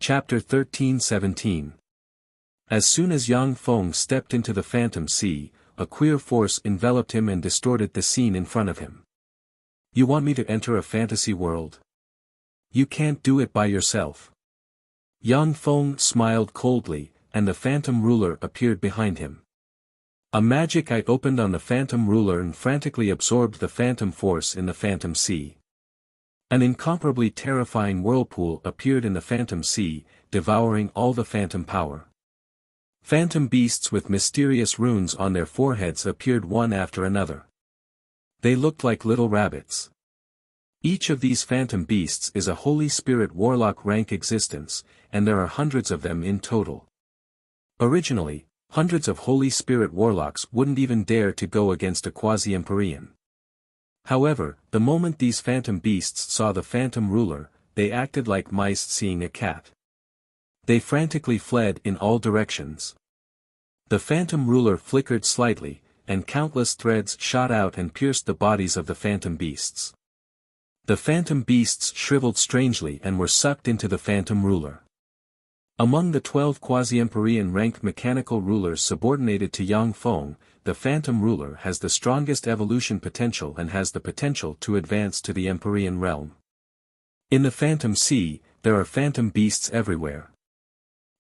Chapter 13-17. As soon as Yang Feng stepped into the phantom sea, a queer force enveloped him and distorted the scene in front of him. You want me to enter a fantasy world? You can't do it by yourself. Yang Feng smiled coldly, and the phantom ruler appeared behind him. A magic eye opened on the phantom ruler and frantically absorbed the phantom force in the phantom sea. An incomparably terrifying whirlpool appeared in the phantom sea, devouring all the phantom power. Phantom beasts with mysterious runes on their foreheads appeared one after another. They looked like little rabbits. Each of these phantom beasts is a Holy Spirit warlock rank existence, and there are hundreds of them in total. Originally, hundreds of Holy Spirit warlocks wouldn't even dare to go against a quasi-Empyrean. However, the moment these phantom beasts saw the phantom ruler, they acted like mice seeing a cat. They frantically fled in all directions. The phantom ruler flickered slightly, and countless threads shot out and pierced the bodies of the phantom beasts. The phantom beasts shriveled strangely and were sucked into the phantom ruler. Among the 12 quasi-Empyrean ranked mechanical rulers subordinated to Yang Feng, the phantom ruler has the strongest evolution potential and has the potential to advance to the Empyrean realm. In the phantom sea, there are phantom beasts everywhere.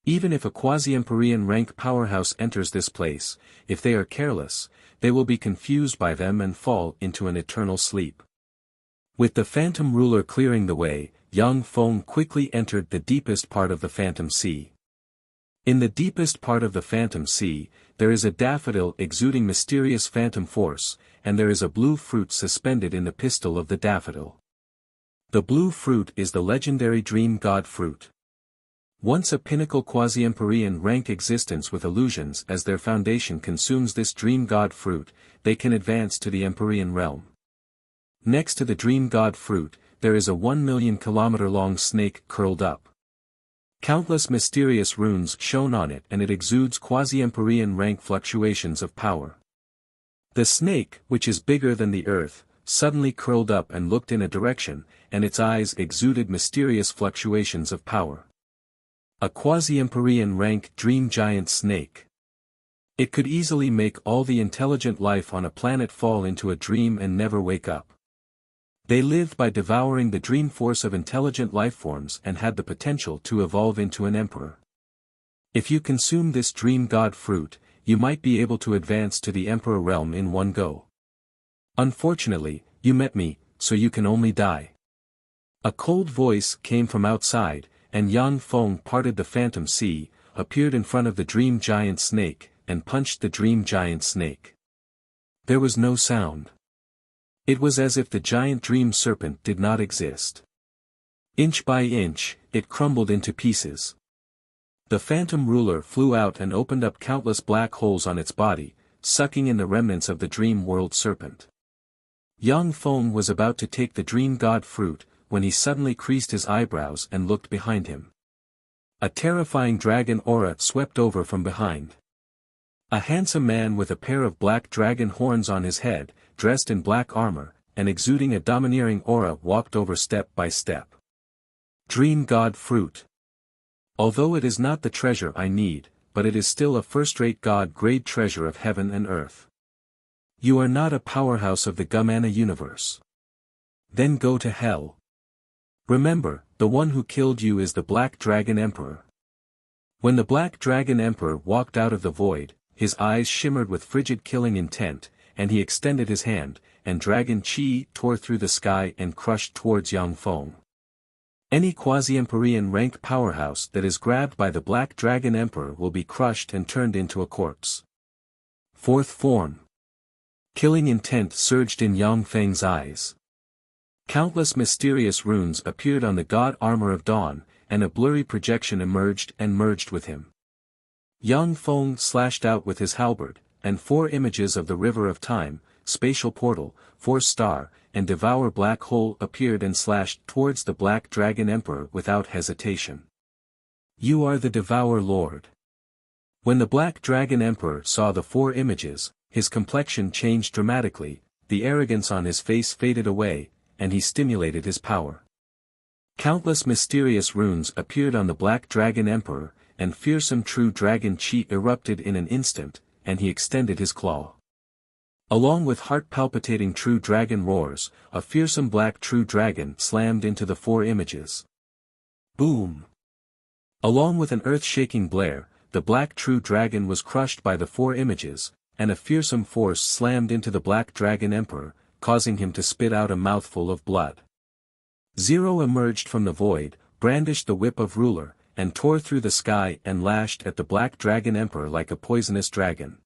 Even if a quasi-Empyrean rank powerhouse enters this place, if they are careless, they will be confused by them and fall into an eternal sleep. With the phantom ruler clearing the way, Yang Feng quickly entered the deepest part of the phantom sea. In the deepest part of the phantom sea, there is a daffodil exuding mysterious phantom force, and there is a blue fruit suspended in the pistil of the daffodil. The blue fruit is the legendary dream god fruit. Once a pinnacle quasi-Empyrean rank existence with illusions as their foundation consumes this dream god fruit, they can advance to the Empyrean realm. Next to the dream god fruit, there is a 1,000,000 kilometer long snake curled up. Countless mysterious runes shone on it and it exudes quasi-Empyrean rank fluctuations of power. The snake, which is bigger than the earth, suddenly curled up and looked in a direction, and its eyes exuded mysterious fluctuations of power. A quasi-Empyrean rank dream giant snake. It could easily make all the intelligent life on a planet fall into a dream and never wake up. They lived by devouring the dream force of intelligent lifeforms and had the potential to evolve into an emperor. If you consume this dream god fruit, you might be able to advance to the emperor realm in one go. Unfortunately, you met me, so you can only die. A cold voice came from outside, and Yang Feng parted the phantom sea, appeared in front of the dream giant snake, and punched the dream giant snake. There was no sound. It was as if the giant dream serpent did not exist. Inch by inch, it crumbled into pieces. The phantom ruler flew out and opened up countless black holes on its body, sucking in the remnants of the dream world serpent. Yang Feng was about to take the dream god fruit, when he suddenly creased his eyebrows and looked behind him. A terrifying dragon aura swept over from behind. A handsome man with a pair of black dragon horns on his head, dressed in black armor, and exuding a domineering aura walked over step by step. Dream God Fruit. Although it is not the treasure I need, but it is still a first-rate God-grade treasure of heaven and earth. You are not a powerhouse of the Gumana universe. Then go to hell. Remember, the one who killed you is the Black Dragon Emperor. When the Black Dragon Emperor walked out of the void, his eyes shimmered with frigid killing intent, and he extended his hand, and dragon chi tore through the sky and crushed towards Yang Feng. Any quasi-Empyrean rank powerhouse that is grabbed by the Black Dragon Emperor will be crushed and turned into a corpse. Fourth form. Killing intent surged in Yang Feng's eyes. Countless mysterious runes appeared on the god armor of dawn, and a blurry projection emerged and merged with him. Yang Feng slashed out with his halberd, and 4 images of the river of time, spatial portal, 4-star, and devour black hole appeared and slashed towards the Black Dragon Emperor without hesitation. You are the Devour Lord. When the Black Dragon Emperor saw the 4 images, his complexion changed dramatically, the arrogance on his face faded away, and he stimulated his power. Countless mysterious runes appeared on the Black Dragon Emperor, and fearsome true dragon chi erupted in an instant, and he extended his claw. Along with heart-palpitating true dragon roars, a fearsome black true dragon slammed into the four images. Boom! Along with an earth-shaking blare, the black true dragon was crushed by the four images, and a fearsome force slammed into the Black Dragon Emperor, causing him to spit out a mouthful of blood. Zero emerged from the void, brandished the whip of ruler, and tore through the sky and lashed at the Black Dragon Emperor like a poisonous dragon.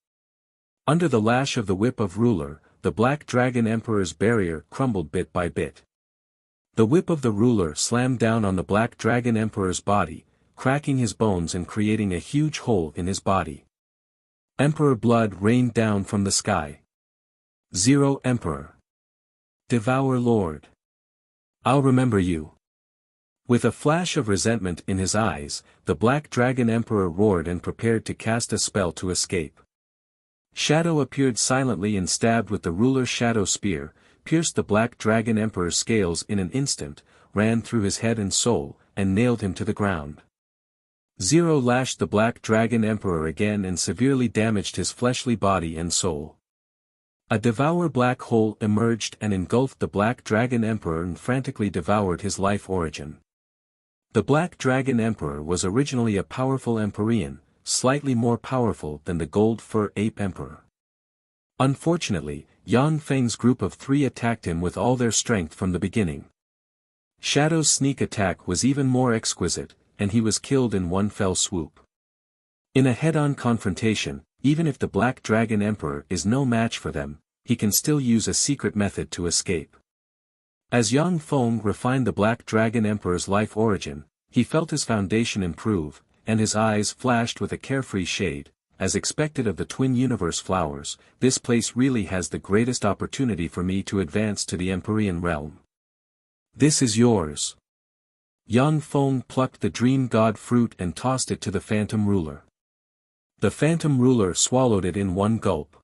Under the lash of the whip of ruler, the Black Dragon Emperor's barrier crumbled bit by bit. The whip of the ruler slammed down on the Black Dragon Emperor's body, cracking his bones and creating a huge hole in his body. Emperor blood rained down from the sky. Zero Emperor. Devour Lord. I'll remember you. With a flash of resentment in his eyes, the Black Dragon Emperor roared and prepared to cast a spell to escape. Shadow appeared silently and stabbed with the ruler's shadow spear, pierced the Black Dragon Emperor's scales in an instant, ran through his head and soul, and nailed him to the ground. Zero lashed the Black Dragon Emperor again and severely damaged his fleshly body and soul. A devour black hole emerged and engulfed the Black Dragon Emperor and frantically devoured his life origin. The Black Dragon Emperor was originally a powerful Empyrean, slightly more powerful than the Gold Fur Ape Emperor. Unfortunately, Yang Feng's group of three attacked him with all their strength from the beginning. Shadow's sneak attack was even more exquisite, and he was killed in one fell swoop. In a head-on confrontation, even if the Black Dragon Emperor is no match for them, he can still use a secret method to escape. As Yang Feng refined the Black Dragon Emperor's life origin, he felt his foundation improve, and his eyes flashed with a carefree shade. As expected of the Twin Universe flowers, this place really has the greatest opportunity for me to advance to the Empyrean realm. This is yours. Yang Feng plucked the Dream God fruit and tossed it to the Phantom Ruler. The Phantom Ruler swallowed it in one gulp.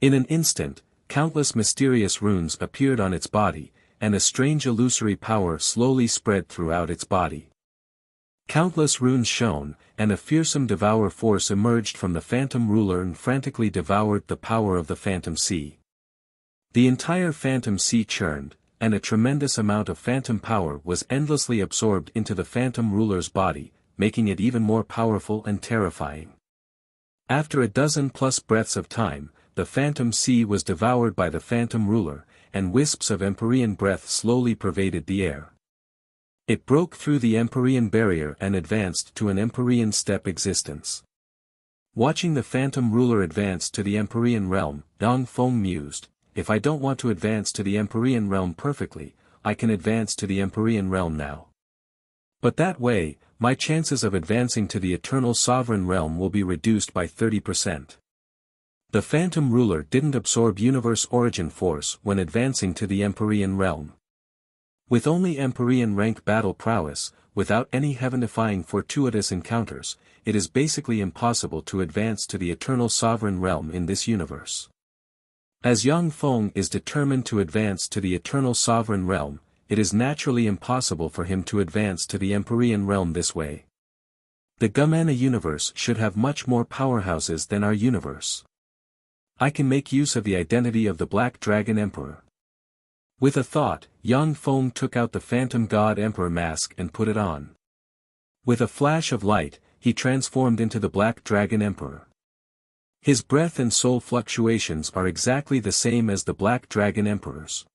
In an instant, countless mysterious runes appeared on its body, and a strange illusory power slowly spread throughout its body. Countless runes shone, and a fearsome devour force emerged from the Phantom Ruler and frantically devoured the power of the Phantom Sea. The entire Phantom Sea churned, and a tremendous amount of phantom power was endlessly absorbed into the Phantom Ruler's body, making it even more powerful and terrifying. After a dozen-plus breaths of time, the Phantom Sea was devoured by the Phantom Ruler, and wisps of Empyrean breath slowly pervaded the air. It broke through the Empyrean barrier and advanced to an Empyrean step existence. Watching the Phantom Ruler advance to the Empyrean realm, Yang Feng mused, if I don't want to advance to the Empyrean realm perfectly, I can advance to the Empyrean realm now. But that way, my chances of advancing to the Eternal Sovereign realm will be reduced by 30%. The Phantom Ruler didn't absorb Universe Origin Force when advancing to the Empyrean realm. With only Empyrean rank battle prowess, without any heaven-defying fortuitous encounters, it is basically impossible to advance to the Eternal Sovereign realm in this universe. As Yang Feng is determined to advance to the Eternal Sovereign realm, it is naturally impossible for him to advance to the Empyrean realm this way. The Gumana universe should have much more powerhouses than our universe. I can make use of the identity of the Black Dragon Emperor. With a thought, Yang Feng took out the Phantom God Emperor mask and put it on. With a flash of light, he transformed into the Black Dragon Emperor. His breath and soul fluctuations are exactly the same as the Black Dragon Emperor's.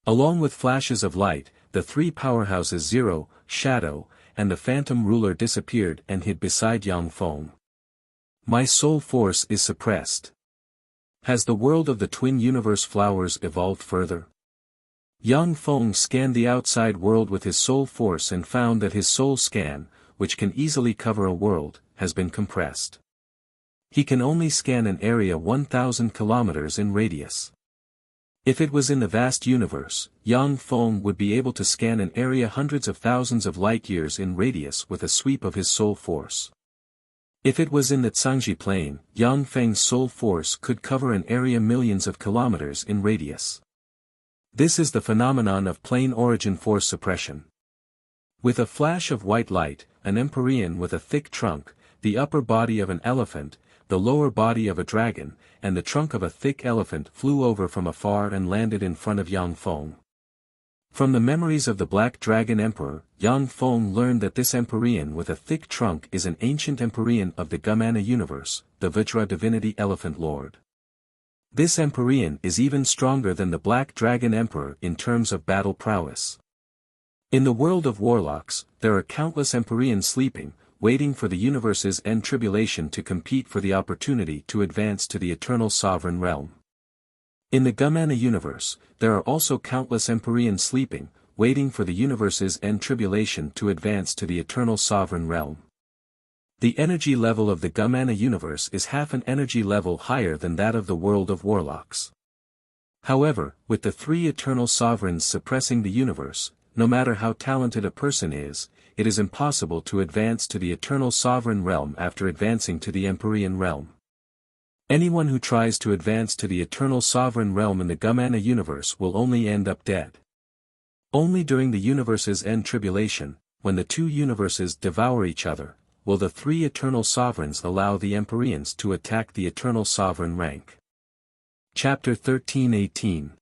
Along with flashes of light, the three powerhouses Zero, Shadow, and the Phantom Ruler disappeared and hid beside Yang Feng. My soul force is suppressed. Has the world of the Twin Universe flowers evolved further? Yang Feng scanned the outside world with his soul force and found that his soul scan, which can easily cover a world, has been compressed. He can only scan an area 1,000 kilometers in radius. If it was in the vast universe, Yang Feng would be able to scan an area hundreds of thousands of light-years in radius with a sweep of his soul force. If it was in the Zhangji Plain, Yang Feng's soul force could cover an area millions of kilometers in radius. This is the phenomenon of plane origin force suppression. With a flash of white light, an empyrean with a thick trunk, the upper body of an elephant, the lower body of a dragon, and the trunk of a thick elephant flew over from afar and landed in front of Yang Feng. From the memories of the Black Dragon Emperor, Yang Feng learned that this empyrean with a thick trunk is an ancient empyrean of the Gumana universe, the Vajra divinity Elephant Lord. This empyrean is even stronger than the Black Dragon Emperor in terms of battle prowess. In the world of warlocks, there are countless empyreans sleeping, waiting for the universe's end tribulation to compete for the opportunity to advance to the eternal sovereign realm. In the Gumana universe, there are also countless empyreans sleeping, waiting for the universe's end tribulation to advance to the eternal sovereign realm. The energy level of the Gumana universe is half an energy level higher than that of the world of warlocks. However, with the three eternal sovereigns suppressing the universe, no matter how talented a person is, it is impossible to advance to the eternal sovereign realm after advancing to the empyrean realm. Anyone who tries to advance to the eternal sovereign realm in the Gumana universe will only end up dead. Only during the universe's end tribulation, when the two universes devour each other, will the three eternal sovereigns allow the empyreans to attack the eternal sovereign rank. Chapter 13:18.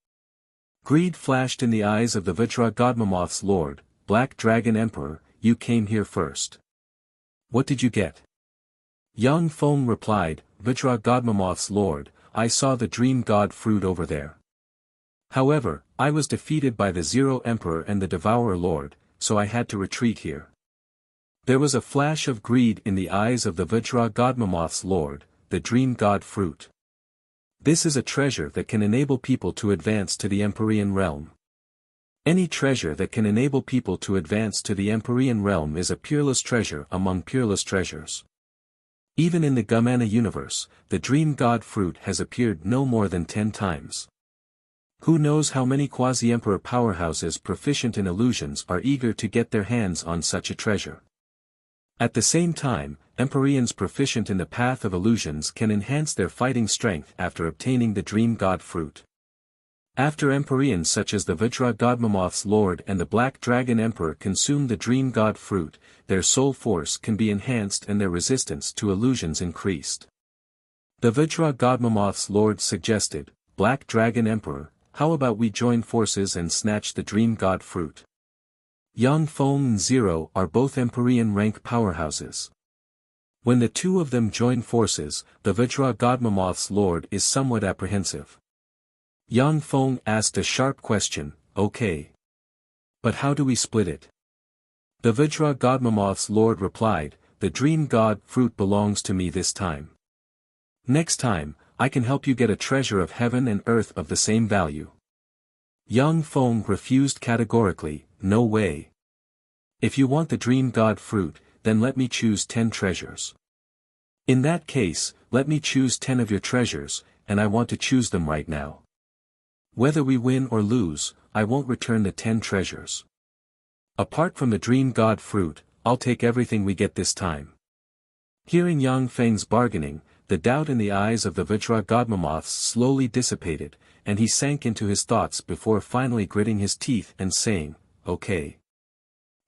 Greed flashed in the eyes of the Vajragadmamoth's lord, Black Dragon Emperor. You came here first. What did you get? Yang Feng replied, Vajragadmamoth's lord, I saw the dream god fruit over there. However, I was defeated by the Zero Emperor and the Devourer Lord, so I had to retreat here. There was a flash of greed in the eyes of the Vajragadmamoth's lord, the dream god fruit. This is a treasure that can enable people to advance to the empyrean realm. Any treasure that can enable people to advance to the empyrean realm is a peerless treasure among peerless treasures. Even in the Gumana universe, the dream god fruit has appeared no more than 10 times. Who knows how many quasi-emperor powerhouses proficient in illusions are eager to get their hands on such a treasure. At the same time, empyreans proficient in the path of illusions can enhance their fighting strength after obtaining the dream god fruit. After empyreans such as the Vajragadmamoth's lord and the Black Dragon Emperor consume the dream god fruit, their soul force can be enhanced and their resistance to illusions increased. The Vajragadmamoth's lord suggested, Black Dragon Emperor, how about we join forces and snatch the dream god fruit? Yang Feng and Zero are both empyrean rank powerhouses. When the two of them join forces, the Vajragadmamoth's lord is somewhat apprehensive. Yang Feng asked a sharp question, okay. But how do we split it? The Vajragadmamoth's lord replied, the dream god fruit belongs to me this time. Next time, I can help you get a treasure of heaven and earth of the same value. Yang Feng refused categorically, no way. If you want the dream god fruit, then let me choose 10 treasures. In that case, let me choose 10 of your treasures, and I want to choose them right now. Whether we win or lose, I won't return the 10 treasures. Apart from the dream god fruit, I'll take everything we get this time. Hearing Yang Feng's bargaining, the doubt in the eyes of the Vajragadmamoth slowly dissipated, and he sank into his thoughts before finally gritting his teeth and saying, okay.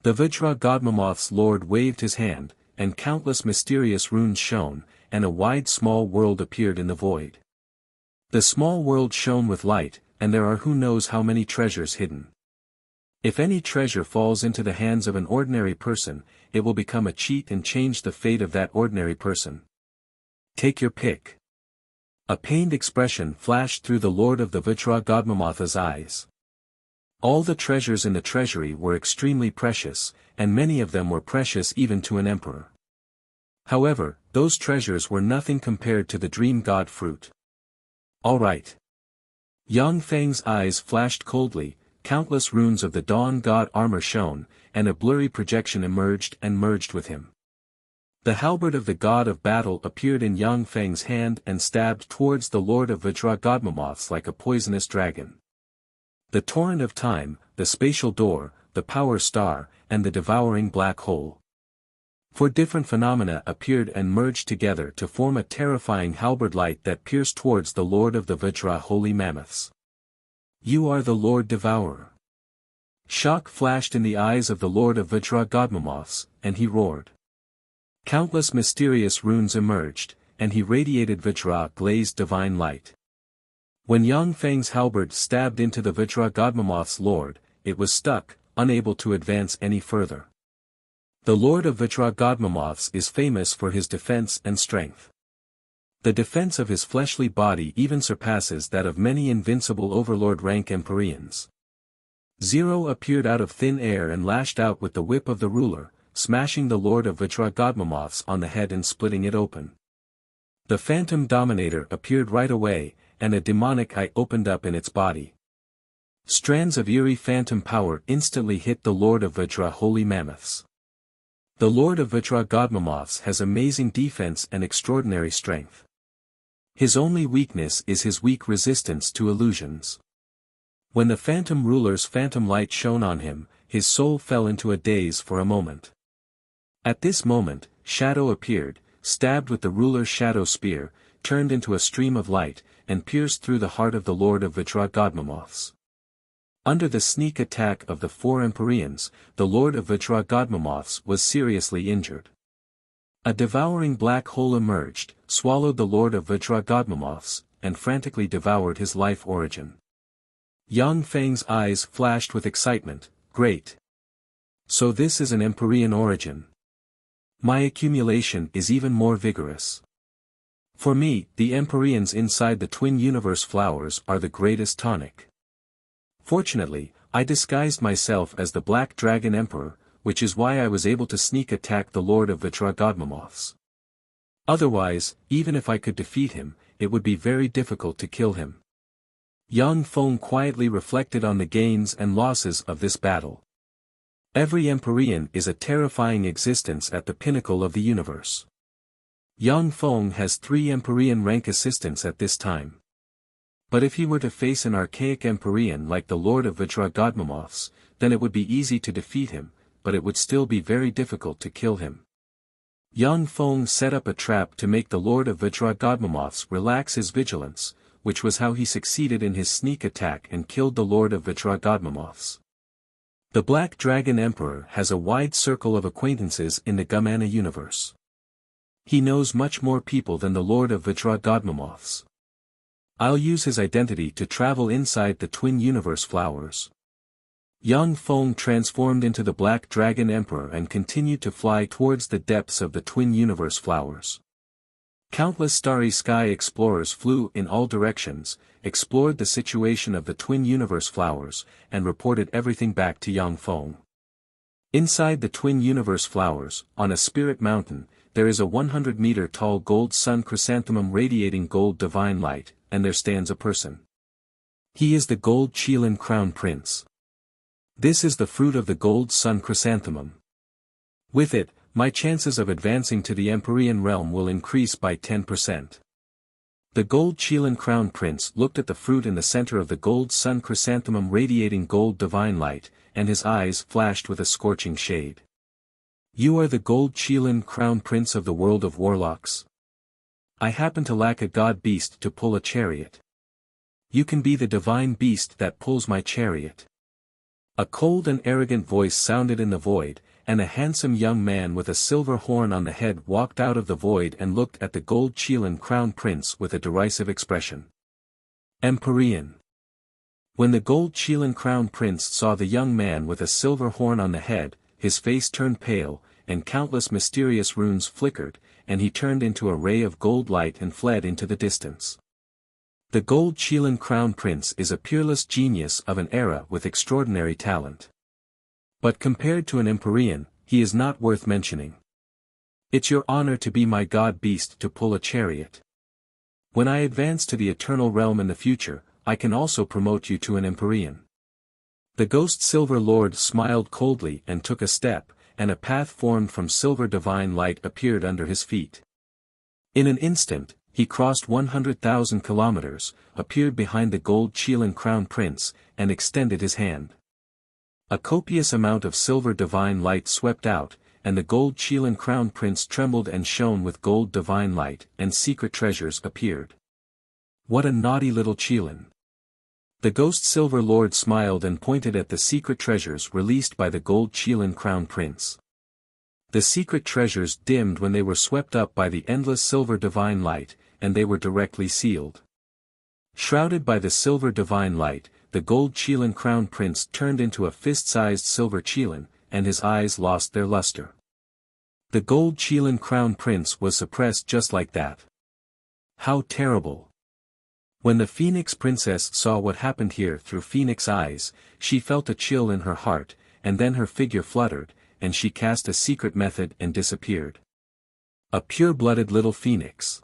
The Vajragadmamoth's lord waved his hand, and countless mysterious runes shone, and a wide small world appeared in the void. The small world shone with light, and there are who knows how many treasures hidden. If any treasure falls into the hands of an ordinary person, it will become a cheat and change the fate of that ordinary person. Take your pick. A pained expression flashed through the lord of the Vajragadmamoth's eyes. All the treasures in the treasury were extremely precious, and many of them were precious even to an emperor. However, those treasures were nothing compared to the dream god fruit. All right. Yang Feng's eyes flashed coldly, countless runes of the dawn god armor shone, and a blurry projection emerged and merged with him. The halberd of the god of battle appeared in Yang Feng's hand and stabbed towards the lord of Vajragadmamoths like a poisonous dragon. The torrent of time, the spatial door, the power star, and the devouring black hole. 4 different phenomena appeared and merged together to form a terrifying halberd light that pierced towards the lord of the Vajra holy mammoths. You are the Lord Devourer. Shock flashed in the eyes of the Lord of Vajragadmamoths, and he roared. Countless mysterious runes emerged, and he radiated Vajra-glazed divine light. When Yang Feng's halberd stabbed into the Vajragadmamoth's lord, it was stuck, unable to advance any further. The Lord of Vajragadmamoths is famous for his defense and strength. The defense of his fleshly body even surpasses that of many invincible overlord-rank Empyreans. Zero appeared out of thin air and lashed out with the whip of the ruler, smashing the Lord of Vajragadmamoths on the head and splitting it open. The Phantom Dominator appeared right away, and a demonic eye opened up in its body. Strands of eerie phantom power instantly hit the Lord of Vajra holy mammoths. The Lord of Vajragadmamoths has amazing defense and extraordinary strength. His only weakness is his weak resistance to illusions. When the phantom ruler's phantom light shone on him, his soul fell into a daze for a moment. At this moment, shadow appeared, stabbed with the ruler's shadow spear, turned into a stream of light, and pierced through the heart of the Lord of Vajragadmamoths. Under the sneak attack of the 4 Empyreans, the Lord of Vajragadmamoths was seriously injured. A devouring black hole emerged, swallowed the Lord of Vajragadmamoths, and frantically devoured his life origin. Yang Feng's eyes flashed with excitement. Great! So this is an Empyrean origin. My accumulation is even more vigorous. For me, the Empyreans inside the twin universe flowers are the greatest tonic. Fortunately, I disguised myself as the Black Dragon Emperor, which is why I was able to sneak attack the Lord of Vajragadmamoths. Otherwise, even if I could defeat him, it would be very difficult to kill him. Yang Feng quietly reflected on the gains and losses of this battle. Every Empyrean is a terrifying existence at the pinnacle of the universe. Yang Feng has 3 Empyrean rank assistants at this time. But if he were to face an archaic Empyrean like the Lord of Vajragadmamoths, then it would be easy to defeat him, but it would still be very difficult to kill him. Yang Feng set up a trap to make the Lord of Vajragadmamoths relax his vigilance, which was how he succeeded in his sneak attack and killed the Lord of Vajragadmamoths. The Black Dragon Emperor has a wide circle of acquaintances in the Gamana universe. He knows much more people than the Lord of Vajragadmamoths. I'll use his identity to travel inside the twin universe flowers. Yang Feng transformed into the Black Dragon Emperor and continued to fly towards the depths of the twin universe flowers. Countless starry sky explorers flew in all directions, explored the situation of the twin universe flowers, and reported everything back to Yang Feng. Inside the twin universe flowers, on a spirit mountain, there is a 100-meter-tall gold sun chrysanthemum radiating gold divine light, and there stands a person. He is the gold Qilin crown prince. This is the fruit of the gold sun chrysanthemum. With it, my chances of advancing to the Empyrean realm will increase by 10%. The gold Qilin crown prince looked at the fruit in the center of the gold sun chrysanthemum radiating gold divine light, and his eyes flashed with a scorching shade. You are the gold Qilin crown prince of the world of warlocks? I happen to lack a god beast to pull a chariot. You can be the divine beast that pulls my chariot. A cold and arrogant voice sounded in the void, and a handsome young man with a silver horn on the head walked out of the void and looked at the gold Qilin crown prince with a derisive expression. Empyrean. When the gold Qilin crown prince saw the young man with a silver horn on the head, his face turned pale, and countless mysterious runes flickered, and he turned into a ray of gold light and fled into the distance. The gold Qilin crown prince is a peerless genius of an era with extraordinary talent. But compared to an Empyrean, he is not worth mentioning. It's your honor to be my god beast to pull a chariot. When I advance to the eternal realm in the future, I can also promote you to an Empyrean. The ghost Silver Lord smiled coldly and took a step, and a path formed from silver divine light appeared under his feet. In an instant, he crossed 100,000 kilometers, appeared behind the gold Qilin crown prince, and extended his hand. A copious amount of silver divine light swept out, and the gold Qilin crown prince trembled and shone with gold divine light, and secret treasures appeared. What a naughty little Qilin! The Ghost Silver Lord smiled and pointed at the secret treasures released by the gold Qilin Crown Prince. The secret treasures dimmed when they were swept up by the endless silver divine light, and they were directly sealed. Shrouded by the silver divine light, the gold Qilin Crown Prince turned into a fist-sized silver Qilin, and his eyes lost their luster. The gold Qilin Crown Prince was suppressed just like that. How terrible! When the Phoenix Princess saw what happened here through Phoenix eyes, she felt a chill in her heart, and then her figure fluttered, and she cast a secret method and disappeared. A pure-blooded little phoenix.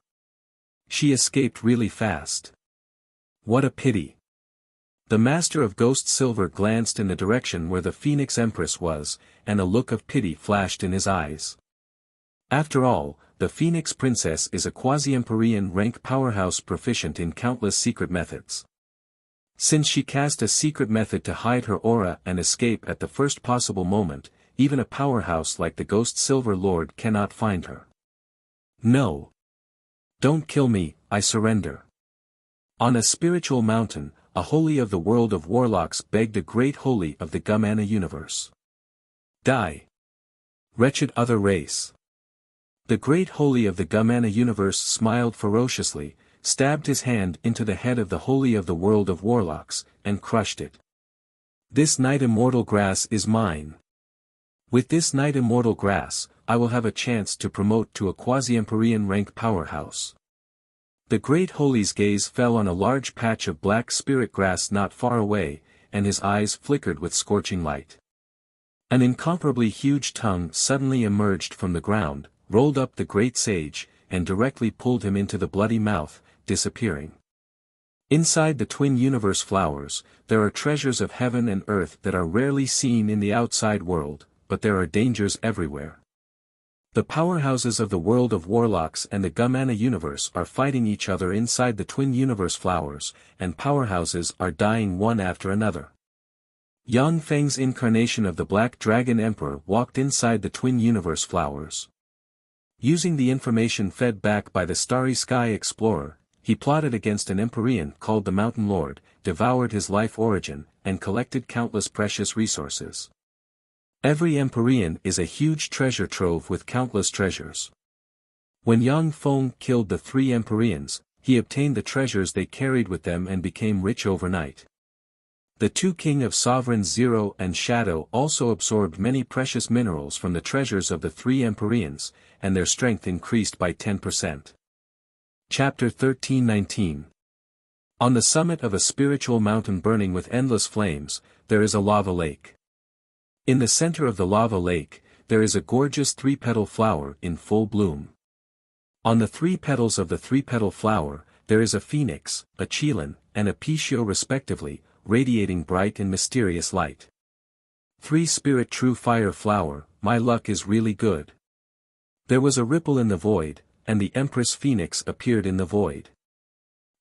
She escaped really fast. What a pity. The Master of Ghost Silver glanced in the direction where the Phoenix Empress was, and a look of pity flashed in his eyes. After all, the Phoenix Princess is a quasi-Empyrean rank powerhouse proficient in countless secret methods. Since she cast a secret method to hide her aura and escape at the first possible moment, even a powerhouse like the Ghost Silver Lord cannot find her. No. Don't kill me, I surrender. On a spiritual mountain, a holy of the world of warlocks begged a great holy of the Gumana universe. Die. Wretched other race. The great holy of the Gumana universe smiled ferociously, stabbed his hand into the head of the holy of the world of warlocks, and crushed it. This night immortal grass is mine. With this night immortal grass, I will have a chance to promote to a quasi-Empyrean rank powerhouse. The great holy's gaze fell on a large patch of black spirit grass not far away, and his eyes flickered with scorching light. An incomparably huge tongue suddenly emerged from the ground, rolled up the great sage, and directly pulled him into the bloody mouth, disappearing. Inside the twin universe flowers, there are treasures of heaven and earth that are rarely seen in the outside world, but there are dangers everywhere. The powerhouses of the world of warlocks and the Gumana universe are fighting each other inside the twin universe flowers, and powerhouses are dying one after another. Yang Feng's incarnation of the Black Dragon Emperor walked inside the twin universe flowers. Using the information fed back by the Starry Sky Explorer, he plotted against an Empyrean called the Mountain Lord, devoured his life origin, and collected countless precious resources. Every Empyrean is a huge treasure trove with countless treasures. When Yang Feng killed the 3 Empyreans, he obtained the treasures they carried with them and became rich overnight. The 2 King of Sovereigns Zero and Shadow also absorbed many precious minerals from the treasures of the 3 Empyreans, and their strength increased by 10%. Chapter 13:19. On the summit of a spiritual mountain burning with endless flames, there is a lava lake. In the center of the lava lake, there is a gorgeous 3-petal flower in full bloom. On the 3 petals of the 3-petal flower, there is a phoenix, a qilin, and a pishio respectively, radiating bright and mysterious light. 3 Spirit True Fire Flower, my luck is really good. There was a ripple in the void, and the Empress Phoenix appeared in the void.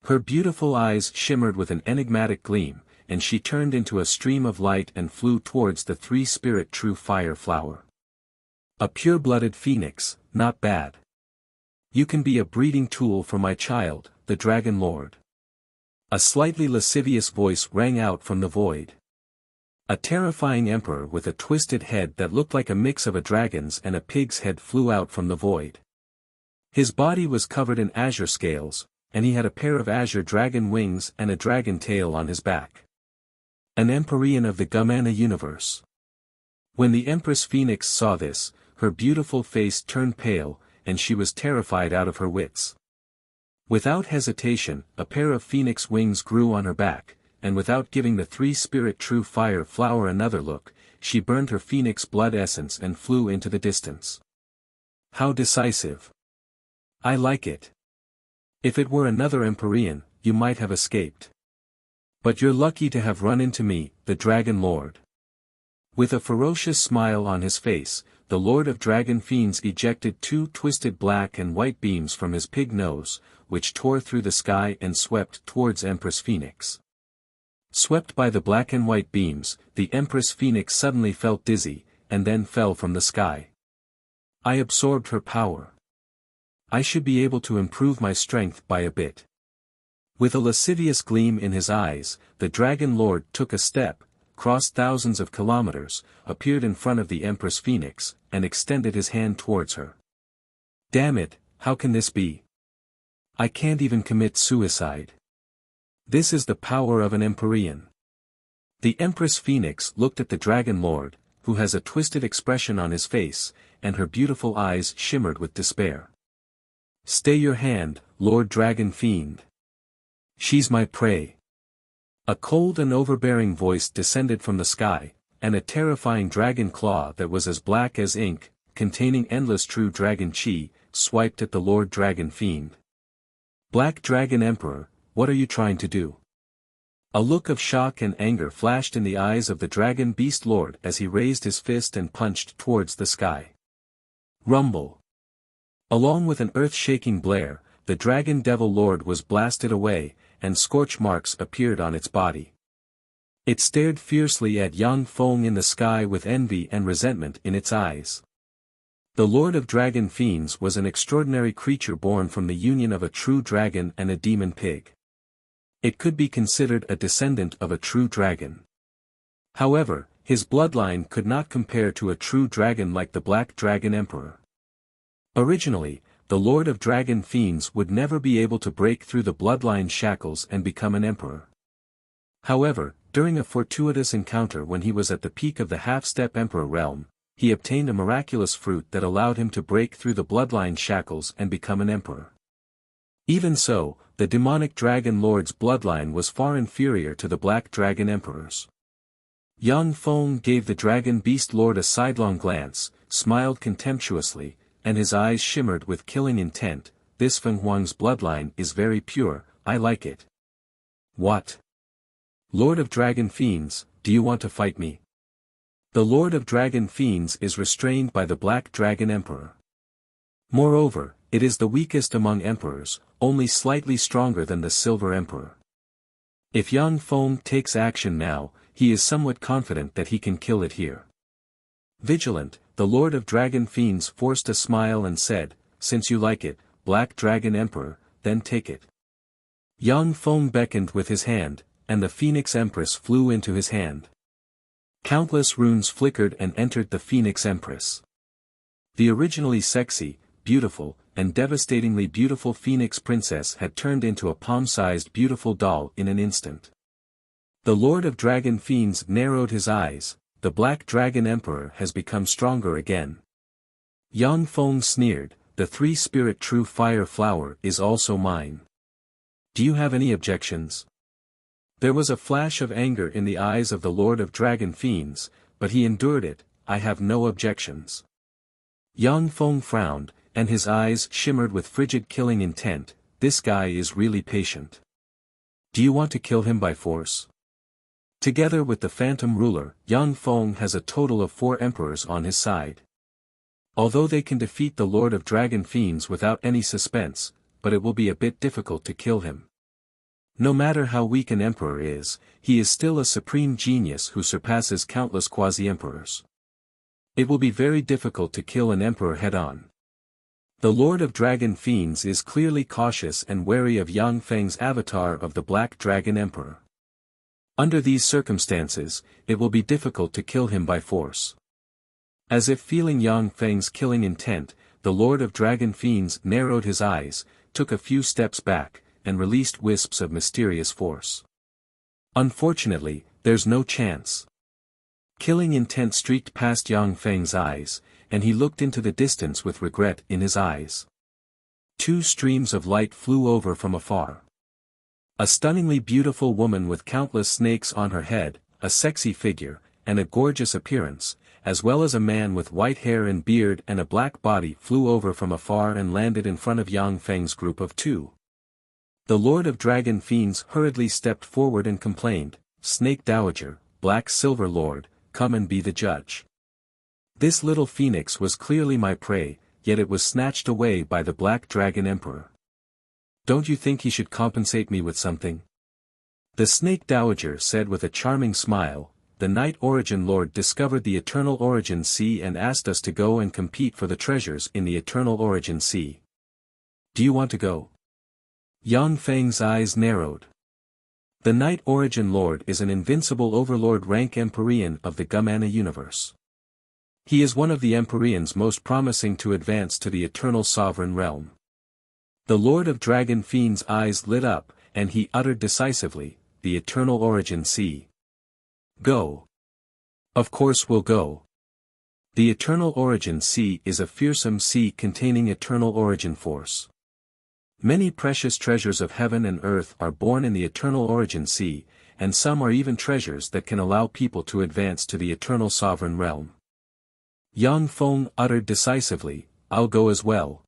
Her beautiful eyes shimmered with an enigmatic gleam, and she turned into a stream of light and flew towards the 3 Spirit True Fire Flower. A pure-blooded phoenix, not bad. You can be a breeding tool for my child, the Dragon Lord. A slightly lascivious voice rang out from the void. A terrifying emperor with a twisted head that looked like a mix of a dragon's and a pig's head flew out from the void. His body was covered in azure scales, and he had a pair of azure dragon wings and a dragon tail on his back. An Empyrean of the Gumana universe. When the Empress Phoenix saw this, her beautiful face turned pale, and she was terrified out of her wits. Without hesitation, a pair of phoenix wings grew on her back, and without giving the 3 Spirit True Fire Flower another look, she burned her phoenix blood essence and flew into the distance. How decisive. I like it. If it were another Empyrean, you might have escaped. But you're lucky to have run into me, the Dragon Lord. With a ferocious smile on his face, the Lord of Dragon Fiends ejected 2 twisted black and white beams from his pig nose, which tore through the sky and swept towards Empress Phoenix. Swept by the black and white beams, the Empress Phoenix suddenly felt dizzy, and then fell from the sky. I absorbed her power. I should be able to improve my strength by a bit. With a lascivious gleam in his eyes, the Dragon Lord took a step, crossed thousands of kilometers, appeared in front of the Empress Phoenix, and extended his hand towards her. Damn it, how can this be? I can't even commit suicide. This is the power of an Empyrean. The Empress Phoenix looked at the Dragon Lord, who has a twisted expression on his face, and her beautiful eyes shimmered with despair. Stay your hand, Lord Dragon Fiend. She's my prey. A cold and overbearing voice descended from the sky, and a terrifying dragon claw that was as black as ink, containing endless true dragon chi, swiped at the Lord Dragon Fiend. Black Dragon Emperor, what are you trying to do? A look of shock and anger flashed in the eyes of the Dragon Beast Lord as he raised his fist and punched towards the sky. Rumble. Along with an earth-shaking blare, the Dragon Devil Lord was blasted away, and scorch marks appeared on its body. It stared fiercely at Yang Feng in the sky with envy and resentment in its eyes. The Lord of Dragon Fiends was an extraordinary creature born from the union of a true dragon and a demon pig. It could be considered a descendant of a true dragon. However, his bloodline could not compare to a true dragon like the Black Dragon Emperor. Originally, the Lord of Dragon Fiends would never be able to break through the bloodline shackles and become an emperor. However, during a fortuitous encounter when he was at the peak of the half-step emperor realm, he obtained a miraculous fruit that allowed him to break through the bloodline shackles and become an emperor. Even so, the demonic Dragon Lord's bloodline was far inferior to the Black Dragon Emperor's. Yang Feng gave the Dragon Beast Lord a sidelong glance, smiled contemptuously, and his eyes shimmered with killing intent. This Feng Huang's bloodline is very pure, I like it. What? Lord of Dragon Fiends, do you want to fight me? The Lord of Dragon Fiends is restrained by the Black Dragon Emperor. Moreover, it is the weakest among emperors, only slightly stronger than the Silver Emperor. If Yang Feng takes action now, he is somewhat confident that he can kill it here. Vigilant, the Lord of Dragon Fiends forced a smile and said, since you like it, Black Dragon Emperor, then take it. Yang Feng beckoned with his hand, and the Phoenix Empress flew into his hand. Countless runes flickered and entered the Phoenix Empress. The originally sexy, beautiful, and devastatingly beautiful Phoenix Princess had turned into a palm-sized beautiful doll in an instant. The Lord of Dragon Fiends narrowed his eyes, the Black Dragon Emperor has become stronger again. Yang Feng sneered, the three-spirit true fire flower is also mine. Do you have any objections? There was a flash of anger in the eyes of the Lord of Dragon Fiends, but he endured it. I have no objections. Yang Feng frowned, and his eyes shimmered with frigid killing intent. This guy is really patient. Do you want to kill him by force? Together with the Phantom Ruler, Yang Feng has a total of 4 emperors on his side. Although they can defeat the Lord of Dragon Fiends without any suspense, but it will be a bit difficult to kill him. No matter how weak an emperor is, he is still a supreme genius who surpasses countless quasi-emperors. It will be very difficult to kill an emperor head-on. The Lord of Dragon Fiends is clearly cautious and wary of Yang Feng's avatar of the Black Dragon Emperor. Under these circumstances, it will be difficult to kill him by force. As if feeling Yang Feng's killing intent, the Lord of Dragon Fiends narrowed his eyes, took a few steps back, and released wisps of mysterious force. Unfortunately, there's no chance. Killing intent streaked past Yang Feng's eyes, and he looked into the distance with regret in his eyes. 2 streams of light flew over from afar. A stunningly beautiful woman with countless snakes on her head, a sexy figure, and a gorgeous appearance, as well as a man with white hair and beard and a black body flew over from afar and landed in front of Yang Feng's group of 2. The Lord of Dragon Fiends hurriedly stepped forward and complained, Snake Dowager, Black Silver Lord, come and be the judge. This little phoenix was clearly my prey, yet it was snatched away by the Black Dragon Emperor. Don't you think he should compensate me with something? The Snake Dowager said with a charming smile, the Night Origin Lord discovered the Eternal Origin Sea and asked us to go and compete for the treasures in the Eternal Origin Sea. Do you want to go? Yang Feng's eyes narrowed. The Night Origin Lord is an invincible overlord rank Empyrean of the Gumana universe. He is one of the Empyreans most promising to advance to the Eternal Sovereign Realm. The Lord of Dragon Fiend's eyes lit up, and he uttered decisively, "The Eternal Origin Sea. Go." "Of course we'll go." The Eternal Origin Sea is a fearsome sea containing eternal origin force. Many precious treasures of heaven and earth are born in the Eternal Origin Sea, and some are even treasures that can allow people to advance to the Eternal Sovereign Realm. Yang Feng uttered decisively, "I'll go as well."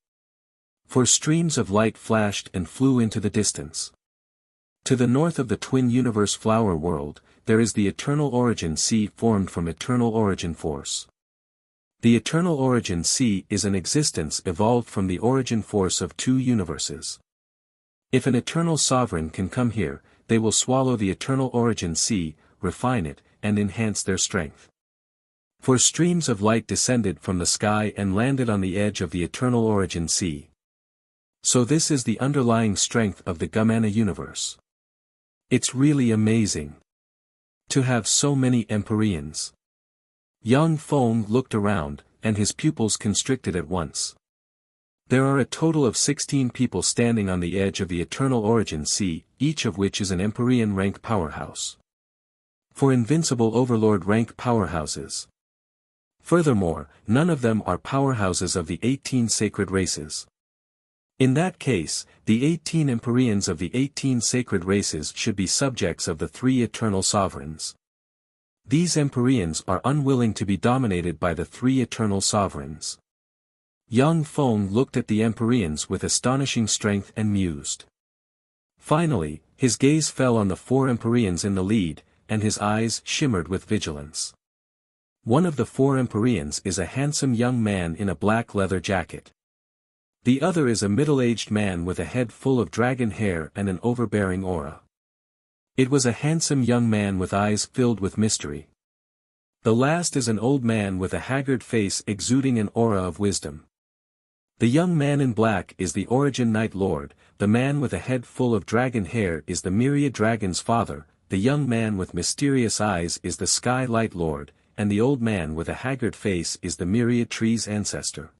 For streams of light flashed and flew into the distance. To the north of the Twin Universe Flower World, there is the Eternal Origin Sea formed from eternal origin force. The Eternal Origin Sea is an existence evolved from the origin force of two universes. If an eternal sovereign can come here, they will swallow the Eternal Origin Sea, refine it, and enhance their strength. For streams of light descended from the sky and landed on the edge of the Eternal Origin Sea. So this is the underlying strength of the Gumana universe. It's really amazing to have so many Empyreans. Yang Feng looked around, and his pupils constricted at once. There are a total of 16 people standing on the edge of the Eternal Origin Sea, each of which is an Empyrean rank powerhouse. For invincible overlord rank powerhouses. Furthermore, none of them are powerhouses of the 18 sacred races. In that case, the 18 Empyreans of the 18 sacred races should be subjects of the three eternal sovereigns. These Empyreans are unwilling to be dominated by the three eternal sovereigns. Yang Feng looked at the Empyreans with astonishing strength and mused. Finally, his gaze fell on the four Empyreans in the lead, and his eyes shimmered with vigilance. One of the four Empyreans is a handsome young man in a black leather jacket. The other is a middle-aged man with a head full of dragon hair and an overbearing aura. It was a handsome young man with eyes filled with mystery. The last is an old man with a haggard face exuding an aura of wisdom. The young man in black is the Origin Night Lord, the man with a head full of dragon hair is the Myriad Dragon's father, the young man with mysterious eyes is the Sky Light Lord, and the old man with a haggard face is the Myriad Tree's ancestor.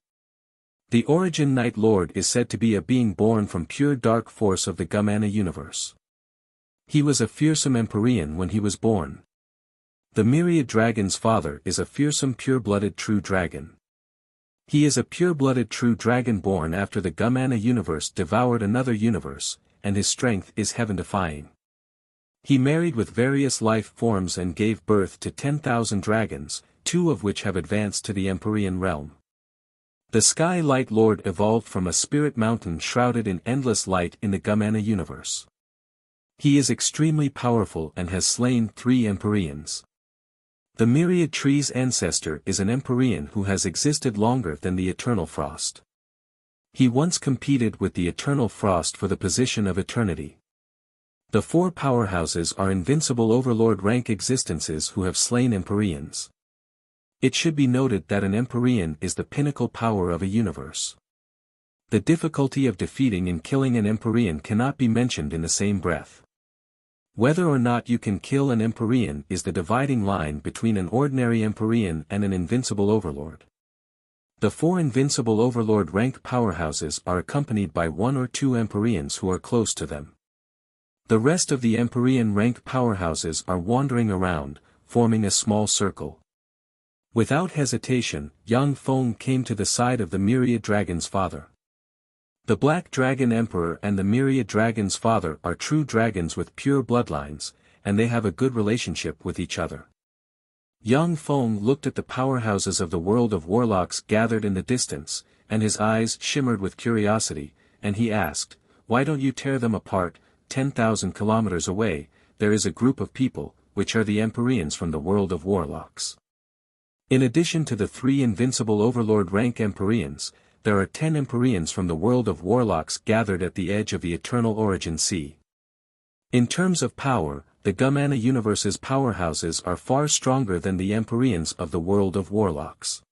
The Origin Night Lord is said to be a being born from pure dark force of the Gumana universe. He was a fearsome Empyrean when he was born. The Myriad Dragon's father is a fearsome pure-blooded true dragon. He is a pure-blooded true dragon born after the Gumana universe devoured another universe, and his strength is heaven-defying. He married with various life forms and gave birth to 10,000 dragons, 2 of which have advanced to the Empyrean realm. The Sky Light Lord evolved from a spirit mountain shrouded in endless light in the Gumana universe. He is extremely powerful and has slain 3 Empyreans. The Myriad Tree's ancestor is an Empyrean who has existed longer than the Eternal Frost. He once competed with the Eternal Frost for the position of eternity. The 4 powerhouses are invincible overlord rank existences who have slain Empyreans. It should be noted that an Empyrean is the pinnacle power of a universe. The difficulty of defeating and killing an Empyrean cannot be mentioned in the same breath. Whether or not you can kill an Empyrean is the dividing line between an ordinary Empyrean and an invincible overlord. The 4 invincible overlord rank powerhouses are accompanied by 1 or 2 Empyreans who are close to them. The rest of the Empyrean rank powerhouses are wandering around, forming a small circle. Without hesitation, Yang Feng came to the side of the Myriad Dragon's father. The Black Dragon Emperor and the Myriad Dragon's father are true dragons with pure bloodlines, and they have a good relationship with each other. Yang Feng looked at the powerhouses of the world of warlocks gathered in the distance, and his eyes shimmered with curiosity, and he asked, "Why don't you tear them apart? 10,000 kilometers away, there is a group of people, which are the Empyreans from the world of warlocks. In addition to the 3 invincible overlord rank Empyreans, there are 10 Empyreans from the world of warlocks gathered at the edge of the Eternal Origin Sea. In terms of power, the Gumana universe's powerhouses are far stronger than the Empyreans of the world of warlocks."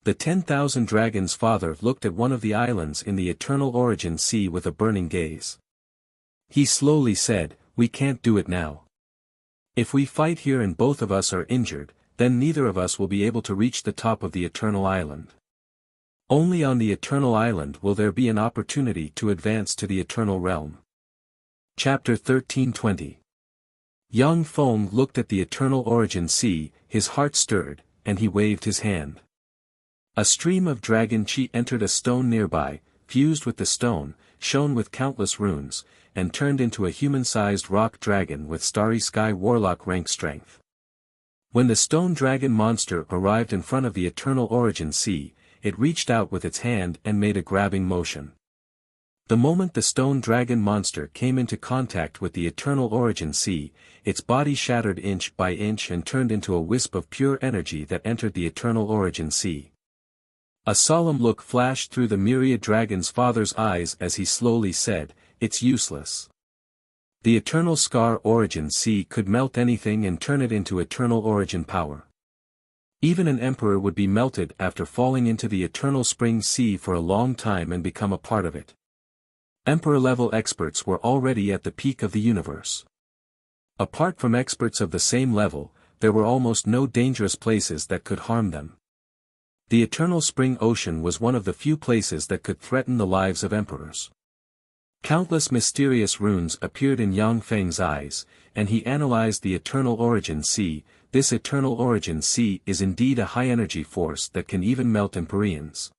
The 10,000 dragons' father looked at one of the islands in the Eternal Origin Sea with a burning gaze. He slowly said, "We can't do it now. If we fight here and both of us are injured, then neither of us will be able to reach the top of the Eternal Island. Only on the Eternal Island will there be an opportunity to advance to the Eternal Realm." Chapter 13:20. Yang Feng looked at the Eternal Origin Sea, his heart stirred, and he waved his hand. A stream of dragon chi entered a stone nearby, fused with the stone, shone with countless runes, and turned into a human-sized rock dragon with starry sky warlock rank strength. When the stone dragon monster arrived in front of the Eternal Origin Sea, it reached out with its hand and made a grabbing motion. The moment the stone dragon monster came into contact with the Eternal Origin Sea, its body shattered inch by inch and turned into a wisp of pure energy that entered the Eternal Origin Sea. A solemn look flashed through the myriad dragon's father's eyes as he slowly said, "It's useless. The Eternal Scar Origin Sea could melt anything and turn it into Eternal Origin power. Even an emperor would be melted after falling into the Eternal Spring Sea for a long time and become a part of it. Emperor-level experts were already at the peak of the universe. Apart from experts of the same level, there were almost no dangerous places that could harm them. The Eternal Spring Ocean was one of the few places that could threaten the lives of emperors." Countless mysterious runes appeared in Yang Feng's eyes, and he analyzed the Eternal Origin Sea. This Eternal Origin Sea is indeed a high-energy force that can even melt Empyreans.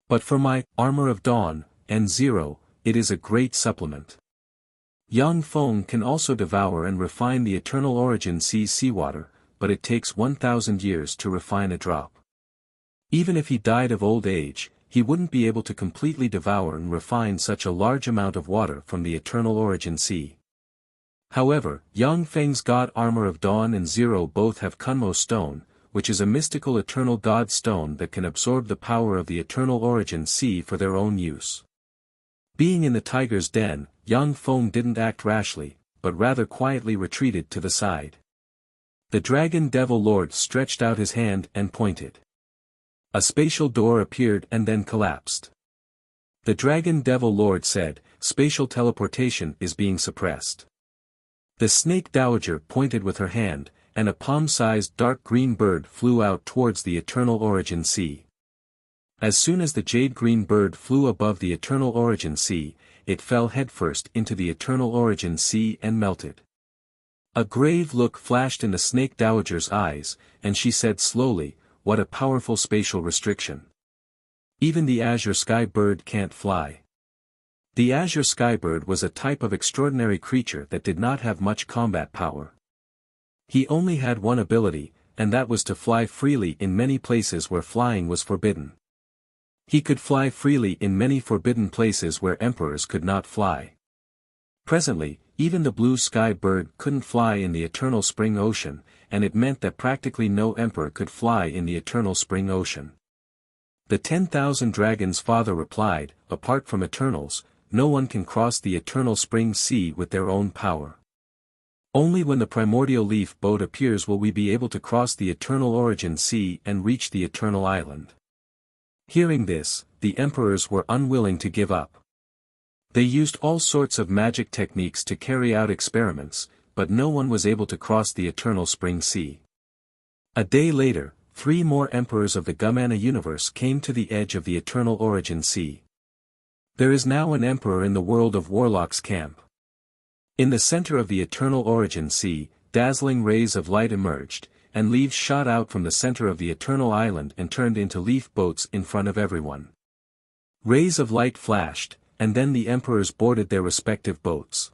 But for my Armor of Dawn, N0, it is a great supplement. Yang Feng can also devour and refine the Eternal Origin Sea's seawater, but it takes 1,000 years to refine a drop. Even if he died of old age, he wouldn't be able to completely devour and refine such a large amount of water from the Eternal Origin Sea. However, Yang Feng's God Armor of Dawn and Zero both have Kunmo Stone, which is a mystical eternal god stone that can absorb the power of the Eternal Origin Sea for their own use. Being in the tiger's den, Yang Feng didn't act rashly, but rather quietly retreated to the side. The Dragon Devil Lord stretched out his hand and pointed. A spatial door appeared and then collapsed. The Dragon Devil Lord said, "Spatial teleportation is being suppressed." The Snake Dowager pointed with her hand, and a palm-sized dark green bird flew out towards the Eternal Origin Sea. As soon as the jade green bird flew above the Eternal Origin Sea, it fell headfirst into the Eternal Origin Sea and melted. A grave look flashed in the Snake Dowager's eyes, and she said slowly, "What a powerful spatial restriction. Even the Azure Sky Bird can't fly." The Azure Sky Bird was a type of extraordinary creature that did not have much combat power. He only had one ability, and that was to fly freely in many places where flying was forbidden. He could fly freely in many forbidden places where emperors could not fly. Presently, even the Blue Sky Bird couldn't fly in the Eternal Spring Ocean, and it meant that practically no emperor could fly in the Eternal Spring Ocean. The 10,000 Dragons' father replied, "Apart from Eternals, no one can cross the Eternal Spring Sea with their own power. Only when the primordial leaf boat appears will we be able to cross the Eternal Origin Sea and reach the Eternal Island." Hearing this, the emperors were unwilling to give up. They used all sorts of magic techniques to carry out experiments, but no one was able to cross the Eternal Spring Sea. A day later, 3 more emperors of the Gumana universe came to the edge of the Eternal Origin Sea. There is now an emperor in the world of Warlock's camp. In the center of the Eternal Origin Sea, dazzling rays of light emerged, and leaves shot out from the center of the Eternal Island and turned into leaf boats in front of everyone. Rays of light flashed, and then the emperors boarded their respective boats.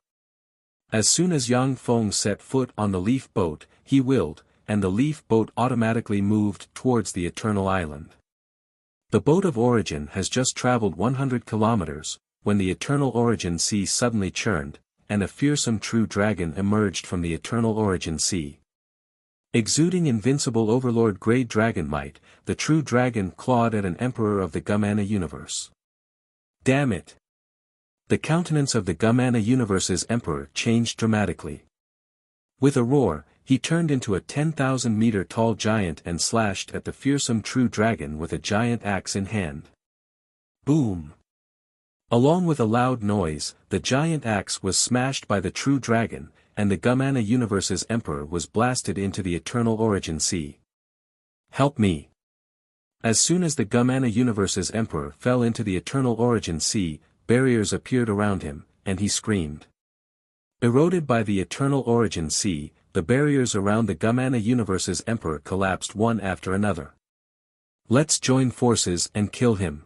As soon as Yang Feng set foot on the leaf boat, he willed, and the leaf boat automatically moved towards the Eternal Island. The boat of origin has just traveled 100 kilometers, when the Eternal Origin Sea suddenly churned, and a fearsome true dragon emerged from the Eternal Origin Sea. Exuding invincible overlord grey dragon might, the true dragon clawed at an emperor of the Gumana universe. Damn it! The countenance of the Gumana universe's emperor changed dramatically. With a roar, he turned into a 10,000-meter tall giant and slashed at the fearsome true dragon with a giant axe in hand. Boom! Along with a loud noise, the giant axe was smashed by the true dragon, and the Gumana Universe's emperor was blasted into the Eternal Origin Sea. Help me! As soon as the Gumana Universe's emperor fell into the Eternal Origin Sea, barriers appeared around him, and he screamed. Eroded by the Eternal Origin Sea, the barriers around the Gumana Universe's emperor collapsed one after another. Let's join forces and kill him.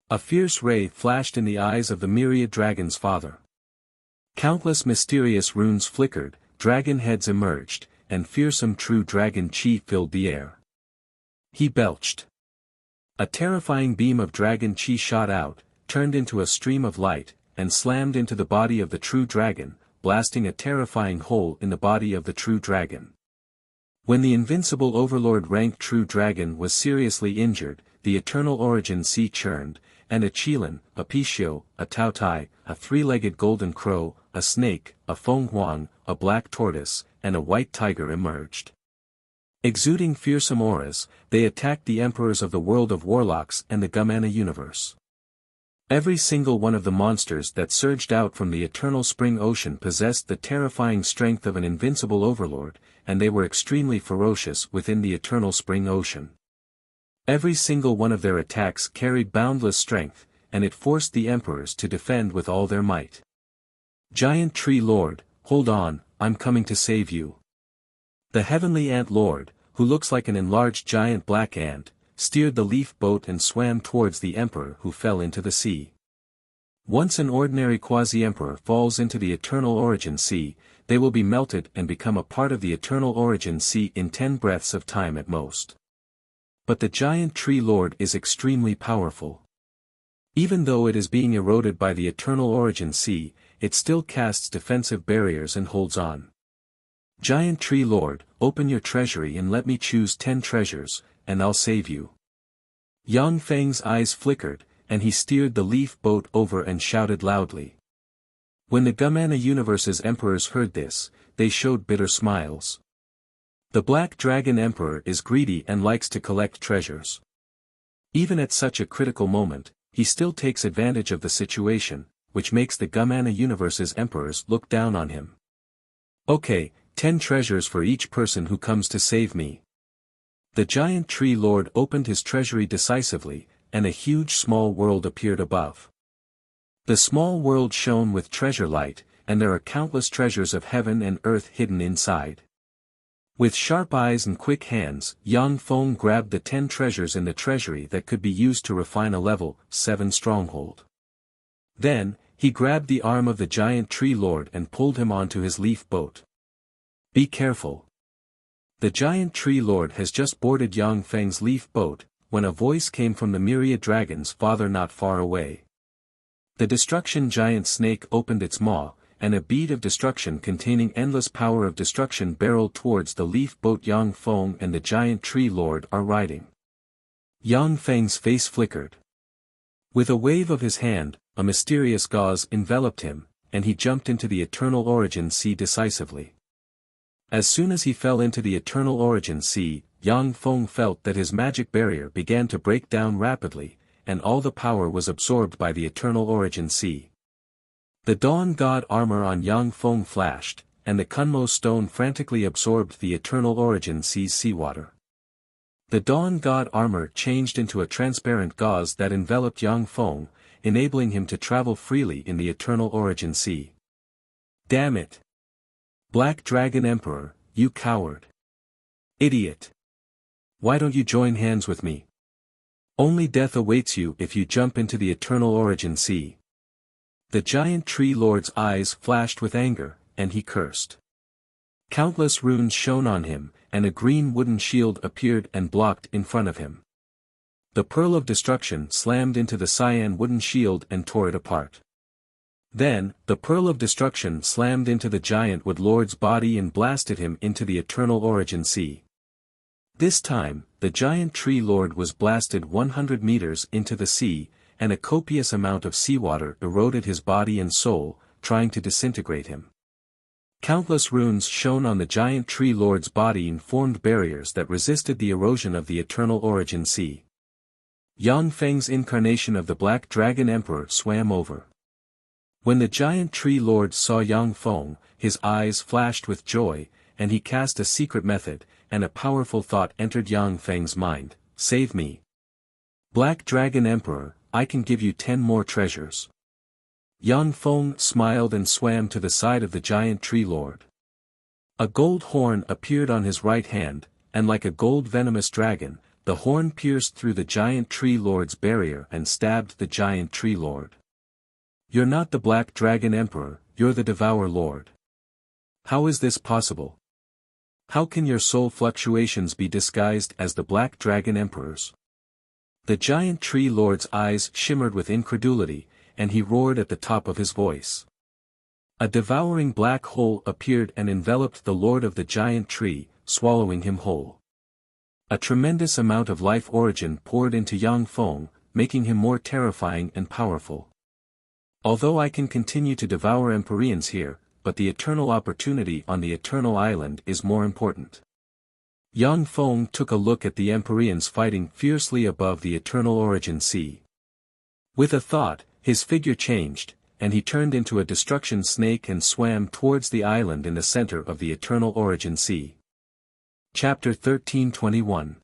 A fierce ray flashed in the eyes of the myriad dragon's father. Countless mysterious runes flickered, dragon heads emerged, and fearsome true dragon chi filled the air. He belched. A terrifying beam of dragon chi shot out, turned into a stream of light, and slammed into the body of the true dragon, blasting a terrifying hole in the body of the true dragon. When the invincible overlord-ranked true dragon was seriously injured, the Eternal Origin Sea churned, and a Qilin, a Pishio, a Taotai, a three-legged golden crow, a snake, a Fenghuang, a black tortoise, and a white tiger emerged. Exuding fearsome auras, they attacked the emperors of the world of warlocks and the Gumana universe. Every single one of the monsters that surged out from the eternal spring ocean possessed the terrifying strength of an invincible overlord, and they were extremely ferocious within the eternal spring ocean. Every single one of their attacks carried boundless strength, and it forced the emperors to defend with all their might. Giant Tree Lord, hold on, I'm coming to save you. The Heavenly Ant Lord, who looks like an enlarged giant black ant, steered the leaf boat and swam towards the emperor who fell into the sea. Once an ordinary quasi-emperor falls into the Eternal Origin Sea, they will be melted and become a part of the Eternal Origin Sea in 10 breaths of time at most. But the Giant Tree Lord is extremely powerful. Even though it is being eroded by the Eternal Origin Sea, it still casts defensive barriers and holds on. Giant Tree Lord, open your treasury and let me choose 10 treasures, and I'll save you. Yang Feng's eyes flickered, and he steered the leaf boat over and shouted loudly. When the Gumana Universe's emperors heard this, they showed bitter smiles. The Black Dragon Emperor is greedy and likes to collect treasures. Even at such a critical moment, he still takes advantage of the situation, which makes the Gumana Universe's emperors look down on him. Okay, 10 treasures for each person who comes to save me. The Giant Tree Lord opened his treasury decisively, and a huge small world appeared above. The small world shone with treasure light, and there are countless treasures of heaven and earth hidden inside. With sharp eyes and quick hands, Yang Feng grabbed the 10 treasures in the treasury that could be used to refine a level 7 stronghold. Then, he grabbed the arm of the Giant Tree Lord and pulled him onto his leaf boat. Be careful. The Giant Tree Lord has just boarded Yang Feng's leaf boat, when a voice came from the myriad dragon's father not far away. The destruction giant snake opened its maw, and a bead of destruction containing endless power of destruction barreled towards the leaf boat Yang Feng and the Giant Tree Lord are riding. Yang Feng's face flickered. With a wave of his hand, a mysterious gauze enveloped him, and he jumped into the Eternal Origin Sea decisively. As soon as he fell into the Eternal Origin Sea, Yang Feng felt that his magic barrier began to break down rapidly, and all the power was absorbed by the Eternal Origin Sea. The Dawn God armor on Yang Feng flashed, and the Kunmo stone frantically absorbed the Eternal Origin Sea's seawater. The Dawn God armor changed into a transparent gauze that enveloped Yang Feng, enabling him to travel freely in the Eternal Origin Sea. Damn it! Black Dragon Emperor, you coward! Idiot! Why don't you join hands with me? Only death awaits you if you jump into the Eternal Origin Sea. The Giant Tree Lord's eyes flashed with anger, and he cursed. Countless runes shone on him, and a green wooden shield appeared and blocked in front of him. The Pearl of Destruction slammed into the cyan wooden shield and tore it apart. Then, the Pearl of Destruction slammed into the Giant Wood Lord's body and blasted him into the Eternal Origin Sea. This time, the Giant Tree Lord was blasted 100 meters into the sea, and a copious amount of seawater eroded his body and soul, trying to disintegrate him. Countless runes shone on the Giant Tree Lord's body and formed barriers that resisted the erosion of the Eternal Origin Sea. Yang Feng's incarnation of the Black Dragon Emperor swam over. When the giant tree lord saw Yang Feng, his eyes flashed with joy, and he cast a secret method, and a powerful thought entered Yang Feng's mind: save me. Black Dragon Emperor, I can give you 10 more treasures. Yang Feng smiled and swam to the side of the giant tree lord. A gold horn appeared on his right hand, and like a gold venomous dragon, the horn pierced through the giant tree lord's barrier and stabbed the giant tree lord. You're not the Black Dragon Emperor, you're the Devour Lord. How is this possible? How can your soul fluctuations be disguised as the Black Dragon Emperor's? The giant tree lord's eyes shimmered with incredulity, and he roared at the top of his voice. A devouring black hole appeared and enveloped the lord of the giant tree, swallowing him whole. A tremendous amount of life origin poured into Yang Feng, making him more terrifying and powerful. Although I can continue to devour Empyreans here, but the eternal opportunity on the Eternal Island is more important. Yang Feng took a look at the Empyreans fighting fiercely above the Eternal Origin Sea. With a thought, his figure changed, and he turned into a destruction snake and swam towards the island in the center of the Eternal Origin Sea. Chapter 13:21.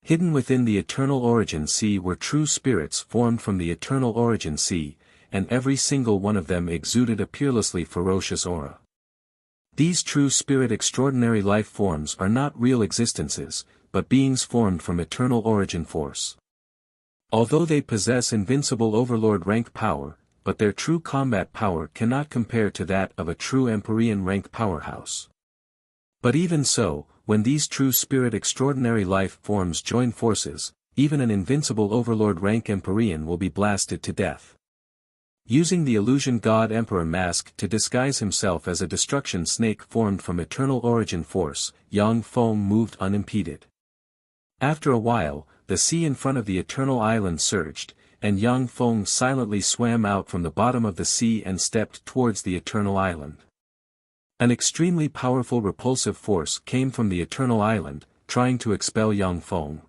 Hidden within the Eternal Origin Sea were true spirits formed from the Eternal Origin Sea, and every single one of them exuded a peerlessly ferocious aura. These true spirit extraordinary life forms are not real existences, but beings formed from eternal origin force. Although they possess invincible overlord rank power, but their true combat power cannot compare to that of a true Empyrean rank powerhouse. But even so, when these true spirit extraordinary life forms join forces, even an invincible overlord rank Empyrean will be blasted to death. Using the illusion god Emperor mask to disguise himself as a destruction snake formed from eternal origin force, Yang Feng moved unimpeded. After a while, the sea in front of the Eternal Island surged, and Yang Feng silently swam out from the bottom of the sea and stepped towards the Eternal Island. An extremely powerful repulsive force came from the Eternal Island, trying to expel Yang Feng.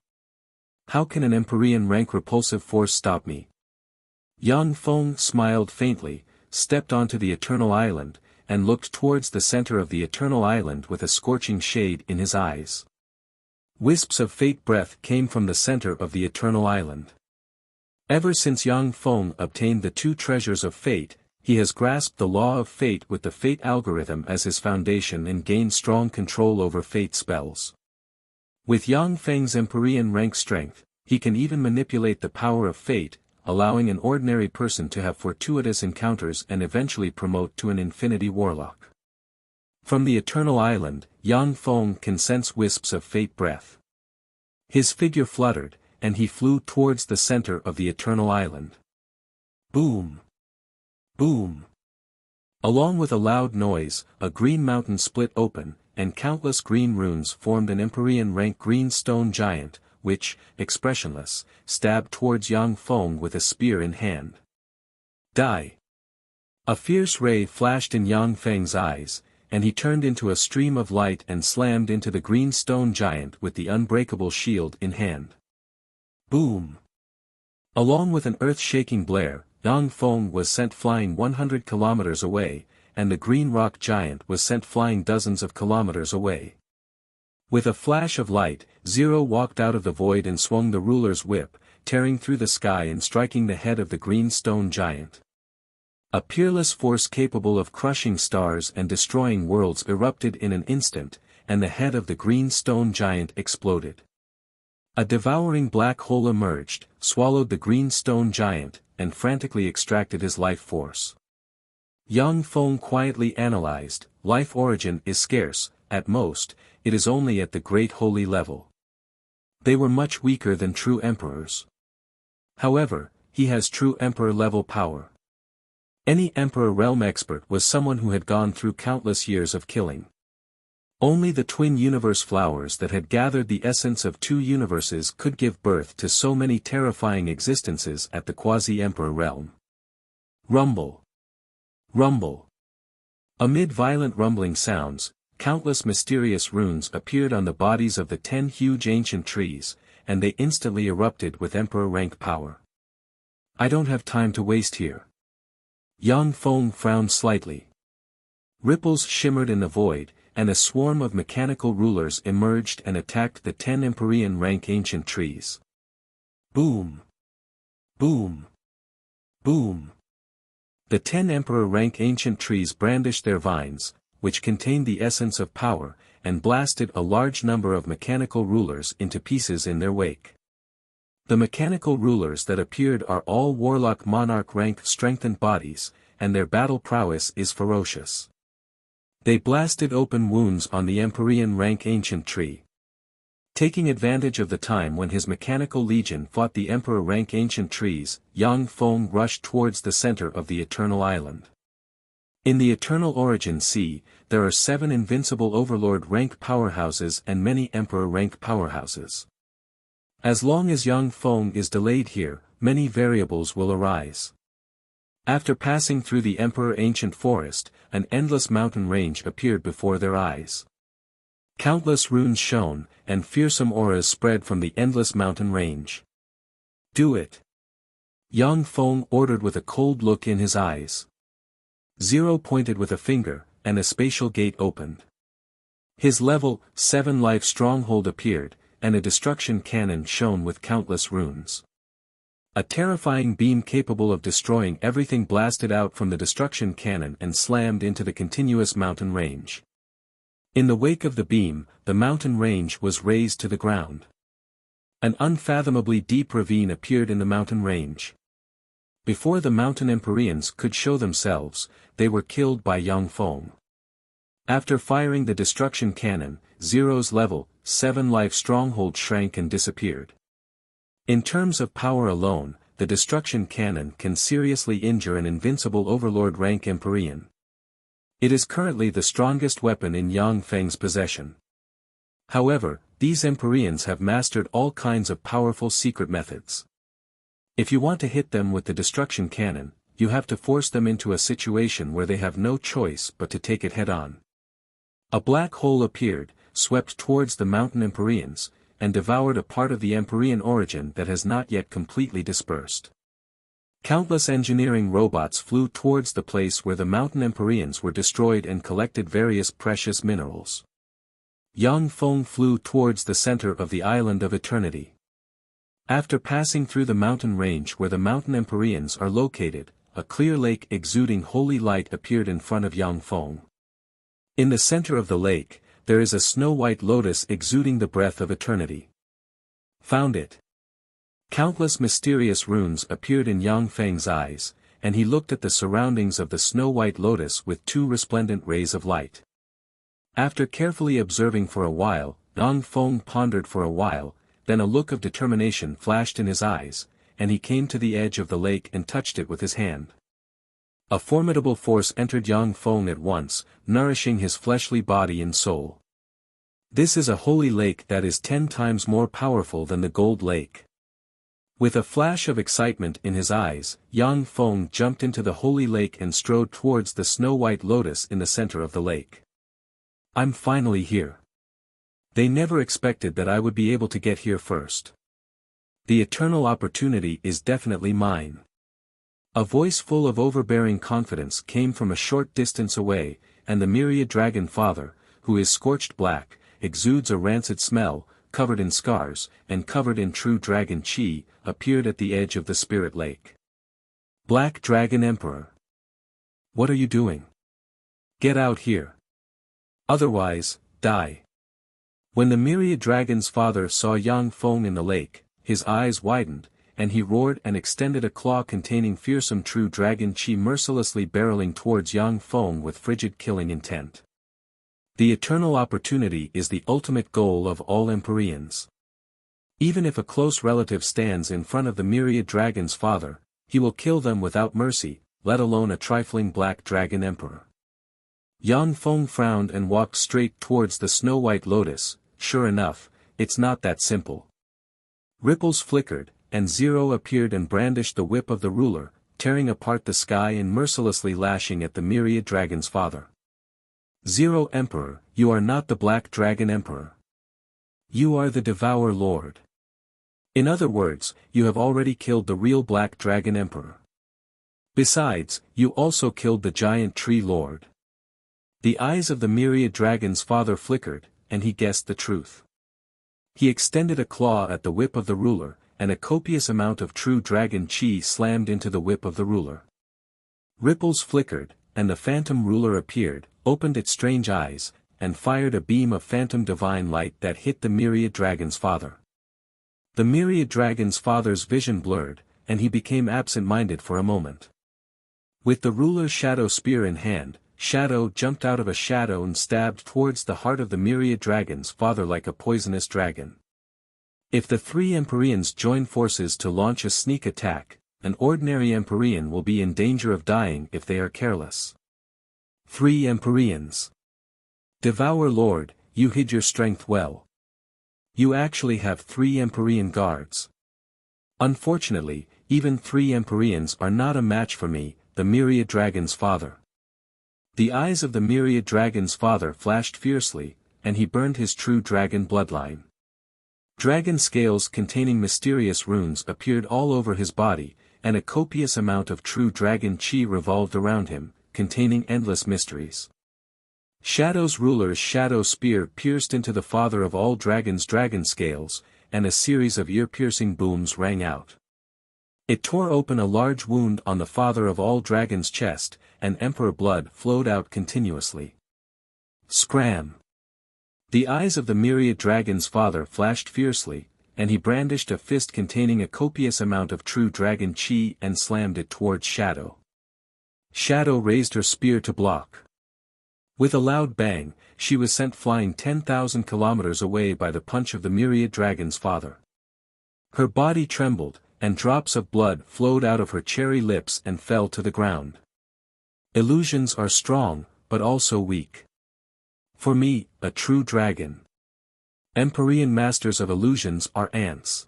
How can an Empyrean rank repulsive force stop me? Yang Feng smiled faintly, stepped onto the Eternal Island, and looked towards the center of the Eternal Island with a scorching shade in his eyes. Wisps of fate breath came from the center of the Eternal Island. Ever since Yang Feng obtained the 2 treasures of fate, he has grasped the law of fate with the fate algorithm as his foundation and gained strong control over fate spells. With Yang Feng's Empyrean rank strength, he can even manipulate the power of fate, allowing an ordinary person to have fortuitous encounters and eventually promote to an infinity warlock. From the Eternal Island, Yang Feng can sense wisps of fate breath. His figure fluttered, and he flew towards the center of the Eternal Island. Boom! Boom! Along with a loud noise, a green mountain split open, and countless green runes formed an Empyrean rank green stone giant, which, expressionless, stabbed towards Yang Feng with a spear in hand. Die! A fierce ray flashed in Yang Feng's eyes, and he turned into a stream of light and slammed into the green stone giant with the unbreakable shield in hand. Boom! Along with an earth-shaking blare, Yang Feng was sent flying 100 kilometers away, and the green rock giant was sent flying dozens of kilometers away. With a flash of light, Zero walked out of the void and swung the ruler's whip, tearing through the sky and striking the head of the green stone giant. A peerless force capable of crushing stars and destroying worlds erupted in an instant, and the head of the green stone giant exploded. A devouring black hole emerged, swallowed the green stone giant, and frantically extracted his life force. Yang Feng quietly analyzed, life origin is scarce, at most, it is only at the great holy level. They were much weaker than true emperors. However, he has true emperor-level power. Any emperor realm expert was someone who had gone through countless years of killing. Only the twin universe flowers that had gathered the essence of 2 universes could give birth to so many terrifying existences at the quasi-emperor realm. Rumble. Rumble. Amid violent rumbling sounds, countless mysterious runes appeared on the bodies of the 10 huge ancient trees, and they instantly erupted with emperor rank power. I don't have time to waste here. Yang Feng frowned slightly. Ripples shimmered in the void, and a swarm of mechanical rulers emerged and attacked the 10 Empyrean rank ancient trees. Boom! Boom! Boom! The 10 Emperor rank ancient trees brandished their vines, which contained the essence of power, and blasted a large number of mechanical rulers into pieces in their wake. The mechanical rulers that appeared are all warlock monarch rank strengthened bodies, and their battle prowess is ferocious. They blasted open wounds on the Empyrean rank ancient tree. Taking advantage of the time when his mechanical legion fought the Emperor rank ancient trees, Yang Feng rushed towards the center of the Eternal Island. In the Eternal Origin Sea, there are 7 invincible Overlord rank powerhouses and many Emperor rank powerhouses. As long as Yang Feng is delayed here, many variables will arise. After passing through the Emperor Ancient Forest, an endless mountain range appeared before their eyes. Countless runes shone, and fearsome auras spread from the endless mountain range. Do it! Yang Feng ordered with a cold look in his eyes. Zero pointed with a finger, and a spatial gate opened. His level 7 life stronghold appeared, and a destruction cannon shone with countless runes. A terrifying beam capable of destroying everything blasted out from the destruction cannon and slammed into the continuous mountain range. In the wake of the beam, the mountain range was razed to the ground. An unfathomably deep ravine appeared in the mountain range. Before the mountain Empyreans could show themselves, they were killed by Yang Feng. After firing the destruction cannon, Zero's level 7 life stronghold shrank and disappeared. In terms of power alone, the destruction cannon can seriously injure an invincible Overlord rank Empyrean. It is currently the strongest weapon in Yang Feng's possession. However, these Empyreans have mastered all kinds of powerful secret methods. If you want to hit them with the destruction cannon, you have to force them into a situation where they have no choice but to take it head-on. A black hole appeared, swept towards the mountain Empyreans, and devoured a part of the Empyrean origin that has not yet completely dispersed. Countless engineering robots flew towards the place where the mountain Empyreans were destroyed and collected various precious minerals. Yang Feng flew towards the center of the Island of Eternity. After passing through the mountain range where the mountain Empyreans are located, a clear lake exuding holy light appeared in front of Yang Feng. In the center of the lake, there is a snow-white lotus exuding the breath of eternity. Found it. Countless mysterious runes appeared in Yang Feng's eyes, and he looked at the surroundings of the snow-white lotus with 2 resplendent rays of light. After carefully observing for a while, Yang Feng pondered for a while, then a look of determination flashed in his eyes, and he came to the edge of the lake and touched it with his hand. A formidable force entered Yang Feng at once, nourishing his fleshly body and soul. This is a holy lake that is 10 times more powerful than the gold lake. With a flash of excitement in his eyes, Yang Feng jumped into the holy lake and strode towards the snow-white lotus in the center of the lake. I'm finally here. They never expected that I would be able to get here first. The eternal opportunity is definitely mine. A voice full of overbearing confidence came from a short distance away, and the myriad dragon father, who is scorched black, exudes a rancid smell, covered in scars, and covered in true dragon chi, appeared at the edge of the spirit lake. Black Dragon Emperor. What are you doing? Get out here. Otherwise, die. When the myriad dragon's father saw Yang Feng in the lake, his eyes widened, and he roared and extended a claw containing fearsome true dragon chi mercilessly barreling towards Yang Feng with frigid killing intent. The eternal opportunity is the ultimate goal of all Empyreans. Even if a close relative stands in front of the myriad dragon's father, he will kill them without mercy, let alone a trifling black dragon emperor. Yang Feng frowned and walked straight towards the snow-white lotus. Sure enough, it's not that simple. Ripples flickered, and Zero appeared and brandished the whip of the ruler, tearing apart the sky and mercilessly lashing at the myriad dragon's father. Zero Emperor, you are not the Black Dragon Emperor. You are the Devour Lord. In other words, you have already killed the real Black Dragon Emperor. Besides, you also killed the giant tree lord. The eyes of the myriad dragon's father flickered, and he guessed the truth. He extended a claw at the whip of the ruler, and a copious amount of true dragon chi slammed into the whip of the ruler. Ripples flickered, and the phantom ruler appeared, opened its strange eyes, and fired a beam of phantom divine light that hit the myriad dragon's father. The myriad dragon's father's vision blurred, and he became absent-minded for a moment. With the ruler's shadow spear in hand, Shadow jumped out of a shadow and stabbed towards the heart of the myriad dragon's father like a poisonous dragon. If the three Empyreans join forces to launch a sneak attack, an ordinary Empyrean will be in danger of dying if they are careless. 3 Empyreans. Devour Lord, you hid your strength well. You actually have 3 Empyrean guards. Unfortunately, even 3 Empyreans are not a match for me, the myriad dragon's father. The eyes of the myriad dragon's father flashed fiercely, and he burned his true dragon bloodline. Dragon scales containing mysterious runes appeared all over his body, and a copious amount of true dragon chi revolved around him, containing endless mysteries. Shadow's ruler's shadow spear pierced into the father of all dragons' dragon scales, and a series of ear-piercing booms rang out. It tore open a large wound on the father of all dragons' chest, and emperor blood flowed out continuously. Scram! The eyes of the myriad dragon's father flashed fiercely, and he brandished a fist containing a copious amount of true dragon chi and slammed it towards Shadow. Shadow raised her spear to block. With a loud bang, she was sent flying 10,000 kilometers away by the punch of the myriad dragon's father. Her body trembled, and drops of blood flowed out of her cherry lips and fell to the ground. Illusions are strong, but also weak. For me, a true dragon. Empyrean masters of illusions are ants.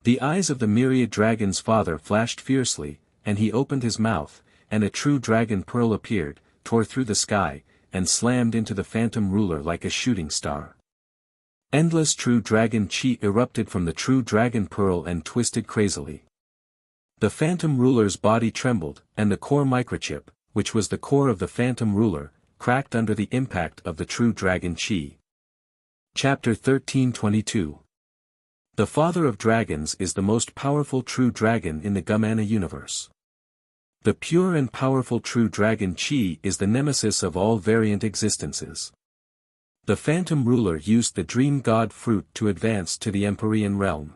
The eyes of the myriad dragon's father flashed fiercely, and he opened his mouth, and a true dragon pearl appeared, tore through the sky, and slammed into the phantom ruler like a shooting star. Endless true dragon chi erupted from the true dragon pearl and twisted crazily. The phantom ruler's body trembled, and the core microchip, which was the core of the phantom ruler, cracked under the impact of the true dragon chi. Chapter 13:22. The Father of Dragons is the most powerful true dragon in the Gumana universe. The pure and powerful true dragon chi is the nemesis of all variant existences. The phantom ruler used the dream god fruit to advance to the Empyrean realm.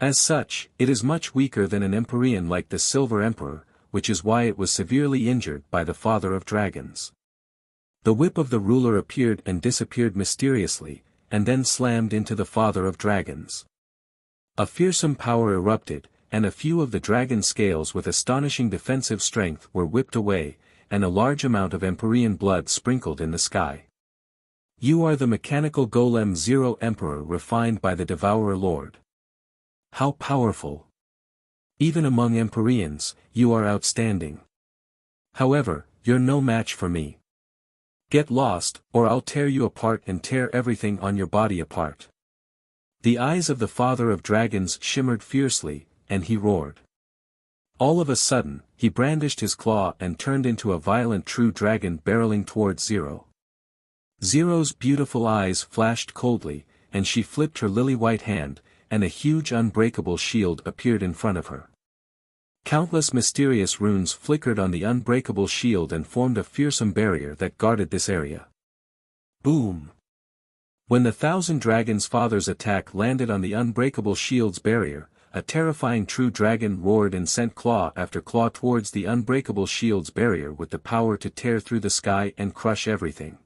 As such, it is much weaker than an Empyrean like the Silver Emperor, which is why it was severely injured by the Father of Dragons. The whip of the ruler appeared and disappeared mysteriously, and then slammed into the Father of Dragons. A fearsome power erupted, and a few of the dragon scales with astonishing defensive strength were whipped away, and a large amount of Empyrean blood sprinkled in the sky. You are the mechanical golem Zero Emperor refined by the Devourer Lord. How powerful! Even among Empyreans, you are outstanding. However, you're no match for me. Get lost, or I'll tear you apart and tear everything on your body apart. The eyes of the Father of Dragons shimmered fiercely, and he roared. All of a sudden, he brandished his claw and turned into a violent true dragon barreling towards Zero. Zero's beautiful eyes flashed coldly, and she flipped her lily-white hand, and a huge unbreakable shield appeared in front of her. Countless mysterious runes flickered on the unbreakable shield and formed a fearsome barrier that guarded this area. Boom! When the 1,000 Dragons' Father's attack landed on the unbreakable shield's barrier, a terrifying true dragon roared and sent claw after claw towards the unbreakable shield's barrier with the power to tear through the sky and crush everything.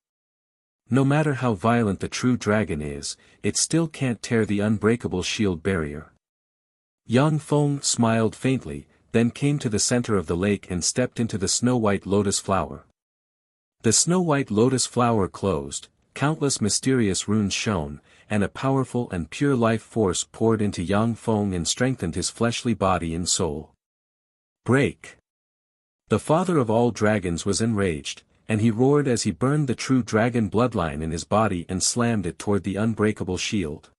No matter how violent the true dragon is, it still can't tear the unbreakable shield barrier. Yang Feng smiled faintly, then came to the center of the lake and stepped into the snow-white lotus flower. The snow-white lotus flower closed, countless mysterious runes shone, and a powerful and pure life force poured into Yang Feng and strengthened his fleshly body and soul. Break! The Father of all dragons was enraged, and he roared as he burned the true dragon bloodline in his body and slammed it toward the unbreakable shield.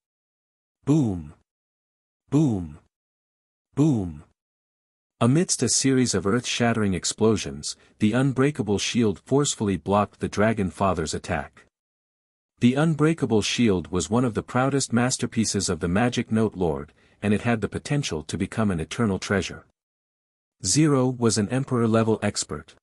Boom! Boom! Boom! Amidst a series of earth-shattering explosions, the unbreakable shield forcefully blocked the Dragon Father's attack. The unbreakable shield was one of the proudest masterpieces of the Magic Note Lord, and it had the potential to become an eternal treasure. Zero was an Emperor-level expert.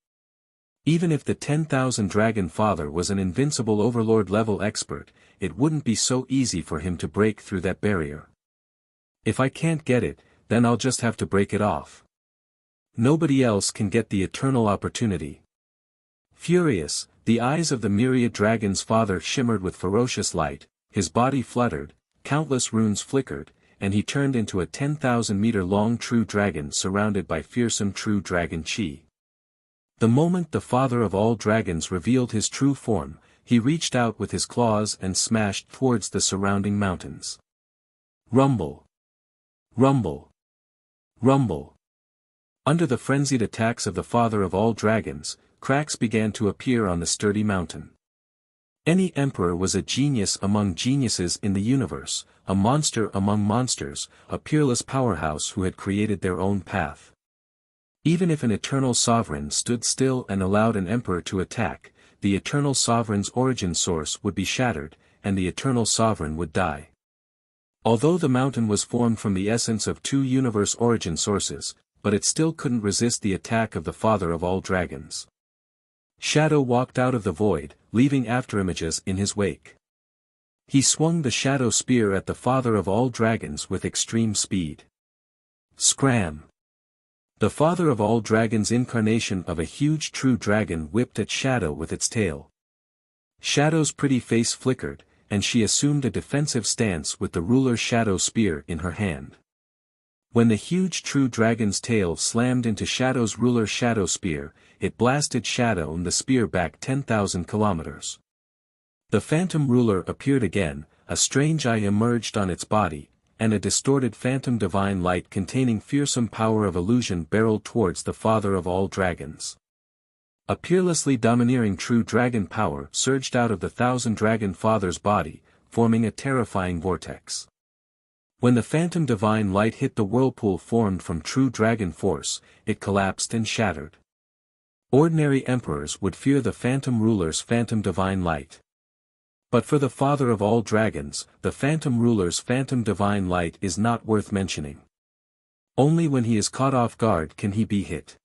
Even if the 10,000 Dragon Father was an invincible Overlord-level expert, it wouldn't be so easy for him to break through that barrier. If I can't get it, then I'll just have to break it off. Nobody else can get the eternal opportunity. Furious, the eyes of the myriad Dragon's Father shimmered with ferocious light, his body fluttered, countless runes flickered, and he turned into a 10,000-meter-long true dragon surrounded by fearsome true dragon chi. The moment the Father of all Dragons revealed his true form, he reached out with his claws and smashed towards the surrounding mountains. Rumble! Rumble! Rumble! Under the frenzied attacks of the Father of all Dragons, cracks began to appear on the sturdy mountain. Any emperor was a genius among geniuses in the universe, a monster among monsters, a peerless powerhouse who had created their own path. Even if an eternal sovereign stood still and allowed an emperor to attack, the eternal sovereign's origin source would be shattered, and the eternal sovereign would die. Although the mountain was formed from the essence of two universe origin sources, but it still couldn't resist the attack of the Father of all Dragons. Shadow walked out of the void, leaving afterimages in his wake. He swung the Shadow Spear at the Father of all Dragons with extreme speed. Scram! The Father of all Dragons' incarnation of a huge true dragon whipped at Shadow with its tail. Shadow's pretty face flickered, and she assumed a defensive stance with the ruler's Shadow Spear in her hand. When the huge true dragon's tail slammed into Shadow's ruler's Shadow Spear, it blasted Shadow and the spear back 10,000 kilometers. The phantom ruler appeared again, a strange eye emerged on its body, and a distorted phantom divine light containing fearsome power of illusion barreled towards the Father of all Dragons. A peerlessly domineering true dragon power surged out of the 1,000 Dragon Father's body, forming a terrifying vortex. When the phantom divine light hit the whirlpool formed from true dragon force, it collapsed and shattered. Ordinary emperors would fear the phantom ruler's phantom divine light. But for the Father of all Dragons, the phantom ruler's phantom divine light is not worth mentioning. Only when he is caught off guard can he be hit.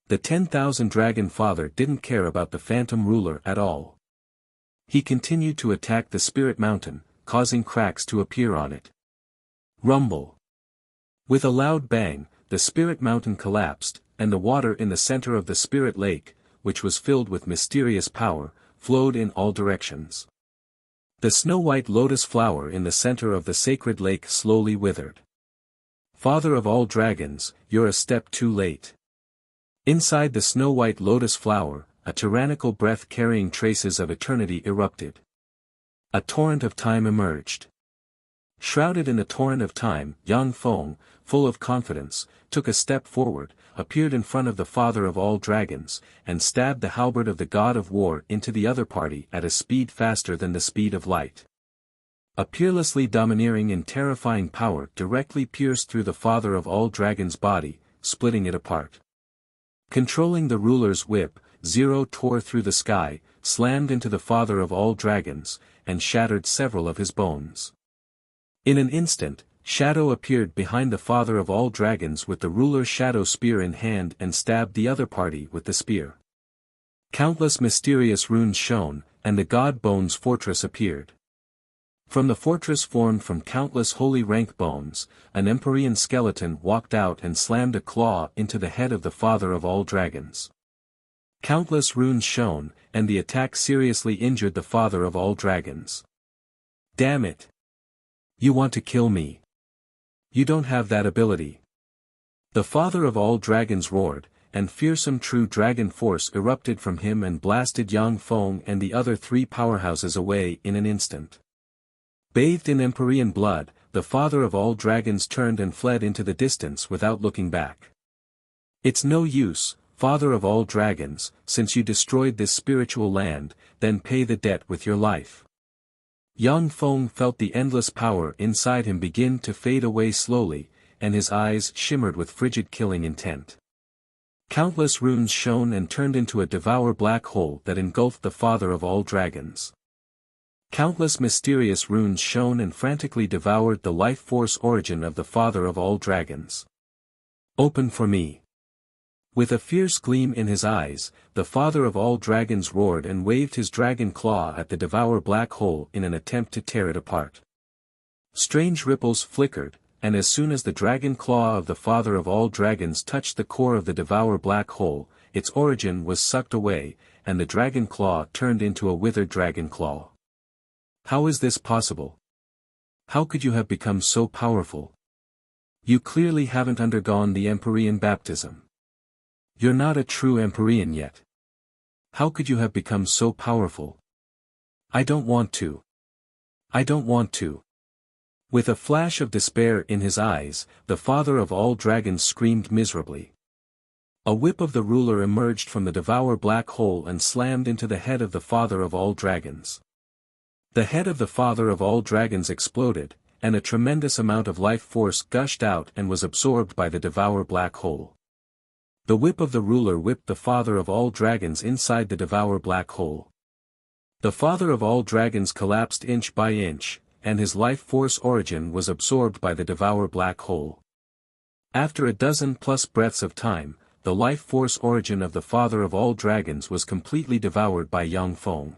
The 10,000 Dragon Father didn't care about the phantom ruler at all. He continued to attack the Spirit Mountain, causing cracks to appear on it. Rumble! With a loud bang, the Spirit Mountain collapsed, and the water in the center of the Spirit Lake, which was filled with mysterious power, flowed in all directions. The snow-white lotus flower in the center of the sacred lake slowly withered. Father of all Dragons, you're a step too late. Inside the snow-white lotus flower, a tyrannical breath carrying traces of eternity erupted. A torrent of time emerged. Shrouded in the torrent of time, Yang Feng, full of confidence, took a step forward, appeared in front of the Father of all Dragons, and stabbed the halberd of the God of War into the other party at a speed faster than the speed of light. A peerlessly domineering and terrifying power directly pierced through the Father of all Dragons' body, splitting it apart. Controlling the ruler's whip, Zero tore through the sky, slammed into the Father of all Dragons, and shattered several of his bones. In an instant, Shadow appeared behind the Father of all Dragons with the ruler's Shadow Spear in hand and stabbed the other party with the spear. Countless mysterious runes shone, and the God Bones Fortress appeared. From the fortress formed from countless holy rank bones, an Empyrean skeleton walked out and slammed a claw into the head of the Father of all Dragons. Countless runes shone, and the attack seriously injured the Father of all Dragons. Damn it! You want to kill me? You don't have that ability. The Father of all Dragons roared, and fearsome true dragon force erupted from him and blasted Yang Feng and the other three powerhouses away in an instant. Bathed in Empyrean blood, the Father of all Dragons turned and fled into the distance without looking back. It's no use, Father of all Dragons, since you destroyed this spiritual land, then pay the debt with your life. Yang Feng felt the endless power inside him begin to fade away slowly, and his eyes shimmered with frigid killing intent. Countless runes shone and turned into a devour black hole that engulfed the father of all dragons. Countless mysterious runes shone and frantically devoured the life force origin of the father of all dragons. Open for me. With a fierce gleam in his eyes, the father of all dragons roared and waved his dragon claw at the devour black hole in an attempt to tear it apart. Strange ripples flickered, and as soon as the dragon claw of the father of all dragons touched the core of the devour black hole, its origin was sucked away, and the dragon claw turned into a withered dragon claw. How is this possible? How could you have become so powerful? You clearly haven't undergone the Empyrean baptism. You're not a true Empyrean yet. How could you have become so powerful? I don't want to. I don't want to. With a flash of despair in his eyes, the father of all dragons screamed miserably. A whip of the ruler emerged from the devour black hole and slammed into the head of the father of all dragons. The head of the father of all dragons exploded, and a tremendous amount of life force gushed out and was absorbed by the devour black hole. The whip of the ruler whipped the father of all dragons inside the devour black hole. The father of all dragons collapsed inch by inch, and his life force origin was absorbed by the devour black hole. After a dozen plus breaths of time, the life force origin of the father of all dragons was completely devoured by Yang Feng.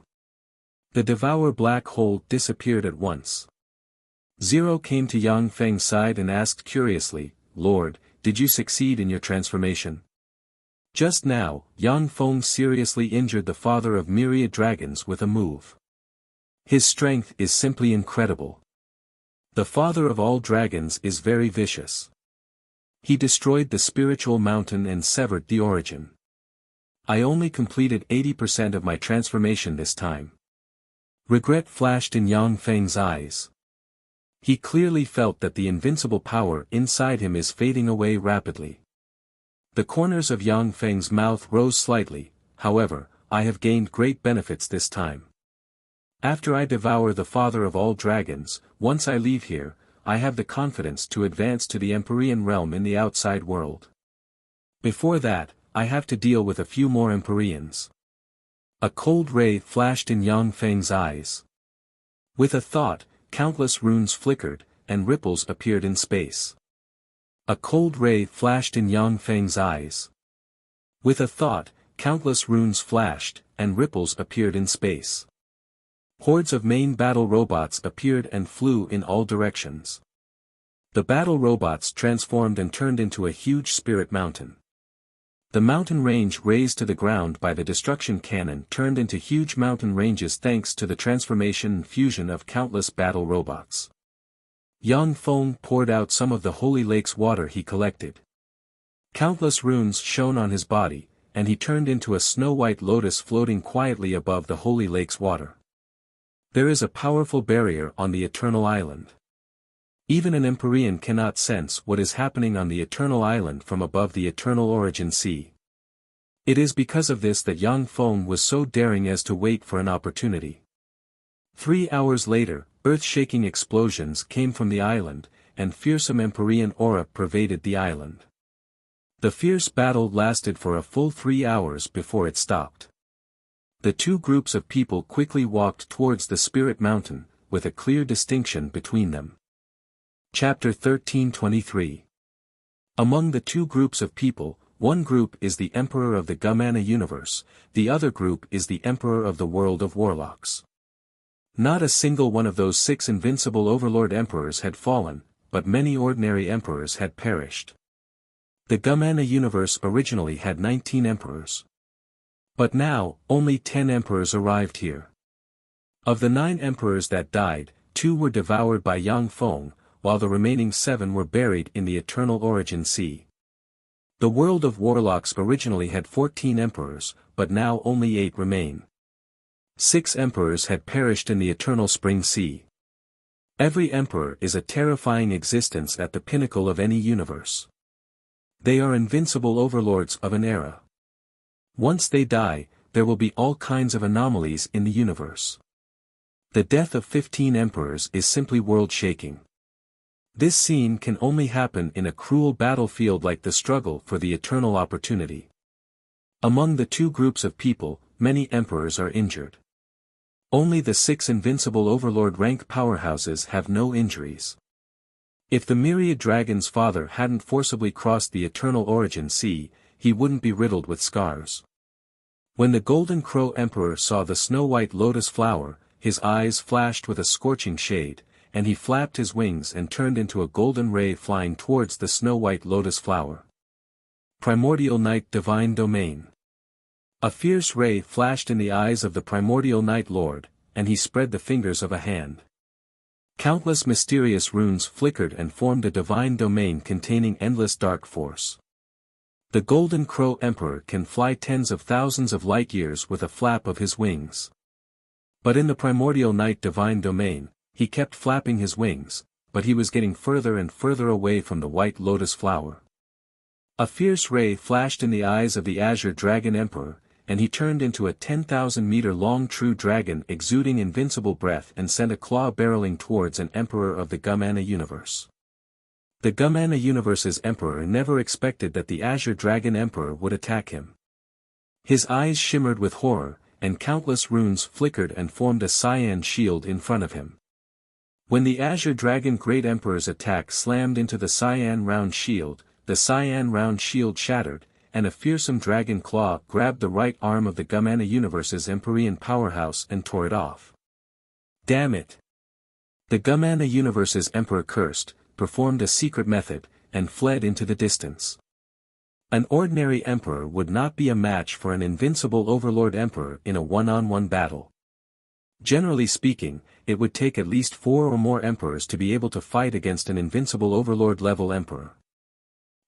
The devour black hole disappeared at once. Zero came to Yang Feng's side and asked curiously, "Lord, did you succeed in your transformation?" Just now, Yang Feng seriously injured the father of myriad dragons with a move. His strength is simply incredible. The father of all dragons is very vicious. He destroyed the spiritual mountain and severed the origin. I only completed 80% of my transformation this time. Regret flashed in Yang Feng's eyes. He clearly felt that the invincible power inside him is fading away rapidly. The corners of Yang Feng's mouth rose slightly. However, I have gained great benefits this time. After I devour the father of all dragons, once I leave here, I have the confidence to advance to the Empyrean realm in the outside world. Before that, I have to deal with a few more Empyreans. A cold ray flashed in Yang Feng's eyes. With a thought, countless runes flickered, and ripples appeared in space. A cold ray flashed in Yang Feng's eyes. With a thought, countless runes flashed, and ripples appeared in space. Hordes of main battle robots appeared and flew in all directions. The battle robots transformed and turned into a huge spirit mountain. The mountain range raised to the ground by the destruction cannon turned into huge mountain ranges thanks to the transformation and fusion of countless battle robots. Yang Feng poured out some of the holy lake's water he collected. Countless runes shone on his body, and he turned into a snow-white lotus floating quietly above the holy lake's water. There is a powerful barrier on the Eternal Island. Even an Empyrean cannot sense what is happening on the Eternal Island from above the Eternal Origin Sea. It is because of this that Yang Feng was so daring as to wait for an opportunity. 3 hours later, earth-shaking explosions came from the island, and fearsome Empyrean aura pervaded the island. The fierce battle lasted for a full 3 hours before it stopped. The two groups of people quickly walked towards the Spirit Mountain, with a clear distinction between them. Chapter 1323. Among the two groups of people, one group is the Emperor of the Gumana universe, the other group is the Emperor of the world of warlocks. Not a single one of those 6 invincible overlord emperors had fallen, but many ordinary emperors had perished. The Gumana universe originally had 19 emperors. But now, only 10 emperors arrived here. Of the 9 emperors that died, 2 were devoured by Yang Feng, while the remaining 7 were buried in the Eternal Origin Sea. The world of warlocks originally had 14 emperors, but now only 8 remain. 6 emperors had perished in the Eternal Spring Sea. Every emperor is a terrifying existence at the pinnacle of any universe. They are invincible overlords of an era. Once they die, there will be all kinds of anomalies in the universe. The death of 15 emperors is simply world-shaking. This scene can only happen in a cruel battlefield like the struggle for the eternal opportunity. Among the two groups of people, many emperors are injured. Only the 6 invincible overlord rank powerhouses have no injuries. If the myriad dragon's father hadn't forcibly crossed the eternal origin sea, he wouldn't be riddled with scars. When the Golden Crow Emperor saw the snow-white lotus flower, his eyes flashed with a scorching shade, and he flapped his wings and turned into a golden ray flying towards the snow-white lotus flower. Primordial Night Divine Domain. A fierce ray flashed in the eyes of the Primordial Night Lord, and he spread the fingers of a hand. Countless mysterious runes flickered and formed a divine domain containing endless dark force. The Golden Crow Emperor can fly tens of thousands of light-years with a flap of his wings. But in the Primordial Night Divine Domain, he kept flapping his wings, but he was getting further and further away from the white lotus flower. A fierce ray flashed in the eyes of the Azure Dragon Emperor, and he turned into a 10,000-meter-long true dragon exuding invincible breath and sent a claw barreling towards an emperor of the Gumana universe. The Gumana universe's emperor never expected that the Azure Dragon Emperor would attack him. His eyes shimmered with horror, and countless runes flickered and formed a cyan shield in front of him. When the Azure Dragon Great Emperor's attack slammed into the cyan round shield, the cyan round shield shattered, and a fearsome dragon claw grabbed the right arm of the Gumana universe's Empyrean powerhouse and tore it off. Damn it! The Gumana universe's emperor cursed, performed a secret method, and fled into the distance. An ordinary emperor would not be a match for an invincible overlord emperor in a one-on-one battle. Generally speaking, it would take at least 4 or more emperors to be able to fight against an invincible overlord-level emperor.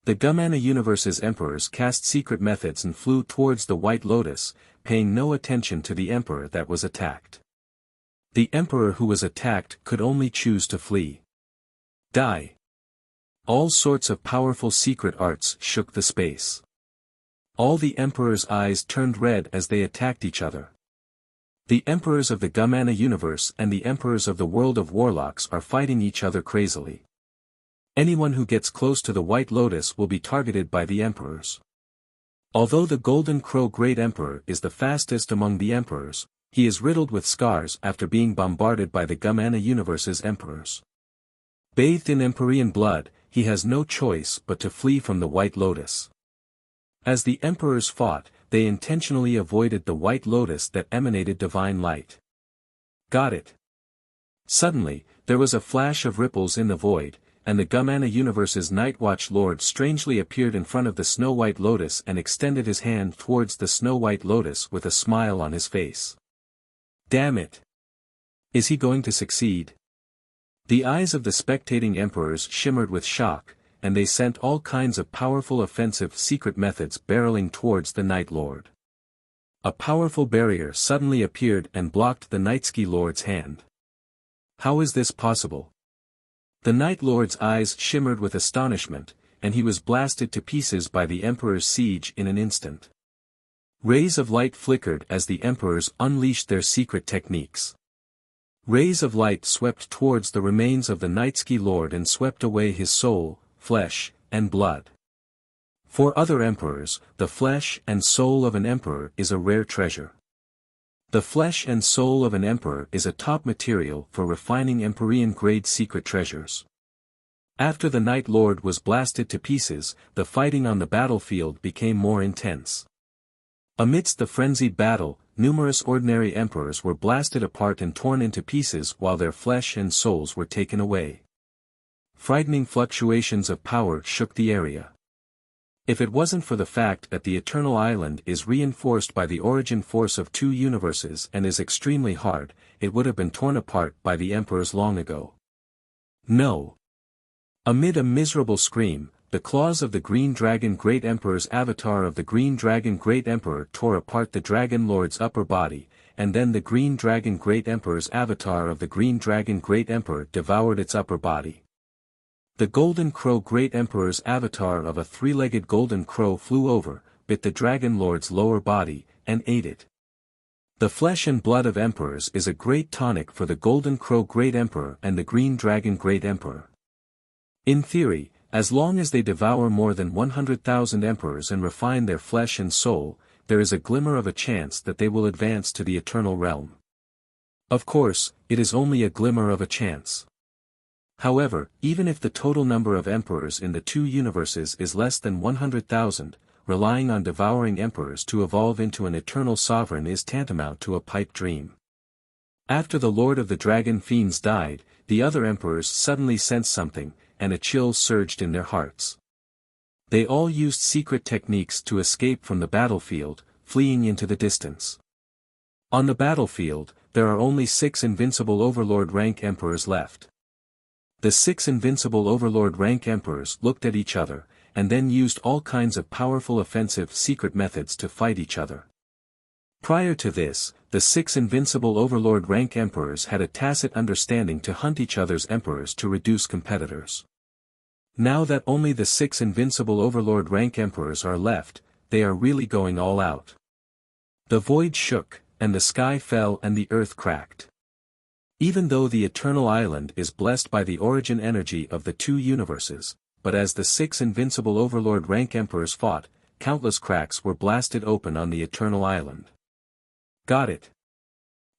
The Gumana universe's emperors cast secret methods and flew towards the White Lotus, paying no attention to the emperor that was attacked. The emperor who was attacked could only choose to flee. Die. All sorts of powerful secret arts shook the space. All the emperor's eyes turned red as they attacked each other. The emperors of the Gumana universe and the emperors of the world of warlocks are fighting each other crazily. Anyone who gets close to the White Lotus will be targeted by the emperors. Although the Golden Crow Great Emperor is the fastest among the emperors, he is riddled with scars after being bombarded by the Gumana universe's emperors. Bathed in Empyrean blood, he has no choice but to flee from the White Lotus. As the emperors fought, they intentionally avoided the White Lotus that emanated divine light. Got it. Suddenly, there was a flash of ripples in the void, and the Gumana universe's Nightwatch Lord strangely appeared in front of the Snow-White Lotus and extended his hand towards the Snow-White Lotus with a smile on his face. Damn it! Is he going to succeed? The eyes of the spectating emperors shimmered with shock, and they sent all kinds of powerful offensive secret methods barreling towards the Night Lord. A powerful barrier suddenly appeared and blocked the Nightsky Lord's hand. How is this possible? The Night Lord's eyes shimmered with astonishment, and he was blasted to pieces by the Emperor's siege in an instant. Rays of light flickered as the Emperors unleashed their secret techniques. Rays of light swept towards the remains of the Nightsky Lord and swept away his soul, flesh, and blood. For other emperors, the flesh and soul of an emperor is a rare treasure. The flesh and soul of an emperor is a top material for refining Empyrean-grade secret treasures. After the Night Lord was blasted to pieces, the fighting on the battlefield became more intense. Amidst the frenzied battle, numerous ordinary emperors were blasted apart and torn into pieces while their flesh and souls were taken away. Frightening fluctuations of power shook the area. If it wasn't for the fact that the Eternal Island is reinforced by the origin force of 2 universes and is extremely hard, it would have been torn apart by the emperors long ago. No. Amid a miserable scream, the claws of the Green Dragon Great Emperor's avatar of the Green Dragon Great Emperor tore apart the Dragon Lord's upper body, and then the Green Dragon Great Emperor's avatar of the Green Dragon Great Emperor devoured its upper body. The Golden Crow Great Emperor's avatar of a 3-legged golden crow flew over, bit the Dragon Lord's lower body, and ate it. The flesh and blood of emperors is a great tonic for the Golden Crow Great Emperor and the Green Dragon Great Emperor. In theory, as long as they devour more than 100,000 emperors and refine their flesh and soul, there is a glimmer of a chance that they will advance to the eternal realm. Of course, it is only a glimmer of a chance. However, even if the total number of emperors in the two universes is less than 100,000, relying on devouring emperors to evolve into an eternal sovereign is tantamount to a pipe dream. After the Lord of the Dragon Fiends died, the other emperors suddenly sensed something, and a chill surged in their hearts. They all used secret techniques to escape from the battlefield, fleeing into the distance. On the battlefield, there are only 6 invincible Overlord rank emperors left. The 6 invincible Overlord rank emperors looked at each other, and then used all kinds of powerful offensive secret methods to fight each other. Prior to this, the 6 invincible Overlord rank emperors had a tacit understanding to hunt each other's emperors to reduce competitors. Now that only the 6 invincible Overlord rank emperors are left, they are really going all out. The void shook, and the sky fell and the earth cracked. Even though the Eternal Island is blessed by the origin energy of the two universes, but as the 6 invincible Overlord rank emperors fought, countless cracks were blasted open on the Eternal Island. Got it.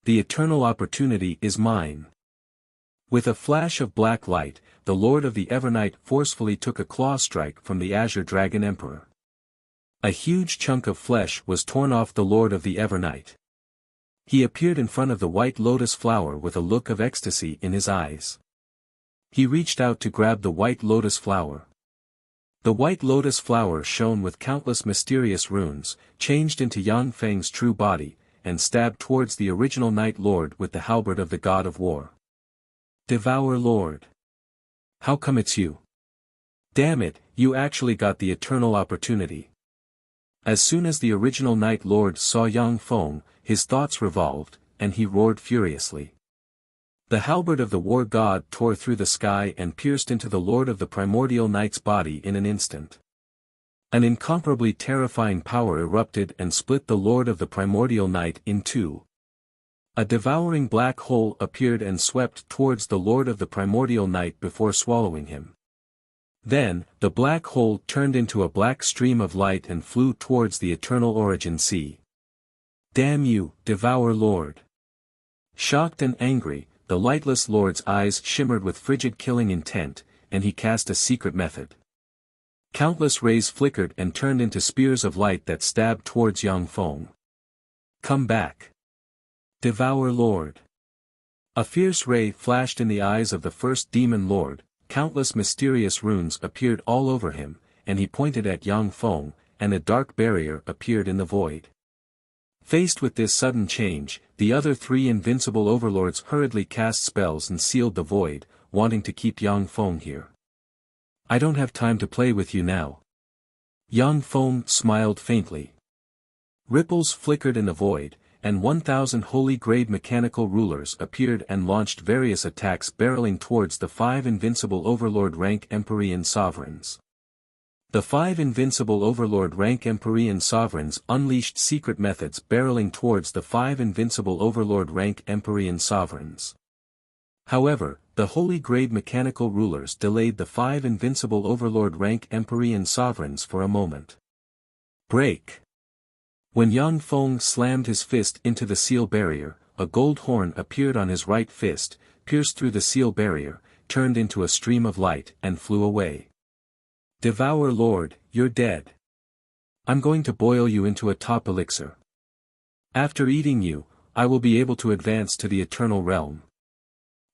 The eternal opportunity is mine. With a flash of black light, the Lord of the Evernight forcefully took a claw strike from the Azure Dragon Emperor. A huge chunk of flesh was torn off the Lord of the Evernight. He appeared in front of the white lotus flower with a look of ecstasy in his eyes. He reached out to grab the white lotus flower. The white lotus flower shone with countless mysterious runes, changed into Yang Feng's true body, and stabbed towards the original Night Lord with the halberd of the God of War. Devour Lord. How come it's you? Damn it, you actually got the eternal opportunity. As soon as the original Night Lord saw Yang Feng, his thoughts revolved, and he roared furiously. The halberd of the war god tore through the sky and pierced into the Lord of the Primordial Night's body in an instant. An incomparably terrifying power erupted and split the Lord of the Primordial Night in two. A devouring black hole appeared and swept towards the Lord of the Primordial Night before swallowing him. Then, the black hole turned into a black stream of light and flew towards the Eternal Origin Sea. Damn you, Devour Lord! Shocked and angry, the lightless Lord's eyes shimmered with frigid killing intent, and he cast a secret method. Countless rays flickered and turned into spears of light that stabbed towards Yang Feng. Come back! Devour Lord! A fierce ray flashed in the eyes of the first Demon Lord, countless mysterious runes appeared all over him, and he pointed at Yang Feng, and a dark barrier appeared in the void. Faced with this sudden change, the other 3 invincible overlords hurriedly cast spells and sealed the void, wanting to keep Yang Feng here. I don't have time to play with you now. Yang Feng smiled faintly. Ripples flickered in the void, and 1,000 holy grade mechanical rulers appeared and launched various attacks barreling towards the 5 invincible overlord rank Empyrean sovereigns. The 5 invincible overlord rank Empyrean sovereigns unleashed secret methods barreling towards the 5 invincible overlord rank Empyrean sovereigns. However, the holy grade mechanical rulers delayed the 5 invincible overlord rank Empyrean sovereigns for a moment. Break! When Yang Feng slammed his fist into the seal barrier, a gold horn appeared on his right fist, pierced through the seal barrier, turned into a stream of light and flew away. Devour Lord, you're dead. I'm going to boil you into a top elixir. After eating you, I will be able to advance to the eternal realm.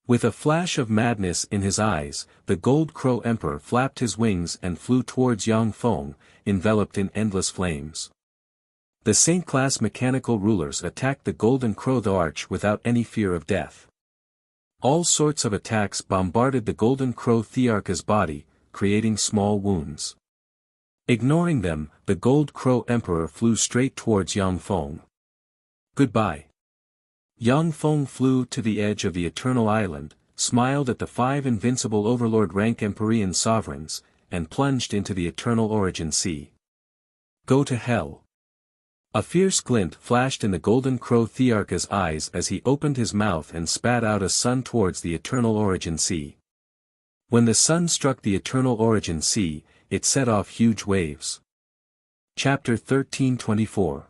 With a flash of madness in his eyes, the Gold Crow Emperor flapped his wings and flew towards Yang Feng, enveloped in endless flames. The Saint-class mechanical rulers attacked the Golden Crow the Arch without any fear of death. All sorts of attacks bombarded the Golden Crow Thearcha's body, creating small wounds. Ignoring them, the Gold Crow Emperor flew straight towards Yang Feng. Goodbye. Yang Feng flew to the edge of the Eternal Island, smiled at the 5 invincible overlord rank Empyrean sovereigns, and plunged into the Eternal Origin Sea. Go to hell. A fierce glint flashed in the golden crow Thearcha's eyes as he opened his mouth and spat out a sun towards the eternal origin sea. When the sun struck the eternal origin sea, it set off huge waves. Chapter 13:24.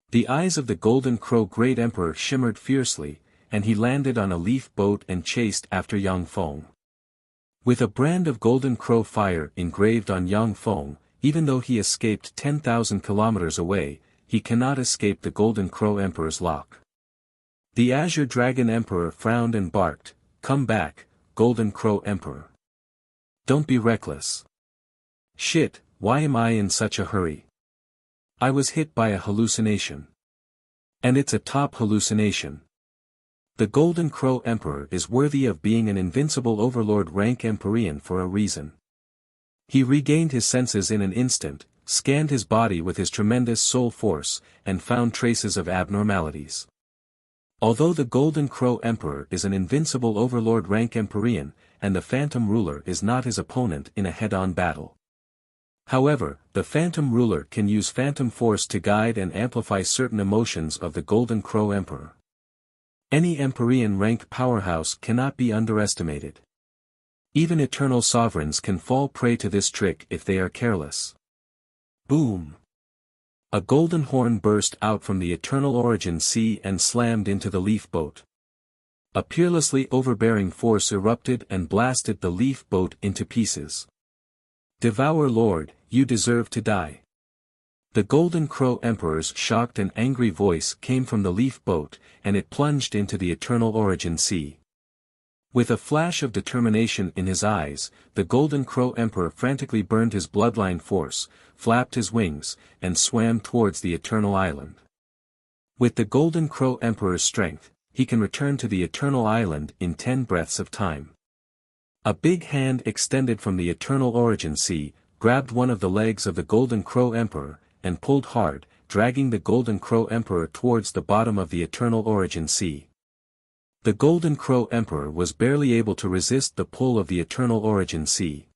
The eyes of the golden crow great emperor shimmered fiercely, and he landed on a leaf boat and chased after Yang Feng. With a brand of golden crow fire engraved on Yang Feng, even though he escaped 10,000 kilometers away, he cannot escape the golden crow emperor's lock. The azure dragon emperor frowned and barked, "Come back, golden crow emperor. Don't be reckless." "Shit, why am I in such a hurry? I was hit by a hallucination. And it's a top hallucination. The golden crow emperor is worthy of being an invincible overlord rank Empyrean for a reason." He regained his senses in an instant, scanned his body with his tremendous soul force, and found traces of abnormalities. Although the golden crow emperor is an invincible overlord rank Empyrean, and the phantom ruler is not his opponent in a head-on battle. However, the phantom ruler can use phantom force to guide and amplify certain emotions of the golden crow emperor. Any Empyrean rank powerhouse cannot be underestimated. Even eternal sovereigns can fall prey to this trick if they are careless. Boom! A golden horn burst out from the eternal origin sea and slammed into the leaf boat. A peerlessly overbearing force erupted and blasted the leaf boat into pieces. "Devour Lord, you deserve to die." The golden crow emperor's shocked and angry voice came from the leaf boat, and it plunged into the eternal origin sea. With a flash of determination in his eyes, the golden crow emperor frantically burned his bloodline force, flapped his wings, and swam towards the eternal island. With the golden crow emperor's strength, he can return to the eternal island in 10 breaths of time. A big hand extended from the eternal origin sea, grabbed one of the legs of the golden crow emperor, and pulled hard, dragging the golden crow emperor towards the bottom of the eternal origin sea. The golden crow emperor was barely able to resist the pull of the eternal origin sea.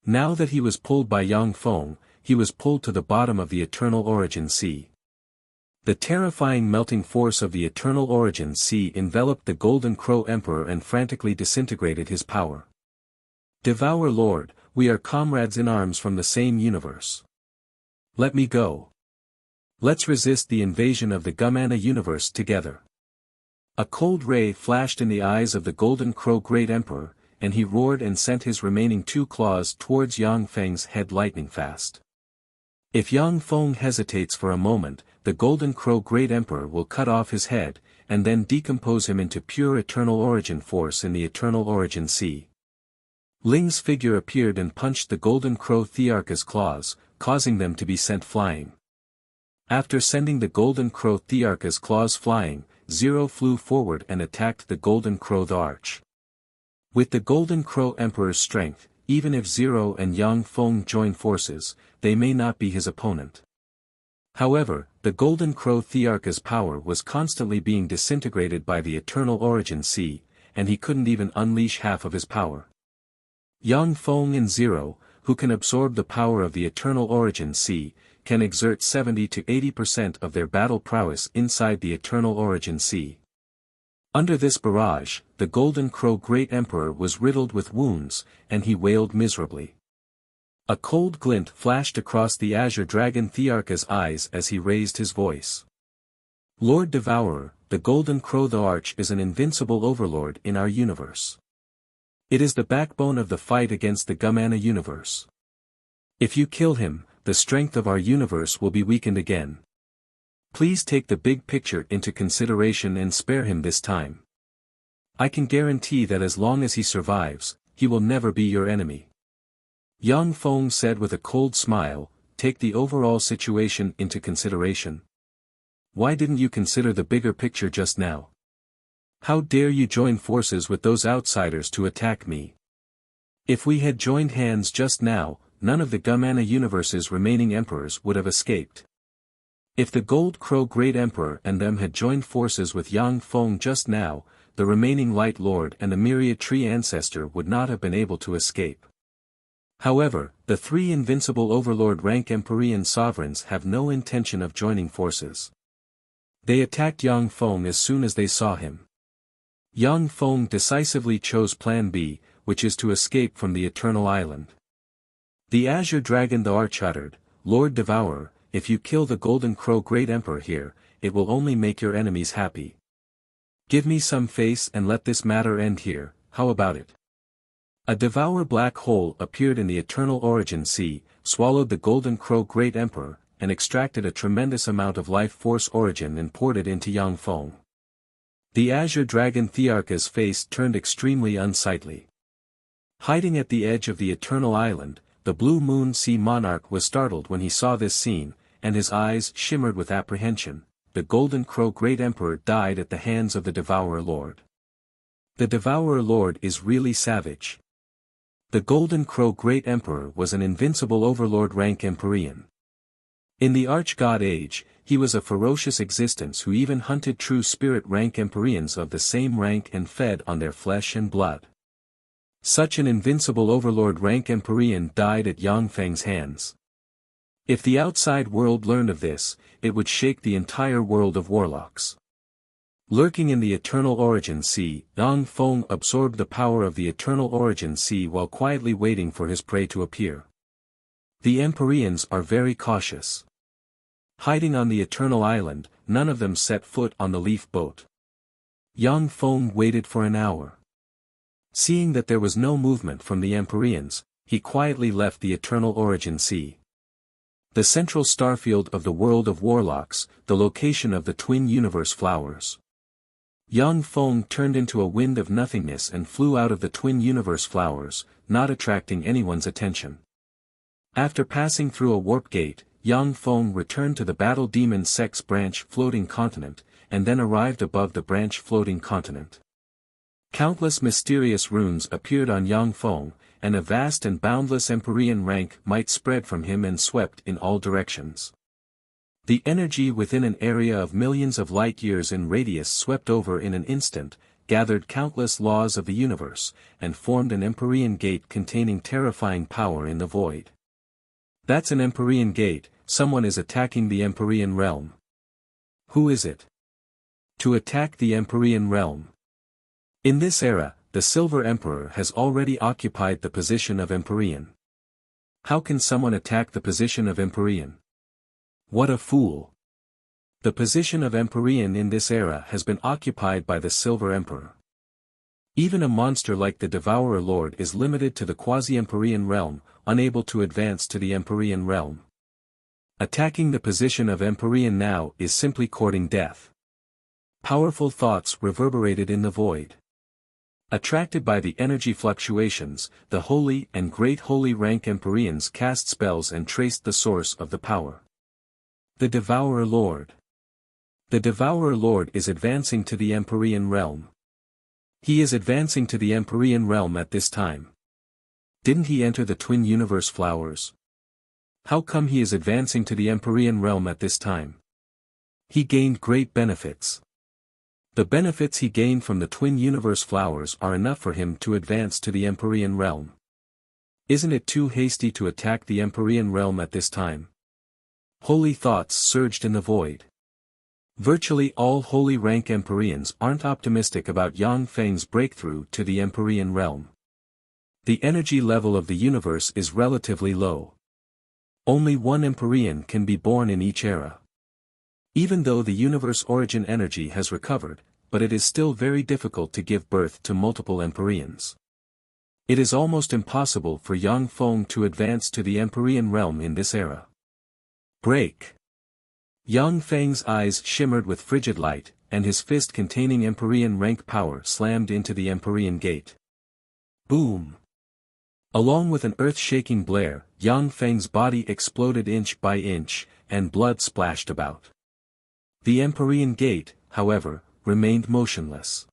Now that he was pulled by Yang Feng, he was pulled to the bottom of the eternal origin sea. The terrifying melting force of the eternal origin sea enveloped the golden crow emperor and frantically disintegrated his power. "Devour Lord, we are comrades in arms from the same universe. Let me go. Let's resist the invasion of the Gumana universe together." A cold ray flashed in the eyes of the golden crow great emperor, and he roared and sent his remaining 2 claws towards Yang Feng's head lightning fast. If Yang Feng hesitates for a moment, the golden crow great emperor will cut off his head, and then decompose him into pure eternal origin force in the eternal origin sea. Ling's figure appeared and punched the golden crow Thearcha's claws, causing them to be sent flying. After sending the golden crow Thearcha's claws flying, Zero flew forward and attacked the golden crow the arch. With the golden crow emperor's strength, even if Zero and Yang Feng join forces, they may not be his opponent. However, the golden crow Thearcha's power was constantly being disintegrated by the eternal origin sea, and he couldn't even unleash half of his power. Yang Feng and Zero, who can absorb the power of the eternal origin sea, can exert 70 to 80% of their battle prowess inside the eternal origin sea. Under this barrage, the golden crow great emperor was riddled with wounds, and he wailed miserably. A cold glint flashed across the azure dragon Thearcha's eyes as he raised his voice. "Lord Devourer, the golden crow the arch is an invincible overlord in our universe. It is the backbone of the fight against the Gumana universe. If you kill him, the strength of our universe will be weakened again. Please take the big picture into consideration and spare him this time. I can guarantee that as long as he survives, he will never be your enemy." Yang Feng said with a cold smile, "Take the overall situation into consideration. Why didn't you consider the bigger picture just now? How dare you join forces with those outsiders to attack me? If we had joined hands just now, none of the Gumana universe's remaining emperors would have escaped. If the Gold Crow Great Emperor and them had joined forces with Yang Feng just now, the remaining Light Lord and the Myriad Tree Ancestor would not have been able to escape. However, the three invincible overlord rank Empyrean sovereigns have no intention of joining forces. They attacked Yang Feng as soon as they saw him. Yang Feng decisively chose Plan B, which is to escape from the Eternal Island. The Azure Dragon the Arch uttered, "Lord Devourer, if you kill the Golden Crow Great Emperor here, it will only make your enemies happy. Give me some face and let this matter end here, how about it?" A Devour black hole appeared in the Eternal Origin Sea, swallowed the Golden Crow Great Emperor, and extracted a tremendous amount of life force origin and poured it into Yang Feng. The Azure Dragon Thearka's face turned extremely unsightly. Hiding at the edge of the Eternal Island, the Blue Moon Sea Monarch was startled when he saw this scene, and his eyes shimmered with apprehension. The Golden Crow Great Emperor died at the hands of the Devourer Lord. The Devourer Lord is really savage. The Golden Crow Great Emperor was an invincible overlord rank Empyrean. In the Arch-God Age, he was a ferocious existence who even hunted true spirit rank Empyreans of the same rank and fed on their flesh and blood. Such an invincible overlord rank Empyrean died at Yang Feng's hands. If the outside world learned of this, it would shake the entire world of warlocks. Lurking in the Eternal Origin Sea, Yang Feng absorbed the power of the Eternal Origin Sea while quietly waiting for his prey to appear. The Empyreans are very cautious. Hiding on the Eternal Island, none of them set foot on the leaf boat. Yang Feng waited for an hour. Seeing that there was no movement from the Empyreans, he quietly left the Eternal Origin Sea. The central starfield of the world of warlocks, the location of the twin universe flowers. Yang Feng turned into a wind of nothingness and flew out of the twin universe flowers, not attracting anyone's attention. After passing through a warp gate, Yang Feng returned to the Battle Demon Sex branch floating continent, and then arrived above the branch floating continent. Countless mysterious runes appeared on Yang Feng, and a vast and boundless Empyrean rank might spread from him and swept in all directions. The energy within an area of millions of light-years in radius swept over in an instant, gathered countless laws of the universe, and formed an Empyrean gate containing terrifying power in the void. That's an Empyrean gate, someone is attacking the Empyrean realm. Who is it? To attack the Empyrean realm. In this era, the Silver Emperor has already occupied the position of Empyrean. How can someone attack the position of Empyrean? What a fool! The position of Empyrean in this era has been occupied by the Silver Emperor. Even a monster like the Devourer Lord is limited to the quasi-Empyrean realm, unable to advance to the Empyrean realm. Attacking the position of Empyrean now is simply courting death. Powerful thoughts reverberated in the void. Attracted by the energy fluctuations, the holy and great holy rank Empyreans cast spells and traced the source of the power. The Devourer Lord. The Devourer Lord is advancing to the Empyrean realm. He is advancing to the Empyrean realm at this time. Didn't he enter the twin universe flowers? How come he is advancing to the Empyrean realm at this time? He gained great benefits. The benefits he gained from the twin universe flowers are enough for him to advance to the Empyrean realm. Isn't it too hasty to attack the Empyrean realm at this time? Holy thoughts surged in the void. Virtually all holy rank Empyreans aren't optimistic about Yang Feng's breakthrough to the Empyrean realm. The energy level of the universe is relatively low. Only one Empyrean can be born in each era. Even though the universe origin energy has recovered, but it is still very difficult to give birth to multiple Empyreans. It is almost impossible for Yang Feng to advance to the Empyrean realm in this era. Break! Yang Feng's eyes shimmered with frigid light, and his fist containing Empyrean rank power slammed into the Empyrean gate. Boom! Along with an earth-shaking blare, Yang Feng's body exploded inch by inch, and blood splashed about. The Empyrean gate, however, remained motionless.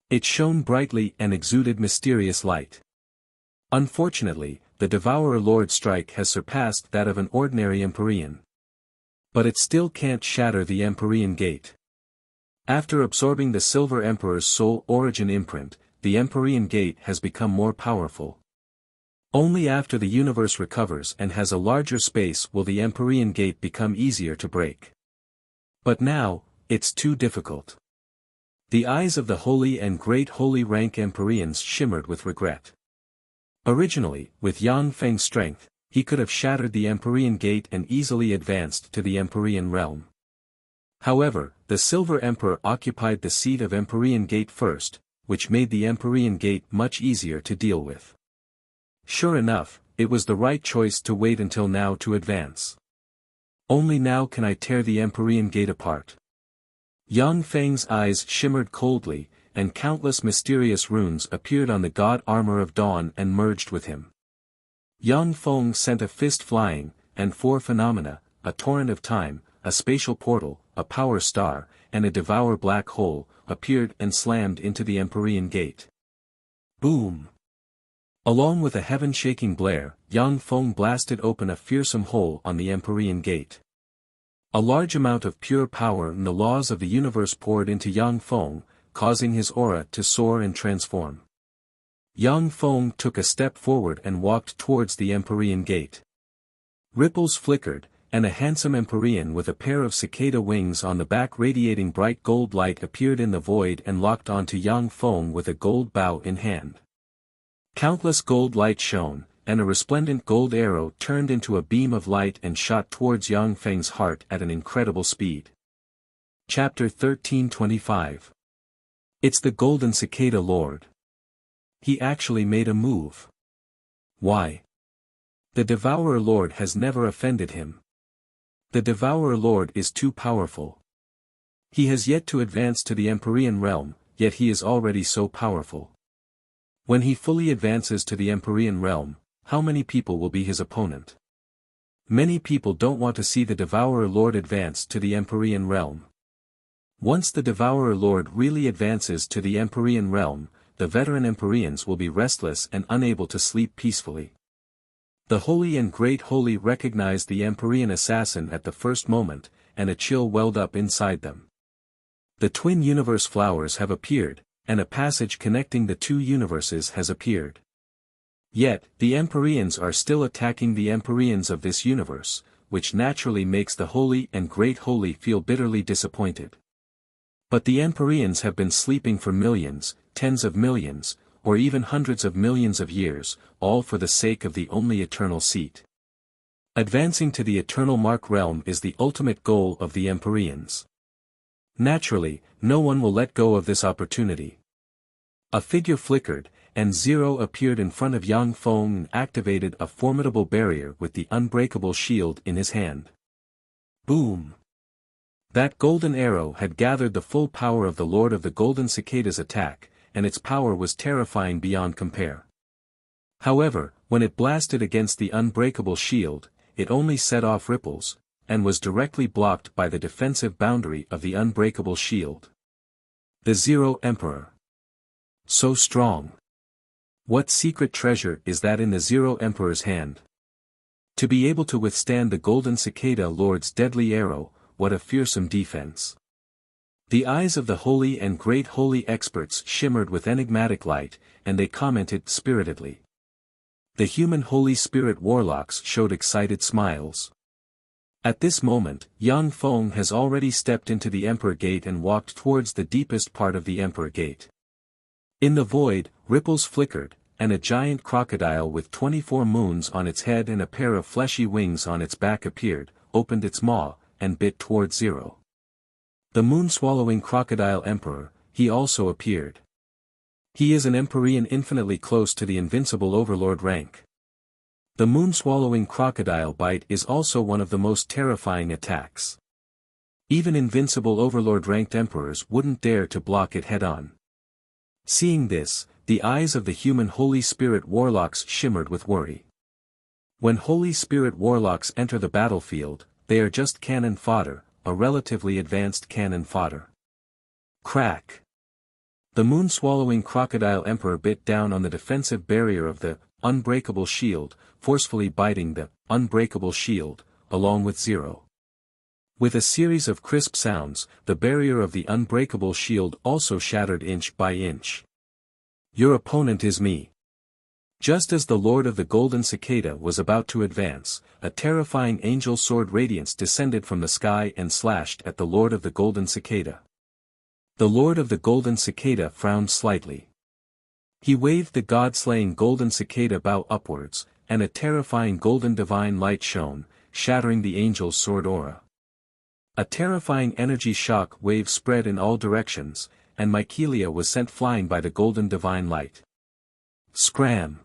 It shone brightly and exuded mysterious light. Unfortunately, the Devourer Lord's strike has surpassed that of an ordinary Empyrean. But it still can't shatter the Empyrean gate. After absorbing the Silver Emperor's soul origin imprint, the Empyrean gate has become more powerful. Only after the universe recovers and has a larger space will the Empyrean Gate become easier to break. But now, it's too difficult. The eyes of the holy and great holy rank Empyreans shimmered with regret. Originally, with Yang Feng's strength, he could have shattered the Empyrean Gate and easily advanced to the Empyrean realm. However, the Silver Emperor occupied the seat of Empyrean Gate first, which made the Empyrean Gate much easier to deal with. Sure enough, it was the right choice to wait until now to advance. Only now can I tear the Empyrean Gate apart. Yang Feng's eyes shimmered coldly, and countless mysterious runes appeared on the god armor of dawn and merged with him. Yang Feng sent a fist flying, and four phenomena, a torrent of time, a spatial portal, a power star, and a devour black hole, appeared and slammed into the Empyrean Gate. Boom! Along with a heaven-shaking blare, Yang Feng blasted open a fearsome hole on the Empyrean Gate. A large amount of pure power and the laws of the universe poured into Yang Feng, causing his aura to soar and transform. Yang Feng took a step forward and walked towards the Empyrean Gate. Ripples flickered, and a handsome Empyrean with a pair of cicada wings on the back radiating bright gold light appeared in the void and locked onto Yang Feng with a gold bow in hand. Countless gold light shone, and a resplendent gold arrow turned into a beam of light and shot towards Yang Feng's heart at an incredible speed. Chapter 1325. It's the Golden Cicada Lord. He actually made a move. Why? The Devourer Lord has never offended him. The Devourer Lord is too powerful. He has yet to advance to the Empyrean realm, yet he is already so powerful. When he fully advances to the Empyrean realm, how many people will be his opponent? Many people don't want to see the Devourer Lord advance to the Empyrean realm. Once the Devourer Lord really advances to the Empyrean realm, the veteran Empyreans will be restless and unable to sleep peacefully. The Holy and Great Holy recognized the Empyrean assassin at the first moment, and a chill welled up inside them. The twin universe flowers have appeared, and a passage connecting the two universes has appeared. Yet, the Empyreans are still attacking the Empyreans of this universe, which naturally makes the Holy and Great Holy feel bitterly disappointed. But the Empyreans have been sleeping for millions, tens of millions, or even hundreds of millions of years, all for the sake of the only eternal seat. Advancing to the eternal Mark realm is the ultimate goal of the Empyreans. Naturally, no one will let go of this opportunity. A figure flickered, and Zero appeared in front of Yang Feng and activated a formidable barrier with the unbreakable shield in his hand. Boom! That golden arrow had gathered the full power of the Lord of the Golden Cicada's attack, and its power was terrifying beyond compare. However, when it blasted against the unbreakable shield, it only set off ripples, and was directly blocked by the defensive boundary of the unbreakable shield. The Zero Emperor. So strong. What secret treasure is that in the Zero Emperor's hand? To be able to withstand the Golden Cicada Lord's deadly arrow, what a fearsome defense. The eyes of the Holy and Great Holy experts shimmered with enigmatic light, and they commented spiritedly. The human Holy Spirit warlocks showed excited smiles. At this moment, Yang Feng has already stepped into the Emperor Gate and walked towards the deepest part of the Emperor Gate. In the void, ripples flickered, and a giant crocodile with 24 moons on its head and a pair of fleshy wings on its back appeared, opened its maw, and bit towards Zero. The moon-swallowing crocodile emperor, he also appeared. He is an Empyrean infinitely close to the invincible overlord rank. The moon-swallowing crocodile bite is also one of the most terrifying attacks. Even invincible overlord-ranked emperors wouldn't dare to block it head-on. Seeing this, the eyes of the human Holy Spirit warlocks shimmered with worry. When Holy Spirit warlocks enter the battlefield, they are just cannon fodder, a relatively advanced cannon fodder. Crack! The moon-swallowing crocodile emperor bit down on the defensive barrier of the unbreakable shield, forcefully biting the unbreakable shield, along with Zero. With a series of crisp sounds, the barrier of the unbreakable shield also shattered inch by inch. Your opponent is me. Just as the Lord of the Golden Cicada was about to advance, a terrifying angel sword radiance descended from the sky and slashed at the Lord of the Golden Cicada. The Lord of the Golden Cicada frowned slightly. He waved the god-slaying Golden Cicada bow upwards, and a terrifying golden divine light shone, shattering the angel's sword aura. A terrifying energy shock wave spread in all directions, and Mycelia was sent flying by the golden divine light. Scram!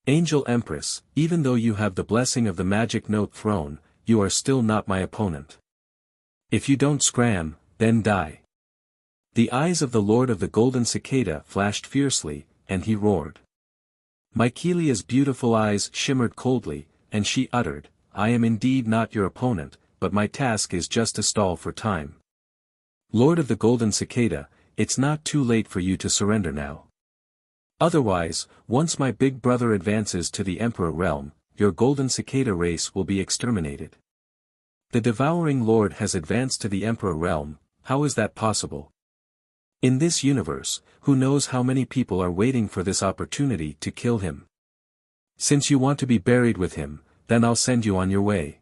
Angel Empress, even though you have the blessing of the magic note throne, you are still not my opponent. If you don't scram, then die. The eyes of the Lord of the Golden Cicada flashed fiercely, and he roared. Mycelia's beautiful eyes shimmered coldly, and she uttered, I am indeed not your opponent, but my task is just to stall for time. Lord of the Golden Cicada, it's not too late for you to surrender now. Otherwise, once my big brother advances to the Emperor realm, your Golden Cicada race will be exterminated. The Devouring Lord has advanced to the Emperor realm. How is that possible? In this universe, who knows how many people are waiting for this opportunity to kill him? Since you want to be buried with him, then I'll send you on your way.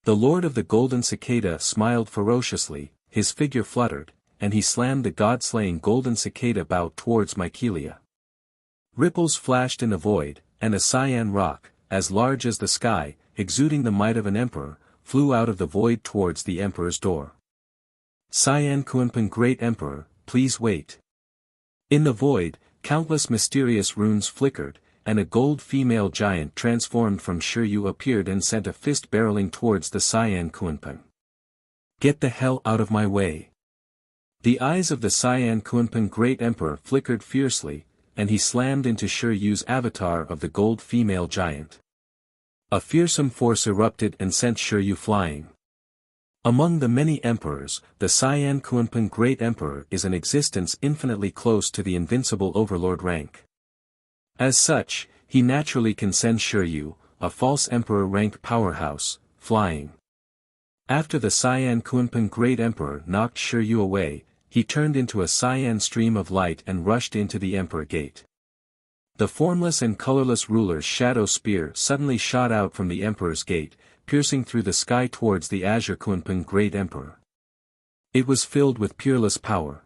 The Lord of the Golden Cicada smiled ferociously, his figure fluttered, and he slammed the god-slaying Golden Cicada bow towards Mycelia. Ripples flashed in the void, and a cyan rock, as large as the sky, exuding the might of an emperor, flew out of the void towards the emperor's door. Cyan Kunpeng Great Emperor, please wait. In the void, countless mysterious runes flickered, and a gold female giant transformed from Shiryu appeared and sent a fist barreling towards the Cyan Kunpeng. Get the hell out of my way. The eyes of the Cyan Kunpeng Great Emperor flickered fiercely, and he slammed into Shiryu's avatar of the gold female giant. A fearsome force erupted and sent Shiryu flying. Among the many emperors, the Cyan Kunpeng Great Emperor is an existence infinitely close to the invincible overlord rank. As such, he naturally can send Shiryu, a false emperor-ranked powerhouse, flying. After the Cyan Kunpeng Great Emperor knocked Shiryu away, he turned into a cyan stream of light and rushed into the Emperor Gate. The formless and colorless ruler's shadow spear suddenly shot out from the Emperor's Gate, piercing through the sky towards the Azure Kunpeng Great Emperor. It was filled with peerless power.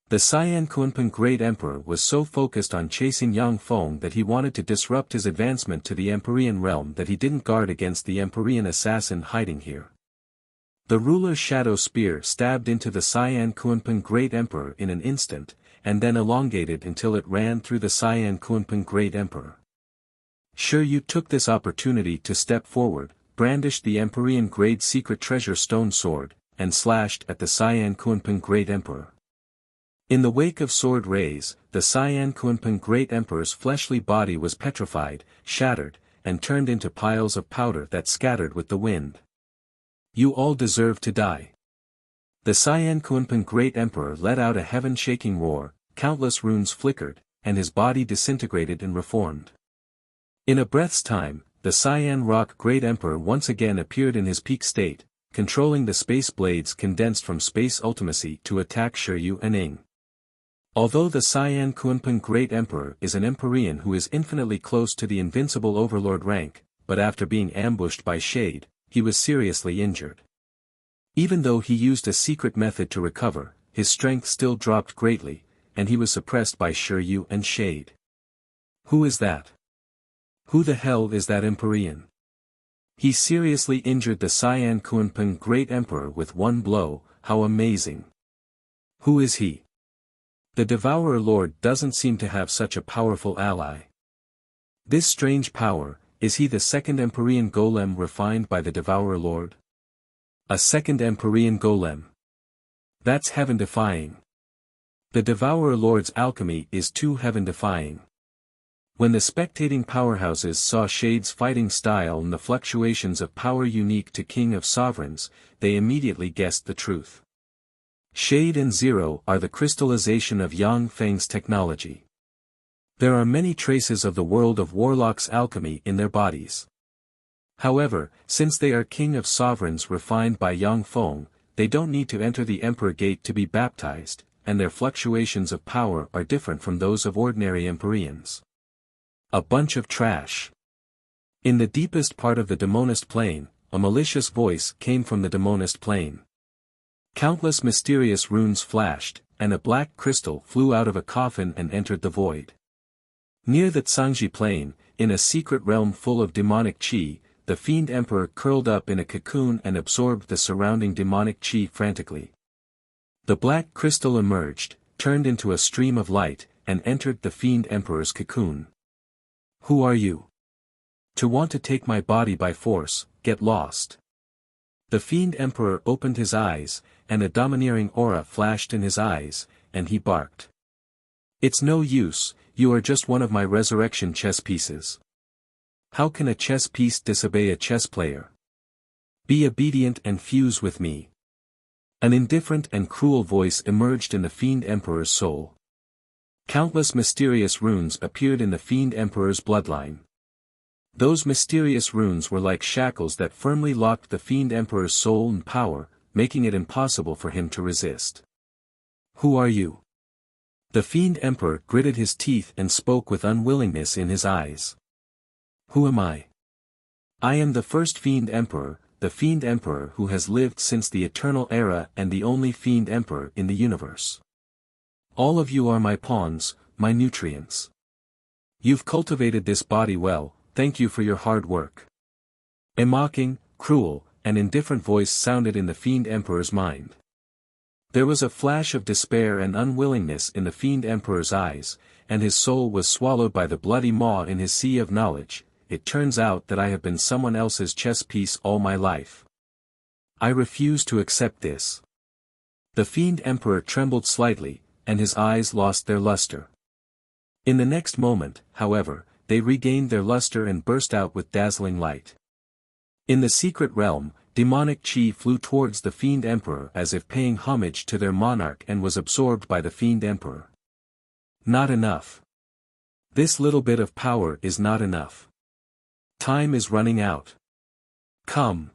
The Cyan Kunpeng Great Emperor was so focused on chasing Yang Feng that he wanted to disrupt his advancement to the Empyrean realm that he didn't guard against the Empyrean assassin hiding here. The ruler's shadow spear stabbed into the Cyan Kunpeng Great Emperor in an instant, and then elongated until it ran through the Cyan Kunpeng Great Emperor. Shiryu took this opportunity to step forward, brandished the Empyrean Grade Secret Treasure Stone Sword, and slashed at the Cyan Kunpeng Great Emperor. In the wake of sword rays, the Cyan Kunpeng Great Emperor's fleshly body was petrified, shattered, and turned into piles of powder that scattered with the wind. You all deserve to die. The Cyan Kunpeng Great Emperor let out a heaven-shaking roar, countless runes flickered, and his body disintegrated and reformed. In a breath's time, the Cyan Rock Great Emperor once again appeared in his peak state, controlling the space blades condensed from space ultimacy to attack Shiryu and Ing. Although the Cyan Kunpeng Great Emperor is an Empyrean who is infinitely close to the invincible overlord rank, but after being ambushed by Shade, he was seriously injured. Even though he used a secret method to recover, his strength still dropped greatly, and he was suppressed by Shiryu and Shade. Who is that? Who the hell is that Empyrean? He seriously injured the Cyan Kunpeng Great Emperor with one blow. How amazing. Who is he? The Devourer Lord doesn't seem to have such a powerful ally. This strange power, is he the second Empyrean golem refined by the Devourer Lord? A second Empyrean golem. That's heaven-defying. The Devourer Lord's alchemy is too heaven-defying. When the spectating powerhouses saw Shade's fighting style and the fluctuations of power unique to King of Sovereigns, they immediately guessed the truth. Shade and Zero are the crystallization of Yang Feng's technology. There are many traces of the world of Warlock's alchemy in their bodies. However, since they are King of Sovereigns refined by Yang Feng, they don't need to enter the Emperor Gate to be baptized, and their fluctuations of power are different from those of ordinary Empyreans. A bunch of trash. In the deepest part of the demonist plane, a malicious voice came from the demonist plane. Countless mysterious runes flashed, and a black crystal flew out of a coffin and entered the void. Near the Tsangji plane, in a secret realm full of demonic qi, the Fiend Emperor curled up in a cocoon and absorbed the surrounding demonic qi frantically. The black crystal emerged, turned into a stream of light, and entered the Fiend Emperor's cocoon. Who are you? To want to take my body by force, get lost. The Fiend Emperor opened his eyes, and a domineering aura flashed in his eyes, and he barked. It's no use, you are just one of my resurrection chess pieces. How can a chess piece disobey a chess player? Be obedient and fuse with me. An indifferent and cruel voice emerged in the Fiend Emperor's soul. Countless mysterious runes appeared in the Fiend Emperor's bloodline. Those mysterious runes were like shackles that firmly locked the Fiend Emperor's soul and power, making it impossible for him to resist. Who are you? The Fiend Emperor gritted his teeth and spoke with unwillingness in his eyes. Who am I? I am the first Fiend Emperor, the Fiend Emperor who has lived since the eternal era and the only Fiend Emperor in the universe. All of you are my pawns, my nutrients. You've cultivated this body well, thank you for your hard work. A mocking, cruel, and indifferent voice sounded in the Fiend Emperor's mind. There was a flash of despair and unwillingness in the Fiend Emperor's eyes, and his soul was swallowed by the bloody maw in his sea of knowledge. It turns out that I have been someone else's chess piece all my life. I refuse to accept this. The Fiend Emperor trembled slightly, and his eyes lost their luster. In the next moment, however, they regained their luster and burst out with dazzling light. In the secret realm, demonic qi flew towards the Fiend Emperor as if paying homage to their monarch and was absorbed by the Fiend Emperor. Not enough. This little bit of power is not enough. Time is running out. Come.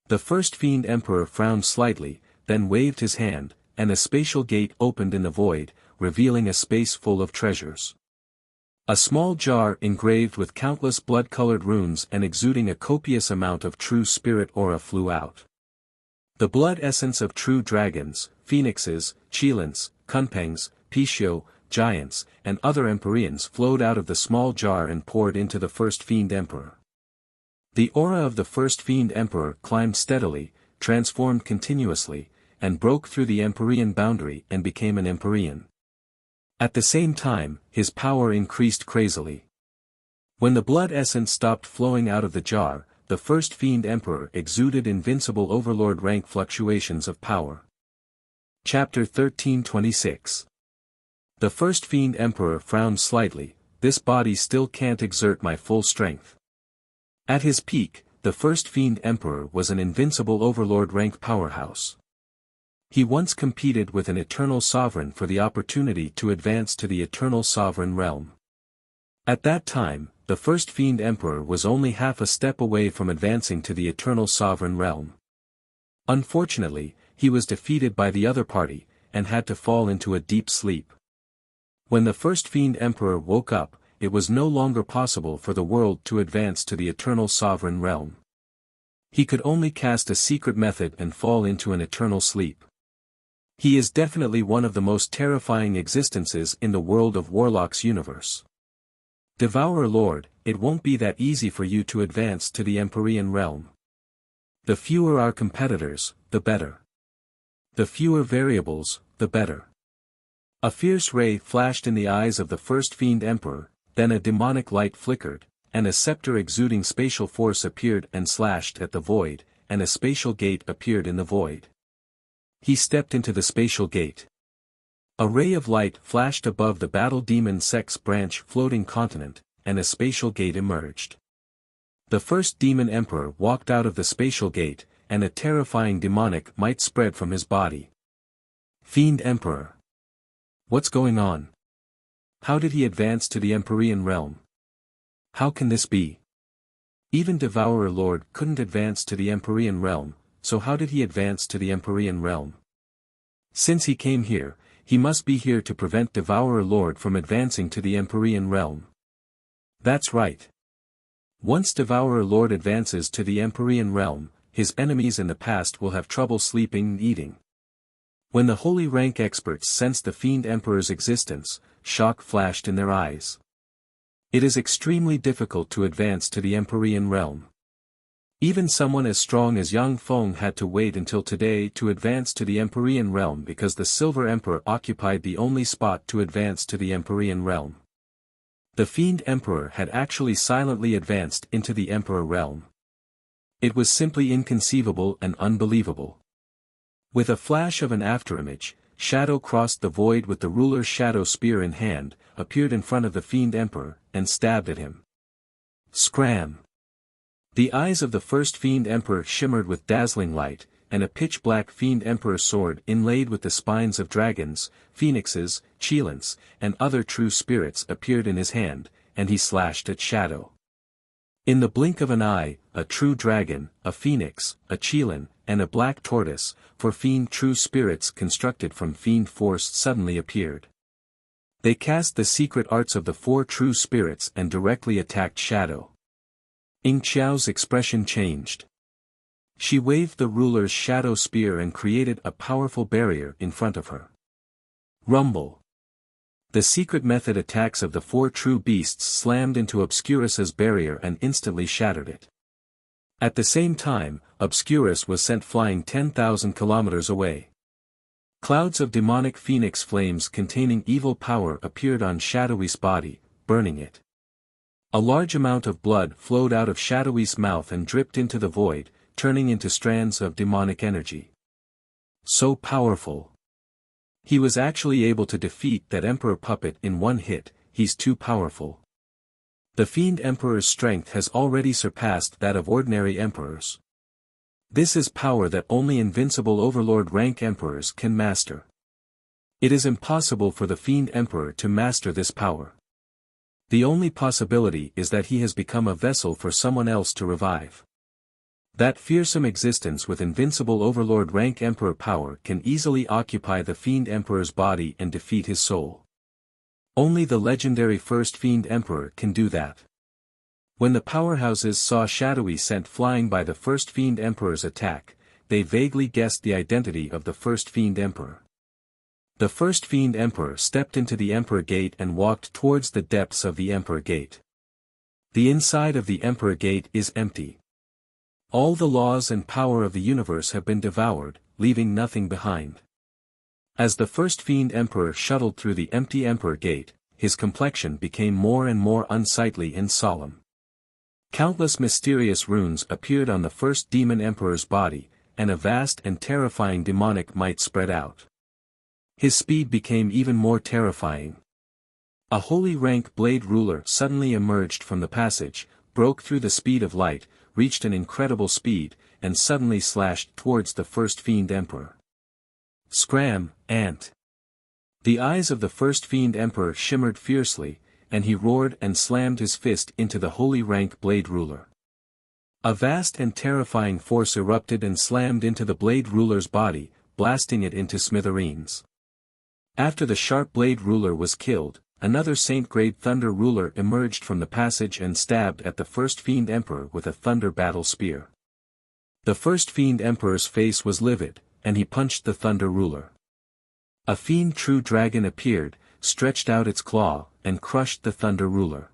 The first Fiend Emperor frowned slightly, then waved his hand, and a spatial gate opened in the void, revealing a space full of treasures. A small jar engraved with countless blood-colored runes and exuding a copious amount of true spirit aura flew out. The blood essence of true dragons, phoenixes, Qilins, Kunpengs, Pishio, giants, and other Empyreans flowed out of the small jar and poured into the first Fiend Emperor. The aura of the first Fiend Emperor climbed steadily, transformed continuously, and broke through the Empyrean boundary and became an Empyrean. At the same time, his power increased crazily. When the blood essence stopped flowing out of the jar, the first Fiend Emperor exuded invincible overlord rank fluctuations of power. Chapter 1326. The first Fiend Emperor frowned slightly, this body still can't exert my full strength. At his peak, the first Fiend Emperor was an invincible overlord rank powerhouse. He once competed with an eternal sovereign for the opportunity to advance to the eternal sovereign realm. At that time, the first Fiend Emperor was only half a step away from advancing to the eternal sovereign realm. Unfortunately, he was defeated by the other party, and had to fall into a deep sleep. When the first Fiend Emperor woke up, it was no longer possible for the world to advance to the eternal sovereign realm. He could only cast a secret method and fall into an eternal sleep. He is definitely one of the most terrifying existences in the world of Warlock's universe. Devourer Lord, it won't be that easy for you to advance to the Empyrean realm. The fewer our competitors, the better. The fewer variables, the better. A fierce ray flashed in the eyes of the first Fiend Emperor, then a demonic light flickered, and a scepter exuding spatial force appeared and slashed at the void, and a spatial gate appeared in the void. He stepped into the spatial gate. A ray of light flashed above the battle demon sex branch floating continent, and a spatial gate emerged. The first demon emperor walked out of the spatial gate, and a terrifying demonic might spread from his body. Fiend Emperor. What's going on? How did he advance to the Empyrean realm? How can this be? Even Devourer Lord couldn't advance to the Empyrean realm, so how did he advance to the Empyrean realm? Since he came here, he must be here to prevent Devourer Lord from advancing to the Empyrean realm. That's right. Once Devourer Lord advances to the Empyrean realm, his enemies in the past will have trouble sleeping and eating. When the holy rank experts sensed the Fiend Emperor's existence, shock flashed in their eyes. It is extremely difficult to advance to the Empyrean realm. Even someone as strong as Yang Feng had to wait until today to advance to the Empyrean realm because the Silver Emperor occupied the only spot to advance to the Empyrean realm. The Fiend Emperor had actually silently advanced into the Emperor realm. It was simply inconceivable and unbelievable. With a flash of an afterimage, Shadow crossed the void with the ruler's shadow spear in hand, appeared in front of the Fiend Emperor, and stabbed at him. Scram! The eyes of the first Fiend Emperor shimmered with dazzling light, and a pitch-black Fiend Emperor sword inlaid with the spines of dragons, phoenixes, cheilants, and other true spirits appeared in his hand, and he slashed at Shadow. In the blink of an eye, a true dragon, a phoenix, a cheilin, and a black tortoise, for fiend true spirits constructed from fiend force suddenly appeared. They cast the secret arts of the four true spirits and directly attacked Shadow. Ying Qiao's expression changed. She waved the ruler's shadow spear and created a powerful barrier in front of her. Rumble. The secret method attacks of the four true beasts slammed into Obscurus's barrier and instantly shattered it. At the same time, Obscurus was sent flying 10,000 kilometers away. Clouds of demonic phoenix flames containing evil power appeared on Shadowy's body, burning it. A large amount of blood flowed out of Shadowy's mouth and dripped into the void, turning into strands of demonic energy. So powerful. He was actually able to defeat that Emperor puppet in one hit. He's too powerful. The Fiend Emperor's strength has already surpassed that of ordinary emperors. This is power that only invincible overlord rank emperors can master. It is impossible for the Fiend Emperor to master this power. The only possibility is that he has become a vessel for someone else to revive. That fearsome existence with invincible overlord rank emperor power can easily occupy the Fiend Emperor's body and defeat his soul. Only the legendary first Fiend Emperor can do that. When the powerhouses saw Shadowy sent flying by the first Fiend Emperor's attack, they vaguely guessed the identity of the first Fiend Emperor. The first Fiend Emperor stepped into the Emperor Gate and walked towards the depths of the Emperor Gate. The inside of the Emperor Gate is empty. All the laws and power of the universe have been devoured, leaving nothing behind. As the first Fiend Emperor shuttled through the empty Emperor Gate, his complexion became more and more unsightly and solemn. Countless mysterious runes appeared on the first Demon Emperor's body, and a vast and terrifying demonic might spread out. His speed became even more terrifying. A holy rank blade ruler suddenly emerged from the passage, broke through the speed of light, reached an incredible speed, and suddenly slashed towards the first Fiend Emperor. Scram, ant! The eyes of the first Fiend Emperor shimmered fiercely, and he roared and slammed his fist into the holy rank blade ruler. A vast and terrifying force erupted and slammed into the blade ruler's body, blasting it into smithereens. After the sharp blade ruler was killed, another saint-grade thunder ruler emerged from the passage and stabbed at the first Fiend Emperor with a thunder battle spear. The first Fiend Emperor's face was livid, and he punched the thunder ruler. A fiend true dragon appeared, stretched out its claw, and crushed the thunder ruler.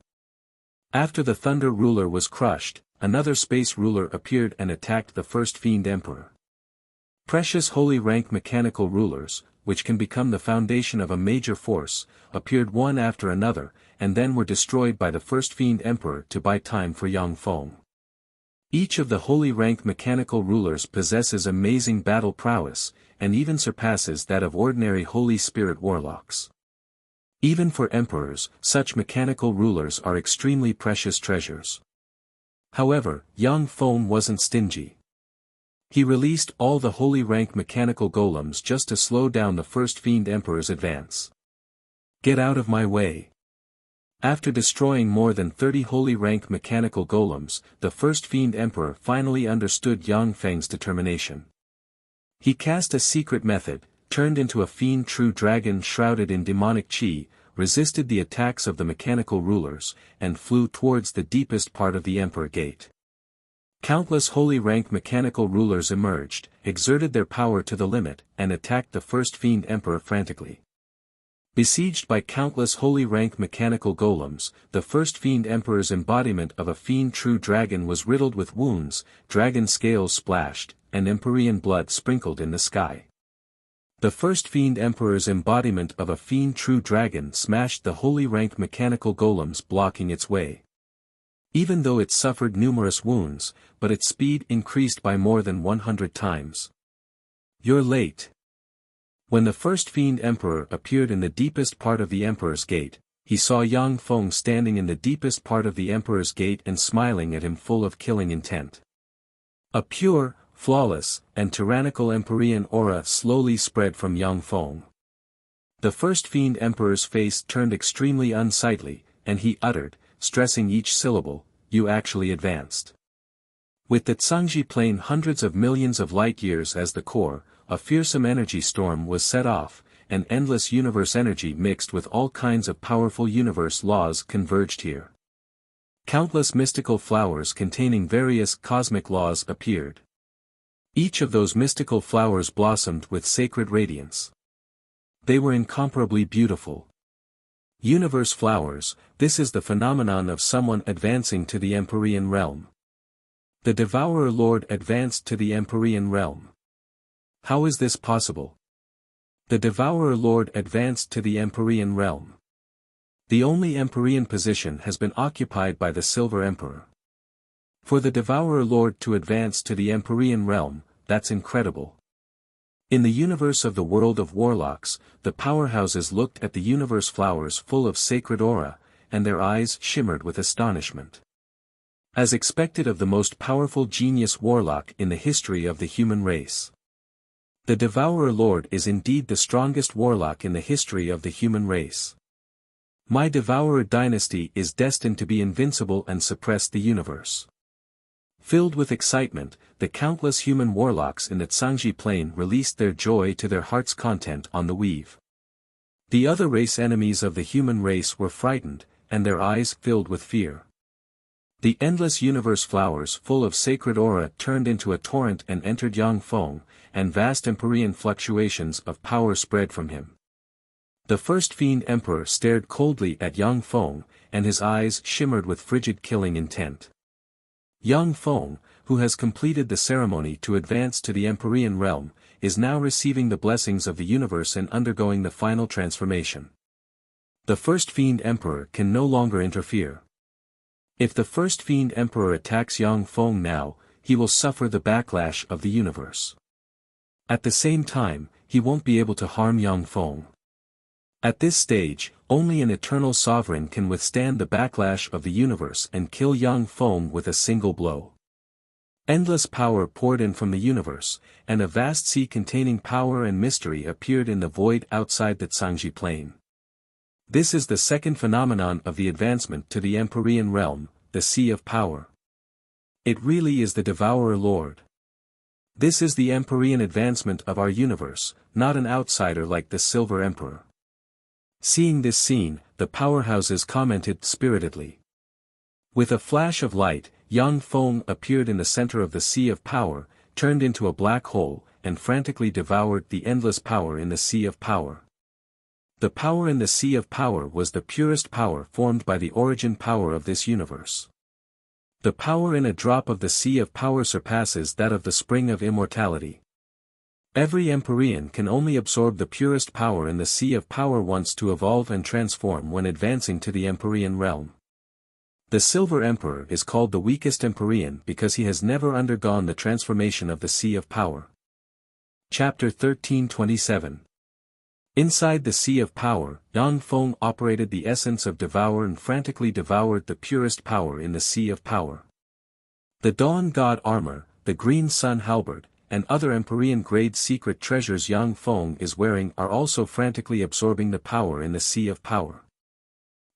After the thunder ruler was crushed, another space ruler appeared and attacked the first Fiend Emperor. Precious holy rank mechanical rulers, which can become the foundation of a major force, appeared one after another, and then were destroyed by the first Fiend Emperor to buy time for Yang Feng. Each of the holy rank mechanical rulers possesses amazing battle prowess, and even surpasses that of ordinary holy spirit warlocks. Even for emperors, such mechanical rulers are extremely precious treasures. However, Yang Feng wasn't stingy. He released all the holy rank mechanical golems just to slow down the first Fiend Emperor's advance. Get out of my way. After destroying more than 30 holy rank mechanical golems, the first Fiend Emperor finally understood Yang Feng's determination. He cast a secret method, turned into a fiend true dragon shrouded in demonic chi, resisted the attacks of the mechanical rulers, and flew towards the deepest part of the Emperor Gate. Countless holy rank mechanical rulers emerged, exerted their power to the limit, and attacked the first fiend emperor frantically. Besieged by countless holy rank mechanical golems, the first fiend emperor's embodiment of a fiend true dragon was riddled with wounds, dragon scales splashed, and empyrean blood sprinkled in the sky. The first fiend emperor's embodiment of a fiend true dragon smashed the holy rank mechanical golems blocking its way. Even though it suffered numerous wounds, but its speed increased by more than 100 times. You're late. When the first fiend emperor appeared in the deepest part of the Emperor's Gate, he saw Yang Feng standing in the deepest part of the Emperor's Gate and smiling at him full of killing intent. A pure, flawless, and tyrannical empyrean aura slowly spread from Yang Feng. The first fiend emperor's face turned extremely unsightly, and he uttered, stressing each syllable, "You actually advanced." With the Cangji Plain hundreds of millions of light-years as the core, a fearsome energy storm was set off, and endless universe energy mixed with all kinds of powerful universe laws converged here. Countless mystical flowers containing various cosmic laws appeared. Each of those mystical flowers blossomed with sacred radiance. They were incomparably beautiful. Universe flowers, this is the phenomenon of someone advancing to the Empyrean realm. The Devourer Lord advanced to the Empyrean realm. How is this possible? The Devourer Lord advanced to the Empyrean realm. The only Empyrean position has been occupied by the Silver Emperor. For the Devourer Lord to advance to the Empyrean realm, that's incredible. In the universe of the world of warlocks, the powerhouses looked at the universe flowers full of sacred aura, and their eyes shimmered with astonishment. As expected of the most powerful genius warlock in the history of the human race. The Devourer Lord is indeed the strongest warlock in the history of the human race. My Devourer dynasty is destined to be invincible and suppress the universe. Filled with excitement, the countless human warlocks in the Cangji Plain released their joy to their heart's content on the weave. The other race enemies of the human race were frightened, and their eyes filled with fear. The endless universe flowers full of sacred aura turned into a torrent and entered Yang Feng, and vast empyrean fluctuations of power spread from him. The first fiend emperor stared coldly at Yang Feng, and his eyes shimmered with frigid killing intent. Yang Feng, who has completed the ceremony to advance to the Empyrean realm, is now receiving the blessings of the universe and undergoing the final transformation. The first fiend emperor can no longer interfere. If the first fiend emperor attacks Yang Feng now, he will suffer the backlash of the universe. At the same time, he won't be able to harm Yang Feng. At this stage, only an eternal sovereign can withstand the backlash of the universe and kill Yang Feng with a single blow. Endless power poured in from the universe, and a vast sea containing power and mystery appeared in the void outside the Cangji Plain. This is the second phenomenon of the advancement to the Empyrean realm, the Sea of Power. It really is the Devourer Lord. This is the Empyrean advancement of our universe, not an outsider like the Silver Emperor. Seeing this scene, the powerhouses commented spiritedly. With a flash of light, Yang Feng appeared in the center of the Sea of Power, turned into a black hole, and frantically devoured the endless power in the Sea of Power. The power in the Sea of Power was the purest power formed by the origin power of this universe. The power in a drop of the Sea of Power surpasses that of the spring of immortality. Every Empyrean can only absorb the purest power in the Sea of Power once to evolve and transform when advancing to the Empyrean realm. The Silver Emperor is called the weakest Empyrean because he has never undergone the transformation of the Sea of Power. Chapter 1327. Inside the Sea of Power, Yang Feng operated the essence of Devour and frantically devoured the purest power in the Sea of Power. The Dawn God armor, the Green Sun halberd, and other Empyrean-grade secret treasures Yang Feng is wearing are also frantically absorbing the power in the Sea of Power.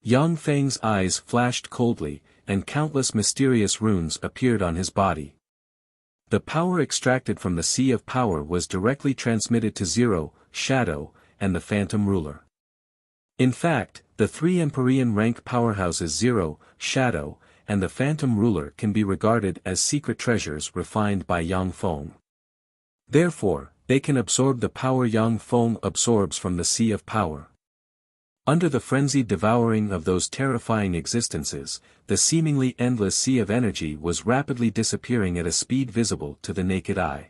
Yang Feng's eyes flashed coldly, and countless mysterious runes appeared on his body. The power extracted from the Sea of Power was directly transmitted to Zero, Shadow, and the Phantom Ruler. In fact, the three Empyrean rank powerhouses Zero, Shadow, and the Phantom Ruler can be regarded as secret treasures refined by Yang Feng. Therefore, they can absorb the power Yang Feng absorbs from the Sea of Power. Under the frenzied devouring of those terrifying existences, the seemingly endless sea of energy was rapidly disappearing at a speed visible to the naked eye.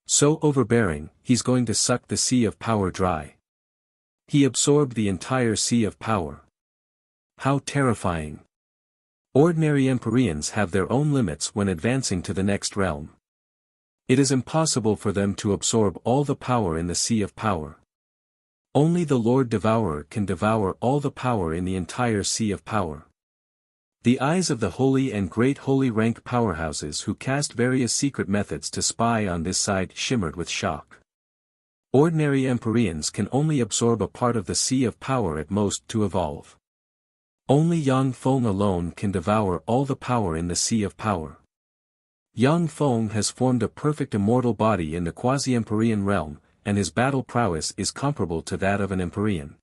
So overbearing, he's going to suck the Sea of Power dry. He absorbed the entire Sea of Power. How terrifying! Ordinary Empyreans have their own limits when advancing to the next realm. It is impossible for them to absorb all the power in the Sea of Power. Only the Lord Devourer can devour all the power in the entire Sea of Power. The eyes of the holy and great holy rank powerhouses who cast various secret methods to spy on this side shimmered with shock. Ordinary Empyreans can only absorb a part of the Sea of Power at most to evolve. Only Yang Feng alone can devour all the power in the Sea of Power. Yang Feng has formed a perfect immortal body in the quasi-Empyrean realm, and his battle prowess is comparable to that of an Empyrean.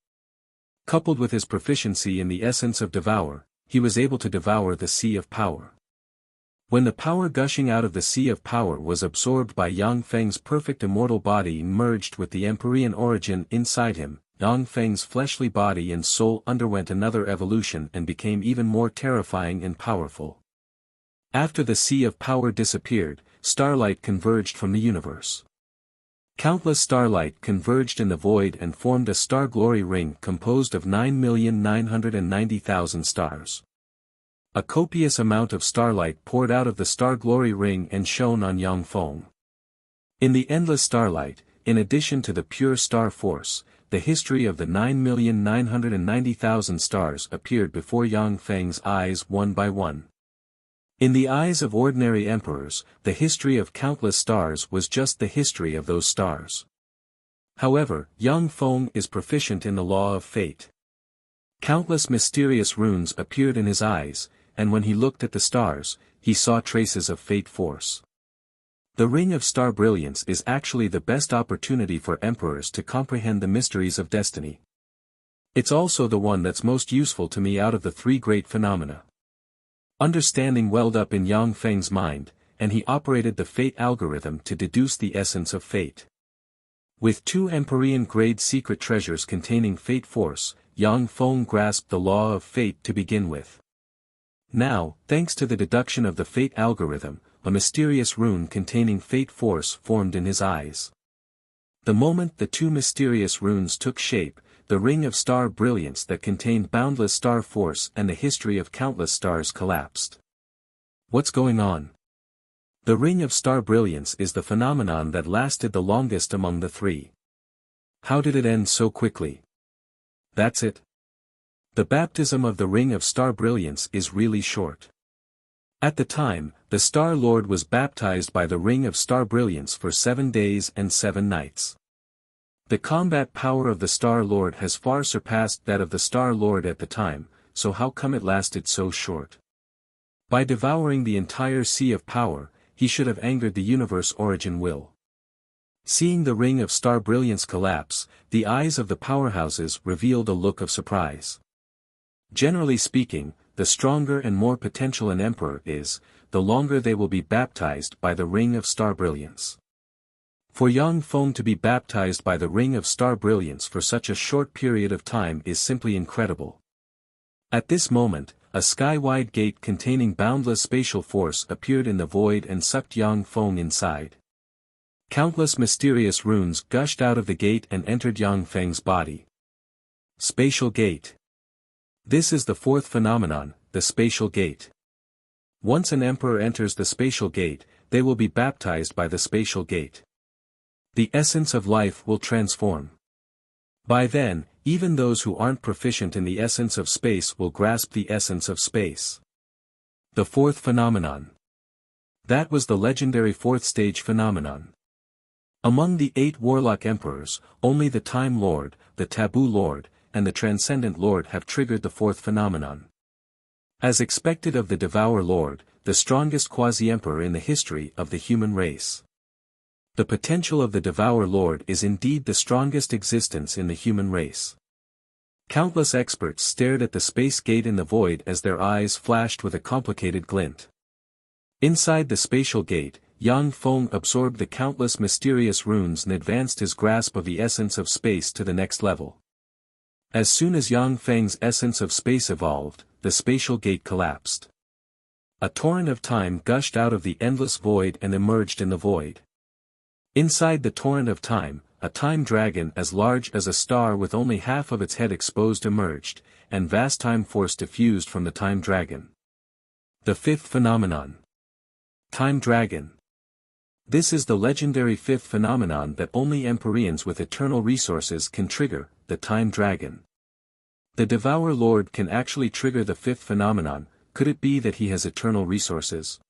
Coupled with his proficiency in the essence of Devour, he was able to devour the Sea of Power. When the power gushing out of the Sea of Power was absorbed by Yang Feng's perfect immortal body merged with the Empyrean origin inside him, Yang Feng's fleshly body and soul underwent another evolution and became even more terrifying and powerful. After the Sea of Power disappeared, starlight converged from the universe. Countless starlight converged in the void and formed a star glory ring composed of 9,990,000 stars. A copious amount of starlight poured out of the star glory ring and shone on Yang Feng. In the endless starlight, in addition to the pure star force, the history of the 9,990,000 stars appeared before Yang Feng's eyes one by one. In the eyes of ordinary emperors, the history of countless stars was just the history of those stars. However, Yang Feng is proficient in the law of fate. Countless mysterious runes appeared in his eyes, and when he looked at the stars, he saw traces of fate force. The Ring of Star Brilliance is actually the best opportunity for emperors to comprehend the mysteries of destiny. It's also the one that's most useful to me out of the three great phenomena. Understanding welled up in Yang Feng's mind, and he operated the fate algorithm to deduce the essence of fate. With two Empyrean-grade secret treasures containing fate force, Yang Feng grasped the law of fate to begin with. Now, thanks to the deduction of the fate algorithm, a mysterious rune containing fate force formed in his eyes. The moment the two mysterious runes took shape, the Ring of Star Brilliance that contained boundless star force and the history of countless stars collapsed. What's going on? The Ring of Star Brilliance is the phenomenon that lasted the longest among the three. How did it end so quickly? That's it. The baptism of the Ring of Star Brilliance is really short. At the time, the Star Lord was baptized by the Ring of Star Brilliance for 7 days and 7 nights. The combat power of the Star Lord has far surpassed that of the Star Lord at the time, so how come it lasted so short? By devouring the entire Sea of Power, he should have angered the universe origin will. Seeing the Ring of Star Brilliance collapse, the eyes of the powerhouses revealed a look of surprise. Generally speaking, the stronger and more potential an emperor is, the longer they will be baptized by the Ring of Star Brilliance. For Yang Feng to be baptized by the Ring of Star Brilliance for such a short period of time is simply incredible. At this moment, a sky-wide gate containing boundless spatial force appeared in the void and sucked Yang Feng inside. Countless mysterious runes gushed out of the gate and entered Yang Feng's body. Spatial Gate. This is the fourth phenomenon, the Spatial Gate. Once an emperor enters the Spatial Gate, they will be baptized by the Spatial Gate. The essence of life will transform. By then, even those who aren't proficient in the essence of space will grasp the essence of space. The fourth phenomenon. That was the legendary fourth stage phenomenon. Among the 8 warlock emperors, only the Time Lord, the Taboo Lord, and the Transcendent Lord have triggered the fourth phenomenon. As expected of the Devour Lord, the strongest quasi-emperor in the history of the human race. The potential of the Devour Lord is indeed the strongest existence in the human race. Countless experts stared at the space gate in the void as their eyes flashed with a complicated glint. Inside the spatial gate, Yang Feng absorbed the countless mysterious runes and advanced his grasp of the essence of space to the next level. As soon as Yang Feng's essence of space evolved, the spatial gate collapsed. A torrent of time gushed out of the endless void and emerged in the void. Inside the torrent of time, a time dragon as large as a star with only half of its head exposed emerged, and vast time force diffused from the time dragon. The fifth phenomenon. Time dragon. This is the legendary fifth phenomenon that only Empyreans with eternal resources can trigger, the time dragon. The Devourer Lord can actually trigger the fifth phenomenon. Could it be that he has eternal resources?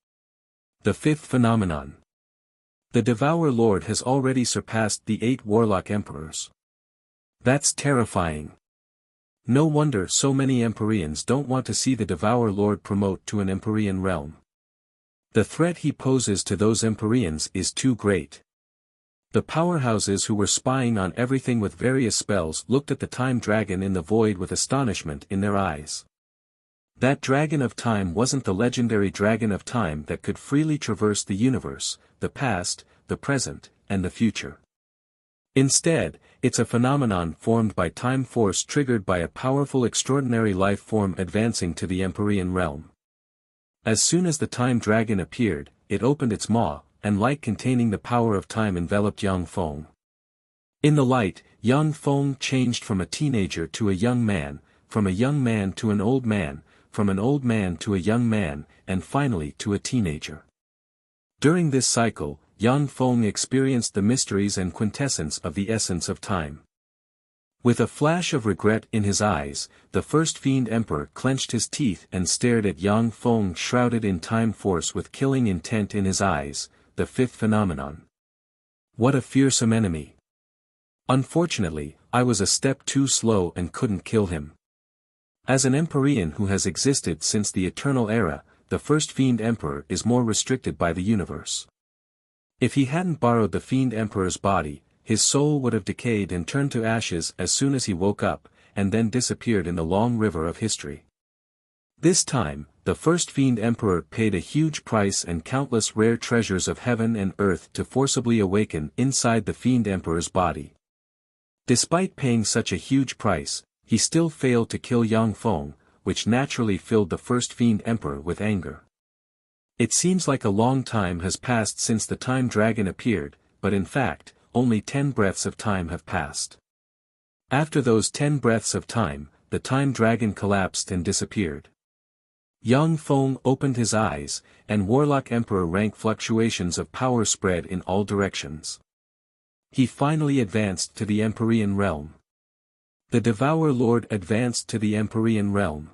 The fifth phenomenon. The Devourer Lord has already surpassed the 8 Warlock Emperors. That's terrifying. No wonder so many Empyreans don't want to see the Devourer Lord promote to an Empyrean realm. The threat he poses to those Empyreans is too great. The powerhouses who were spying on everything with various spells looked at the time dragon in the void with astonishment in their eyes. That dragon of time wasn't the legendary dragon of time that could freely traverse the universe, the past, the present, and the future. Instead, it's a phenomenon formed by time force triggered by a powerful extraordinary life form advancing to the Empyrean realm. As soon as the time dragon appeared, it opened its maw, and light containing the power of time enveloped Yang Feng. In the light, Yang Feng changed from a teenager to a young man, from a young man to an old man, from an old man to a young man, and finally to a teenager. During this cycle, Yang Feng experienced the mysteries and quintessence of the essence of time. With a flash of regret in his eyes, the first Fiend Emperor clenched his teeth and stared at Yang Feng shrouded in time force with killing intent in his eyes, the fifth phenomenon. What a fearsome enemy. Unfortunately, I was a step too slow and couldn't kill him. As an Empyrean who has existed since the Eternal Era, the first Fiend Emperor is more restricted by the universe. If he hadn't borrowed the Fiend Emperor's body, his soul would have decayed and turned to ashes as soon as he woke up, and then disappeared in the long river of history. This time, the first Fiend Emperor paid a huge price and countless rare treasures of heaven and earth to forcibly awaken inside the Fiend Emperor's body. Despite paying such a huge price, he still failed to kill Yang Feng, which naturally filled the first Fiend Emperor with anger. It seems like a long time has passed since the Time Dragon appeared, but in fact, only 10 breaths of time have passed. After those 10 breaths of time, the Time Dragon collapsed and disappeared. Yang Feng opened his eyes, and Warlock Emperor rank fluctuations of power spread in all directions. He finally advanced to the Empyrean realm. The Devourer Lord advanced to the Empyrean realm.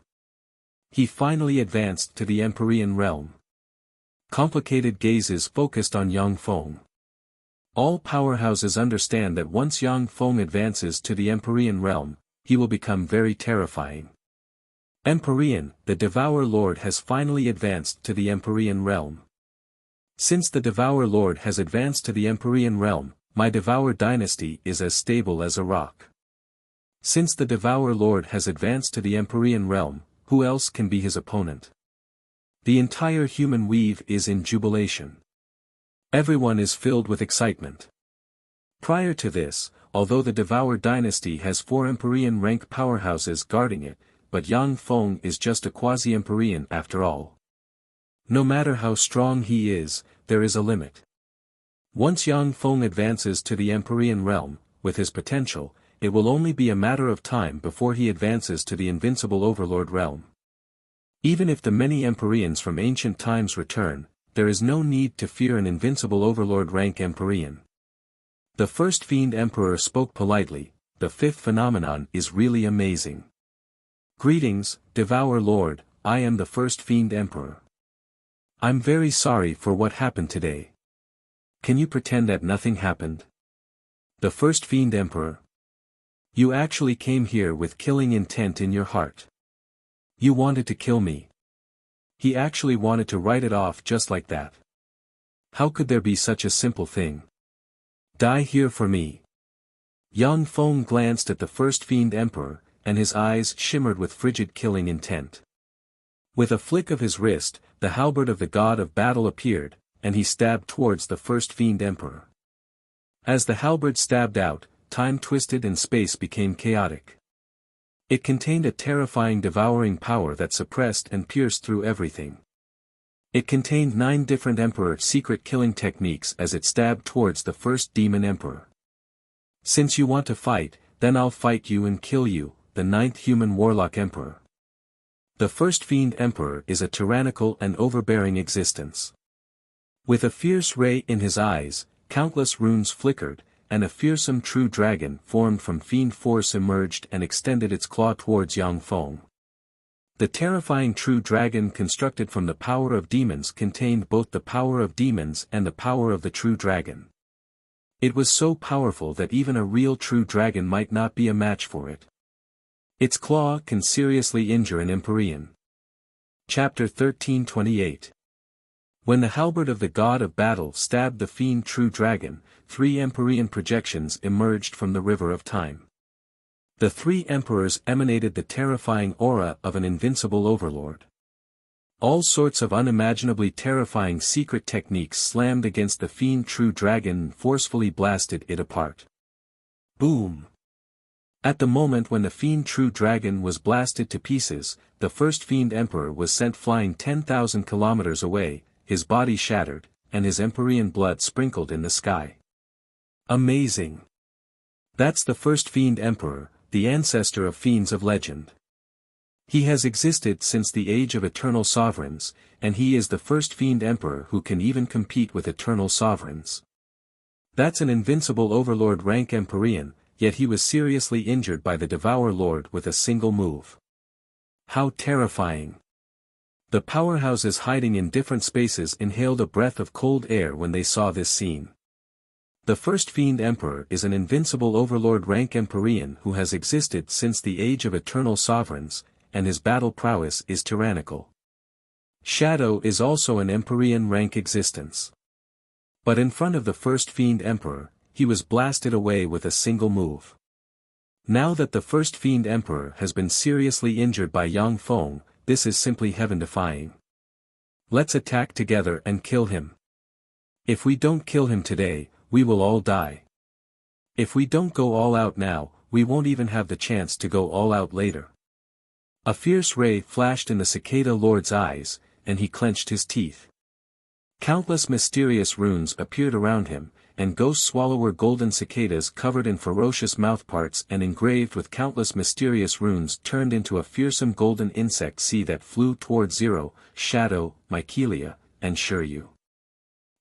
He finally advanced to the Empyrean realm. Complicated gazes focused on Yang Feng. All powerhouses understand that once Yang Feng advances to the Empyrean realm, he will become very terrifying. Empyrean, the Devourer Lord has finally advanced to the Empyrean realm. Since the Devourer Lord has advanced to the Empyrean realm, my Devourer dynasty is as stable as a rock. Since the Devourer Lord has advanced to the Empyrean realm, who else can be his opponent? The entire human weave is in jubilation. Everyone is filled with excitement. Prior to this, although the Devourer dynasty has 4 Empyrean rank powerhouses guarding it, but Yang Feng is just a quasi-Empyrean after all. No matter how strong he is, there is a limit. Once Yang Feng advances to the Empyrean realm, with his potential, it will only be a matter of time before he advances to the invincible Overlord realm. Even if the many Empyreans from ancient times return, there is no need to fear an invincible Overlord rank Empyrean. The first Fiend Emperor spoke politely, the fifth phenomenon is really amazing. Greetings, Devourer Lord, I am the first Fiend Emperor. I'm very sorry for what happened today. Can you pretend that nothing happened? The first Fiend Emperor. You actually came here with killing intent in your heart. You wanted to kill me. He actually wanted to write it off just like that. How could there be such a simple thing? Die here for me. Yang Feng glanced at the first Fiend Emperor, and his eyes shimmered with frigid killing intent. With a flick of his wrist, the halberd of the god of battle appeared, and he stabbed towards the first fiend emperor. As the halberd stabbed out, time twisted and space became chaotic. It contained a terrifying devouring power that suppressed and pierced through everything. It contained 9 different emperor secret killing techniques as it stabbed towards the first demon emperor. Since you want to fight, then I'll fight you and kill you, the 9th human warlock emperor. The first fiend emperor is a tyrannical and overbearing existence. With a fierce ray in his eyes, countless runes flickered, and a fearsome true dragon formed from fiend force emerged and extended its claw towards Yang Feng. The terrifying true dragon constructed from the power of demons contained both the power of demons and the power of the true dragon. It was so powerful that even a real true dragon might not be a match for it. Its claw can seriously injure an Empyrean. Chapter 13:28. When the halberd of the god of battle stabbed the fiend true dragon, 3 Empyrean projections emerged from the river of time. The 3 emperors emanated the terrifying aura of an invincible overlord. All sorts of unimaginably terrifying secret techniques slammed against the fiend true dragon and forcefully blasted it apart. Boom! At the moment when the fiend true dragon was blasted to pieces, the first fiend emperor was sent flying 10,000 kilometers away, his body shattered, and his Empyrean blood sprinkled in the sky. Amazing! That's the first fiend emperor, the ancestor of fiends of legend. He has existed since the age of eternal sovereigns, and he is the first fiend emperor who can even compete with eternal sovereigns. That's an invincible overlord rank Empyrean, yet he was seriously injured by the Devour Lord with a single move. How terrifying! The powerhouses hiding in different spaces inhaled a breath of cold air when they saw this scene. The first fiend emperor is an invincible overlord rank Empyrean who has existed since the age of eternal sovereigns, and his battle prowess is tyrannical. Shadow is also an Empyrean rank existence. But in front of the first fiend emperor, he was blasted away with a single move. Now that the first fiend emperor has been seriously injured by Yang Feng, this is simply heaven-defying. Let's attack together and kill him. If we don't kill him today, we will all die. If we don't go all out now, we won't even have the chance to go all out later. A fierce ray flashed in the cicada lord's eyes, and he clenched his teeth. Countless mysterious runes appeared around him, and ghost swallower golden cicadas covered in ferocious mouthparts and engraved with countless mysterious runes turned into a fearsome golden insect sea that flew toward Zero, Shadow, Mycelia, and Shiryu.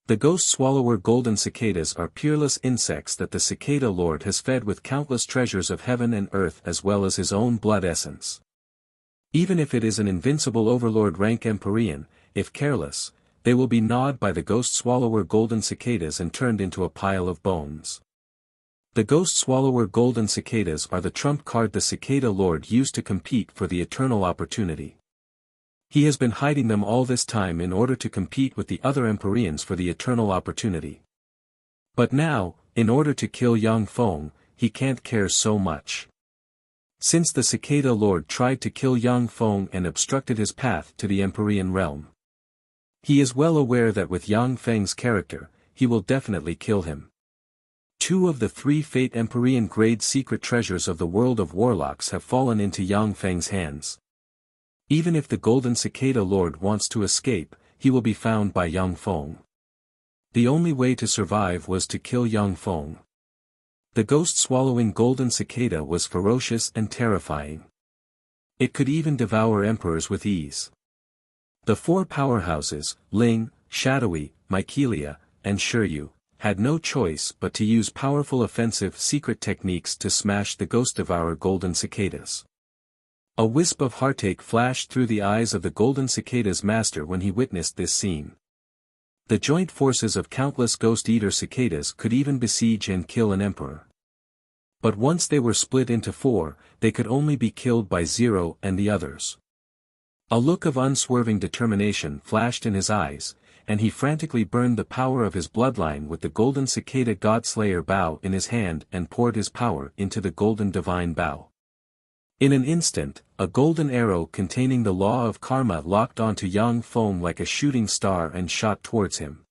The ghost swallower golden cicadas are peerless insects that the cicada lord has fed with countless treasures of heaven and earth as well as his own blood essence. Even if it is an invincible overlord rank Empyrean, if careless, they will be gnawed by the ghost swallower golden cicadas and turned into a pile of bones. The ghost swallower golden cicadas are the trump card the cicada lord used to compete for the eternal opportunity. He has been hiding them all this time in order to compete with the other Empyreans for the eternal opportunity. But now, in order to kill Yang Feng, he can't care so much. Since the cicada lord tried to kill Yang Feng and obstructed his path to the Empyrean realm. He is well aware that with Yang Feng's character, he will definitely kill him. 2 of the 3 Fate Empyrean grade secret treasures of the world of warlocks have fallen into Yang Feng's hands. Even if the golden cicada lord wants to escape, he will be found by Yang Feng. The only way to survive was to kill Yang Feng. The ghost-swallowing golden cicada was ferocious and terrifying. It could even devour emperors with ease. The 4 powerhouses, Ling, Shadowy, Mycelia, and Shiryu, had no choice but to use powerful offensive secret techniques to smash the ghost-devourer golden cicadas. A wisp of heartache flashed through the eyes of the golden cicada's master when he witnessed this scene. The joint forces of countless ghost-eater cicadas could even besiege and kill an emperor. But once they were split into 4, they could only be killed by Zero and the others. A look of unswerving determination flashed in his eyes, and he frantically burned the power of his bloodline with the golden cicada godslayer bow in his hand and poured his power into the golden divine bow. In an instant, a golden arrow containing the law of karma locked onto Yang Feng like a shooting star and shot towards him.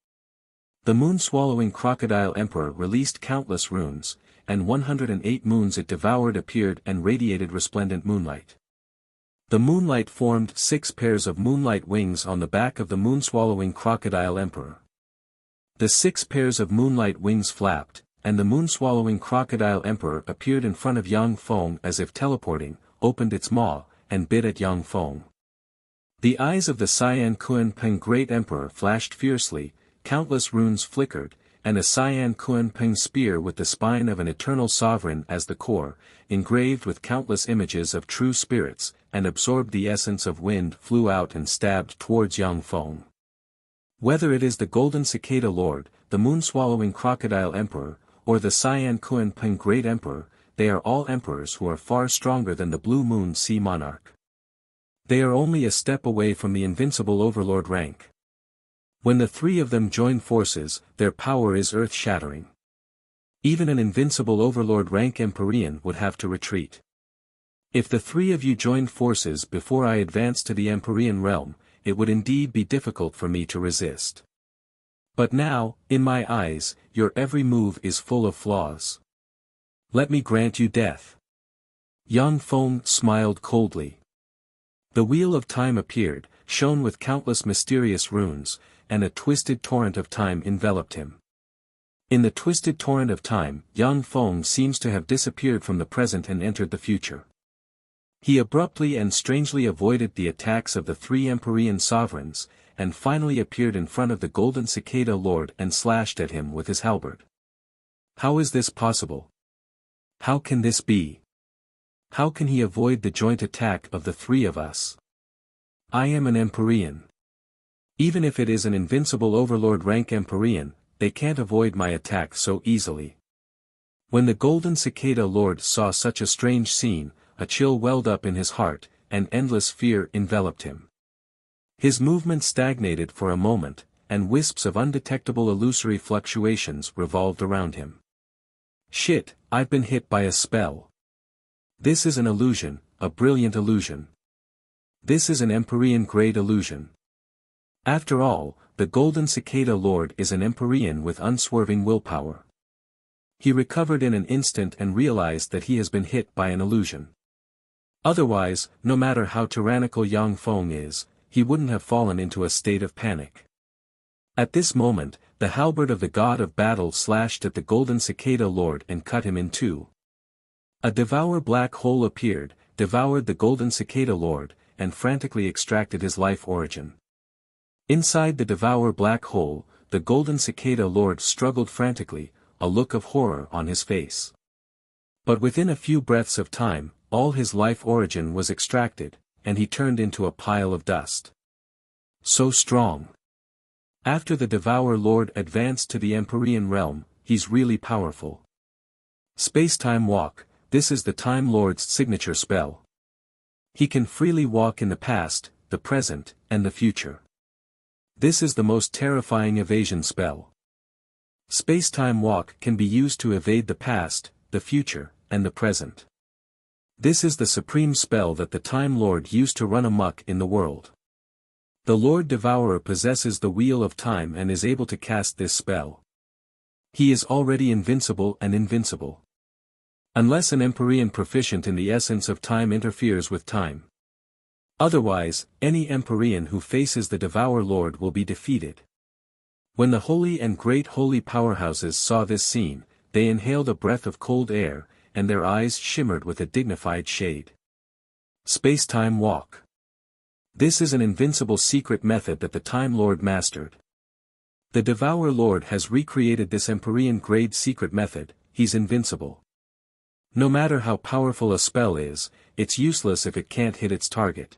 The moon-swallowing crocodile emperor released countless runes, and 108 moons it devoured appeared and radiated resplendent moonlight. The moonlight formed 6 pairs of moonlight wings on the back of the moon-swallowing crocodile emperor. The 6 pairs of moonlight wings flapped, and the moon-swallowing crocodile emperor appeared in front of Yang Feng as if teleporting, opened its maw, and bit at Yang Feng. The eyes of the Cyan Kunpeng Great Emperor flashed fiercely, countless runes flickered, and a Cyan Kunpeng spear with the spine of an eternal sovereign as the core, engraved with countless images of true spirits, and absorbed the essence of wind flew out and stabbed towards Yang Feng. Whether it is the Golden Cicada Lord, the moon-swallowing crocodile emperor, or the Cyan Kunpeng Great Emperor, they are all emperors who are far stronger than the Blue Moon Sea Monarch. They are only a step away from the invincible overlord rank. When the 3 of them join forces, their power is earth-shattering. Even an invincible overlord rank Empyrean would have to retreat. If the 3 of you joined forces before I advance to the Empyrean realm, it would indeed be difficult for me to resist. But now, in my eyes, your every move is full of flaws. Let me grant you death. Yang Feng smiled coldly. The wheel of time appeared, shone with countless mysterious runes, and a twisted torrent of time enveloped him. In the twisted torrent of time, Yang Feng seems to have disappeared from the present and entered the future. He abruptly and strangely avoided the attacks of the 3 Empyrean sovereigns, and finally appeared in front of the Golden Cicada Lord and slashed at him with his halberd. How is this possible? How can this be? How can he avoid the joint attack of the 3 of us? I am an Empyrean. Even if it is an invincible overlord rank Empyrean, they can't avoid my attack so easily. When the Golden Cicada Lord saw such a strange scene, a chill welled up in his heart, and endless fear enveloped him. His movement stagnated for a moment, and wisps of undetectable illusory fluctuations revolved around him. Shit, I've been hit by a spell. This is an illusion, a brilliant illusion. This is an Empyrean-grade illusion. After all, the Golden Cicada Lord is an Empyrean with unswerving willpower. He recovered in an instant and realized that he has been hit by an illusion. Otherwise, no matter how tyrannical Yang Feng is, he wouldn't have fallen into a state of panic. At this moment, the halberd of the god of battle slashed at the Golden Cicada Lord and cut him in 2. A devour black hole appeared, devoured the Golden Cicada Lord, and frantically extracted his life origin. Inside the devour black hole, the Golden Cicada Lord struggled frantically, a look of horror on his face. But within a few breaths of time, all his life origin was extracted, and he turned into a pile of dust. So strong. After the Devourer Lord advanced to the Empyrean realm, he's really powerful. Space-Time Walk, this is the Time Lord's signature spell. He can freely walk in the past, the present, and the future. This is the most terrifying evasion spell. Space-Time Walk can be used to evade the past, the future, and the present. This is the supreme spell that the Time Lord used to run amok in the world. The Lord Devourer possesses the Wheel of Time and is able to cast this spell. He is already invincible and invincible. Unless an Empyrean proficient in the essence of time interferes with time. Otherwise, any Empyrean who faces the Devourer Lord will be defeated. When the holy and great holy powerhouses saw this scene, they inhaled a breath of cold air, and their eyes shimmered with a dignified shade. Space-Time Walk. This is an invincible secret method that the Time Lord mastered. The Devourer Lord has recreated this Empyrean-grade secret method, he's invincible. No matter how powerful a spell is, it's useless if it can't hit its target.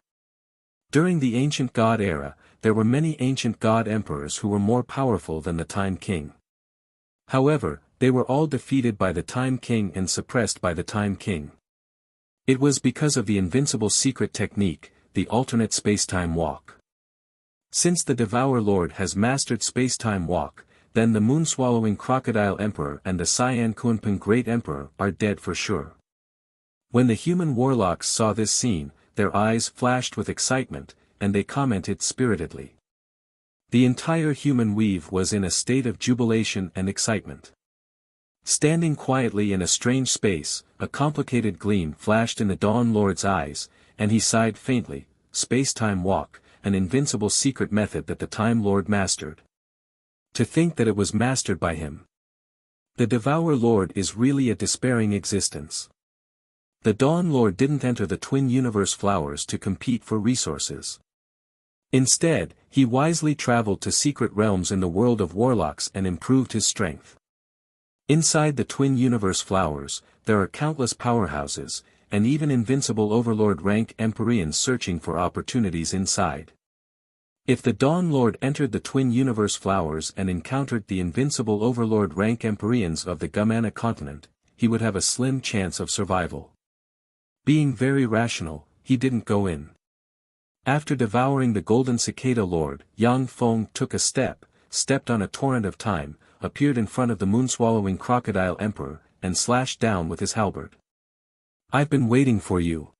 During the Ancient God era, there were many Ancient God Emperors who were more powerful than the Time King. However, they were all defeated by the Time King and suppressed by the Time King. It was because of the invincible secret technique, the alternate space-time walk. Since the Devourer Lord has mastered space-time walk, then the moon-swallowing crocodile emperor and the Cyan Kunpeng Great Emperor are dead for sure. When the human warlocks saw this scene, their eyes flashed with excitement, and they commented spiritedly. The entire human weave was in a state of jubilation and excitement. Standing quietly in a strange space, a complicated gleam flashed in the Dawn Lord's eyes, and he sighed faintly. Space-time walk, an invincible secret method that the Time Lord mastered. To think that it was mastered by him. The Devourer Lord is really a despairing existence. The Dawn Lord didn't enter the Twin Universe Flowers to compete for resources. Instead, he wisely traveled to secret realms in the world of warlocks and improved his strength. Inside the Twin Universe Flowers, there are countless powerhouses, and even invincible Overlord rank Empyreans searching for opportunities inside. If the Dawn Lord entered the Twin Universe Flowers and encountered the invincible Overlord rank Empyreans of the Gumana continent, he would have a slim chance of survival. Being very rational, he didn't go in. After devouring the Golden Cicada Lord, Yang Feng took a step, stepped on a torrent of time, appeared in front of the moon-swallowing Crocodile Emperor, and slashed down with his halberd. "I've been waiting for you.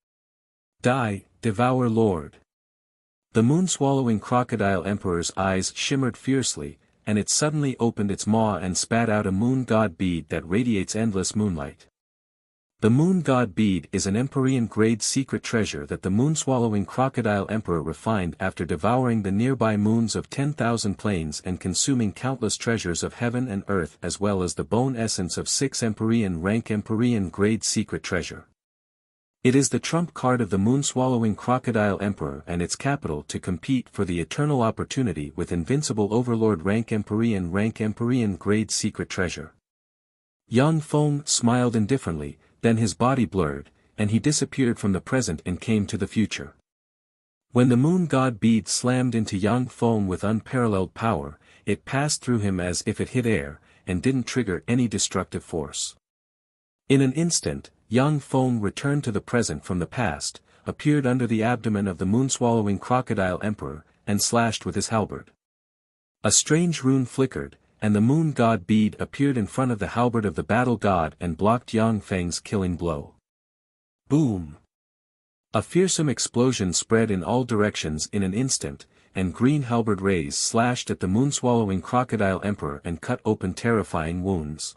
Die, Devour Lord." The moon-swallowing Crocodile Emperor's eyes shimmered fiercely, and it suddenly opened its maw and spat out a moon god bead that radiates endless moonlight. The Moon God Bead is an Empyrean-grade secret treasure that the moon-swallowing Crocodile Emperor refined after devouring the nearby moons of 10,000 planes and consuming countless treasures of heaven and earth as well as the bone essence of 6 Empyrean-rank Empyrean-grade secret treasure. It is the trump card of the moon-swallowing Crocodile Emperor and its capital to compete for the eternal opportunity with invincible Overlord-rank Empyrean-grade secret treasure. Yang Feng smiled indifferently. Then his body blurred, and he disappeared from the present and came to the future. When the Moon God Bead slammed into Yang Feng with unparalleled power, it passed through him as if it hit air, and didn't trigger any destructive force. In an instant, Yang Feng returned to the present from the past, appeared under the abdomen of the moon-swallowing Crocodile Emperor, and slashed with his halberd. A strange rune flickered, and the Moon God Bead appeared in front of the halberd of the battle god and blocked Yang Feng's killing blow. Boom! A fearsome explosion spread in all directions in an instant, and green halberd rays slashed at the moon-swallowing Crocodile Emperor and cut open terrifying wounds.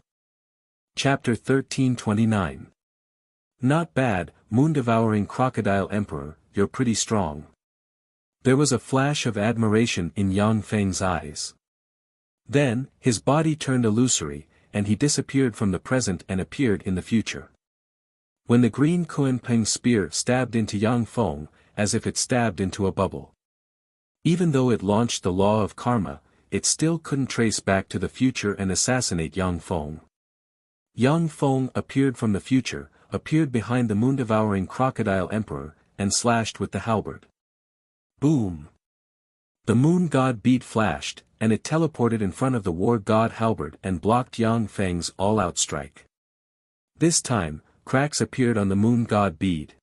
Chapter 1329. Not bad, moon-devouring Crocodile Emperor, you're pretty strong. There was a flash of admiration in Yang Feng's eyes. Then, his body turned illusory, and he disappeared from the present and appeared in the future. When the green Kunpeng spear stabbed into Yang Feng, as if it stabbed into a bubble. Even though it launched the law of karma, it still couldn't trace back to the future and assassinate Yang Feng. Yang Feng appeared from the future, appeared behind the moon-devouring Crocodile Emperor, and slashed with the halberd. Boom! The Moon God Bead flashed, and it teleported in front of the War God halberd and blocked Yang Feng's all-out strike. This time, cracks appeared on the Moon God Bead.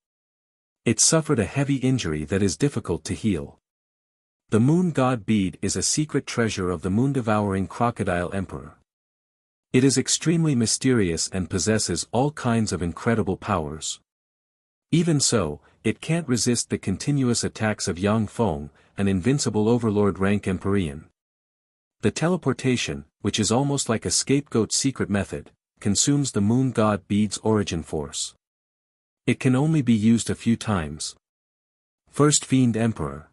It suffered a heavy injury that is difficult to heal. The Moon God Bead is a secret treasure of the moon-devouring Crocodile Emperor. It is extremely mysterious and possesses all kinds of incredible powers. Even so, it can't resist the continuous attacks of Yang Feng, an invincible Overlord rank Empyrean. The teleportation, which is almost like a scapegoat secret method, consumes the Moon God Bead's origin force. It can only be used a few times. First Fiend Emperor.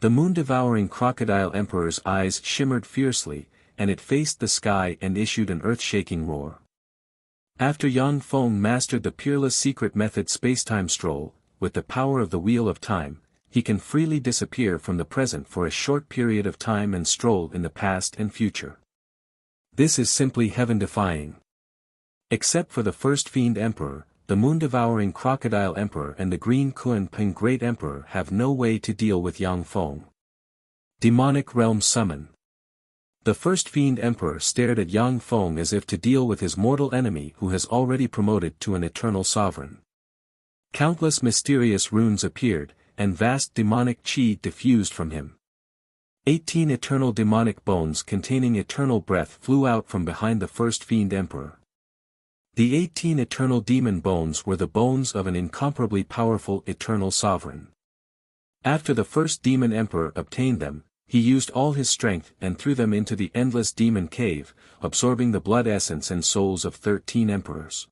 The moon-devouring Crocodile Emperor's eyes shimmered fiercely, and it faced the sky and issued an earth-shaking roar. After Yang Feng mastered the peerless secret method Spacetime Stroll, with the power of the Wheel of Time, he can freely disappear from the present for a short period of time and stroll in the past and future. This is simply heaven-defying. Except for the First Fiend Emperor, the moon-devouring Crocodile Emperor and the Green Kunpeng Great Emperor have no way to deal with Yang Feng. Demonic Realm Summon. The First Fiend Emperor stared at Yang Feng as if to deal with his mortal enemy who has already promoted to an eternal sovereign. Countless mysterious runes appeared, and vast demonic chi diffused from him. 18 eternal demonic bones containing eternal breath flew out from behind the First Fiend Emperor. The 18 eternal demon bones were the bones of an incomparably powerful eternal sovereign. After the first demon emperor obtained them, he used all his strength and threw them into the endless demon cave, absorbing the blood essence and souls of 13 emperors.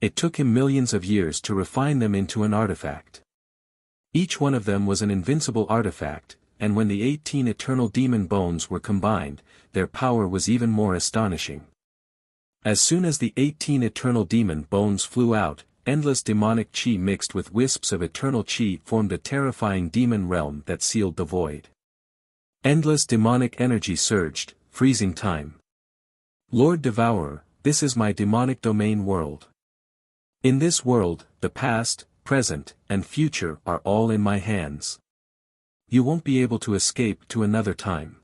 It took him millions of years to refine them into an artifact. Each one of them was an invincible artifact, and when the 18 eternal demon bones were combined, their power was even more astonishing. As soon as the 18 eternal demon bones flew out, endless demonic chi mixed with wisps of eternal chi formed a terrifying demon realm that sealed the void. Endless demonic energy surged, freezing time. Lord Devourer, this is my demonic domain world. In this world, the past, present, and future are all in my hands. You won't be able to escape to another time.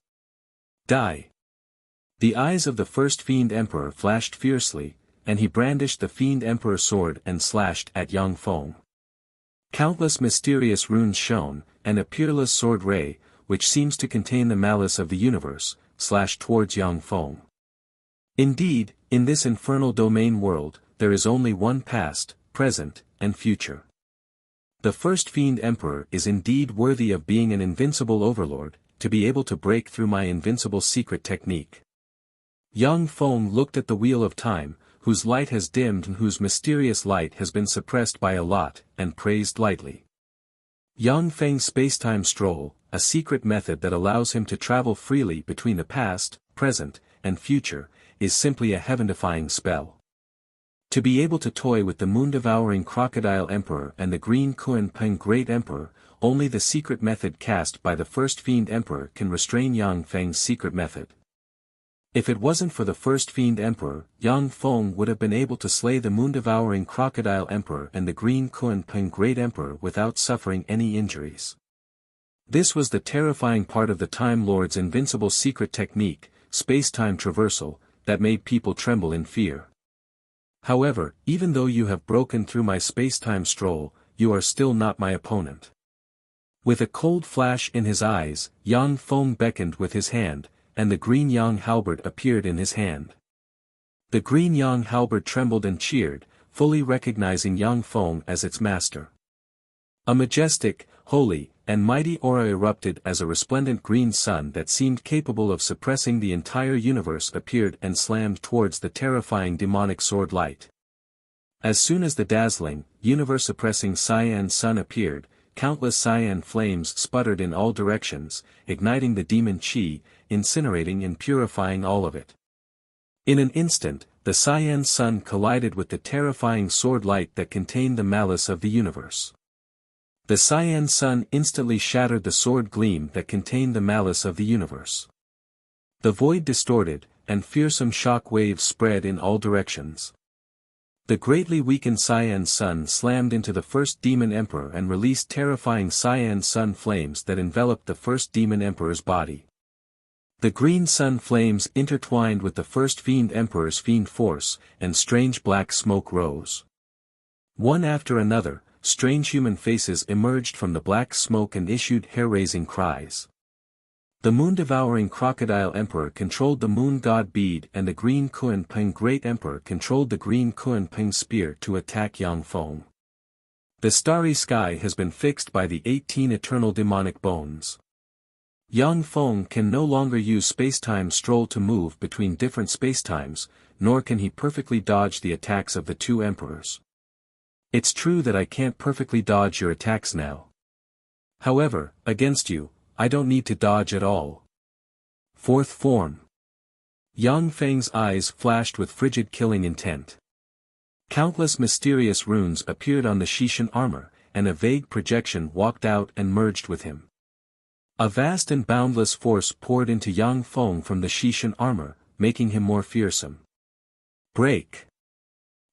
Die. The eyes of the first Fiend Emperor flashed fiercely, and he brandished the Fiend Emperor sword and slashed at Yang Feng. Countless mysterious runes shone, and a peerless sword ray, which seems to contain the malice of the universe, slashed towards Yang Feng. Indeed, in this infernal domain world, there is only one past, present, and future. The first Fiend Emperor is indeed worthy of being an invincible overlord, to be able to break through my invincible secret technique. Yang Feng looked at the wheel of time, whose light has dimmed and whose mysterious light has been suppressed by a lot, and praised lightly. Yang Feng's spacetime stroll, a secret method that allows him to travel freely between the past, present, and future, is simply a heaven-defying spell. To be able to toy with the moon-devouring Crocodile Emperor and the Green Kun Peng Great Emperor, only the secret method cast by the first Fiend Emperor can restrain Yang Feng's secret method. If it wasn't for the first Fiend Emperor, Yang Feng would have been able to slay the moon-devouring Crocodile Emperor and the Green Kun Peng Great Emperor without suffering any injuries. This was the terrifying part of the Time Lord's invincible secret technique, space-time traversal, that made people tremble in fear. However, even though you have broken through my space-time stroll, you are still not my opponent. With a cold flash in his eyes, Yang Feng beckoned with his hand, and the green Yang halberd appeared in his hand. The green Yang halberd trembled and cheered, fully recognizing Yang Feng as its master. A majestic, holy, and mighty aura erupted as a resplendent green sun that seemed capable of suppressing the entire universe appeared and slammed towards the terrifying demonic sword light. As soon as the dazzling, universe-suppressing cyan sun appeared, countless cyan flames sputtered in all directions, igniting the demon chi, incinerating and purifying all of it. In an instant, the cyan sun collided with the terrifying sword light that contained the malice of the universe. The cyan sun instantly shattered the sword gleam that contained the malice of the universe. The void distorted, and fearsome shock waves spread in all directions. The greatly weakened cyan sun slammed into the first demon emperor and released terrifying cyan sun flames that enveloped the first demon emperor's body. The green sun flames intertwined with the first fiend emperor's fiend force, and strange black smoke rose. One after another, strange human faces emerged from the black smoke and issued hair-raising cries. The moon-devouring Crocodile Emperor controlled the Moon God Bead and the Green Kun Peng Great Emperor controlled the Green Kun Peng Spear to attack Yang Feng. The starry sky has been fixed by the 18 eternal demonic bones. Yang Feng can no longer use spacetime stroll to move between different spacetimes, nor can he perfectly dodge the attacks of the two emperors. It's true that I can't perfectly dodge your attacks now. However, against you, I don't need to dodge at all. Fourth form. Yang Feng's eyes flashed with frigid killing intent. Countless mysterious runes appeared on the Shishan armor, and a vague projection walked out and merged with him. A vast and boundless force poured into Yang Feng from the Shishan armor, making him more fearsome. Break!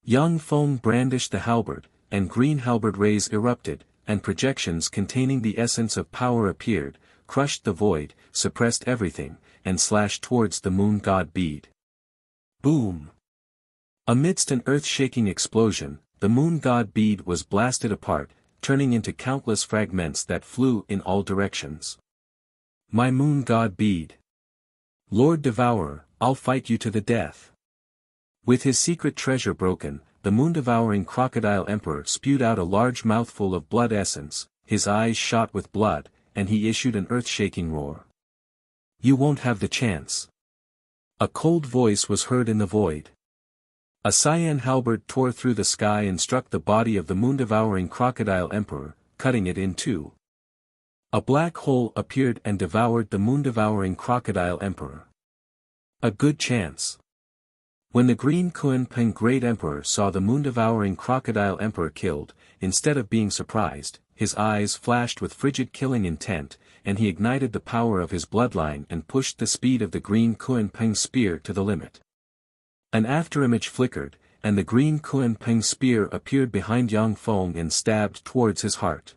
Yang Feng brandished the halberd, and green halberd rays erupted, and projections containing the essence of power appeared, crushed the void, suppressed everything, and slashed towards the moon god bead. Boom! Amidst an earth-shaking explosion, the moon god bead was blasted apart, turning into countless fragments that flew in all directions. My moon god bead! Lord Devourer, I'll fight you to the death. With his secret treasure broken, the moon-devouring crocodile emperor spewed out a large mouthful of blood essence, his eyes shot with blood, and he issued an earth-shaking roar. "You won't have the chance." A cold voice was heard in the void. A cyan halberd tore through the sky and struck the body of the moon-devouring crocodile emperor, cutting it in two. A black hole appeared and devoured the moon-devouring crocodile emperor. A good chance. When the Green Kunpeng Great Emperor saw the moon-devouring crocodile emperor killed, instead of being surprised, his eyes flashed with frigid killing intent, and he ignited the power of his bloodline and pushed the speed of the Green Kunpeng spear to the limit. An afterimage flickered, and the Green Kunpeng spear appeared behind Yang Feng and stabbed towards his heart.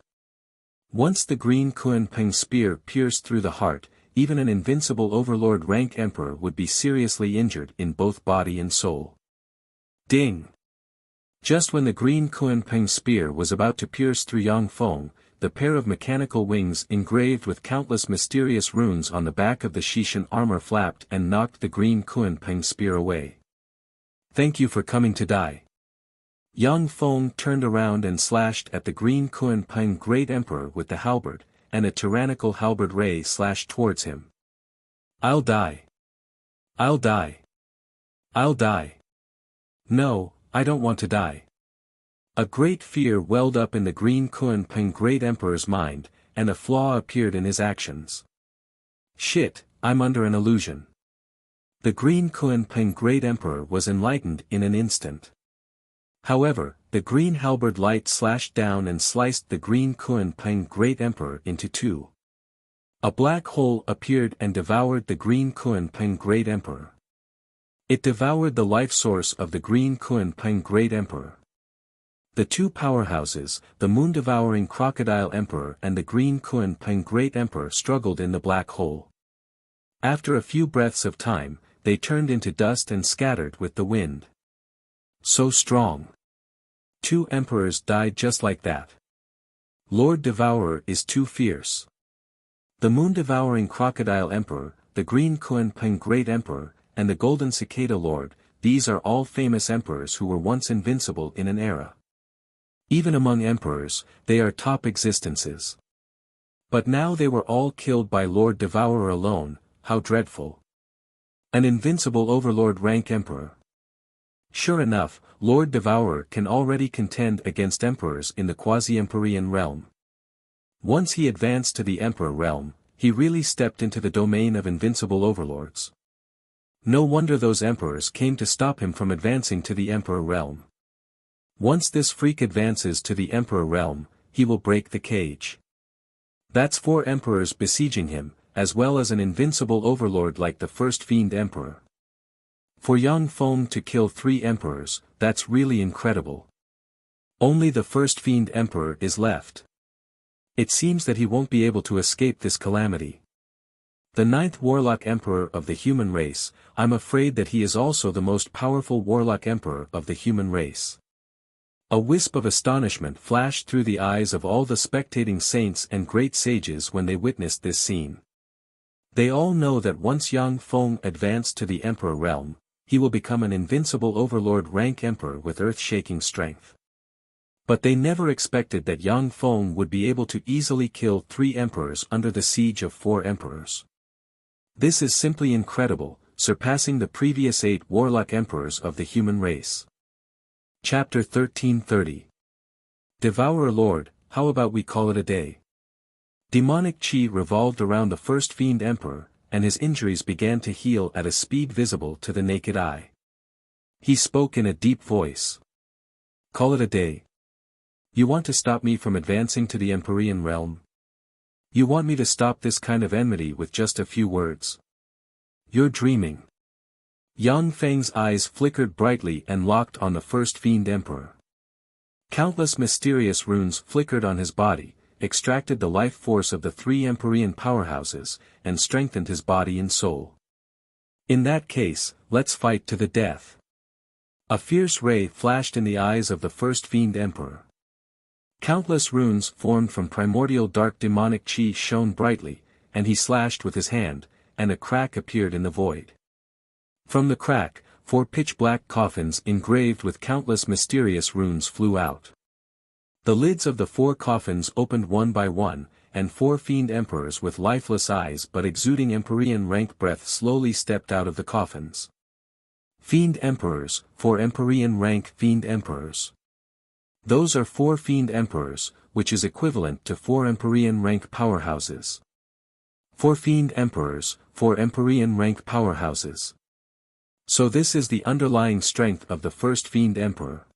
Once the Green Kunpeng spear pierced through the heart, even an invincible overlord rank emperor would be seriously injured in both body and soul. Ding! Just when the Green Kunpeng spear was about to pierce through Yang Feng, the pair of mechanical wings engraved with countless mysterious runes on the back of the Shishan armor flapped and knocked the Green Kunpeng spear away. "Thank you for coming to die." Yang Feng turned around and slashed at the Green Kunpeng Great Emperor with the halberd, and a tyrannical halberd ray slashed towards him. "I'll die. I'll die. I'll die. No, I don't want to die." A great fear welled up in the Green Kunpeng Great Emperor's mind, and a flaw appeared in his actions. "Shit, I'm under an illusion." The Green Kunpeng Great Emperor was enlightened in an instant. However, the green halberd light slashed down and sliced the Green Kunpeng Great Emperor into two. A black hole appeared and devoured the Green Kunpeng Great Emperor. It devoured the life source of the Green Kunpeng Great Emperor. The two powerhouses, the moon-devouring crocodile emperor and the Green Kunpeng Great Emperor, struggled in the black hole. After a few breaths of time, they turned into dust and scattered with the wind. So strong. Two emperors died just like that. Lord Devourer is too fierce. The moon-devouring crocodile emperor, the Green Kunpeng Great Emperor, and the Golden Cicada Lord, these are all famous emperors who were once invincible in an era. Even among emperors, they are top existences. But now they were all killed by Lord Devourer alone. How dreadful. An invincible overlord rank emperor. Sure enough, Lord Devourer can already contend against emperors in the quasi-emperorian realm. Once he advanced to the emperor realm, he really stepped into the domain of invincible overlords. No wonder those emperors came to stop him from advancing to the emperor realm. Once this freak advances to the emperor realm, he will break the cage. That's 4 emperors besieging him, as well as an invincible overlord like the first fiend emperor. For Yang Feng to kill 3 emperors, that's really incredible. Only the first fiend emperor is left. It seems that he won't be able to escape this calamity. The 9th warlock emperor of the human race, I'm afraid that he is also the most powerful warlock emperor of the human race. A wisp of astonishment flashed through the eyes of all the spectating saints and great sages when they witnessed this scene. They all know that once Yang Feng advanced to the emperor realm, he will become an invincible overlord rank emperor with earth-shaking strength. But they never expected that Yang Feng would be able to easily kill 3 emperors under the siege of 4 emperors. This is simply incredible, surpassing the previous 8 warlock emperors of the human race. Chapter 1330. Devourer Lord, how about we call it a day? Demonic chi revolved around the first fiend emperor, and his injuries began to heal at a speed visible to the naked eye. He spoke in a deep voice. Call it a day. You want to stop me from advancing to the Empyrean realm? You want me to stop this kind of enmity with just a few words? You're dreaming. Yang Feng's eyes flickered brightly and locked on the first fiend emperor. Countless mysterious runes flickered on his body, extracted the life force of the 3 Empyrean powerhouses, and strengthened his body and soul. In that case, let's fight to the death. A fierce ray flashed in the eyes of the first fiend emperor. Countless runes formed from primordial dark demonic chi shone brightly, and he slashed with his hand, and a crack appeared in the void. From the crack, 4 pitch-black coffins engraved with countless mysterious runes flew out. The lids of the 4 coffins opened one by one, and 4 fiend emperors with lifeless eyes but exuding Empyrean rank breath slowly stepped out of the coffins. Fiend emperors, 4 Empyrean rank fiend emperors. Those are 4 fiend emperors, which is equivalent to 4 Empyrean rank powerhouses. 4 fiend emperors, 4 Empyrean rank powerhouses. So this is the underlying strength of the first fiend emperor.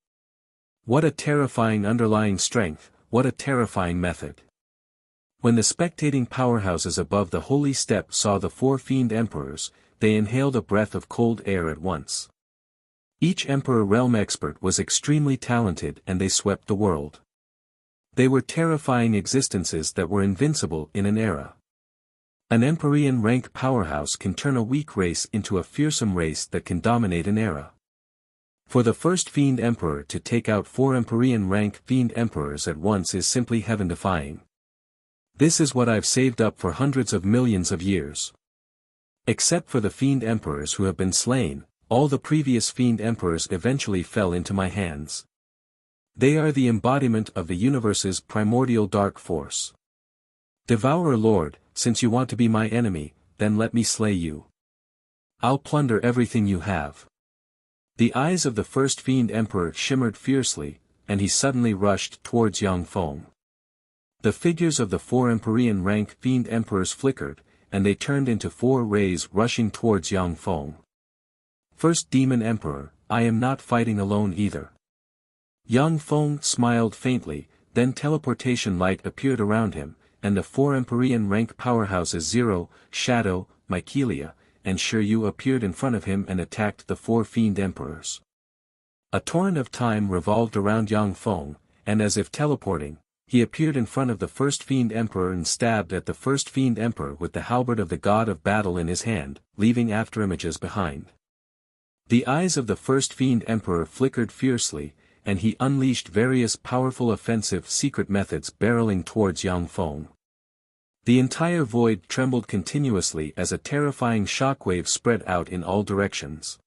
What a terrifying underlying strength, what a terrifying method. When the spectating powerhouses above the holy step saw the 4 fiend emperors, they inhaled a breath of cold air at once. Each emperor realm expert was extremely talented and they swept the world. They were terrifying existences that were invincible in an era. An Empyrean rank powerhouse can turn a weak race into a fearsome race that can dominate an era. For the first fiend emperor to take out 4 Empyrean rank fiend emperors at once is simply heaven-defying. This is what I've saved up for hundreds of millions of years. Except for the fiend emperors who have been slain, all the previous fiend emperors eventually fell into my hands. They are the embodiment of the universe's primordial dark force. Devourer Lord, since you want to be my enemy, then let me slay you. I'll plunder everything you have. The eyes of the first fiend emperor shimmered fiercely, and he suddenly rushed towards Yang Feng. The figures of the 4 Empyrean rank fiend emperors flickered, and they turned into 4 rays rushing towards Yang Feng. First demon emperor, I am not fighting alone either. Yang Feng smiled faintly, then teleportation light appeared around him, and the 4 Empyrean rank powerhouses Zero, Shadow, Mycelia, and Shiryu appeared in front of him and attacked the 4 fiend emperors. A torrent of time revolved around Yang Feng, and as if teleporting, he appeared in front of the first fiend emperor and stabbed at the first fiend emperor with the halberd of the god of battle in his hand, leaving afterimages behind. The eyes of the first fiend emperor flickered fiercely, and he unleashed various powerful offensive secret methods barreling towards Yang Feng. The entire void trembled continuously as a terrifying shockwave spread out in all directions.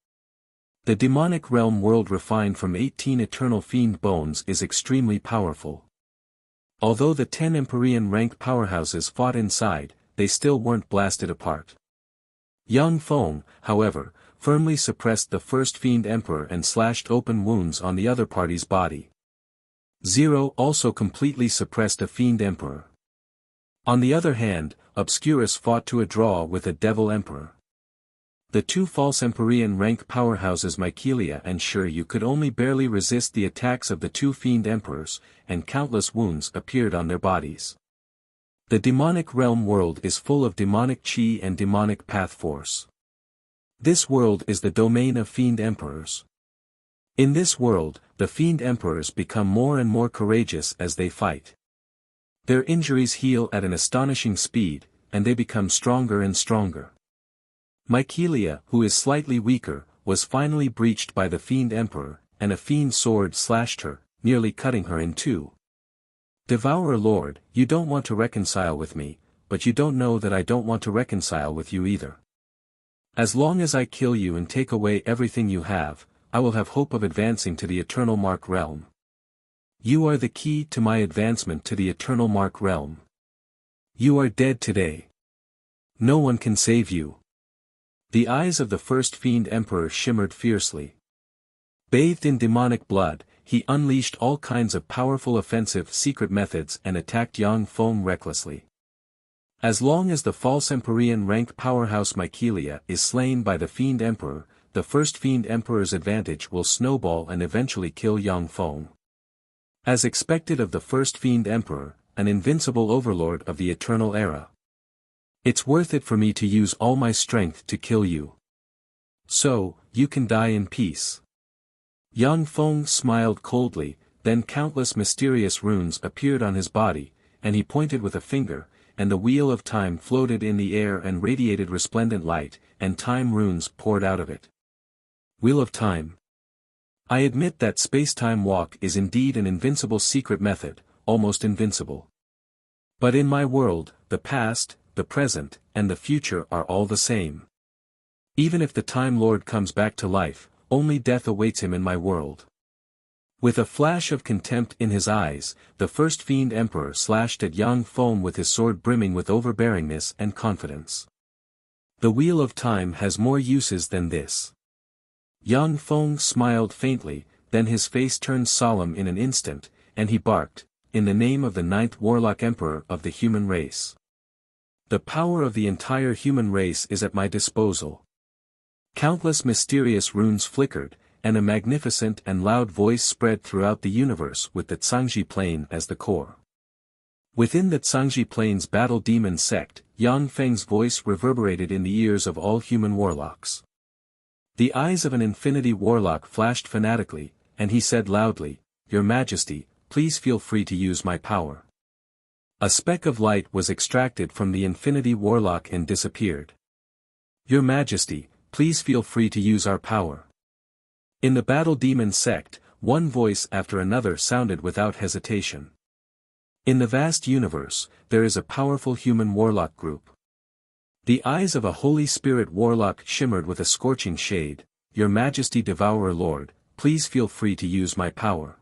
The demonic realm world refined from 18 eternal fiend bones is extremely powerful. Although the 10 Empyrean rank powerhouses fought inside, they still weren't blasted apart. Yang Feng, however, firmly suppressed the first fiend emperor and slashed open wounds on the other party's body. Zero also completely suppressed a fiend emperor. On the other hand, Obscurus fought to a draw with a devil emperor. The 2 false Empyrean rank powerhouses Mycelia and Shiryu could only barely resist the attacks of the 2 fiend emperors, and countless wounds appeared on their bodies. The demonic realm world is full of demonic chi and demonic path force. This world is the domain of fiend emperors. In this world, the fiend emperors become more and more courageous as they fight. Their injuries heal at an astonishing speed, and they become stronger and stronger. Mycelia, who is slightly weaker, was finally breached by the fiend emperor, and a fiend sword slashed her, nearly cutting her in 2. Devourer Lord, you don't want to reconcile with me, but you don't know that I don't want to reconcile with you either. As long as I kill you and take away everything you have, I will have hope of advancing to the Eternal Mark realm. You are the key to my advancement to the Eternal Mark realm. You are dead today. No one can save you. The eyes of the first fiend emperor shimmered fiercely. Bathed in demonic blood, he unleashed all kinds of powerful offensive secret methods and attacked Yang Feng recklessly. As long as the false Empyrean rank powerhouse Mycelia is slain by the fiend emperor, the first fiend emperor's advantage will snowball and eventually kill Yang Feng. As expected of the first fiend emperor, an invincible overlord of the eternal era. It's worth it for me to use all my strength to kill you. So, you can die in peace. Yang Feng smiled coldly, then countless mysterious runes appeared on his body, and he pointed with a finger, and the wheel of time floated in the air and radiated resplendent light, and time runes poured out of it. Wheel of Time. I admit that space-time walk is indeed an invincible secret method, almost invincible. But in my world, the past, the present, and the future are all the same. Even if the Time Lord comes back to life, only death awaits him in my world. With a flash of contempt in his eyes, the first Fiend Emperor slashed at Yang Feng with his sword brimming with overbearingness and confidence. The Wheel of Time has more uses than this. Yang Feng smiled faintly, then his face turned solemn in an instant, and he barked, in the name of the 9th Warlock Emperor of the human race. The power of the entire human race is at my disposal. Countless mysterious runes flickered, and a magnificent and loud voice spread throughout the universe with the Zhangji Plane as the core. Within the Zhangji Plane's battle demon sect, Yang Feng's voice reverberated in the ears of all human warlocks. The eyes of an infinity warlock flashed fanatically, and he said loudly, "Your Majesty, please feel free to use my power." A speck of light was extracted from the infinity warlock and disappeared. "Your Majesty, please feel free to use our power." In the battle demon sect, one voice after another sounded without hesitation. In the vast universe, there is a powerful human warlock group. The eyes of a Holy Spirit warlock shimmered with a scorching shade, "Your Majesty Devourer Lord, please feel free to use my power."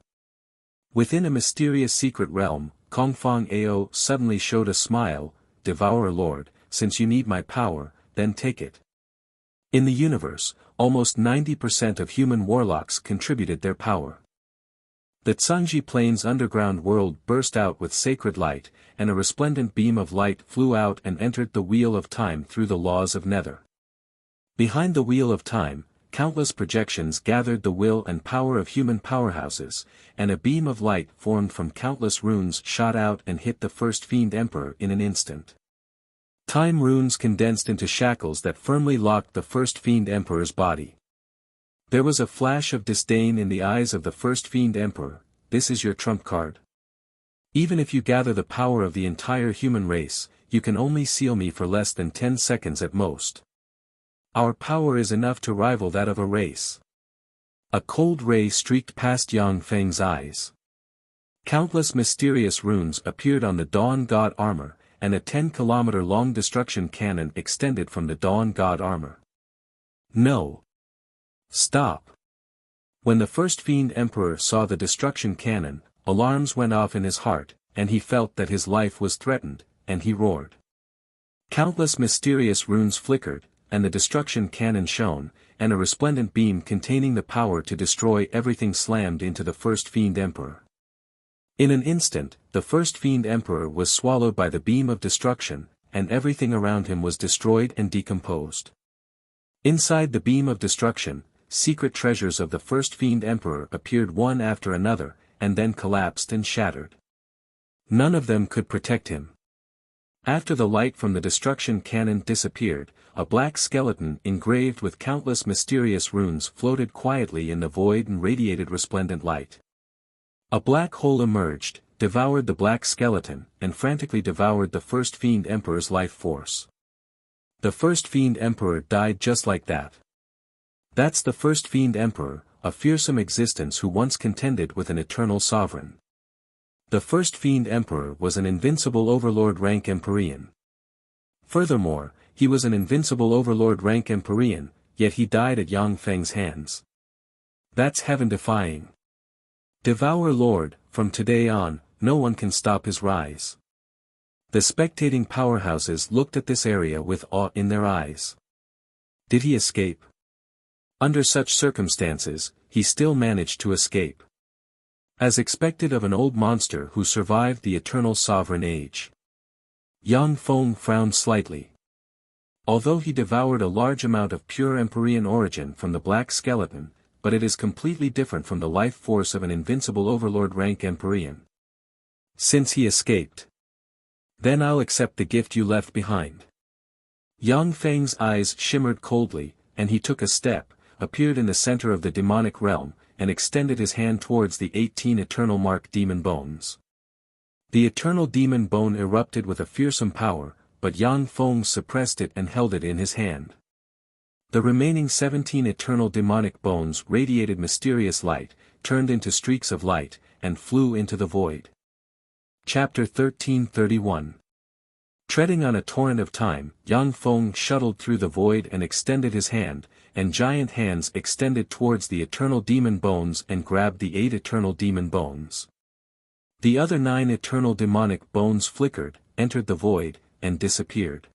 Within a mysterious secret realm, Kongfang Ao suddenly showed a smile, "Devourer Lord, since you need my power, then take it." In the universe, almost 90% of human warlocks contributed their power. The Zhangji Plane's underground world burst out with sacred light, and a resplendent beam of light flew out and entered the Wheel of Time through the laws of Nether. Behind the Wheel of Time, countless projections gathered the will and power of human powerhouses, and a beam of light formed from countless runes shot out and hit the first Fiend Emperor in an instant. Time runes condensed into shackles that firmly locked the first Fiend Emperor's body. There was a flash of disdain in the eyes of the first Fiend Emperor. "This is your trump card? Even if you gather the power of the entire human race, you can only seal me for less than 10 seconds at most. Our power is enough to rival that of a race." A cold ray streaked past Yang Feng's eyes. Countless mysterious runes appeared on the Dawn God armor, and a 10-kilometer-long destruction cannon extended from the Dawn God armor. "No. Stop." When the first Fiend Emperor saw the destruction cannon, alarms went off in his heart, and he felt that his life was threatened, and he roared. Countless mysterious runes flickered, and the destruction cannon shone, and a resplendent beam containing the power to destroy everything slammed into the first Fiend Emperor. In an instant, the first Fiend Emperor was swallowed by the beam of destruction, and everything around him was destroyed and decomposed. Inside the beam of destruction, secret treasures of the first Fiend Emperor appeared one after another, and then collapsed and shattered. None of them could protect him. After the light from the destruction cannon disappeared, a black skeleton engraved with countless mysterious runes floated quietly in the void and radiated resplendent light. A black hole emerged, devoured the black skeleton, and frantically devoured the first Fiend Emperor's life force. The first Fiend Emperor died just like that. That's the first Fiend Emperor, a fearsome existence who once contended with an eternal sovereign. The first Fiend Emperor was an invincible overlord rank Empyrean. Furthermore, he was an invincible overlord rank Empyrean, yet he died at Yang Feng's hands. That's heaven-defying. Devour Lord, from today on, no one can stop his rise. The spectating powerhouses looked at this area with awe in their eyes. Did he escape? Under such circumstances, he still managed to escape. As expected of an old monster who survived the eternal sovereign age. Yang Feng frowned slightly. Although he devoured a large amount of pure Empyrean origin from the black skeleton, but it is completely different from the life force of an invincible overlord rank Empyrean. Since he escaped, then I'll accept the gift you left behind. Yang Feng's eyes shimmered coldly, and he took a step, appeared in the center of the demonic realm, and extended his hand towards the 18 eternal mark demon bones. The eternal demon bone erupted with a fearsome power, but Yang Feng suppressed it and held it in his hand. The remaining 17 eternal demonic bones radiated mysterious light, turned into streaks of light, and flew into the void. Chapter 1331. Treading on a torrent of time, Yang Feng shuttled through the void and extended his hand, and giant hands extended towards the eternal demon bones and grabbed the 8 eternal demon bones. The other 9 eternal demonic bones flickered, entered the void, and disappeared.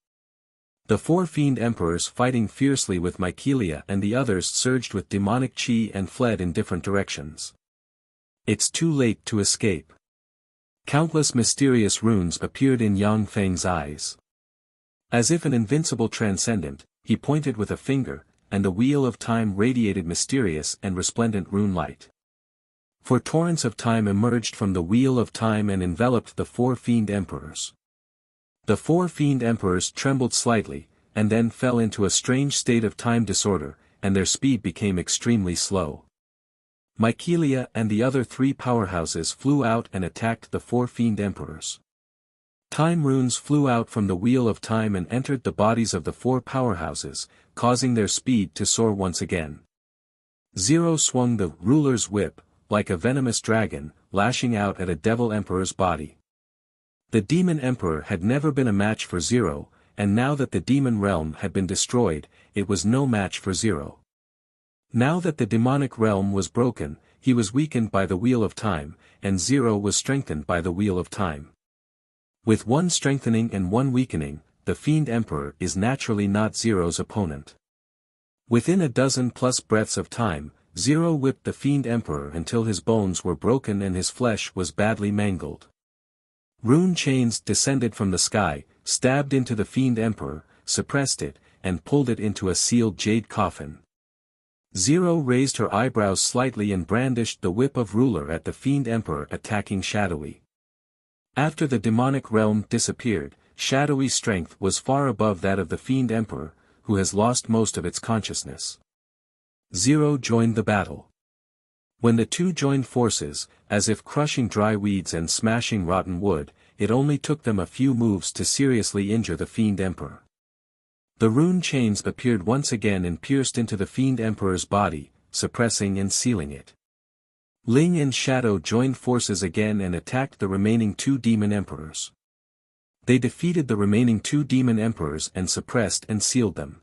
The 4 fiend emperors fighting fiercely with Mycelia and the others surged with demonic chi and fled in different directions. It's too late to escape. Countless mysterious runes appeared in Yang Feng's eyes. As if an invincible transcendent, he pointed with a finger, and the wheel of time radiated mysterious and resplendent rune light. 4 torrents of time emerged from the wheel of time and enveloped the 4 fiend emperors. The 4 fiend emperors trembled slightly, and then fell into a strange state of time disorder, and their speed became extremely slow. Mycelia and the other 3 powerhouses flew out and attacked the 4 fiend emperors. Time runes flew out from the wheel of time and entered the bodies of the 4 powerhouses, causing their speed to soar once again. Zero swung the ruler's whip, like a venomous dragon, lashing out at a devil emperor's body. The demon emperor had never been a match for Zero, and now that the demon realm had been destroyed, it was no match for Zero. Now that the demonic realm was broken, he was weakened by the wheel of time, and Zero was strengthened by the wheel of time. With 1 strengthening and 1 weakening, the fiend emperor is naturally not Zero's opponent. Within a dozen plus breaths of time, Zero whipped the fiend emperor until his bones were broken and his flesh was badly mangled. Rune chains descended from the sky, stabbed into the fiend emperor, suppressed it, and pulled it into a sealed jade coffin. Zero raised her eyebrows slightly and brandished the whip of ruler at the fiend emperor attacking Shadowy. After the demonic realm disappeared, Shadowy's strength was far above that of the fiend emperor, who has lost most of its consciousness. Zero joined the battle. When the 2 joined forces, as if crushing dry weeds and smashing rotten wood, it only took them a few moves to seriously injure the fiend emperor. The rune chains appeared once again and pierced into the fiend emperor's body, suppressing and sealing it. Ling and Shadow joined forces again and attacked the remaining 2 demon emperors. They defeated the remaining 2 demon emperors and suppressed and sealed them.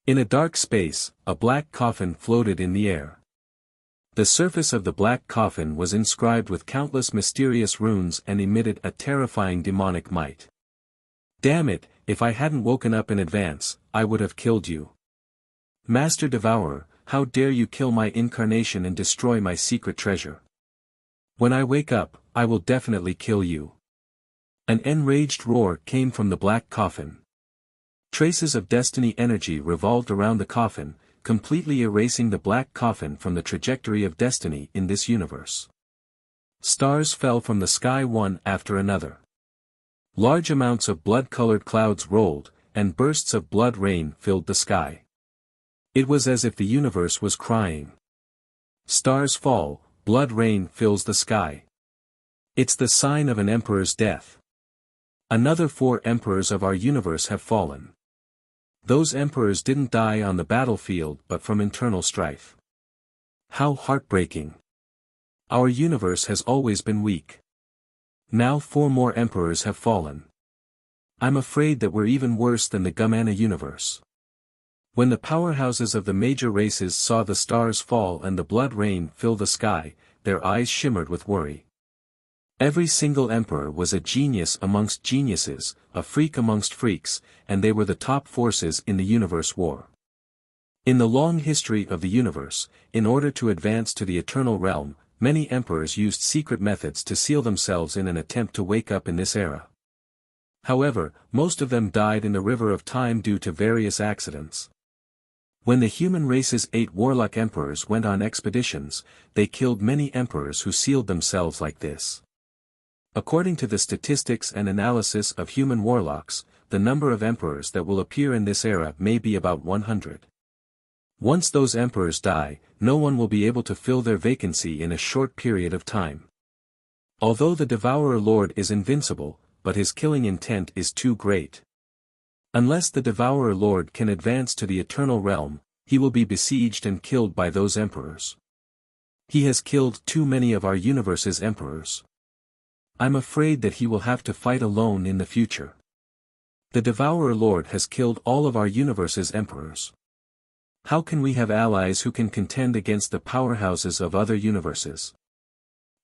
In a dark space, a black coffin floated in the air. The surface of the black coffin was inscribed with countless mysterious runes and emitted a terrifying demonic might. Damn it, if I hadn't woken up in advance, I would have killed you. Master Devourer, how dare you kill my incarnation and destroy my secret treasure? When I wake up, I will definitely kill you. An enraged roar came from the black coffin. Traces of destiny energy revolved around the coffin, completely erasing the black coffin from the trajectory of destiny in this universe. Stars fell from the sky one after another. Large amounts of blood-colored clouds rolled, and bursts of blood rain filled the sky. It was as if the universe was crying. Stars fall, blood rain fills the sky. It's the sign of an emperor's death. Another 4 emperors of our universe have fallen. Those emperors didn't die on the battlefield but from internal strife. How heartbreaking. Our universe has always been weak. Now 4 more emperors have fallen. I'm afraid that we're even worse than the Gumana universe. When the powerhouses of the major races saw the stars fall and the blood rain fill the sky, their eyes shimmered with worry. Every single emperor was a genius amongst geniuses, a freak amongst freaks, and they were the top forces in the universe war. In the long history of the universe, in order to advance to the eternal realm, many emperors used secret methods to seal themselves in an attempt to wake up in this era. However, most of them died in the river of time due to various accidents. When the human race's 8 warlock emperors went on expeditions, they killed many emperors who sealed themselves like this. According to the statistics and analysis of human warlocks, the number of emperors that will appear in this era may be about 100. Once those emperors die, no one will be able to fill their vacancy in a short period of time. Although the Devourer Lord is invincible, but his killing intent is too great. Unless the Devourer Lord can advance to the eternal realm, he will be besieged and killed by those emperors. He has killed too many of our universe's emperors. I'm afraid that he will have to fight alone in the future. The Devourer Lord has killed all of our universe's emperors. How can we have allies who can contend against the powerhouses of other universes?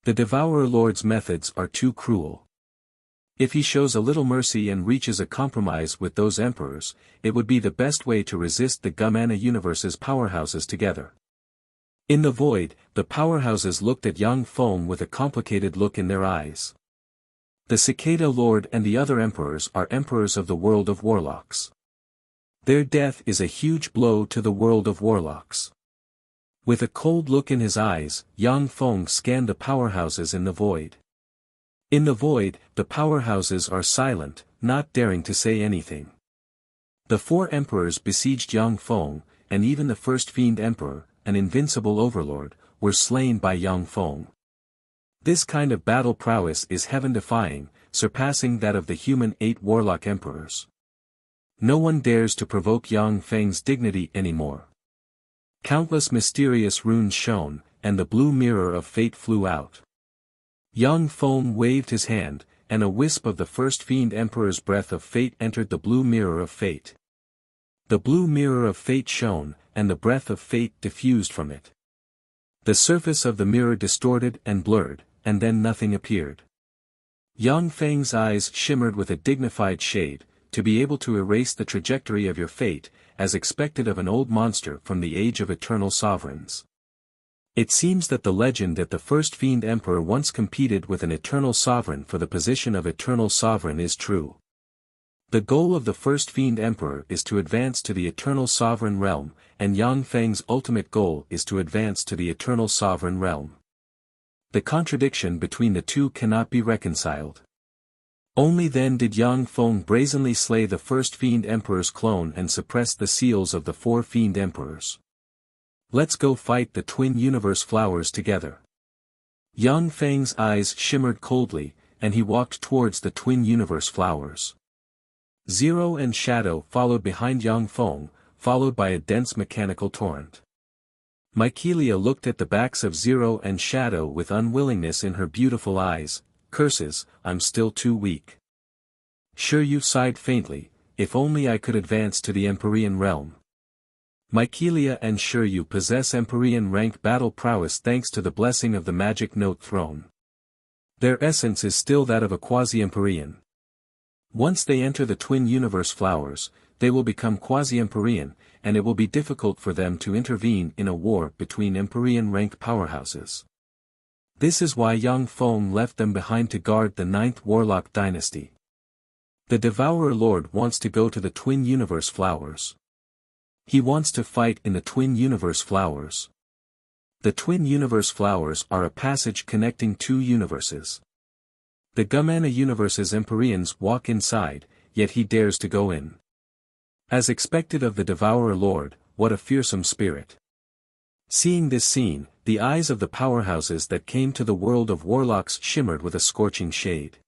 The Devourer Lord's methods are too cruel. If he shows a little mercy and reaches a compromise with those emperors, it would be the best way to resist the Gumana universe's powerhouses together. In the void, the powerhouses looked at Yang Feng with a complicated look in their eyes. The Cicada Lord and the other emperors are emperors of the world of warlocks. Their death is a huge blow to the world of warlocks. With a cold look in his eyes, Yang Feng scanned the powerhouses in the void. In the void, the powerhouses are silent, not daring to say anything. The four emperors besieged Yang Feng, and even the first Fiend Emperor, an invincible overlord, were slain by Yang Feng. This kind of battle prowess is heaven-defying, surpassing that of the human 8 warlock emperors. No one dares to provoke Yang Feng's dignity anymore. Countless mysterious runes shone, and the blue mirror of fate flew out. Yang Feng waved his hand, and a wisp of the first Fiend Emperor's breath of fate entered the blue mirror of fate. The blue mirror of fate shone, and the breath of fate diffused from it. The surface of the mirror distorted and blurred, and then nothing appeared. Yang Feng's eyes shimmered with a dignified shade, to be able to erase the trajectory of your fate, as expected of an old monster from the age of eternal sovereigns. It seems that the legend that the first Fiend Emperor once competed with an eternal sovereign for the position of eternal sovereign is true. The goal of the first Fiend Emperor is to advance to the eternal sovereign realm, and Yang Feng's ultimate goal is to advance to the eternal sovereign realm. The contradiction between the two cannot be reconciled. Only then did Yang Feng brazenly slay the first Fiend Emperor's clone and suppress the seals of the 4 Fiend Emperors. Let's go fight the Twin Universe Flowers together. Yang Feng's eyes shimmered coldly, and he walked towards the Twin Universe Flowers. Zero and Shadow followed behind Yang Feng, followed by a dense mechanical torrent. Mykelia looked at the backs of Zero and Shadow with unwillingness in her beautiful eyes. Curses, I'm still too weak. Shiryu sighed faintly, if only I could advance to the Empyrean realm. Mykelia and Shiryu possess Empyrean rank battle prowess thanks to the blessing of the magic note throne. Their essence is still that of a quasi-Empyrean. Once they enter the Twin Universe Flowers, they will become quasi-Empyrean, and it will be difficult for them to intervene in a war between Empyrean rank powerhouses. This is why Yang Feng left them behind to guard the 9th Warlock dynasty. The Devourer Lord wants to go to the Twin Universe Flowers. He wants to fight in the Twin Universe Flowers. The Twin Universe Flowers are a passage connecting 2 universes. The Gumana universe's Empyreans walk inside, yet he dares to go in. As expected of the Devourer Lord, what a fearsome spirit. Seeing this scene, the eyes of the powerhouses that came to the world of warlocks shimmered with a scorching shade.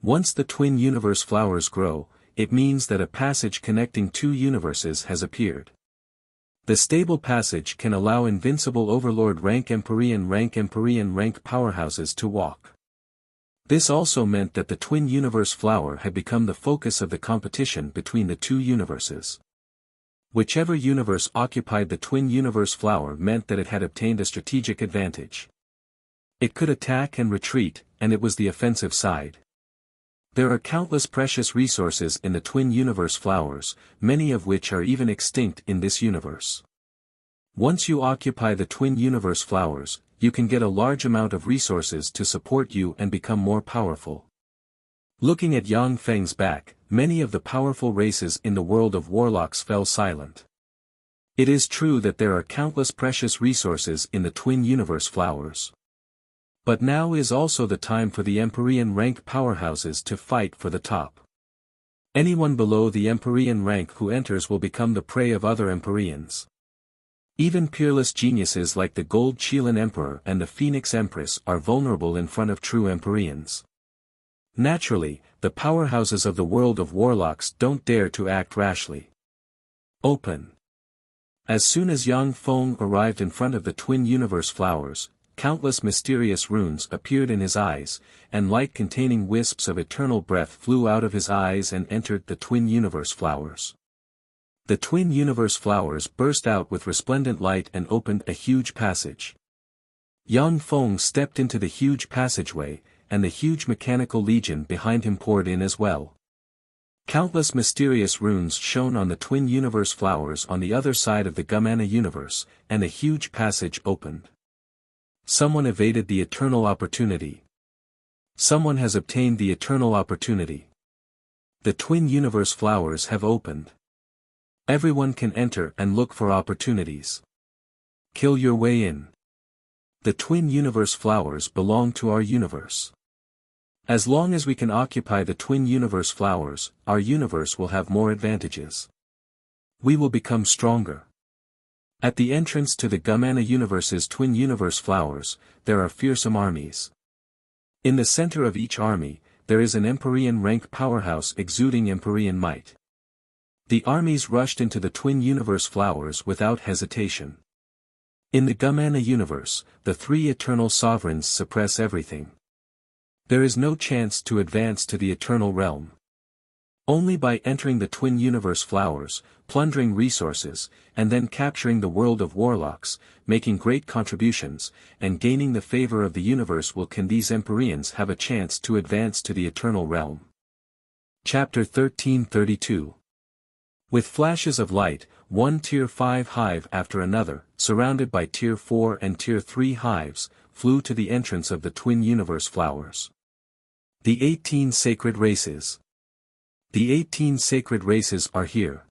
Once the Twin Universe Flowers grow, it means that a passage connecting 2 universes has appeared. The stable passage can allow invincible Overlord rank Empyrean rank powerhouses to walk. This also meant that the Twin Universe Flower had become the focus of the competition between the 2 universes. Whichever universe occupied the Twin Universe Flower meant that it had obtained a strategic advantage. It could attack and retreat, and it was the offensive side. There are countless precious resources in the Twin Universe Flowers, many of which are even extinct in this universe. Once you occupy the Twin Universe Flowers, you can get a large amount of resources to support you and become more powerful. Looking at Yang Feng's back, many of the powerful races in the world of warlocks fell silent. It is true that there are countless precious resources in the Twin Universe Flowers. But now is also the time for the Empyrean rank powerhouses to fight for the top. Anyone below the Empyrean rank who enters will become the prey of other Empyreans. Even peerless geniuses like the Gold Chilan Emperor and the Phoenix Empress are vulnerable in front of true Empyreans. Naturally, the powerhouses of the world of warlocks don't dare to act rashly. Open. As soon as Yang Feng arrived in front of the Twin Universe Flowers, countless mysterious runes appeared in his eyes, and light-containing wisps of eternal breath flew out of his eyes and entered the twin universe flowers. The twin universe flowers burst out with resplendent light and opened a huge passage. Yang Feng stepped into the huge passageway, and the huge mechanical legion behind him poured in as well. Countless mysterious runes shone on the twin universe flowers on the other side of the Gumana universe, and a huge passage opened. Someone evaded the eternal opportunity. Someone has obtained the eternal opportunity. The twin universe flowers have opened. Everyone can enter and look for opportunities. Kill your way in. The twin universe flowers belong to our universe. As long as we can occupy the twin universe flowers, our universe will have more advantages. We will become stronger. At the entrance to the Gumana universe's twin universe flowers, there are fearsome armies. In the center of each army, there is an Empyrean rank powerhouse exuding Empyrean might. The armies rushed into the twin universe flowers without hesitation. In the Gumana universe, the three eternal sovereigns suppress everything. There is no chance to advance to the eternal realm. Only by entering the twin universe flowers, plundering resources, and then capturing the world of warlocks, making great contributions, and gaining the favor of the universe can these Empyreans have a chance to advance to the eternal realm. Chapter 1332. With flashes of light, one Tier 5 hive after another, surrounded by Tier 4 and Tier 3 hives, flew to the entrance of the twin universe flowers. The 18 sacred races. The 18 sacred races are here.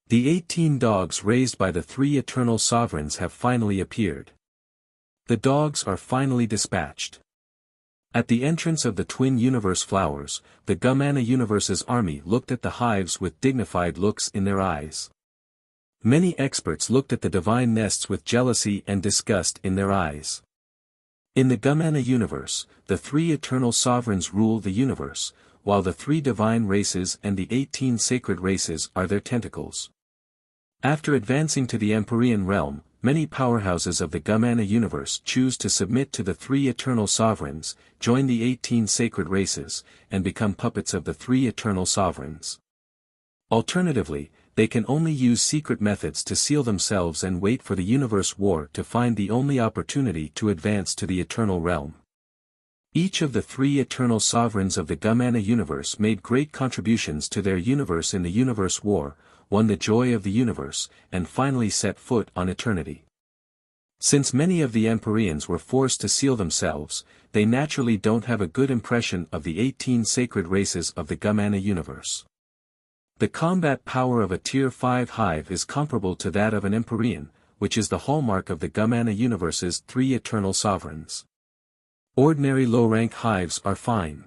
The 18 dogs raised by the three eternal sovereigns have finally appeared. The dogs are finally dispatched. At the entrance of the twin universe flowers, the Gumana universe's army looked at the hives with dignified looks in their eyes. Many experts looked at the divine nests with jealousy and disgust in their eyes. In the Gumana universe, the three eternal sovereigns rule the universe, while the three divine races and the 18 sacred races are their tentacles. After advancing to the Empyrean realm, many powerhouses of the Gumana universe choose to submit to the three eternal sovereigns, join the 18 sacred races, and become puppets of the three eternal sovereigns. Alternatively, they can only use secret methods to seal themselves and wait for the universe war to find the only opportunity to advance to the eternal realm. Each of the three eternal sovereigns of the Gumana universe made great contributions to their universe in the universe war, won the joy of the universe, and finally set foot on eternity. Since many of the Empyreans were forced to seal themselves, they naturally don't have a good impression of the 18 sacred races of the Gumana universe. The combat power of a Tier 5 hive is comparable to that of an Empyrean, which is the hallmark of the Gumana universe's three eternal sovereigns. Ordinary low-rank hives are fine.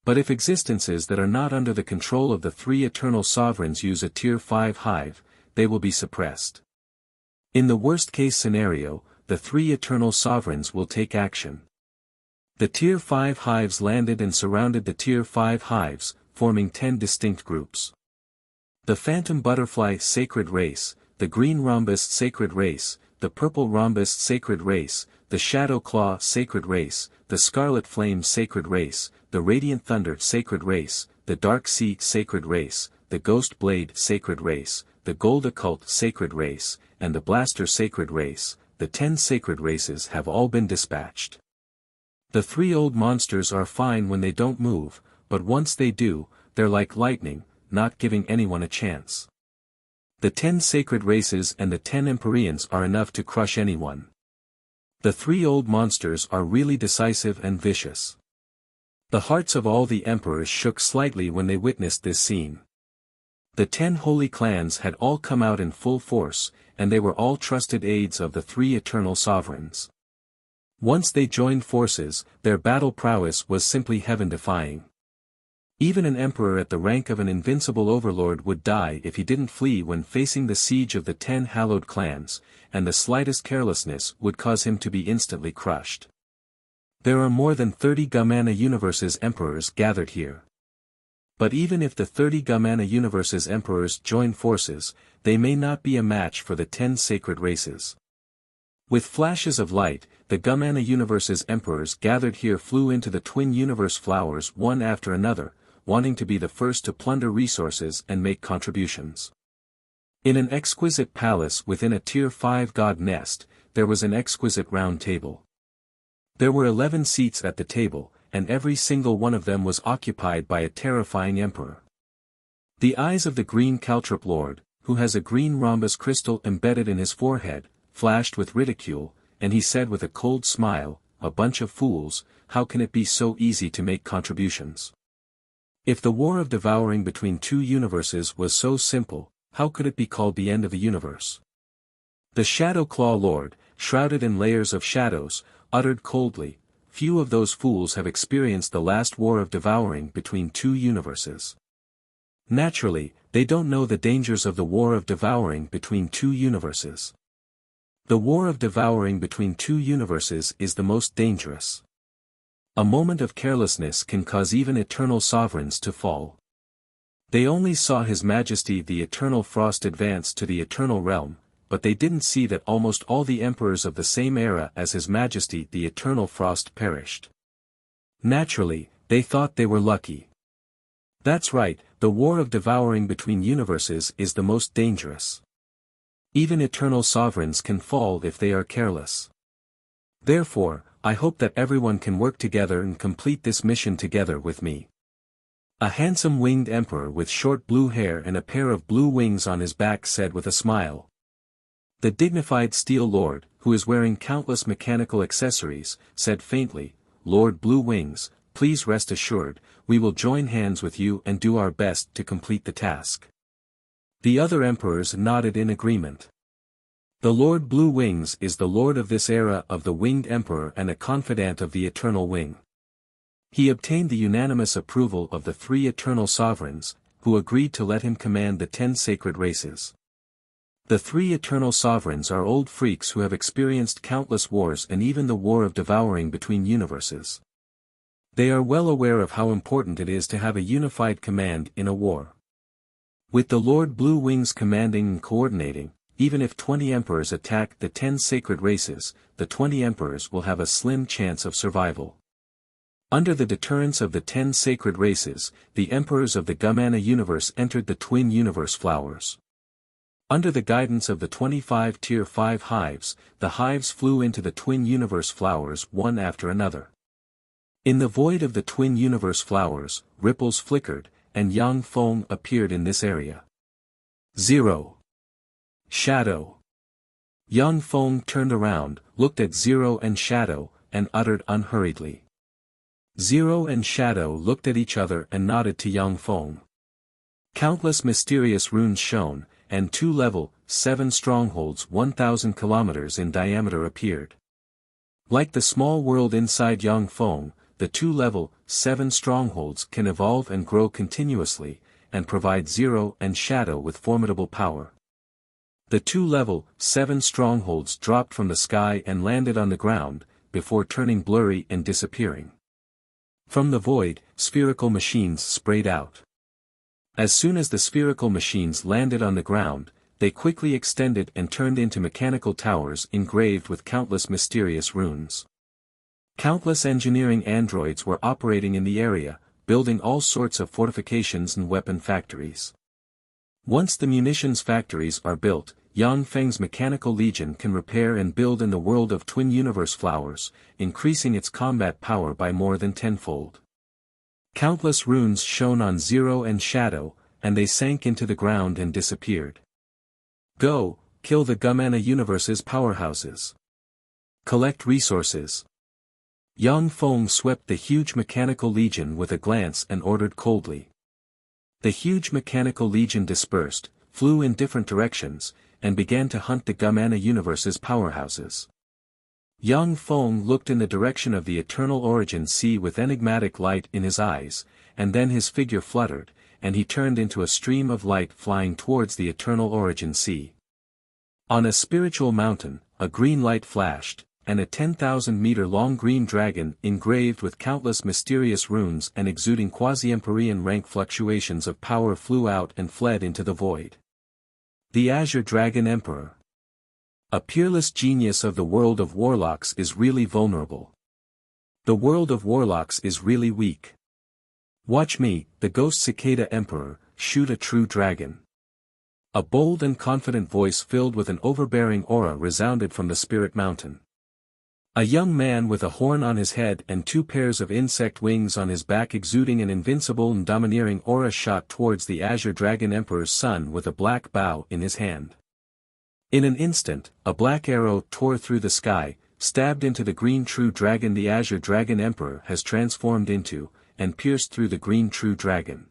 But if existences that are not under the control of the three eternal sovereigns use a Tier 5 hive, they will be suppressed. In the worst-case scenario, the three eternal sovereigns will take action. The Tier 5 hives landed and surrounded the Tier 5 hives, forming 10 distinct groups. The Phantom Butterfly Sacred Race, the Green Rhombus Sacred Race, the Purple Rhombus Sacred Race, the Shadow Claw Sacred Race, the Scarlet Flame Sacred Race, the Radiant Thunder Sacred Race, the Dark Sea Sacred Race, the Ghost Blade Sacred Race, the Gold Occult Sacred Race, and the Blaster Sacred Race. The 10 sacred races have all been dispatched. The three old monsters are fine when they don't move, but once they do, they're like lightning, not giving anyone a chance. The 10 sacred races and the 10 Empyreans are enough to crush anyone. The three old monsters are really decisive and vicious. The hearts of all the emperors shook slightly when they witnessed this scene. The 10 holy clans had all come out in full force, and they were all trusted aides of the three eternal sovereigns. Once they joined forces, their battle prowess was simply heaven-defying. Even an emperor at the rank of an invincible overlord would die if he didn't flee when facing the siege of the 10 hallowed clans, and the slightest carelessness would cause him to be instantly crushed. There are more than 30 Gumana universes emperors gathered here. But even if the 30 Gumana universes emperors join forces, they may not be a match for the 10 sacred races. With flashes of light, the the Gumana universe's emperors gathered here flew into the twin universe flowers one after another, wanting to be the first to plunder resources and make contributions. In an exquisite palace within a Tier 5 god nest, there was an exquisite round table. There were 11 seats at the table, and every single one of them was occupied by a terrifying emperor. The eyes of the green caltrop lord, who has a green rhombus crystal embedded in his forehead, flashed with ridicule, and he said with a cold smile, "A bunch of fools, how can it be so easy to make contributions? If the war of devouring between two universes was so simple, how could it be called the end of the universe?" The Shadow Claw Lord, shrouded in layers of shadows, uttered coldly, "Few of those fools have experienced the last war of devouring between two universes. Naturally, they don't know the dangers of the war of devouring between two universes. The war of devouring between two universes is the most dangerous. A moment of carelessness can cause even eternal sovereigns to fall. They only saw His Majesty the Eternal Frost advance to the Eternal Realm, but they didn't see that almost all the emperors of the same era as His Majesty the Eternal Frost perished. Naturally, they thought they were lucky. That's right, the war of devouring between universes is the most dangerous. Even eternal sovereigns can fall if they are careless. Therefore, I hope that everyone can work together and complete this mission together with me." A handsome winged emperor with short blue hair and a pair of blue wings on his back said with a smile. The dignified Steel Lord, who is wearing countless mechanical accessories, said faintly, "Lord Blue Wings, please rest assured, we will join hands with you and do our best to complete the task." The other emperors nodded in agreement. The Lord Blue Wings is the lord of this era of the Winged Emperor and a confidant of the Eternal Wing. He obtained the unanimous approval of the 3 eternal sovereigns, who agreed to let him command the 10 sacred races. The 3 eternal sovereigns are old freaks who have experienced countless wars and even the war of devouring between universes. They are well aware of how important it is to have a unified command in a war. With the Lord Blue Wings commanding and coordinating, even if 20 emperors attack the 10 sacred races, the 20 emperors will have a slim chance of survival. Under the deterrence of the 10 sacred races, the emperors of the Gumana universe entered the twin universe flowers. Under the guidance of the 25 Tier 5 hives, the hives flew into the twin universe flowers one after another. In the void of the twin universe flowers, ripples flickered, and Yang Feng appeared in this area. 0. Shadow. Yang Feng turned around, looked at Zero and Shadow, and uttered unhurriedly. Zero and Shadow looked at each other and nodded to Yang Feng. Countless mysterious runes shone, and 2 level, 7 strongholds 1,000 kilometers in diameter appeared. Like the small world inside Yang Feng, the 2 level, 7 strongholds can evolve and grow continuously, and provide Zero and Shadow with formidable power. The 2 level, 7 strongholds dropped from the sky and landed on the ground, before turning blurry and disappearing. From the void, spherical machines sprayed out. As soon as the spherical machines landed on the ground, they quickly extended and turned into mechanical towers engraved with countless mysterious runes. Countless engineering androids were operating in the area, building all sorts of fortifications and weapon factories. Once the munitions factories are built, Yang Feng's mechanical legion can repair and build in the world of twin universe flowers, increasing its combat power by more than tenfold. Countless runes shone on Zero and Shadow, and they sank into the ground and disappeared. Go, kill the Gumana universe's powerhouses. Collect resources. Yang Feng swept the huge mechanical legion with a glance and ordered coldly. The huge mechanical legion dispersed, flew in different directions, and began to hunt the Gumana universe's powerhouses. Yang Feng looked in the direction of the Eternal Origin Sea with enigmatic light in his eyes, and then his figure fluttered, and he turned into a stream of light flying towards the Eternal Origin Sea. On a spiritual mountain, a green light flashed, and a 10,000-meter-long green dragon engraved with countless mysterious runes and exuding quasi-empyrean rank fluctuations of power flew out and fled into the void. The Azure Dragon Emperor. A peerless genius of the world of warlocks is really vulnerable. The world of warlocks is really weak. Watch me, the ghost cicada emperor, shoot a true dragon. A bold and confident voice filled with an overbearing aura resounded from the spirit mountain. A young man with a horn on his head and 2 pairs of insect wings on his back exuding an invincible and domineering aura shot towards the Azure Dragon Emperor's son with a black bow in his hand. In an instant, a black arrow tore through the sky, stabbed into the green true dragon the Azure Dragon Emperor has transformed into, and pierced through the green true dragon.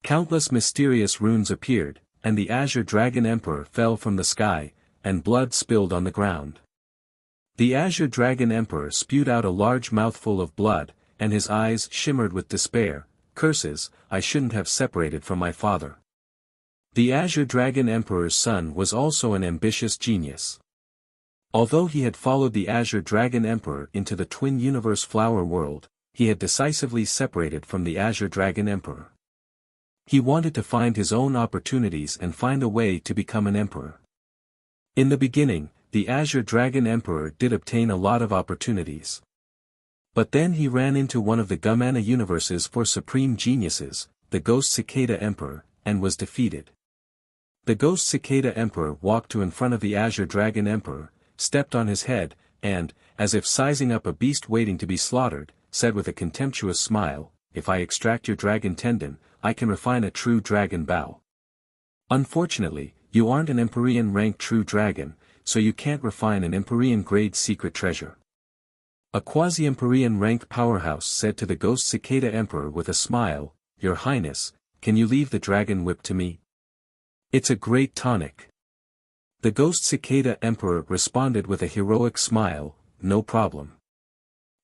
Countless mysterious runes appeared, and the Azure Dragon Emperor fell from the sky, and blood spilled on the ground. The Azure Dragon Emperor spewed out a large mouthful of blood, and his eyes shimmered with despair. Curses, I shouldn't have separated from my father. The Azure Dragon Emperor's son was also an ambitious genius. Although he had followed the Azure Dragon Emperor into the Twin Universe Flower World, he had decisively separated from the Azure Dragon Emperor. He wanted to find his own opportunities and find a way to become an emperor. In the beginning, the Azure Dragon Emperor did obtain a lot of opportunities. But then he ran into one of the Gumana universes for supreme geniuses, the Ghost Cicada Emperor, and was defeated. The Ghost Cicada Emperor walked to in front of the Azure Dragon Emperor, stepped on his head, and, as if sizing up a beast waiting to be slaughtered, said with a contemptuous smile, "If I extract your dragon tendon, I can refine a true dragon bow. Unfortunately, you aren't an Empyrean rank true dragon, so you can't refine an Empyrean grade secret treasure." A quasi-Empyrean rank powerhouse said to the Ghost Cicada Emperor with a smile, "Your Highness, can you leave the dragon whip to me? It's a great tonic." The Ghost Cicada Emperor responded with a heroic smile, "No problem.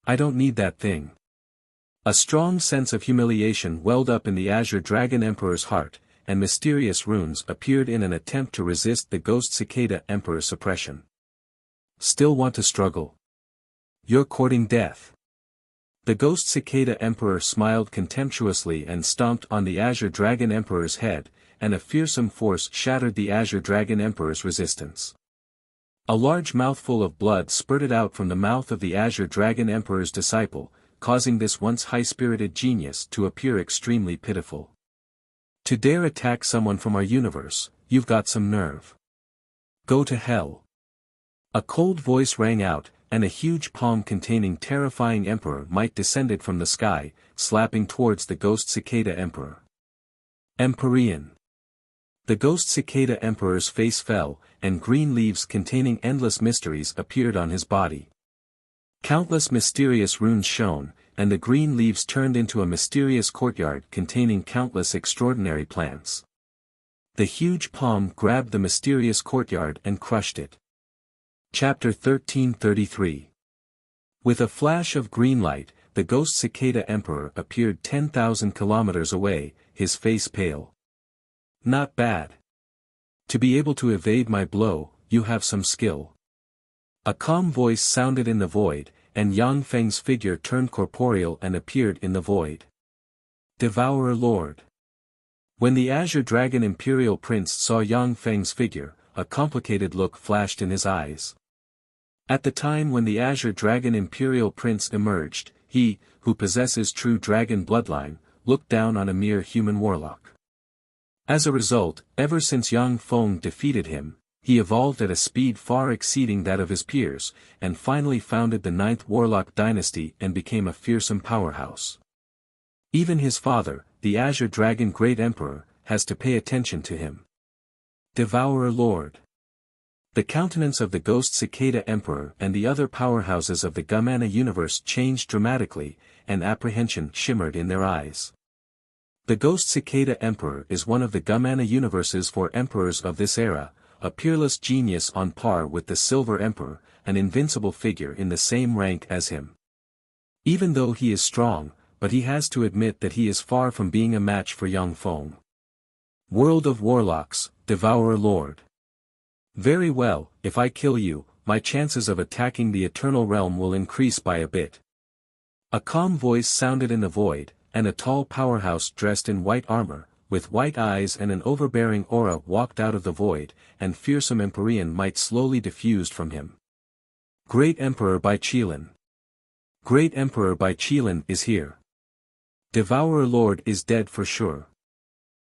I don't need that thing." A strong sense of humiliation welled up in the Azure Dragon Emperor's heart, and mysterious runes appeared in an attempt to resist the Ghost Cicada Emperor's suppression. "Still want to struggle? You're courting death." The Ghost Cicada Emperor smiled contemptuously and stomped on the Azure Dragon Emperor's head, and a fearsome force shattered the Azure Dragon Emperor's resistance. A large mouthful of blood spurted out from the mouth of the Azure Dragon Emperor's disciple, causing this once high-spirited genius to appear extremely pitiful. "To dare attack someone from our universe, you've got some nerve. Go to hell." A cold voice rang out, and a huge palm containing terrifying Emperor might descended from the sky, slapping towards the Ghost Cicada Emperor. Empyrean. The Ghost Cicada Emperor's face fell, and green leaves containing endless mysteries appeared on his body. Countless mysterious runes shone, and the green leaves turned into a mysterious courtyard containing countless extraordinary plants. The huge palm grabbed the mysterious courtyard and crushed it. Chapter 1333. With a flash of green light, the Ghost Cicada Emperor appeared 10,000 kilometers away, his face pale. "Not bad. To be able to evade my blow, you have some skill." A calm voice sounded in the void, and Yang Feng's figure turned corporeal and appeared in the void. "Devourer Lord." When the Azure Dragon Imperial Prince saw Yang Feng's figure, a complicated look flashed in his eyes. At the time when the Azure Dragon Imperial Prince emerged, he, who possesses true dragon bloodline, looked down on a mere human warlock. As a result, ever since Yang Feng defeated him, he evolved at a speed far exceeding that of his peers, and finally founded the 9th Warlock dynasty and became a fearsome powerhouse. Even his father, the Azure Dragon Great Emperor, has to pay attention to him. Devourer Lord. The countenance of the Ghost Cicada Emperor and the other powerhouses of the Gumana universe changed dramatically, and apprehension shimmered in their eyes. The Ghost Cicada Emperor is one of the Gumana universe's 4 emperors of this era, a peerless genius on par with the Silver Emperor, an invincible figure in the same rank as him. Even though he is strong, but he has to admit that he is far from being a match for Yang Feng. World of Warlocks, Devourer Lord. Very well, if I kill you, my chances of attacking the Eternal Realm will increase by a bit. A calm voice sounded in the void, and a tall powerhouse dressed in white armor, with white eyes and an overbearing aura walked out of the void, and fearsome Empyrean might slowly diffused from him. Great Emperor Bai Qilin. Great Emperor Bai Qilin is here. Devourer Lord is dead for sure.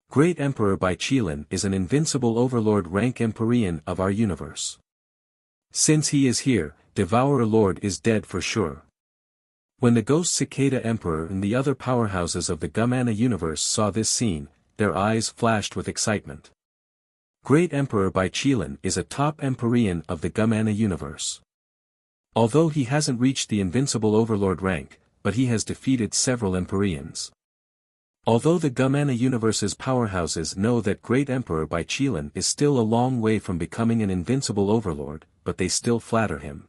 Great Emperor Bai Qilin is an invincible overlord rank Empyrean of our universe. Since he is here, Devourer Lord is dead for sure. When the Ghost Cicada Emperor and the other powerhouses of the Gumana universe saw this scene, their eyes flashed with excitement. Great Emperor Bai Qilin is a top Empyrean of the Gumana universe. Although he hasn't reached the invincible overlord rank, but he has defeated several Empyreans. Although the Gumana universe's powerhouses know that Great Emperor Bai Qilin is still a long way from becoming an invincible overlord, but they still flatter him.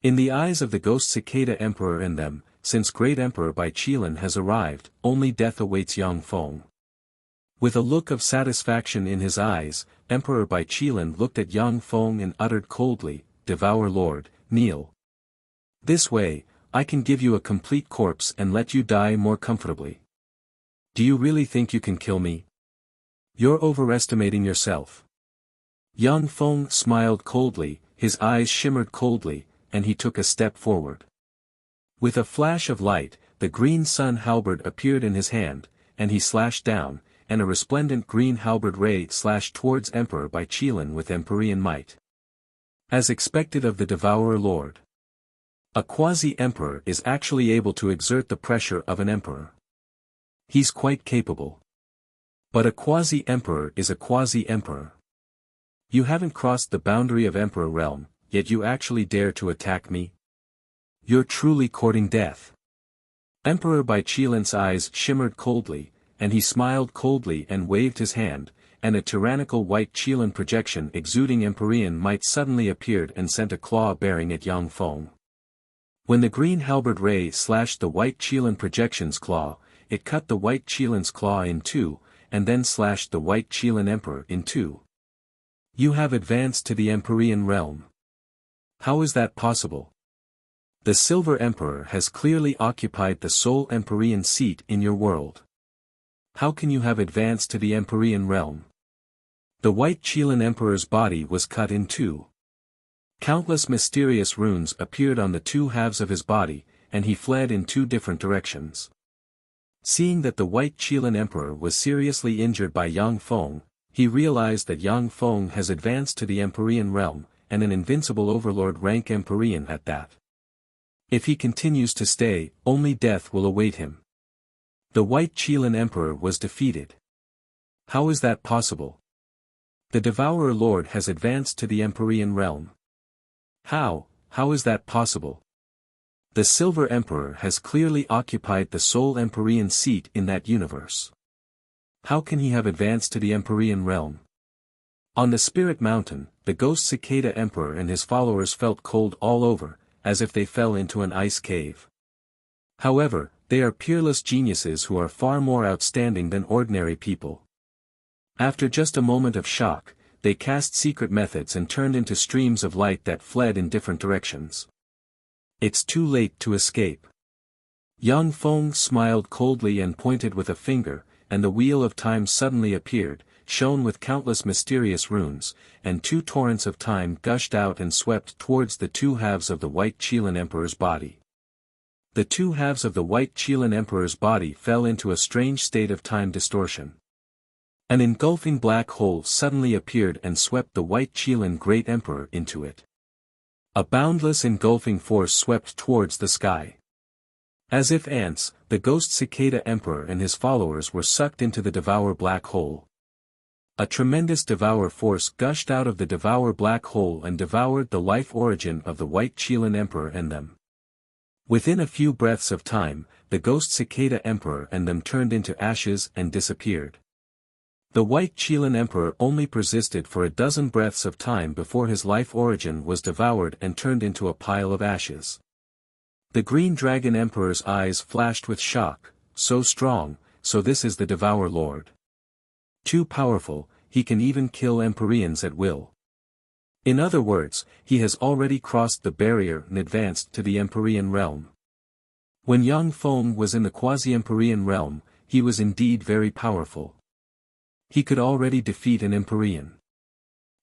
In the eyes of the Ghost Cicada Emperor and them, since Great Emperor Bai Qilin has arrived, only death awaits Yang Feng. With a look of satisfaction in his eyes, Emperor Bai Qilin looked at Yang Feng and uttered coldly, "Devour Lord, kneel. This way, I can give you a complete corpse and let you die more comfortably. Do you really think you can kill me? You're overestimating yourself." Yang Feng smiled coldly, his eyes shimmered coldly, and he took a step forward. With a flash of light, the green sun halberd appeared in his hand, and he slashed down, and a resplendent green halberd ray slashed towards Emperor Bai Qilin with Empyrean might. As expected of the Devourer Lord. A quasi-emperor is actually able to exert the pressure of an emperor. He's quite capable. But a quasi-emperor is a quasi-emperor. You haven't crossed the boundary of emperor realm, yet you actually dare to attack me? You're truly courting death. Emperor Bai Qilin's eyes shimmered coldly, and he smiled coldly and waved his hand, and a tyrannical white Qilin projection exuding Empyrean might suddenly appeared and sent a claw bearing at Yang Feng. When the green halberd ray slashed the white Qilin projection's claw, it cut the white Qilin's claw in two, and then slashed the white Qilin Emperor in two. You have advanced to the Empyrean realm. How is that possible? The Silver Emperor has clearly occupied the sole Empyrean seat in your world. How can you have advanced to the Empyrean realm? The white Qilin Emperor's body was cut in two. Countless mysterious runes appeared on the two halves of his body, and he fled in two different directions. Seeing that the white Qilin Emperor was seriously injured by Yang Feng, he realized that Yang Feng has advanced to the Empyrean realm, and an invincible overlord rank Empyrean at that. If he continues to stay, only death will await him. The white Qilin Emperor was defeated. How is that possible? The Devourer Lord has advanced to the Empyrean realm. How is that possible? The Silver Emperor has clearly occupied the sole Empyrean seat in that universe. How can he have advanced to the Empyrean realm? On the Spirit Mountain, the Ghost Cicada Emperor and his followers felt cold all over, as if they fell into an ice cave. However, they are peerless geniuses who are far more outstanding than ordinary people. After just a moment of shock, they cast secret methods and turned into streams of light that fled in different directions. It's too late to escape. Yang Feng smiled coldly and pointed with a finger, and the wheel of time suddenly appeared, shone with countless mysterious runes, and two torrents of time gushed out and swept towards the two halves of the white Qilin Emperor's body. The two halves of the white Qilin Emperor's body fell into a strange state of time distortion. An engulfing black hole suddenly appeared and swept the white Qilin Great Emperor into it. A boundless engulfing force swept towards the sky. As if ants, the Ghost Cicada Emperor and his followers were sucked into the Devour Black Hole. A tremendous Devour force gushed out of the Devour Black Hole and devoured the life origin of the white Qilin Emperor and them. Within a few breaths of time, the Ghost Cicada Emperor and them turned into ashes and disappeared. The white Qilin Emperor only persisted for a dozen breaths of time before his life origin was devoured and turned into a pile of ashes. The Green Dragon Emperor's eyes flashed with shock. So strong, so this is the Devourer Lord. Too powerful, he can even kill Empyreans at will. In other words, he has already crossed the barrier and advanced to the Empyrean realm. When Yang Feng was in the quasi-Empyrean realm, he was indeed very powerful. he could already defeat an Empyrean.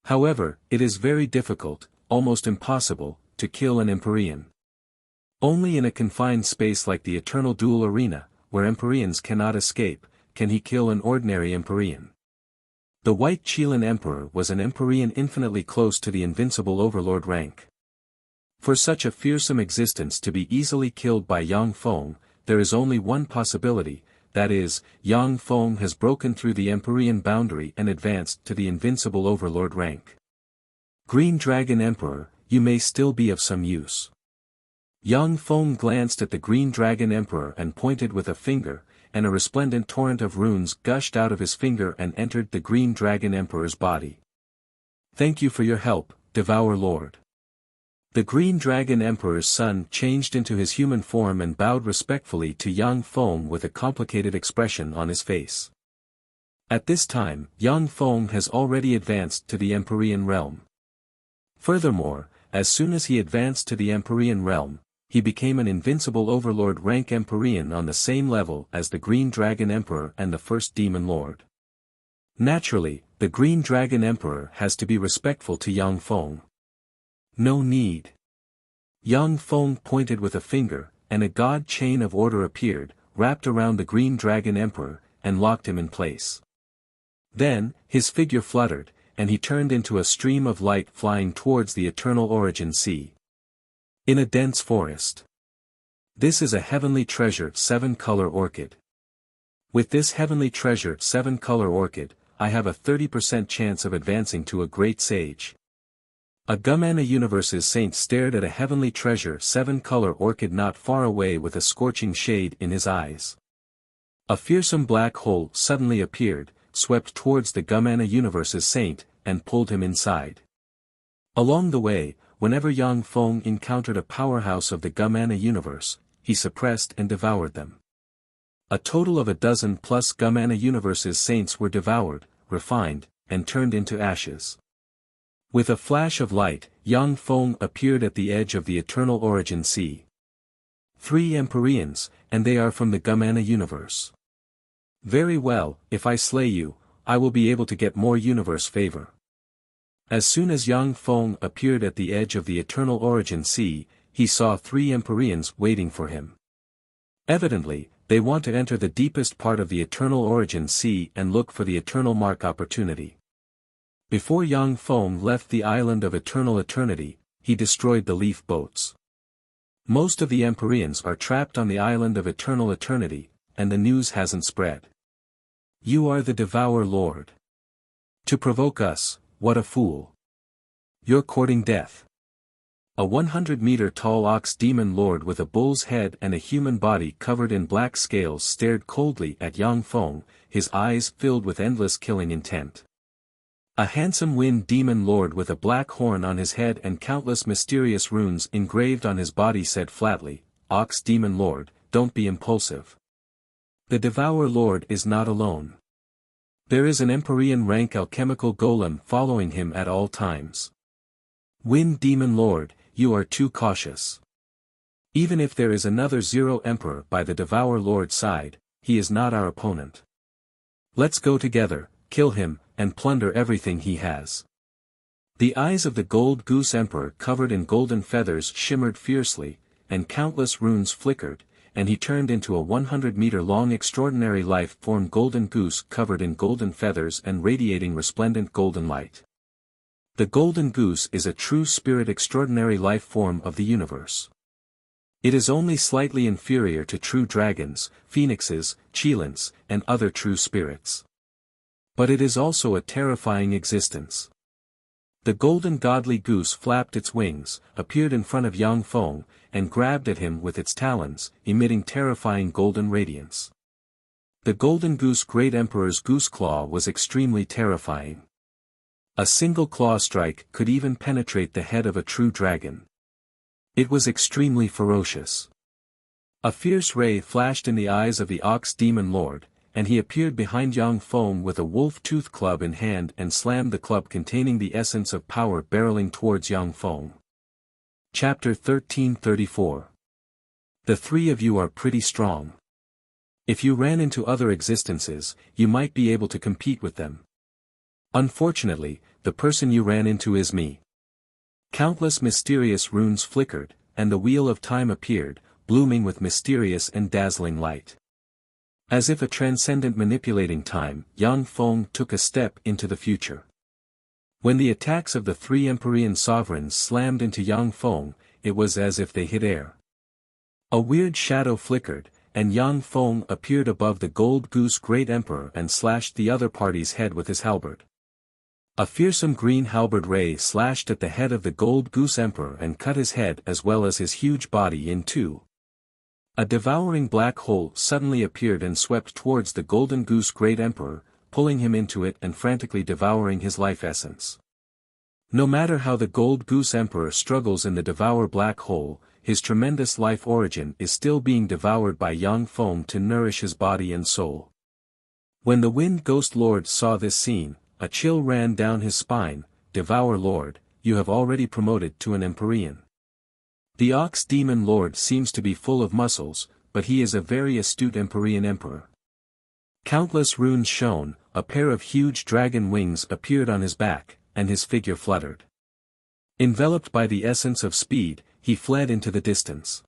However, it is very difficult, almost impossible, to kill an Empyrean. Only in a confined space like the Eternal Duel Arena, where Empyreans cannot escape, can he kill an ordinary Empyrean. The White Qilin Emperor was an Empyrean infinitely close to the invincible Overlord rank. For such a fearsome existence to be easily killed by Yang Feng, there is only one possibility, that is, Yang Feng has broken through the Empyrean boundary and advanced to the invincible Overlord rank. Green Dragon Emperor, you may still be of some use. Yang Feng glanced at the Green Dragon Emperor and pointed with a finger, and a resplendent torrent of runes gushed out of his finger and entered the Green Dragon Emperor's body. Thank you for your help, Devour Lord. The Green Dragon Emperor's son changed into his human form and bowed respectfully to Yang Feng with a complicated expression on his face. At this time, Yang Feng has already advanced to the Empyrean realm. Furthermore, as soon as he advanced to the Empyrean realm, he became an invincible Overlord rank Empyrean on the same level as the Green Dragon Emperor and the First Demon Lord. Naturally, the Green Dragon Emperor has to be respectful to Yang Feng. No need. Yang Feng pointed with a finger, and a god chain of order appeared, wrapped around the Green Dragon Emperor, and locked him in place. Then, his figure fluttered, and he turned into a stream of light flying towards the Eternal Origin Sea. In a dense forest. This is a heavenly treasure 7-color orchid. With this heavenly treasure 7-color orchid, I have a 30% chance of advancing to a great sage. A Gumana Universe's saint stared at a heavenly treasure 7-color orchid not far away with a scorching shade in his eyes. A fearsome black hole suddenly appeared, swept towards the Gumana Universe's saint, and pulled him inside. Along the way, whenever Yang Feng encountered a powerhouse of the Gumana Universe, he suppressed and devoured them. A total of 12+ Gumana Universe's saints were devoured, refined, and turned into ashes. With a flash of light, Yang Feng appeared at the edge of the Eternal Origin Sea. 3 Empyreans, and they are from the Gumana Universe. Very well, if I slay you, I will be able to get more universe favor. As soon as Yang Feng appeared at the edge of the Eternal Origin Sea, he saw 3 Empyreans waiting for him. Evidently, they want to enter the deepest part of the Eternal Origin Sea and look for the Eternal Mark opportunity. Before Yang Feng left the island of Eternal Eternity, he destroyed the leaf boats. Most of the Empyreans are trapped on the island of Eternal Eternity, and the news hasn't spread. You are the Devour Lord. To provoke us, what a fool. You're courting death. A 100-meter-tall ox demon lord with a bull's head and a human body covered in black scales stared coldly at Yang Feng, his eyes filled with endless killing intent. A handsome wind demon lord with a black horn on his head and countless mysterious runes engraved on his body said flatly, Ox demon lord, don't be impulsive. The Devour Lord is not alone. There is an Empyrean rank alchemical golem following him at all times. Wind demon lord, you are too cautious. Even if there is another Zero Emperor by the Devour Lord's side, he is not our opponent. Let's go together, kill him, and plunder everything he has. The eyes of the Gold Goose Emperor covered in golden feathers shimmered fiercely, and countless runes flickered, and he turned into a 100-meter-long extraordinary life-form golden goose covered in golden feathers and radiating resplendent golden light. The golden goose is a true spirit extraordinary life form of the universe. It is only slightly inferior to true dragons, phoenixes, qilins, and other true spirits. But it is also a terrifying existence. The golden godly goose flapped its wings, appeared in front of Yang Feng, and grabbed at him with its talons, emitting terrifying golden radiance. The golden goose great emperor's goose claw was extremely terrifying. A single claw strike could even penetrate the head of a true dragon. It was extremely ferocious. A fierce ray flashed in the eyes of the ox demon lord, and he appeared behind Yang Feng with a wolf-tooth club in hand and slammed the club containing the essence of power barreling towards Yang Feng. Chapter 1334. The three of you are pretty strong. If you ran into other existences, you might be able to compete with them. Unfortunately, the person you ran into is me. Countless mysterious runes flickered, and the wheel of time appeared, blooming with mysterious and dazzling light. As if a transcendent manipulating time, Yang Feng took a step into the future. When the attacks of the three Empyrean sovereigns slammed into Yang Feng, it was as if they hit air. A weird shadow flickered, and Yang Feng appeared above the gold goose great emperor and slashed the other party's head with his halberd. A fearsome green halberd ray slashed at the head of the gold goose emperor and cut his head as well as his huge body in two. A devouring black hole suddenly appeared and swept towards the golden goose great emperor, pulling him into it and frantically devouring his life essence. No matter how the gold goose emperor struggles in the devour black hole, his tremendous life origin is still being devoured by Yang Feng to nourish his body and soul. When the Wind Ghost Lord saw this scene, a chill ran down his spine. Devour Lord, you have already promoted to an Empyrean. The Ox Demon Lord seems to be full of muscles, but he is a very astute Empyrean emperor. Countless runes shone, a pair of huge dragon wings appeared on his back, and his figure fluttered. Enveloped by the essence of speed, he fled into the distance.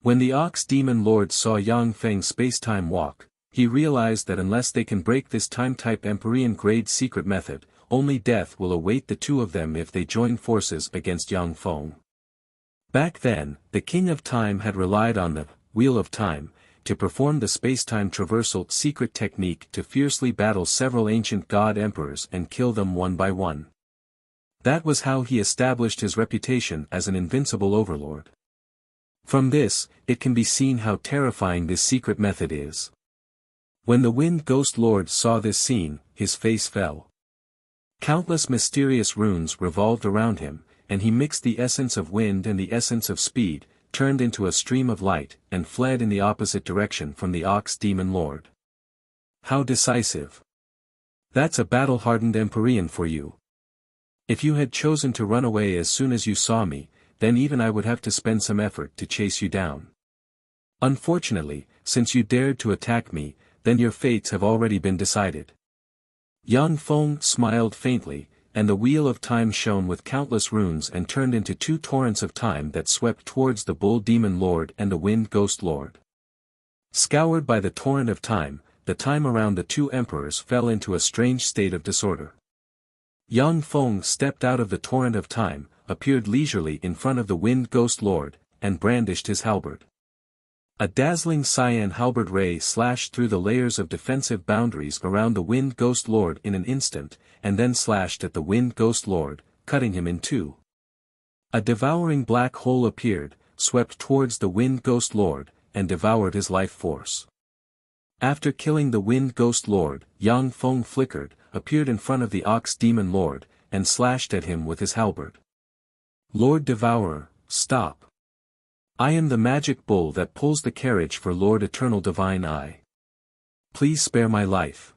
When the Ox Demon Lord saw Yang Feng's space-time walk, he realized that unless they can break this time-type Empyrean grade secret method, only death will await the two of them if they join forces against Yang Feng. Back then, the King of Time had relied on the Wheel of Time to perform the space-time traversal secret technique to fiercely battle several ancient god emperors and kill them one by one. That was how he established his reputation as an invincible overlord. From this, it can be seen how terrifying this secret method is. When the Wind Ghost Lord saw this scene, his face fell. Countless mysterious runes revolved around him, and he mixed the essence of wind and the essence of speed, turned into a stream of light, and fled in the opposite direction from the Ox Demon Lord. How decisive! That's a battle-hardened Empyrean for you. If you had chosen to run away as soon as you saw me, then even I would have to spend some effort to chase you down. Unfortunately, since you dared to attack me, then your fates have already been decided. Yang Feng smiled faintly, and the Wheel of Time shone with countless runes and turned into two torrents of time that swept towards the Bull Demon Lord and the Wind Ghost Lord. Scoured by the torrent of time, the time around the two emperors fell into a strange state of disorder. Yang Feng stepped out of the torrent of time, appeared leisurely in front of the Wind Ghost Lord, and brandished his halberd. A dazzling cyan halberd ray slashed through the layers of defensive boundaries around the Wind Ghost Lord in an instant, and then slashed at the Wind Ghost Lord, cutting him in two. A devouring black hole appeared, swept towards the Wind Ghost Lord, and devoured his life force. After killing the Wind Ghost Lord, Yang Feng flickered, appeared in front of the Ox Demon Lord, and slashed at him with his halberd. Lord Devourer, stop! I am the magic bull that pulls the carriage for Lord Eternal Divine Eye. Please spare my life.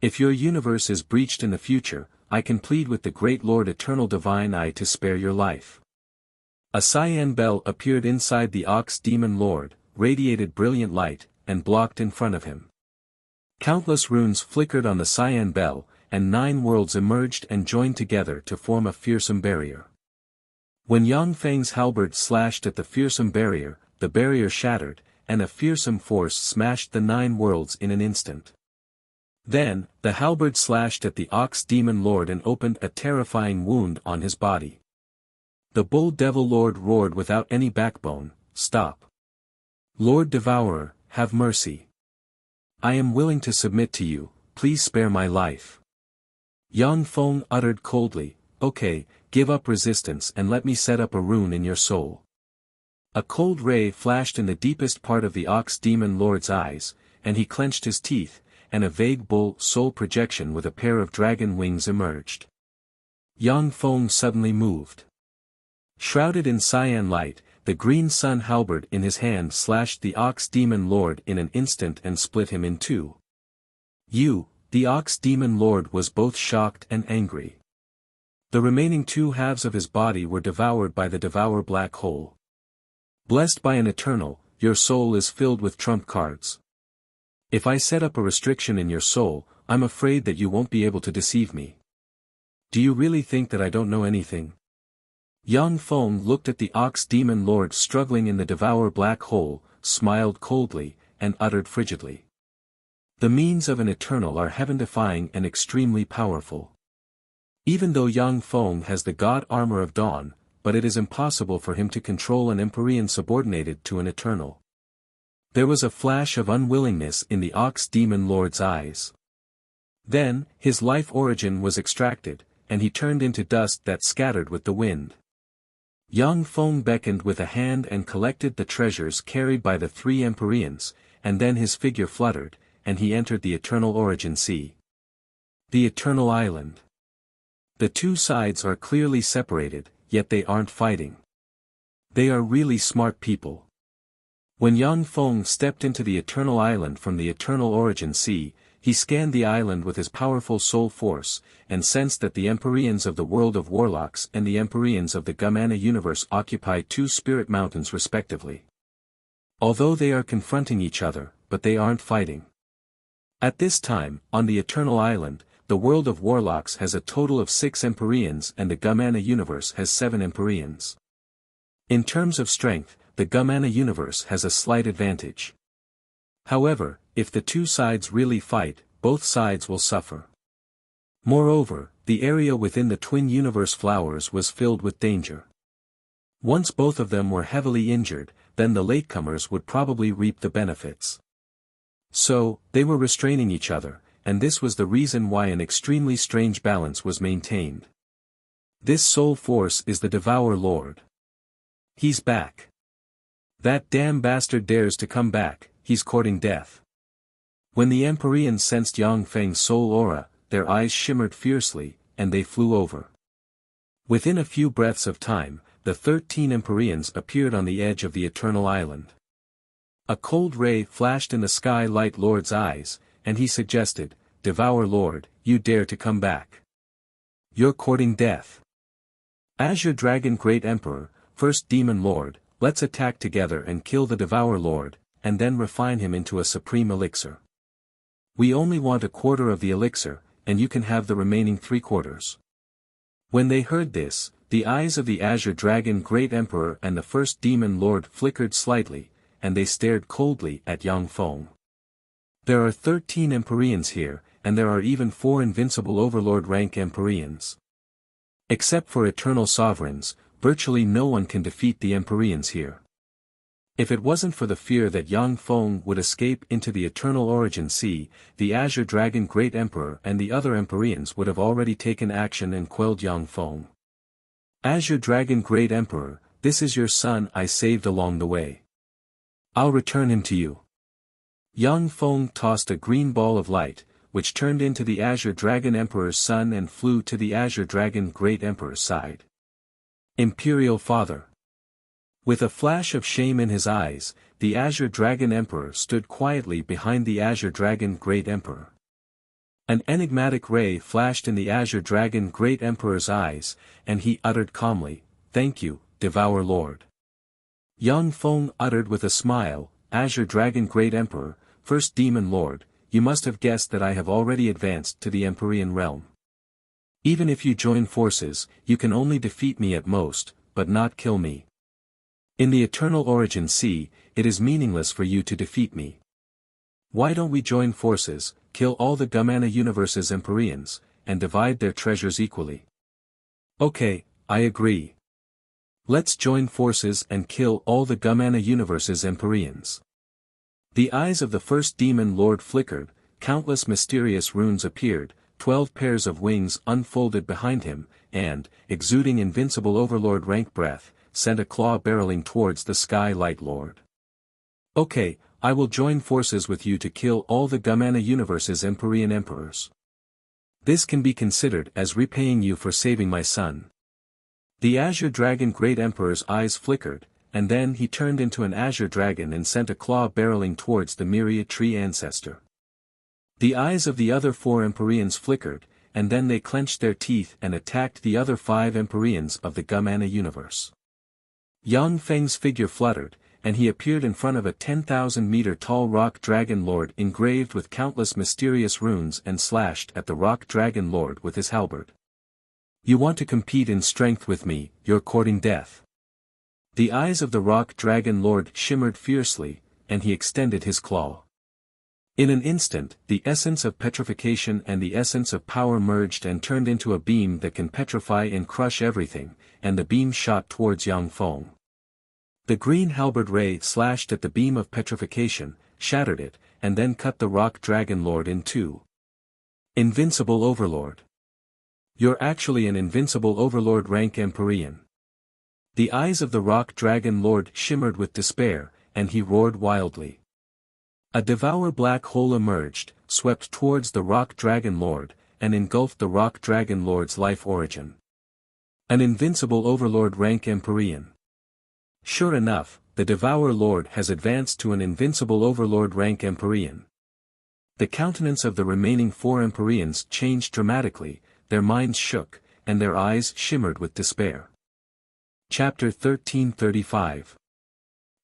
If your universe is breached in the future, I can plead with the great Lord Eternal Divine Eye to spare your life. A cyan bell appeared inside the Ox Demon Lord, radiated brilliant light, and blocked in front of him. Countless runes flickered on the cyan bell, and 9 worlds emerged and joined together to form a fearsome barrier. When Yang Feng's halberd slashed at the fearsome barrier, the barrier shattered, and a fearsome force smashed the 9 worlds in an instant. Then, the halberd slashed at the Ox Demon Lord and opened a terrifying wound on his body. The Bull Devil Lord roared without any backbone, stop. Lord Devourer, have mercy. I am willing to submit to you, please spare my life. Yang Feng uttered coldly, okay, give up resistance and let me set up a rune in your soul. A cold ray flashed in the deepest part of the Ox Demon Lord's eyes, and he clenched his teeth, and a vague bull soul projection with a pair of dragon wings emerged. Yang Feng suddenly moved. Shrouded in cyan light, the green sun halberd in his hand slashed the Ox Demon Lord in an instant and split him in two. The Ox Demon Lord was both shocked and angry. The remaining 2 halves of his body were devoured by the Devour Black Hole. Blessed by an Eternal, your soul is filled with trump cards. If I set up a restriction in your soul, I'm afraid that you won't be able to deceive me. Do you really think that I don't know anything? Yang Feng looked at the ox demon lord struggling in the devour black hole, smiled coldly, and uttered frigidly. The means of an eternal are heaven-defying and extremely powerful. Even though Yang Feng has the god armor of dawn, but it is impossible for him to control an Empyrean subordinated to an eternal. There was a flash of unwillingness in the ox demon lord's eyes. Then, his life origin was extracted, and he turned into dust that scattered with the wind. Yang Feng beckoned with a hand and collected the treasures carried by the 3 Empyreans, and then his figure fluttered, and he entered the Eternal Origin Sea. The Eternal Island. The 2 sides are clearly separated, yet they aren't fighting. They are really smart people. When Yang Feng stepped into the Eternal Island from the Eternal Origin Sea, he scanned the island with his powerful soul force, and sensed that the Empyreans of the world of warlocks and the Empyreans of the Gamana universe occupy 2 spirit mountains respectively. Although they are confronting each other, but they aren't fighting. At this time, on the Eternal Island, the world of warlocks has a total of 6 Empyreans and the Gamana universe has 7 Empyreans. In terms of strength, the Gamana universe has a slight advantage. However, if the 2 sides really fight, both sides will suffer. Moreover, the area within the twin universe flowers was filled with danger. Once both of them were heavily injured, then the latecomers would probably reap the benefits. So, they were restraining each other, and this was the reason why an extremely strange balance was maintained. This soul force is the Devour Lord. He's back. That damn bastard dares to come back, he's courting death. When the Empyreans sensed Yang Feng's soul aura, their eyes shimmered fiercely, and they flew over. Within a few breaths of time, the 13 Empyreans appeared on the edge of the Eternal Island. A cold ray flashed in the Sky Light Lord's eyes, and he suggested, "Devour Lord, you dare to come back. You're courting death. Azure Dragon Great Emperor, First Demon Lord, let's attack together and kill the Devour Lord, and then refine him into a supreme elixir. We only want a quarter of the elixir, and you can have the remaining 3/4. When they heard this, the eyes of the Azure Dragon Great Emperor and the First Demon Lord flickered slightly, and they stared coldly at Yang Feng. There are 13 Empyreans here, and there are even 4 invincible Overlord rank Empyreans. Except for Eternal Sovereigns, virtually no one can defeat the Empyreans here. If it wasn't for the fear that Yang Feng would escape into the Eternal Origin Sea, the Azure Dragon Great Emperor and the other Empyreans would have already taken action and quelled Yang Feng. Azure Dragon Great Emperor, this is your son I saved along the way. I'll return him to you. Yang Feng tossed a green ball of light, which turned into the Azure Dragon Emperor's son and flew to the Azure Dragon Great Emperor's side. Imperial Father. With a flash of shame in his eyes, the Azure Dragon Emperor stood quietly behind the Azure Dragon Great Emperor. An enigmatic ray flashed in the Azure Dragon Great Emperor's eyes, and he uttered calmly, "Thank you, Devour Lord." Yang Feng uttered with a smile, "Azure Dragon Great Emperor, First Demon Lord, you must have guessed that I have already advanced to the Empyrean realm. Even if you join forces, you can only defeat me at most, but not kill me. In the Eternal Origin Sea, it is meaningless for you to defeat me. Why don't we join forces, kill all the Gamana universe's Empyreans, and divide their treasures equally?" "Okay, I agree. Let's join forces and kill all the Gamana universe's Empyreans." The eyes of the First Demon Lord flickered, countless mysterious runes appeared, 12 pairs of wings unfolded behind him, and, exuding invincible Overlord rank breath, sent a claw barreling towards the Sky Light Lord. "Okay, I will join forces with you to kill all the Gamana universe's Empyrean emperors. This can be considered as repaying you for saving my son." The Azure Dragon Great Emperor's eyes flickered, and then he turned into an Azure Dragon and sent a claw barreling towards the Myriad Tree Ancestor. The eyes of the other 4 Empyreans flickered, and then they clenched their teeth and attacked the other 5 Empyreans of the Gamana universe. Yang Feng's figure fluttered, and he appeared in front of a 10,000-meter-tall rock dragon lord engraved with countless mysterious runes and slashed at the rock dragon lord with his halberd. You want to compete in strength with me, you're courting death. The eyes of the rock dragon lord shimmered fiercely, and he extended his claw. In an instant, the essence of petrification and the essence of power merged and turned into a beam that can petrify and crush everything, and the beam shot towards Yang Feng. The green halberd ray slashed at the beam of petrification, shattered it, and then cut the rock dragon lord in two. Invincible Overlord. You're actually an invincible Overlord rank Empyrean. The eyes of the rock dragon lord shimmered with despair, and he roared wildly. A devour black hole emerged, swept towards the rock dragon lord, and engulfed the rock dragon lord's life origin. An invincible Overlord rank Empyrean. Sure enough, the Devourer Lord has advanced to an invincible Overlord rank Empyrean. The countenance of the remaining four Empyreans changed dramatically, their minds shook, and their eyes shimmered with despair. Chapter 1335.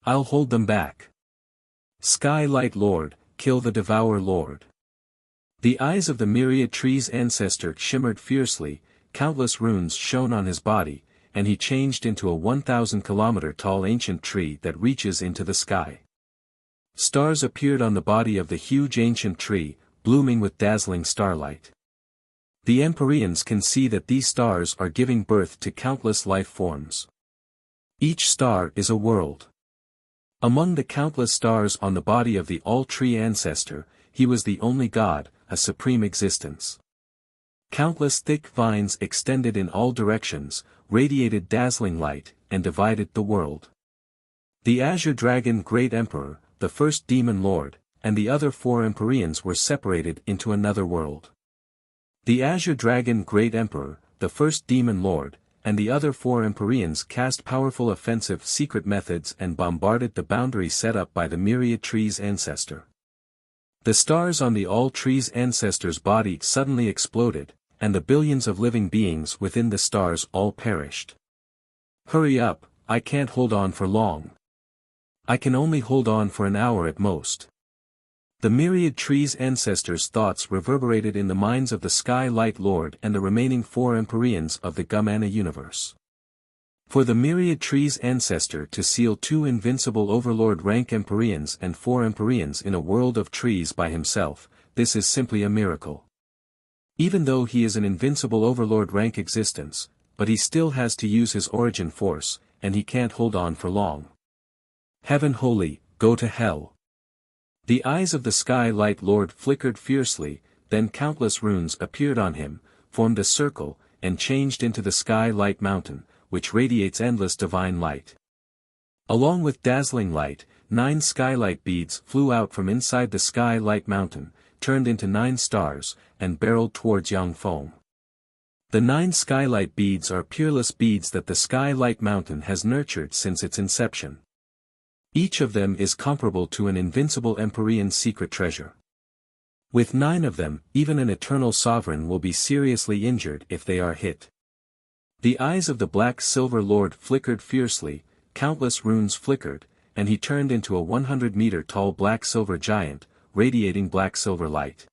I'll hold them back. Sky Light Lord, kill the Devourer Lord. The eyes of the myriad tree's ancestor shimmered fiercely, countless runes shone on his body, and he changed into a 1,000-kilometer-tall ancient tree that reaches into the sky. Stars appeared on the body of the huge ancient tree, blooming with dazzling starlight. The Empyreans can see that these stars are giving birth to countless life forms. Each star is a world. Among the countless stars on the body of the All-Tree ancestor, he was the only god, a supreme existence. Countless thick vines extended in all directions, radiated dazzling light, and divided the world. The Azure Dragon Great Emperor, the first Demon Lord, and the other four Empyreans were separated into another world. The Azure Dragon Great Emperor, the first Demon Lord, and the other four Empyreans cast powerful offensive secret methods and bombarded the boundary set up by the Myriad Tree's ancestor. The stars on the All-Tree's ancestor's body suddenly exploded, and the billions of living beings within the stars all perished. Hurry up, I can't hold on for long. I can only hold on for an hour at most. The Myriad Tree's ancestors' thoughts reverberated in the minds of the Sky Light Lord and the remaining four Empyreans of the Gumana universe. For the Myriad Tree's ancestor to seal two invincible Overlord rank Empyreans and four Empyreans in a world of trees by himself, this is simply a miracle. Even though he is an invincible Overlord rank existence, but he still has to use his origin force, and he can't hold on for long. Heaven Holy, go to hell. The eyes of the Sky Light Lord flickered fiercely, then countless runes appeared on him, formed a circle, and changed into the Sky Light Mountain, which radiates endless divine light. Along with dazzling light, 9 skylight beads flew out from inside the Sky Light Mountain, turned into 9 stars, and barreled towards Yang Feng. The 9 skylight beads are peerless beads that the Sky Light Mountain has nurtured since its inception. Each of them is comparable to an invincible Empyrean secret treasure. With 9 of them, even an eternal sovereign will be seriously injured if they are hit. The eyes of the Black Silver Lord flickered fiercely, countless runes flickered, and he turned into a 100-meter-tall black silver giant, radiating black silver light.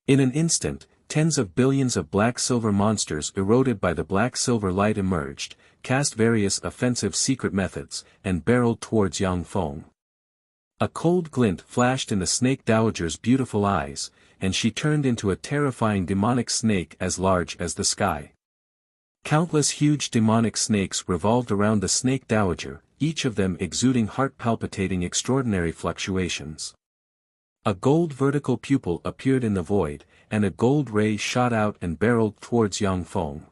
In an instant, tens of billions of black silver monsters eroded by the black silver light emerged, cast various offensive secret methods, and barreled towards Yang Feng. A cold glint flashed in the Snake Dowager's beautiful eyes, and she turned into a terrifying demonic snake as large as the sky. Countless huge demonic snakes revolved around the Snake Dowager, each of them exuding heart-palpitating extraordinary fluctuations. A gold vertical pupil appeared in the void, and a gold ray shot out and barreled towards Yang Feng.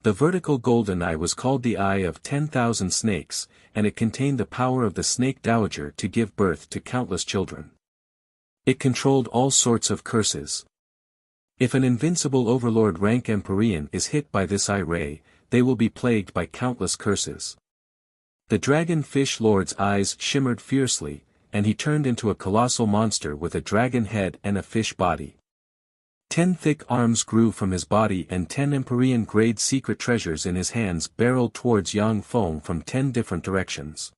The vertical golden eye was called the Eye of 10,000 Snakes, and it contained the power of the Snake Dowager to give birth to countless children. It controlled all sorts of curses. If an invincible Overlord rank Empyrean is hit by this eye ray, they will be plagued by countless curses. The Dragon Fish Lord's eyes shimmered fiercely, and he turned into a colossal monster with a dragon head and a fish body. 10 thick arms grew from his body and 10 Empyrean-grade secret treasures in his hands barreled towards Yang Feng from 10 different directions.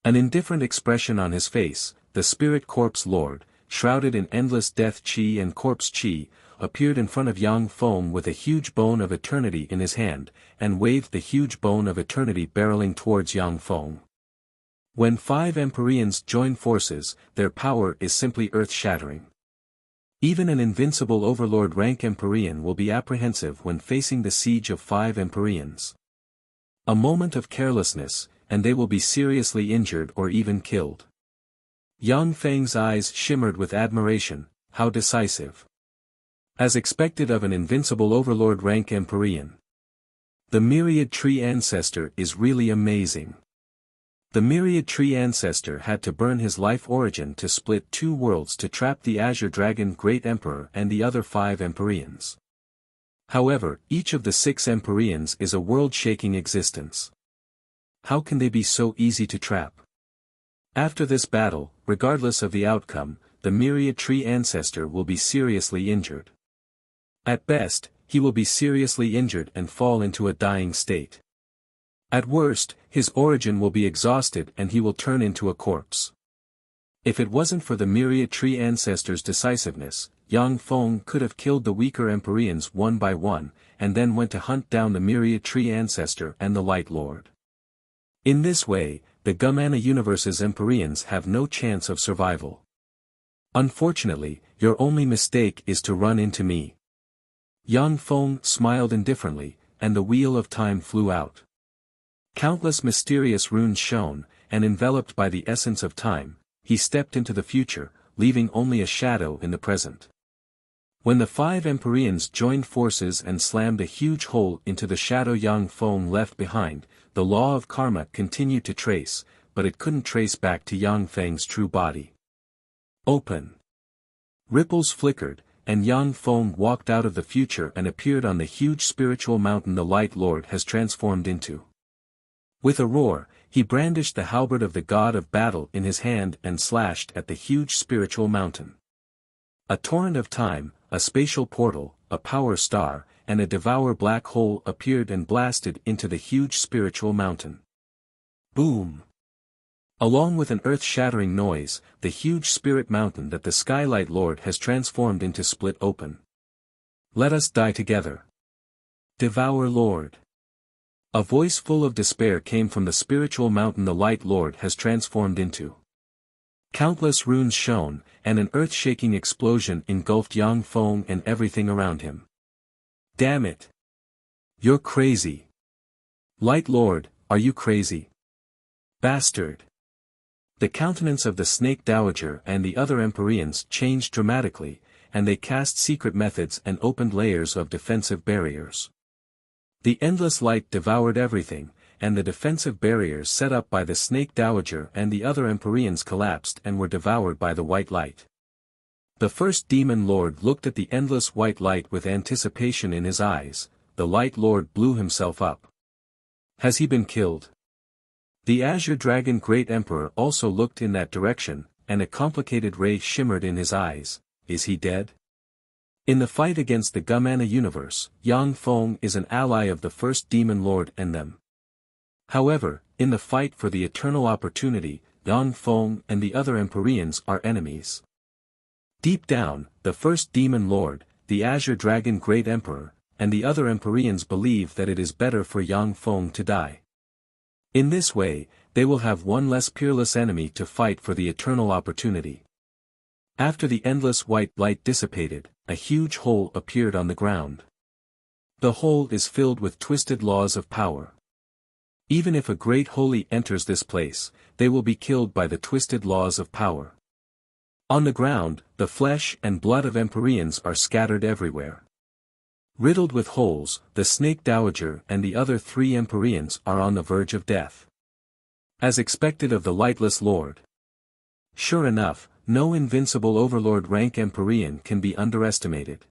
An indifferent expression on his face, the spirit corpse lord, shrouded in endless death chi and corpse chi, appeared in front of Yang Feng with a huge bone of eternity in his hand, and waved the huge bone of eternity barreling towards Yang Feng. When 5 Empyreans join forces, their power is simply earth-shattering. Even an invincible overlord rank Empyrean will be apprehensive when facing the siege of 5 Empyreans. A moment of carelessness, and they will be seriously injured or even killed. Yang Feng's eyes shimmered with admiration. How decisive. As expected of an invincible overlord rank Empyrean. The myriad tree ancestor is really amazing. The myriad tree ancestor had to burn his life origin to split 2 worlds to trap the Azure Dragon Great Emperor and the other 5 Empyreans. However, each of the 6 Empyreans is a world-shaking existence. How can they be so easy to trap? After this battle, regardless of the outcome, the myriad tree ancestor will be seriously injured. At best, he will be seriously injured and fall into a dying state. At worst, his origin will be exhausted and he will turn into a corpse. If it wasn't for the myriad tree ancestor's decisiveness, Yang Feng could have killed the weaker Empyreans one by one, and then went to hunt down the myriad tree ancestor and the Light Lord. In this way, the Gumana universe's Empyreans have no chance of survival. Unfortunately, your only mistake is to run into me. Yang Feng smiled indifferently, and the wheel of time flew out. Countless mysterious runes shone, and enveloped by the essence of time, he stepped into the future, leaving only a shadow in the present. When the 5 Empyreans joined forces and slammed a huge hole into the shadow Yang Feng left behind, the law of karma continued to trace, but it couldn't trace back to Yang Feng's true body. Open. Ripples flickered, and Yang Feng walked out of the future and appeared on the huge spiritual mountain the Light Lord has transformed into. With a roar, he brandished the halberd of the god of battle in his hand and slashed at the huge spiritual mountain. A torrent of time, a spatial portal, a power star, and a devour black hole appeared and blasted into the huge spiritual mountain. Boom! Along with an earth-shattering noise, the huge spirit mountain that the Skylight Lord has transformed into split open. Let us die together. Devour Lord. A voice full of despair came from the spiritual mountain the Light Lord has transformed into. Countless runes shone, and an earth-shaking explosion engulfed Yang Feng and everything around him. Damn it! You're crazy. Light Lord, are you crazy? Bastard! The countenance of the Snake Dowager and the other Empyreans changed dramatically, and they cast secret methods and opened layers of defensive barriers. The endless light devoured everything, and the defensive barriers set up by the Snake Dowager and the other Empyreans collapsed and were devoured by the white light. The first Demon Lord looked at the endless white light with anticipation in his eyes. The Light Lord blew himself up. Has he been killed? The Azure Dragon Great Emperor also looked in that direction, and a complicated ray shimmered in his eyes. Is he dead? In the fight against the Gumana universe, Yang Feng is an ally of the first Demon Lord and them. However, in the fight for the eternal opportunity, Yang Feng and the other Empyreans are enemies. Deep down, the first Demon Lord, the Azure Dragon Great Emperor, and the other Empyreans believe that it is better for Yang Feng to die. In this way, they will have one less peerless enemy to fight for the eternal opportunity. After the endless white light dissipated, a huge hole appeared on the ground. The hole is filled with twisted laws of power. Even if a great holy enters this place, they will be killed by the twisted laws of power. On the ground, the flesh and blood of Empyreans are scattered everywhere. Riddled with holes, the Snake Dowager and the other 3 Empyreans are on the verge of death. As expected of the Lightless Lord. Sure enough, no invincible overlord rank Empyrean can be underestimated.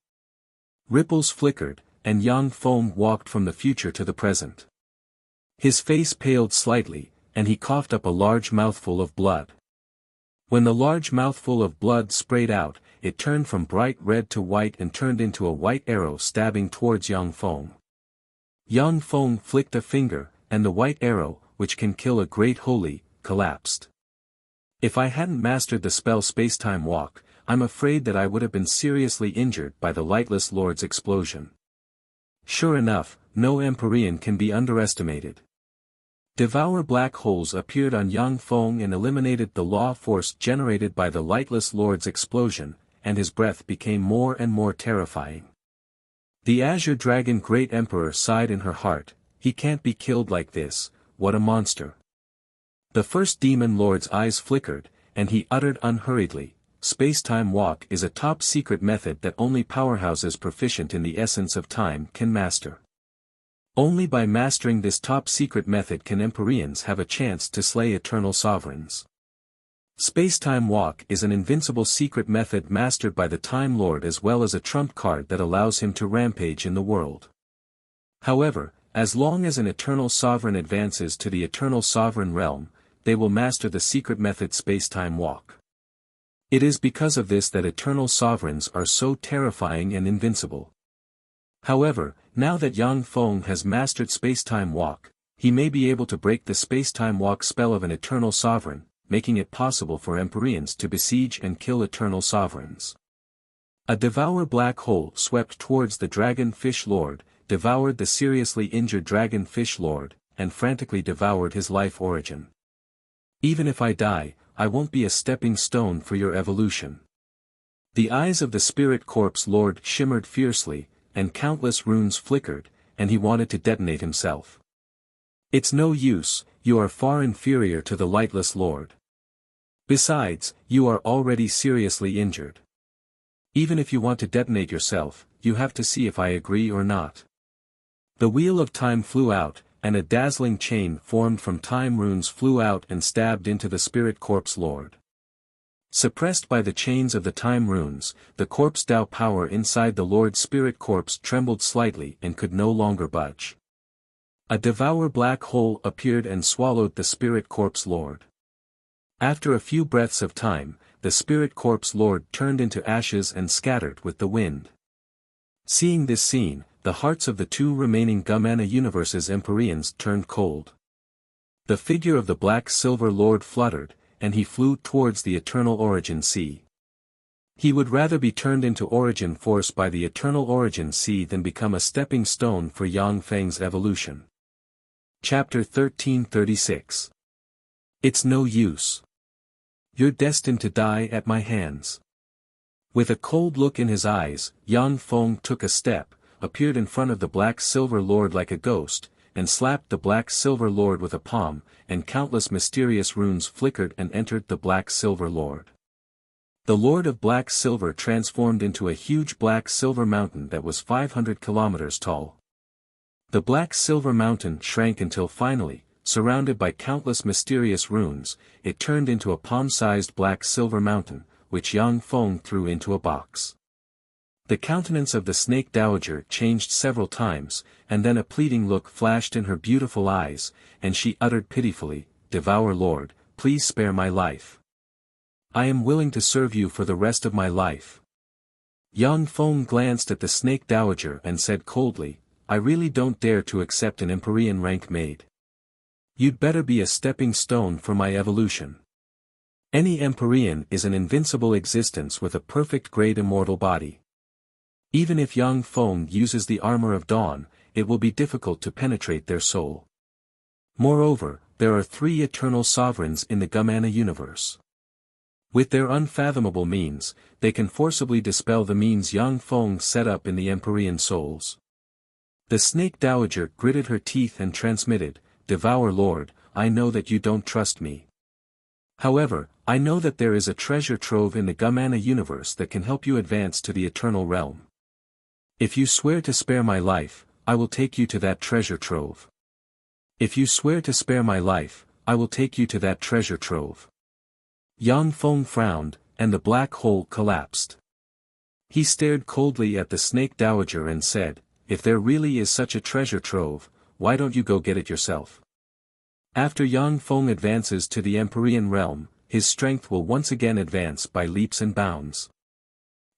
Ripples flickered, and Yang Feng walked from the future to the present. His face paled slightly, and he coughed up a large mouthful of blood. When the large mouthful of blood sprayed out, it turned from bright red to white and turned into a white arrow stabbing towards Yang Feng. Yang Feng flicked a finger, and the white arrow, which can kill a great holy, collapsed. If I hadn't mastered the spell Spacetime Walk, I'm afraid that I would have been seriously injured by the Lightless Lord's explosion. Sure enough, no Empyrean can be underestimated. Devour black holes appeared on Yang Feng and eliminated the law force generated by the Lightless Lord's explosion, and his breath became more and more terrifying. The Azure Dragon Great Emperor sighed in her heart, he can't be killed like this, what a monster. The first Demon Lord's eyes flickered, and he uttered unhurriedly, Spacetime Walk is a top-secret method that only powerhouses proficient in the essence of time can master. Only by mastering this top-secret method can Empyreans have a chance to slay eternal sovereigns. Spacetime Walk is an invincible secret method mastered by the Time Lord as well as a trump card that allows him to rampage in the world. However, as long as an eternal sovereign advances to the eternal sovereign realm, they will master the secret method Spacetime Walk. It is because of this that eternal sovereigns are so terrifying and invincible. However, now that Yang Feng has mastered Spacetime Walk, he may be able to break the Spacetime Walk spell of an eternal sovereign, making it possible for Empyreans to besiege and kill eternal sovereigns. A Devour Black Hole swept towards the Dragon Fish Lord, devoured the seriously injured Dragon Fish Lord, and frantically devoured his life origin. Even if I die, I won't be a stepping stone for your evolution. The eyes of the Spirit Corpse Lord shimmered fiercely, and countless runes flickered, and he wanted to detonate himself. It's no use, you are far inferior to the Lightless Lord. Besides, you are already seriously injured. Even if you want to detonate yourself, you have to see if I agree or not. The Wheel of Time flew out, and a dazzling chain formed from time runes flew out and stabbed into the Spirit Corpse Lord. Suppressed by the chains of the time runes, the Corpse Tao power inside the Lord's Spirit Corpse trembled slightly and could no longer budge. A Devour Black Hole appeared and swallowed the Spirit Corpse Lord. After a few breaths of time, the Spirit Corpse Lord turned into ashes and scattered with the wind. Seeing this scene, the hearts of the two remaining Gumana universes Empyreans turned cold. The figure of the Black Silver Lord fluttered, and he flew towards the Eternal Origin Sea. He would rather be turned into Origin Force by the Eternal Origin Sea than become a stepping stone for Yang Feng's evolution. Chapter 1336. It's no use. You're destined to die at my hands. With a cold look in his eyes, Yang Feng took a step, appeared in front of the Black Silver Lord like a ghost, and slapped the Black Silver Lord with a palm, and countless mysterious runes flickered and entered the Black Silver Lord. The Lord of Black Silver transformed into a huge black silver mountain that was 500 kilometers tall. The Black Silver Mountain shrank until finally, surrounded by countless mysterious runes, it turned into a palm-sized Black Silver Mountain, which Yang Feng threw into a box. The countenance of the Snake Dowager changed several times, and then a pleading look flashed in her beautiful eyes, and she uttered pitifully, "Devour Lord, please spare my life. I am willing to serve you for the rest of my life." Yang Feng glanced at the Snake Dowager and said coldly, "I really don't dare to accept an Empyrean rank maid. You'd better be a stepping stone for my evolution. Any Empyrean is an invincible existence with a perfect great immortal body. Even if Yang Feng uses the armor of dawn, it will be difficult to penetrate their soul. Moreover, there are 3 eternal sovereigns in the Gumana universe. With their unfathomable means, they can forcibly dispel the means Yang Feng set up in the Empyrean souls." The Snake Dowager gritted her teeth and transmitted, "Devour Lord, I know that you don't trust me. However, I know that there is a treasure trove in the Gumana universe that can help you advance to the eternal realm. If you swear to spare my life, I will take you to that treasure trove. If you swear to spare my life, I will take you to that treasure trove." Yang Feng frowned, and the black hole collapsed. He stared coldly at the Snake Dowager and said, "If there really is such a treasure trove, why don't you go get it yourself?" After Yang Feng advances to the Empyrean realm, his strength will once again advance by leaps and bounds.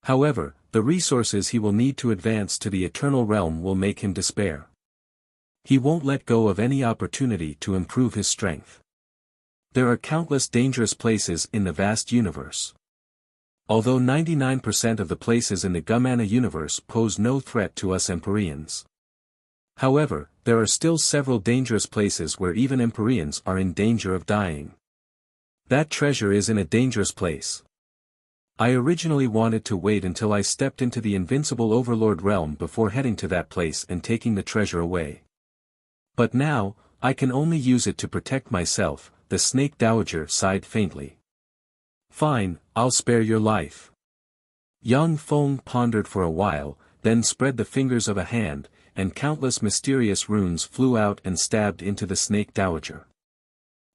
However, the resources he will need to advance to the eternal realm will make him despair. He won't let go of any opportunity to improve his strength. There are countless dangerous places in the vast universe. Although 99% of the places in the Gumana universe pose no threat to us Empyreans. However, there are still several dangerous places where even Empyreans are in danger of dying. That treasure is in a dangerous place. I originally wanted to wait until I stepped into the invincible Overlord realm before heading to that place and taking the treasure away. But now, I can only use it to protect myself, the Snake Dowager sighed faintly. Fine, I'll spare your life. Yang Feng pondered for a while, then spread the fingers of a hand, and countless mysterious runes flew out and stabbed into the Snake Dowager.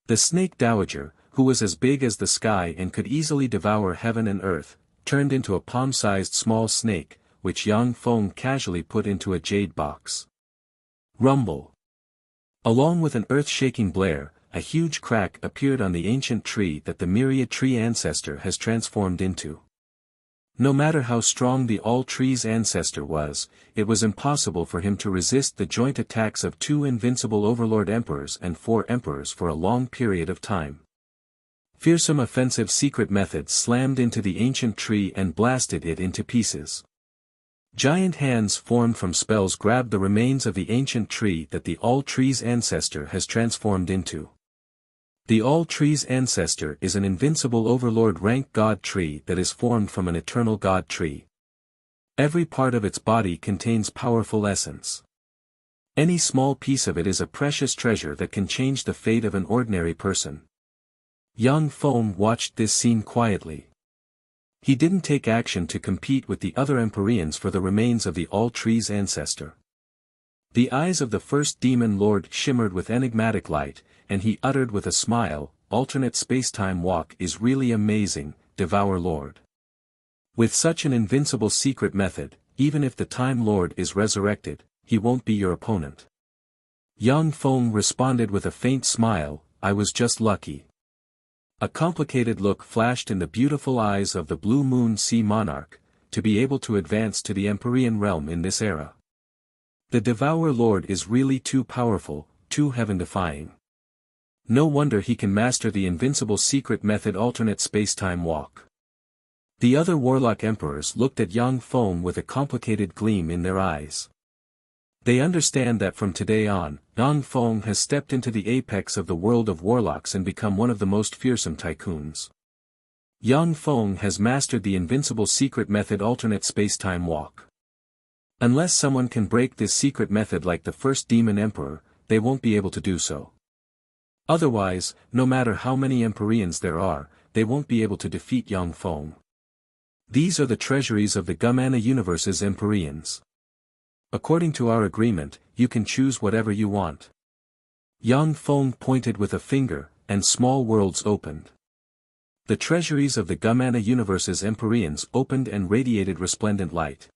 The Snake Dowager, who was as big as the sky and could easily devour heaven and earth, turned into a palm-sized small snake, which Yang Feng casually put into a jade box. Rumble. Along with an earth-shaking blare, a huge crack appeared on the ancient tree that the myriad tree ancestor has transformed into. No matter how strong the all-tree's ancestor was, it was impossible for him to resist the joint attacks of 2 invincible Overlord Emperors and 4 Emperors for a long period of time. Fearsome offensive secret methods slammed into the ancient tree and blasted it into pieces. Giant hands formed from spells grabbed the remains of the ancient tree that the all-tree's ancestor has transformed into. The all-tree's ancestor is an invincible Overlord rank god tree that is formed from an eternal god tree. Every part of its body contains powerful essence. Any small piece of it is a precious treasure that can change the fate of an ordinary person. Yang Feng watched this scene quietly. He didn't take action to compete with the other Empyreans for the remains of the all-tree's ancestor. The eyes of the first demon lord shimmered with enigmatic light, and he uttered with a smile, alternate space-time walk is really amazing, Devour Lord. With such an invincible secret method, even if the Time Lord is resurrected, he won't be your opponent. Yang Feng responded with a faint smile, I was just lucky. A complicated look flashed in the beautiful eyes of the Blue Moon Sea Monarch, to be able to advance to the Empyrean realm in this era. The Devourer Lord is really too powerful, too heaven-defying. No wonder he can master the invincible secret method alternate space-time walk. The other Warlock Emperors looked at Yang Feng with a complicated gleam in their eyes. They understand that from today on, Yang Feng has stepped into the apex of the world of warlocks and become one of the most fearsome tycoons. Yang Feng has mastered the invincible secret method alternate space-time walk. Unless someone can break this secret method like the first Demon Emperor, they won't be able to do so. Otherwise, no matter how many Empyreans there are, they won't be able to defeat Yang Feng. These are the treasuries of the Gumana universe's Empyreans. According to our agreement, you can choose whatever you want. Yang Feng pointed with a finger, and small worlds opened. The treasuries of the Gumana universe's Empyreans opened and radiated resplendent light.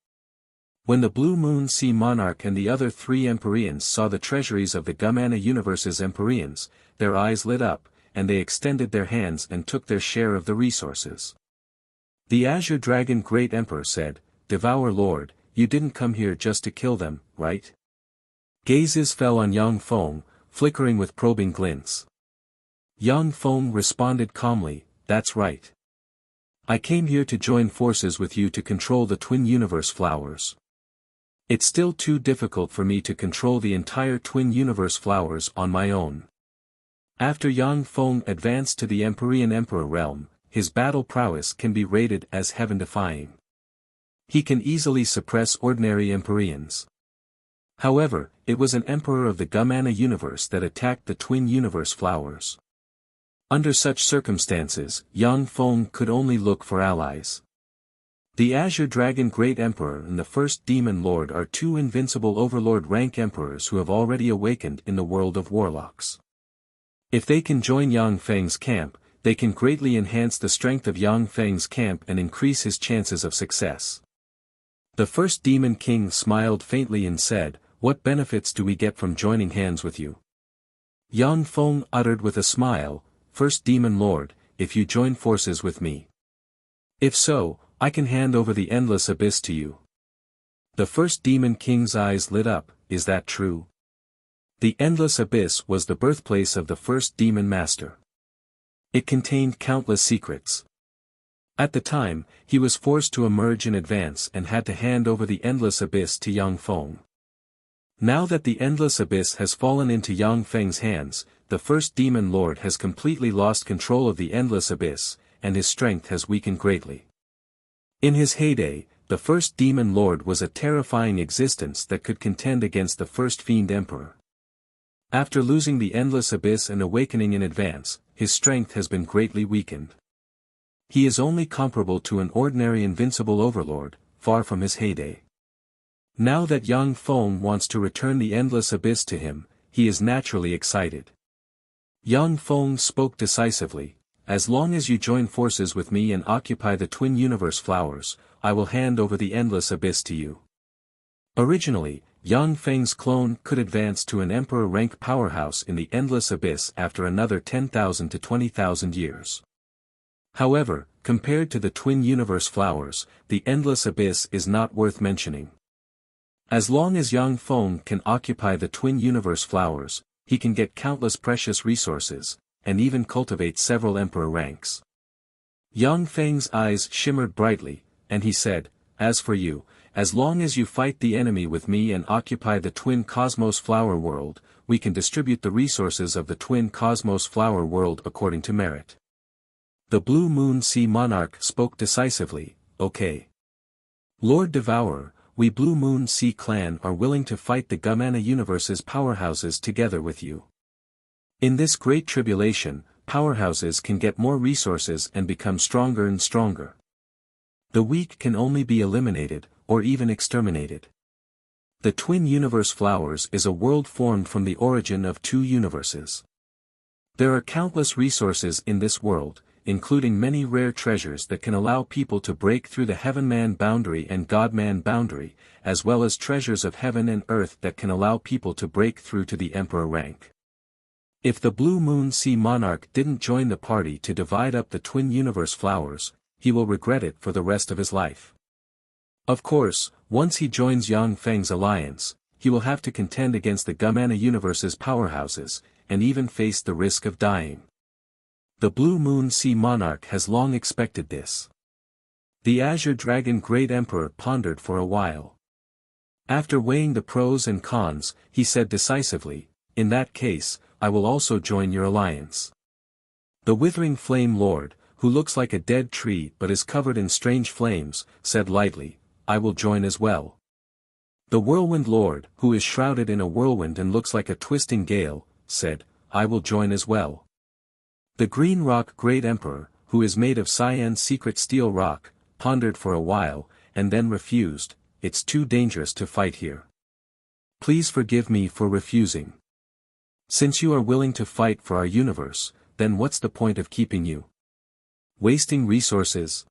When the Blue Moon Sea Monarch and the other 3 Empyreans saw the treasuries of the Gumana universe's Empyreans, their eyes lit up, and they extended their hands and took their share of the resources. The Azure Dragon Great Emperor said, Devour Lord, you didn't come here just to kill them, right? Gazes fell on Yang Feng, flickering with probing glints. Yang Feng responded calmly, that's right. I came here to join forces with you to control the Twin Universe flowers. It's still too difficult for me to control the entire Twin Universe flowers on my own. After Yang Feng advanced to the Empyrean Emperor realm, his battle prowess can be rated as heaven-defying. He can easily suppress ordinary Empyreans. However, it was an Emperor of the Gumana universe that attacked the Twin Universe flowers. Under such circumstances, Yang Feng could only look for allies. The Azure Dragon Great Emperor and the First Demon Lord are 2 invincible Overlord rank Emperors who have already awakened in the world of warlocks. If they can join Yang Feng's camp, they can greatly enhance the strength of Yang Feng's camp and increase his chances of success. The First Demon King smiled faintly and said, What benefits do we get from joining hands with you? Yang Feng uttered with a smile, First Demon Lord, if you join forces with me. If so, I can hand over the Endless Abyss to you. The First Demon King's eyes lit up, is that true? The Endless Abyss was the birthplace of the first Demon Master. It contained countless secrets. At the time, he was forced to emerge in advance and had to hand over the Endless Abyss to Yang Feng. Now that the Endless Abyss has fallen into Yang Feng's hands, the first Demon Lord has completely lost control of the Endless Abyss, and his strength has weakened greatly. In his heyday, the first Demon Lord was a terrifying existence that could contend against the first Fiend Emperor. After losing the Endless Abyss and awakening in advance, his strength has been greatly weakened. He is only comparable to an ordinary invincible overlord, far from his heyday. Now that Yang Feng wants to return the Endless Abyss to him, he is naturally excited. Yang Feng spoke decisively, "As long as you join forces with me and occupy the Twin Universe Flowers, I will hand over the Endless Abyss to you." Originally, Yang Feng's clone could advance to an Emperor rank powerhouse in the Endless Abyss after another 10,000 to 20,000 years. However, compared to the Twin Universe Flowers, the Endless Abyss is not worth mentioning. As long as Yang Feng can occupy the Twin Universe Flowers, he can get countless precious resources, and even cultivate several Emperor ranks. Yang Feng's eyes shimmered brightly, and he said, "As for you, as long as you fight the enemy with me and occupy the Twin Cosmos Flower World, we can distribute the resources of the Twin Cosmos Flower World according to merit." The Blue Moon Sea Monarch spoke decisively, "Okay. Lord Devourer, we Blue Moon Sea Clan are willing to fight the Gamana Universe's powerhouses together with you. In this great tribulation, powerhouses can get more resources and become stronger and stronger. The weak can only be eliminated, or even exterminated. The Twin Universe Flowers is a world formed from the origin of two universes. There are countless resources in this world, including many rare treasures that can allow people to break through the Heaven-Man boundary and God-Man boundary, as well as treasures of heaven and earth that can allow people to break through to the Emperor rank. If the Blue Moon Sea Monarch didn't join the party to divide up the Twin Universe Flowers, he will regret it for the rest of his life. Of course, once he joins Yang Feng's alliance, he will have to contend against the Gamana Universe's powerhouses, and even face the risk of dying. The Blue Moon Sea Monarch has long expected this. The Azure Dragon Great Emperor pondered for a while. After weighing the pros and cons, he said decisively, "In that case, I will also join your alliance." The Withering Flame Lord, who looks like a dead tree but is covered in strange flames, said lightly, "I will join as well." The Whirlwind Lord, who is shrouded in a whirlwind and looks like a twisting gale, said, "I will join as well." The Green Rock Great Emperor, who is made of cyan secret steel rock, pondered for a while, and then refused, "It's too dangerous to fight here. Please forgive me for refusing. Since you are willing to fight for our universe, then what's the point of keeping you? Wasting resources?"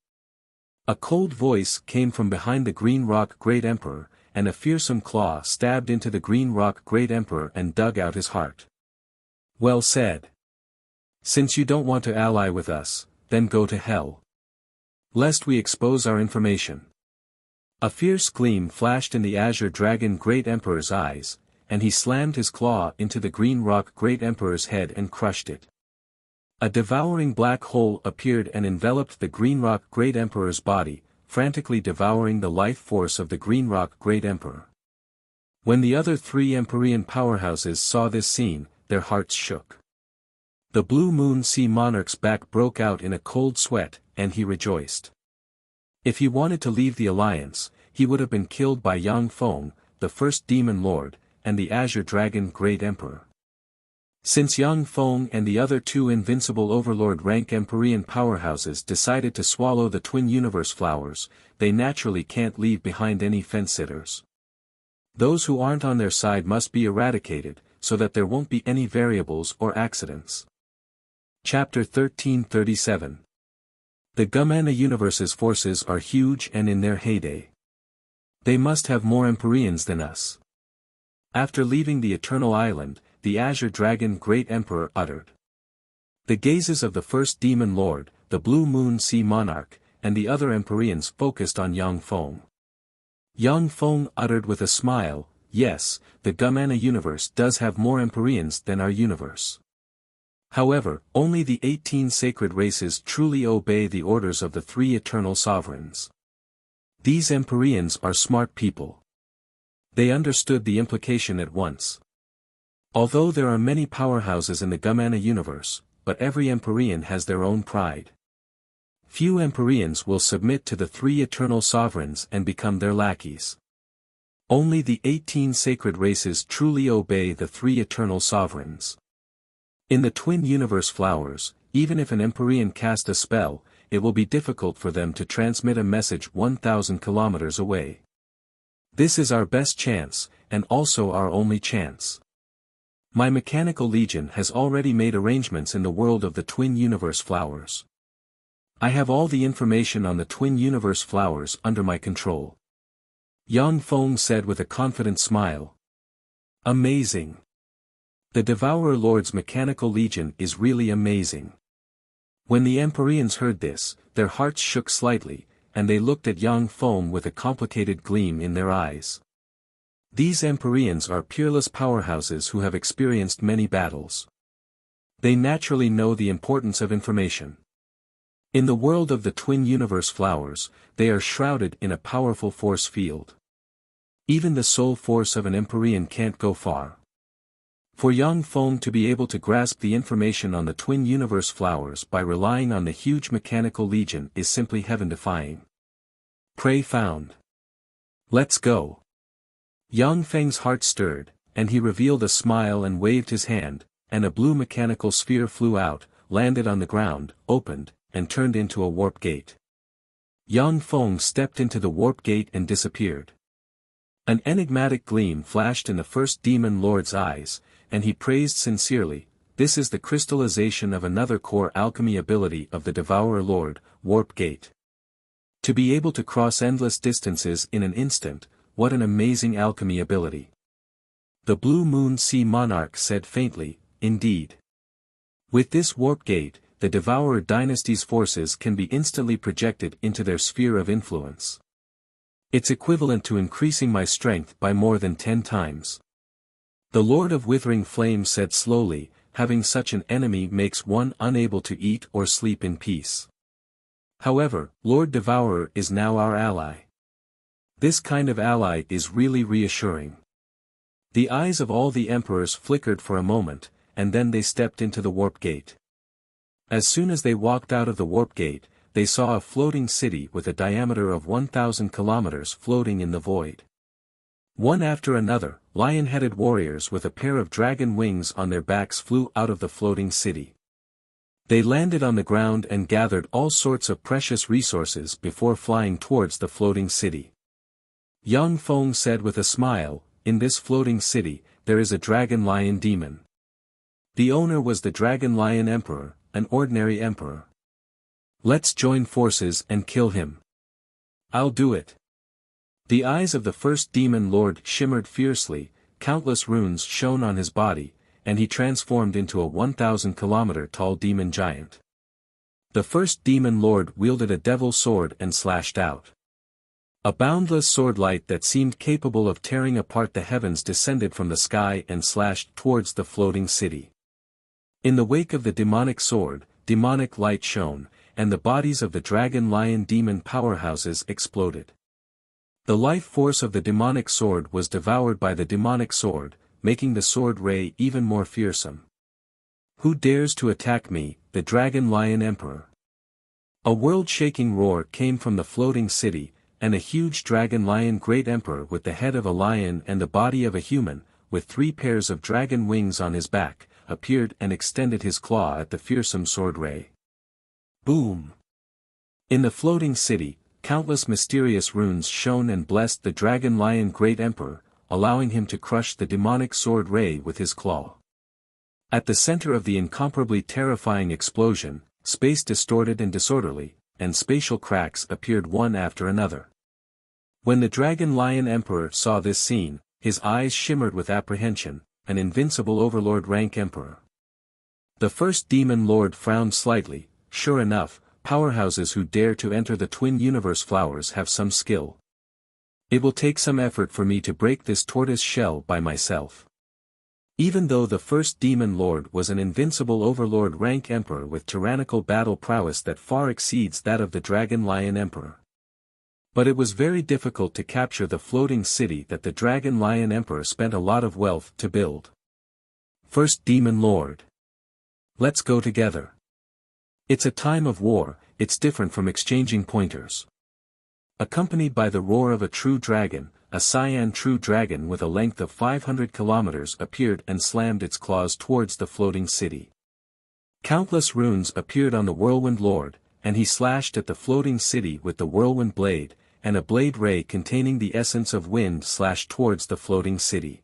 A cold voice came from behind the Green Rock Great Emperor, and a fearsome claw stabbed into the Green Rock Great Emperor and dug out his heart. "Well said. Since you don't want to ally with us, then go to hell. Lest we expose our information." A fierce gleam flashed in the Azure Dragon Great Emperor's eyes, and he slammed his claw into the Green Rock Great Emperor's head and crushed it. A devouring black hole appeared and enveloped the Green Rock Great Emperor's body, frantically devouring the life force of the Green Rock Great Emperor. When the other three Empyrean powerhouses saw this scene, their hearts shook. The Blue Moon Sea Monarch's back broke out in a cold sweat, and he rejoiced. If he wanted to leave the alliance, he would have been killed by Yang Feng, the first Demon Lord, and the Azure Dragon Great Emperor. Since Yang Feng and the other two invincible Overlord rank Empyrean powerhouses decided to swallow the Twin Universe Flowers, they naturally can't leave behind any fence-sitters. Those who aren't on their side must be eradicated, so that there won't be any variables or accidents. Chapter 1337. The Gamana Universe's forces are huge and in their heyday. They must have more Empyreans than us. After leaving the Eternal Island, the Azure Dragon Great Emperor uttered. The gazes of the first Demon Lord, the Blue Moon Sea Monarch, and the other Empyreans focused on Yang Feng. Yang Feng uttered with a smile, "Yes, the Gamana Universe does have more Empyreans than our universe. However, only the 18 sacred races truly obey the orders of the three eternal sovereigns. These Empyreans are smart people. They understood the implication at once. Although there are many powerhouses in the Gumana universe, but every Empyrean has their own pride. Few Empyreans will submit to the three eternal sovereigns and become their lackeys. Only the 18 sacred races truly obey the three eternal sovereigns. In the twin universe flowers, even if an Empyrean cast a spell, it will be difficult for them to transmit a message 1,000 kilometers away. This is our best chance, and also our only chance. My mechanical legion has already made arrangements in the world of the twin universe flowers. I have all the information on the twin universe flowers under my control. Yang Feng said with a confident smile. Amazing. The Devourer Lord's mechanical legion is really amazing. When the Empyreans heard this, their hearts shook slightly, and they looked at Yang Feng with a complicated gleam in their eyes. These Empyreans are peerless powerhouses who have experienced many battles. They naturally know the importance of information. In the world of the twin universe flowers, they are shrouded in a powerful force field. Even the soul force of an Empyrean can't go far. For Yang Feng to be able to grasp the information on the twin universe flowers by relying on the huge mechanical legion is simply heaven-defying. Prey found. Let's go. Yang Feng's heart stirred, and he revealed a smile and waved his hand, and a blue mechanical sphere flew out, landed on the ground, opened, and turned into a warp gate. Yang Feng stepped into the warp gate and disappeared. An enigmatic gleam flashed in the first demon lord's eyes, and he praised sincerely, "This is the crystallization of another core alchemy ability of the Devourer Lord, Warp Gate. To be able to cross endless distances in an instant, what an amazing alchemy ability." The Blue Moon Sea Monarch said faintly, "Indeed. With this Warp Gate, the Devourer Dynasty's forces can be instantly projected into their sphere of influence. It's equivalent to increasing my strength by more than 10 times. The Lord of Withering Flame said slowly, "Having such an enemy makes one unable to eat or sleep in peace. However, Lord Devourer is now our ally. This kind of ally is really reassuring." The eyes of all the emperors flickered for a moment, and then they stepped into the warp gate. As soon as they walked out of the warp gate, they saw a floating city with a diameter of 1,000 kilometers floating in the void. One after another, lion-headed warriors with a pair of dragon wings on their backs flew out of the floating city. They landed on the ground and gathered all sorts of precious resources before flying towards the floating city. Yang Feng said with a smile, "In this floating city, there is a dragon lion demon. The owner was the dragon lion emperor, an ordinary emperor. Let's join forces and kill him." "I'll do it." The eyes of the first demon lord shimmered fiercely, countless runes shone on his body, and he transformed into a 1,000-kilometer-tall demon giant. The first demon lord wielded a devil sword and slashed out. A boundless swordlight that seemed capable of tearing apart the heavens descended from the sky and slashed towards the floating city. In the wake of the demonic sword, demonic light shone, and the bodies of the dragon lion demon powerhouses exploded. The life force of the demonic sword was devoured by the demonic sword, making the sword ray even more fearsome. "Who dares to attack me, the dragon lion emperor?" A world-shaking roar came from the floating city, and a huge dragon lion great emperor with the head of a lion and the body of a human, with 3 pairs of dragon wings on his back, appeared and extended his claw at the fearsome sword ray. Boom! In the floating city, countless mysterious runes shone and blessed the dragon lion great emperor, allowing him to crush the demonic sword ray with his claw. At the center of the incomparably terrifying explosion, space distorted and disorderly, and spatial cracks appeared one after another. When the dragon lion emperor saw this scene, his eyes shimmered with apprehension, an invincible overlord rank emperor. The first demon lord frowned slightly. Sure enough, powerhouses who dare to enter the twin universe flowers have some skill. It will take some effort for me to break this tortoise shell by myself. Even though the first demon lord was an invincible overlord rank emperor with tyrannical battle prowess that far exceeds that of the Dragon Lion Emperor. But it was very difficult to capture the floating city that the Dragon Lion Emperor spent a lot of wealth to build. First Demon Lord. Let's go together. It's a time of war, it's different from exchanging pointers. Accompanied by the roar of a true dragon, a cyan true dragon with a length of 500 kilometers appeared and slammed its claws towards the floating city. Countless runes appeared on the Whirlwind Lord, and he slashed at the floating city with the Whirlwind Blade, and a blade ray containing the essence of wind slashed towards the floating city.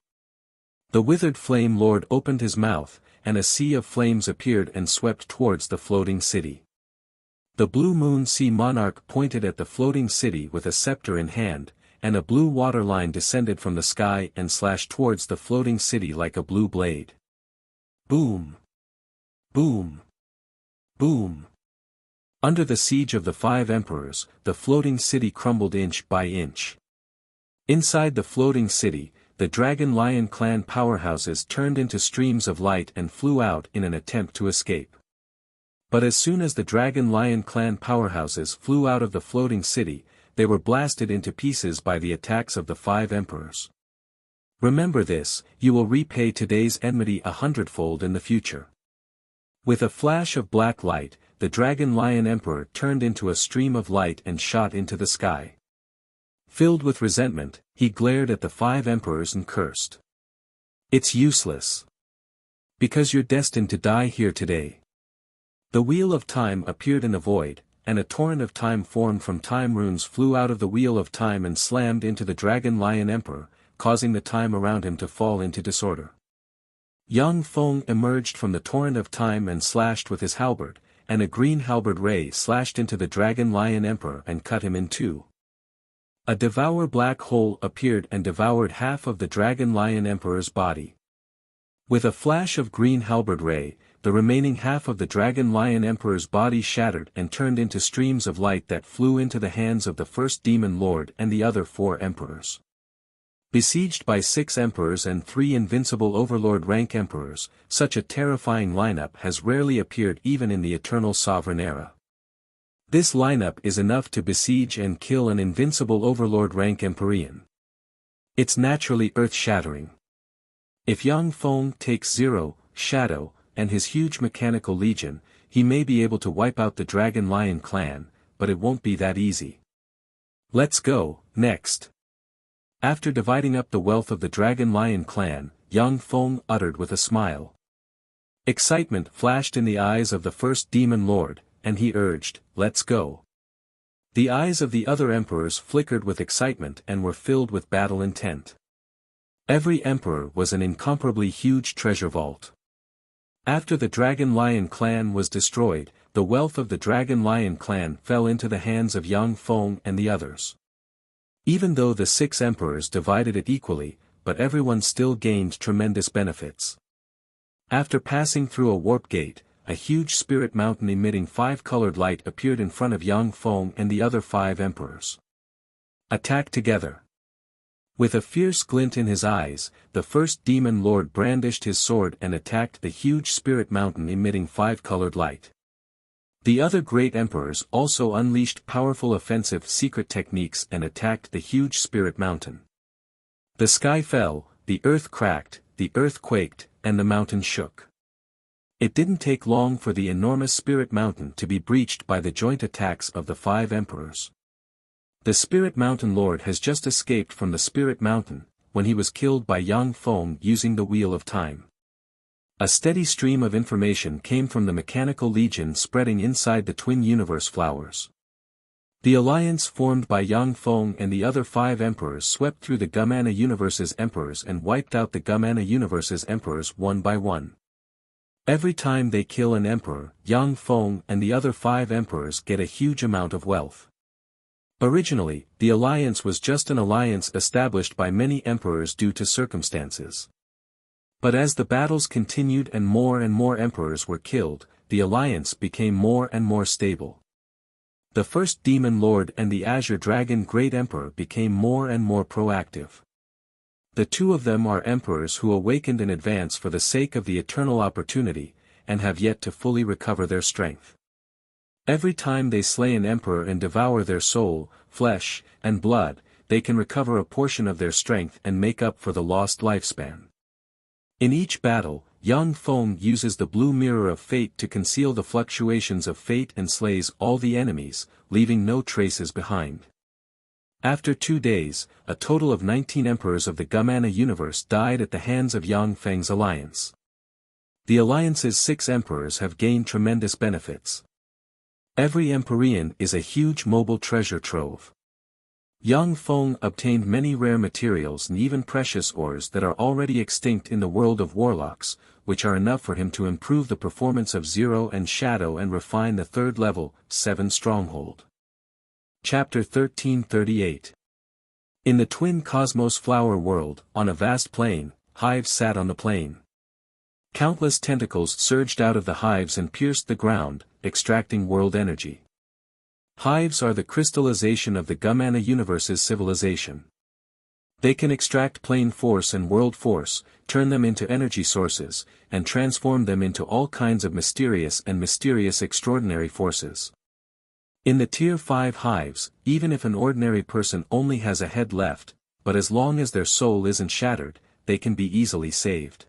The Withered Flame Lord opened his mouth, and a sea of flames appeared and swept towards the floating city. The Blue Moon Sea Monarch pointed at the floating city with a scepter in hand, and a blue water line descended from the sky and slashed towards the floating city like a blue blade. Boom! Boom! Boom! Under the siege of the 5 emperors, the floating city crumbled inch by inch. Inside the floating city, the Dragon Lion clan powerhouses turned into streams of light and flew out in an attempt to escape. But as soon as the Dragon Lion clan powerhouses flew out of the floating city, they were blasted into pieces by the attacks of the 5 emperors. Remember this, you will repay today's enmity 100-fold in the future. With a flash of black light, the Dragon Lion Emperor turned into a stream of light and shot into the sky. Filled with resentment, he glared at the 5 emperors and cursed. It's useless. Because you're destined to die here today. The Wheel of Time appeared in the void, and a torrent of time formed from time runes flew out of the Wheel of Time and slammed into the Dragon Lion Emperor, causing the time around him to fall into disorder. Yang Feng emerged from the torrent of time and slashed with his halberd, and a green halberd ray slashed into the Dragon Lion Emperor and cut him in two. A Devour Black Hole appeared and devoured half of the Dragon Lion Emperor's body. With a flash of green halberd ray, the remaining half of the Dragon Lion Emperor's body shattered and turned into streams of light that flew into the hands of the first Demon Lord and the other 4 emperors. Besieged by 6 emperors and 3 invincible overlord rank emperors, such a terrifying lineup has rarely appeared even in the Eternal Sovereign era. This lineup is enough to besiege and kill an invincible overlord rank Empyrean. It's naturally earth-shattering. If Yang Feng takes Zero, Shadow, and his huge mechanical legion, he may be able to wipe out the Dragon Lion clan, but it won't be that easy. Let's go, next. After dividing up the wealth of the Dragon Lion clan, Yang Feng uttered with a smile. Excitement flashed in the eyes of the first Demon Lord, and he urged, let's go. The eyes of the other emperors flickered with excitement and were filled with battle intent. Every emperor was an incomparably huge treasure vault. After the Dragon Lion clan was destroyed, the wealth of the Dragon Lion clan fell into the hands of Yang Feng and the others. Even though the 6 emperors divided it equally, but everyone still gained tremendous benefits. After passing through a warp gate, a huge spirit mountain emitting 5-colored light appeared in front of Yang Feng and the other 5 emperors. Attack together. With a fierce glint in his eyes, the first Demon Lord brandished his sword and attacked the huge spirit mountain emitting 5-colored light. The other great emperors also unleashed powerful offensive secret techniques and attacked the huge spirit mountain. The sky fell, the earth cracked, the earth quaked, and the mountain shook. It didn't take long for the enormous spirit mountain to be breached by the joint attacks of the 5 emperors. The Spirit Mountain Lord has just escaped from the Spirit Mountain, when he was killed by Yang Feng using the Wheel of Time. A steady stream of information came from the Mechanical Legion spreading inside the Twin Universe flowers. The alliance formed by Yang Feng and the other 5 emperors swept through the Gumana Universe's emperors and wiped out the Gumana Universe's emperors one by one. Every time they kill an emperor, Yang Feng and the other 5 emperors get a huge amount of wealth. Originally, the alliance was just an alliance established by many emperors due to circumstances. But as the battles continued and more emperors were killed, the alliance became more and more stable. The first Demon Lord and the Azure Dragon Great Emperor became more and more proactive. The two of them are emperors who awakened in advance for the sake of the eternal opportunity, and have yet to fully recover their strength. Every time they slay an emperor and devour their soul, flesh, and blood, they can recover a portion of their strength and make up for the lost lifespan. In each battle, Yang Feng uses the blue mirror of fate to conceal the fluctuations of fate and slays all the enemies, leaving no traces behind. After 2 days, a total of 19 emperors of the Gumana universe died at the hands of Yang Feng's alliance. The alliance's 6 emperors have gained tremendous benefits. Every Empyrean is a huge mobile treasure trove. Yang Feng obtained many rare materials and even precious ores that are already extinct in the world of warlocks, which are enough for him to improve the performance of Zero and Shadow and refine the 3rd level, 7 stronghold. Chapter 1338. In the twin cosmos flower world, on a vast plain, hives sat on the plain. Countless tentacles surged out of the hives and pierced the ground, extracting world energy. Hives are the crystallization of the Gumana universe's civilization. They can extract plane force and world force, turn them into energy sources, and transform them into all kinds of mysterious extraordinary forces. In the Tier 5 hives, even if an ordinary person only has a head left, but as long as their soul isn't shattered, they can be easily saved.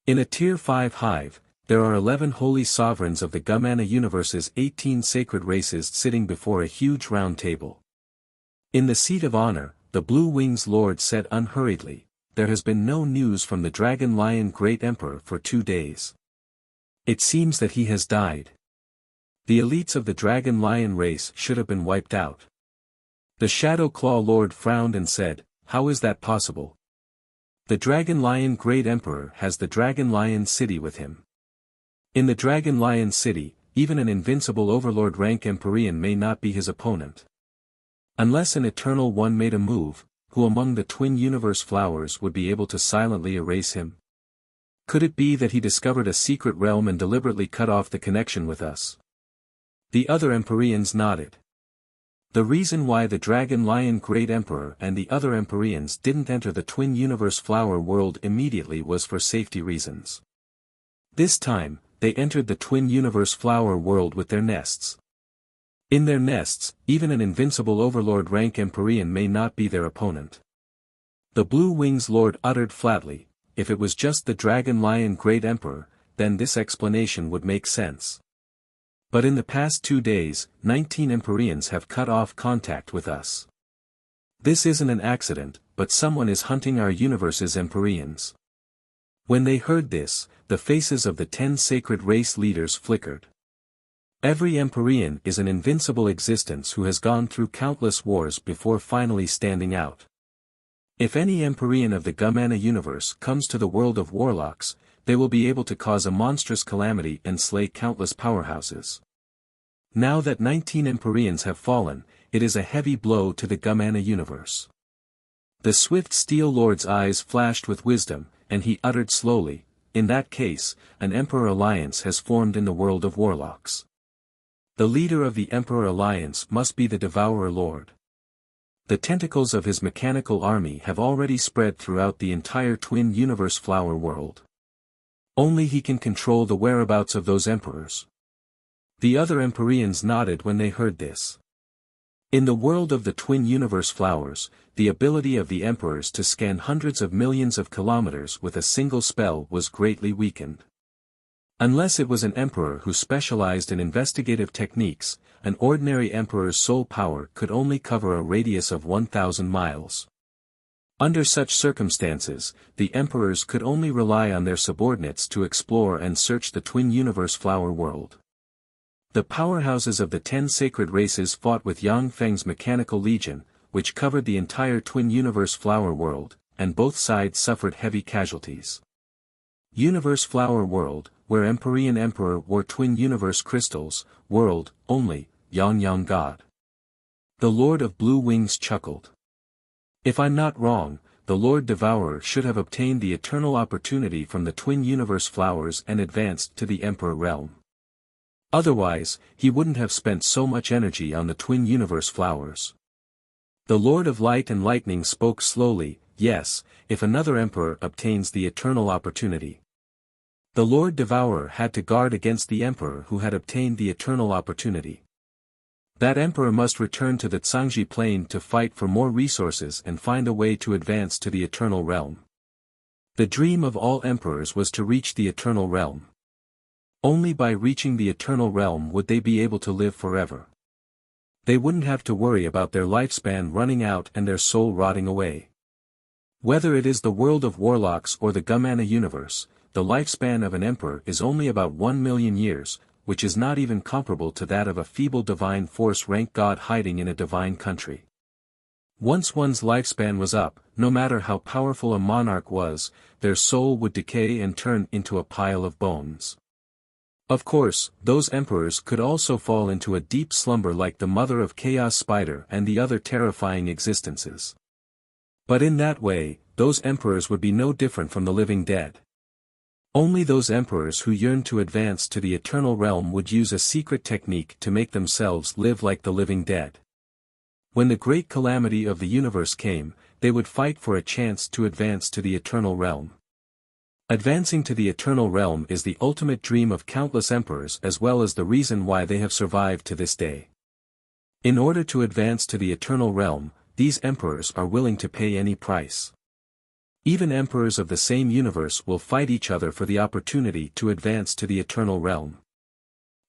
In a Tier 5 hive, there are 11 holy sovereigns of the Gumana universe's 18 sacred races sitting before a huge round table. In the seat of honor, the Blue Wings Lord said unhurriedly, "There has been no news from the Dragon Lion Great Emperor for 2 days. It seems that he has died. The elites of the Dragon Lion race should have been wiped out." The Shadow Claw Lord frowned and said, "How is that possible? The Dragon Lion Great Emperor has the Dragon Lion City with him. In the Dragon Lion City, even an invincible overlord rank Empyrean may not be his opponent. Unless an Eternal One made a move, who among the twin universe flowers would be able to silently erase him? Could it be that he discovered a secret realm and deliberately cut off the connection with us?" The other Empyreans nodded. The reason why the Dragon Lion Great Emperor and the other Empyreans didn't enter the twin universe flower world immediately was for safety reasons. This time, they entered the twin universe flower world with their nests. In their nests, even an invincible overlord rank Empyrean may not be their opponent. The Blue Wings Lord uttered flatly, "If it was just the Dragon Lion Great Emperor, then this explanation would make sense. But in the past 2 days, 19 Empyreans have cut off contact with us. This isn't an accident, but someone is hunting our universe's Empyreans." When they heard this, the faces of the 10 sacred race leaders flickered. Every Empyrean is an invincible existence who has gone through countless wars before finally standing out. If any Empyrean of the Gumana universe comes to the world of warlocks, they will be able to cause a monstrous calamity and slay countless powerhouses. Now that 19 Empyreans have fallen, it is a heavy blow to the Gumana universe. The Swift Steel Lord's eyes flashed with wisdom, and he uttered slowly, "In that case, an Emperor Alliance has formed in the world of warlocks. The leader of the Emperor Alliance must be the Devourer Lord. The tentacles of his mechanical army have already spread throughout the entire twin universe flower world. Only he can control the whereabouts of those emperors." The other Empyreans nodded when they heard this. In the world of the twin universe flowers, the ability of the emperors to scan hundreds of millions of kilometers with a single spell was greatly weakened. Unless it was an emperor who specialized in investigative techniques, an ordinary emperor's soul power could only cover a radius of 1,000 miles. Under such circumstances, the emperors could only rely on their subordinates to explore and search the twin universe flower world. The powerhouses of the 10 sacred races fought with Yang Feng's mechanical legion, which covered the entire twin universe flower world, and both sides suffered heavy casualties. Universe flower world, where Empyrean Emperor wore twin universe crystals, world, only, Yang God. The Lord of Blue Wings chuckled. "If I'm not wrong, the Lord Devourer should have obtained the eternal opportunity from the twin universe flowers and advanced to the Emperor realm. Otherwise, he wouldn't have spent so much energy on the twin universe flowers." The Lord of Light and Lightning spoke slowly, yes, if another emperor obtains the eternal opportunity. The Lord Devourer had to guard against the emperor who had obtained the eternal opportunity. That emperor must return to the Zhangji plain to fight for more resources and find a way to advance to the eternal realm. The dream of all emperors was to reach the eternal realm. Only by reaching the eternal realm would they be able to live forever. They wouldn't have to worry about their lifespan running out and their soul rotting away. Whether it is the world of warlocks or the Gumana universe, the lifespan of an emperor is only about 1 million years, which is not even comparable to that of a feeble divine force rank god hiding in a divine country. Once one's lifespan was up, no matter how powerful a monarch was, their soul would decay and turn into a pile of bones. Of course, those emperors could also fall into a deep slumber like the mother of Chaos Spider and the other terrifying existences. But in that way, those emperors would be no different from the living dead. Only those emperors who yearn to advance to the eternal realm would use a secret technique to make themselves live like the living dead. When the great calamity of the universe came, they would fight for a chance to advance to the eternal realm. Advancing to the eternal realm is the ultimate dream of countless emperors as well as the reason why they have survived to this day. In order to advance to the eternal realm, these emperors are willing to pay any price. Even emperors of the same universe will fight each other for the opportunity to advance to the eternal realm.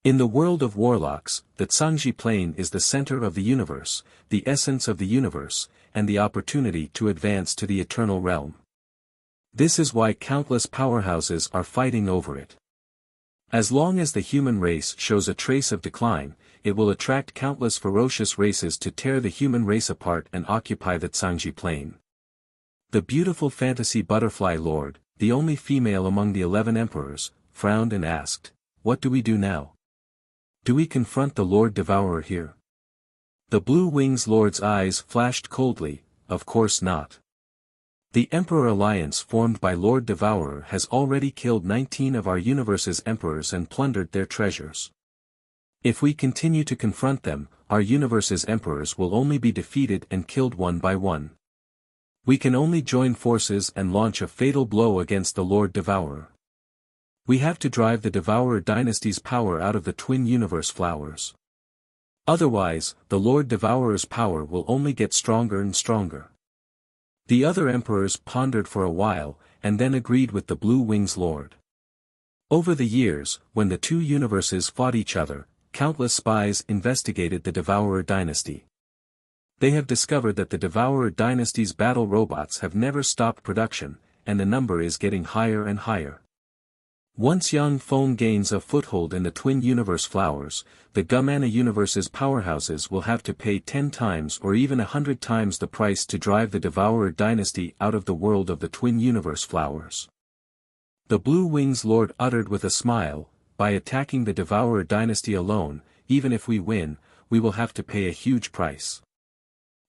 In the world of warlocks, the Zhangji Plain is the center of the universe, the essence of the universe, and the opportunity to advance to the eternal realm. This is why countless powerhouses are fighting over it. As long as the human race shows a trace of decline, it will attract countless ferocious races to tear the human race apart and occupy the Zhangji Plain. The beautiful fantasy butterfly lord, the only female among the 11 emperors, frowned and asked, "What do we do now? Do we confront the Lord Devourer here?" The Blue Wings Lord's eyes flashed coldly, "Of course not. The Emperor Alliance formed by Lord Devourer has already killed 19 of our universe's emperors and plundered their treasures. If we continue to confront them, our universe's emperors will only be defeated and killed one by one. We can only join forces and launch a fatal blow against the Lord Devourer. We have to drive the Devourer dynasty's power out of the twin universe flowers. Otherwise, the Lord Devourer's power will only get stronger and stronger." The other emperors pondered for a while, and then agreed with the Blue Wings Lord. Over the years, when the two universes fought each other, countless spies investigated the Devourer dynasty. They have discovered that the Devourer dynasty's battle robots have never stopped production, and the number is getting higher and higher. Once Yang Feng gains a foothold in the twin universe flowers, the Gumana universe's powerhouses will have to pay 10 times or even 100 times the price to drive the Devourer dynasty out of the world of the twin universe flowers. The Blue Wings Lord uttered with a smile, "By attacking the Devourer dynasty alone, even if we win, we will have to pay a huge price.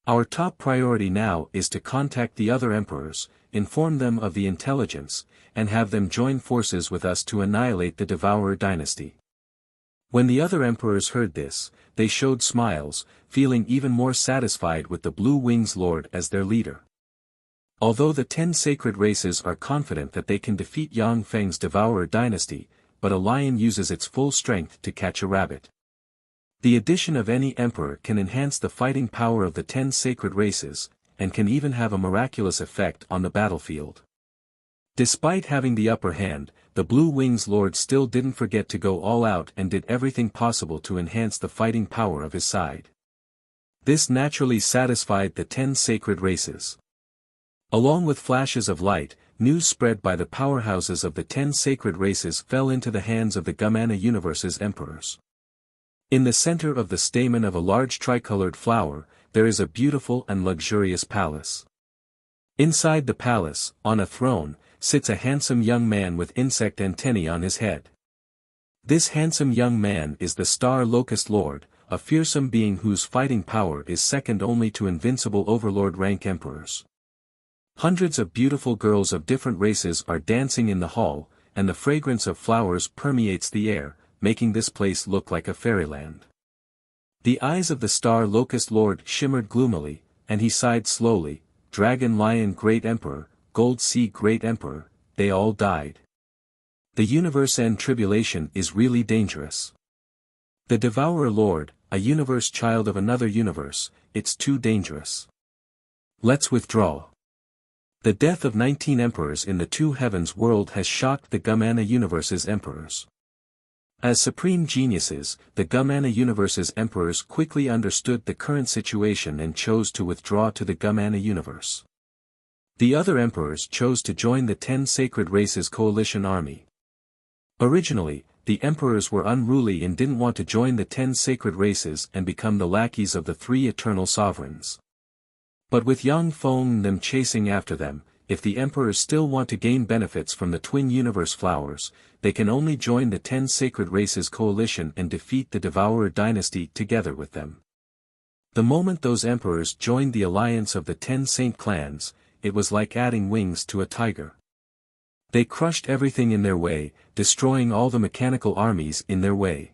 Our top priority now is to contact the other emperors, inform them of the intelligence, and have them join forces with us to annihilate the Devourer dynasty." When the other emperors heard this, they showed smiles, feeling even more satisfied with the Blue Wings Lord as their leader. Although the 10 sacred races are confident that they can defeat Yang Feng's Devourer dynasty, but a lion uses its full strength to catch a rabbit. The addition of any emperor can enhance the fighting power of the 10 sacred races, and can even have a miraculous effect on the battlefield. Despite having the upper hand, the Blue Wings Lord still didn't forget to go all out and did everything possible to enhance the fighting power of his side. This naturally satisfied the 10 sacred races. Along with flashes of light, news spread by the powerhouses of the 10 sacred races fell into the hands of the Gumana universe's emperors. In the center of the stamen of a large tricolored flower, there is a beautiful and luxurious palace. Inside the palace, on a throne, sits a handsome young man with insect antennae on his head. This handsome young man is the Star Locust Lord, a fearsome being whose fighting power is second only to invincible overlord rank emperors. Hundreds of beautiful girls of different races are dancing in the hall, and the fragrance of flowers permeates the air, making this place look like a fairyland. The eyes of the Star Locust Lord shimmered gloomily, and he sighed slowly, Dragon Lion Great Emperor, Gold Sea Great Emperor, they all died. The universe end tribulation is really dangerous. The Devourer Lord, a universe child of another universe, it's too dangerous. Let's withdraw. The death of 19 emperors in the two heavens world has shocked the Gumana universe's emperors. As supreme geniuses, the Gumana universe's emperors quickly understood the current situation and chose to withdraw to the Gumana universe. The other emperors chose to join the 10 Sacred Races coalition army. Originally, the emperors were unruly and didn't want to join the 10 Sacred Races and become the lackeys of the 3 eternal sovereigns. But with Yang Feng and them chasing after them, if the emperors still want to gain benefits from the twin universe flowers, they can only join the 10 Sacred Races coalition and defeat the Devourer dynasty together with them. The moment those emperors joined the alliance of the 10 Saint clans, it was like adding wings to a tiger. They crushed everything in their way, destroying all the mechanical armies in their way.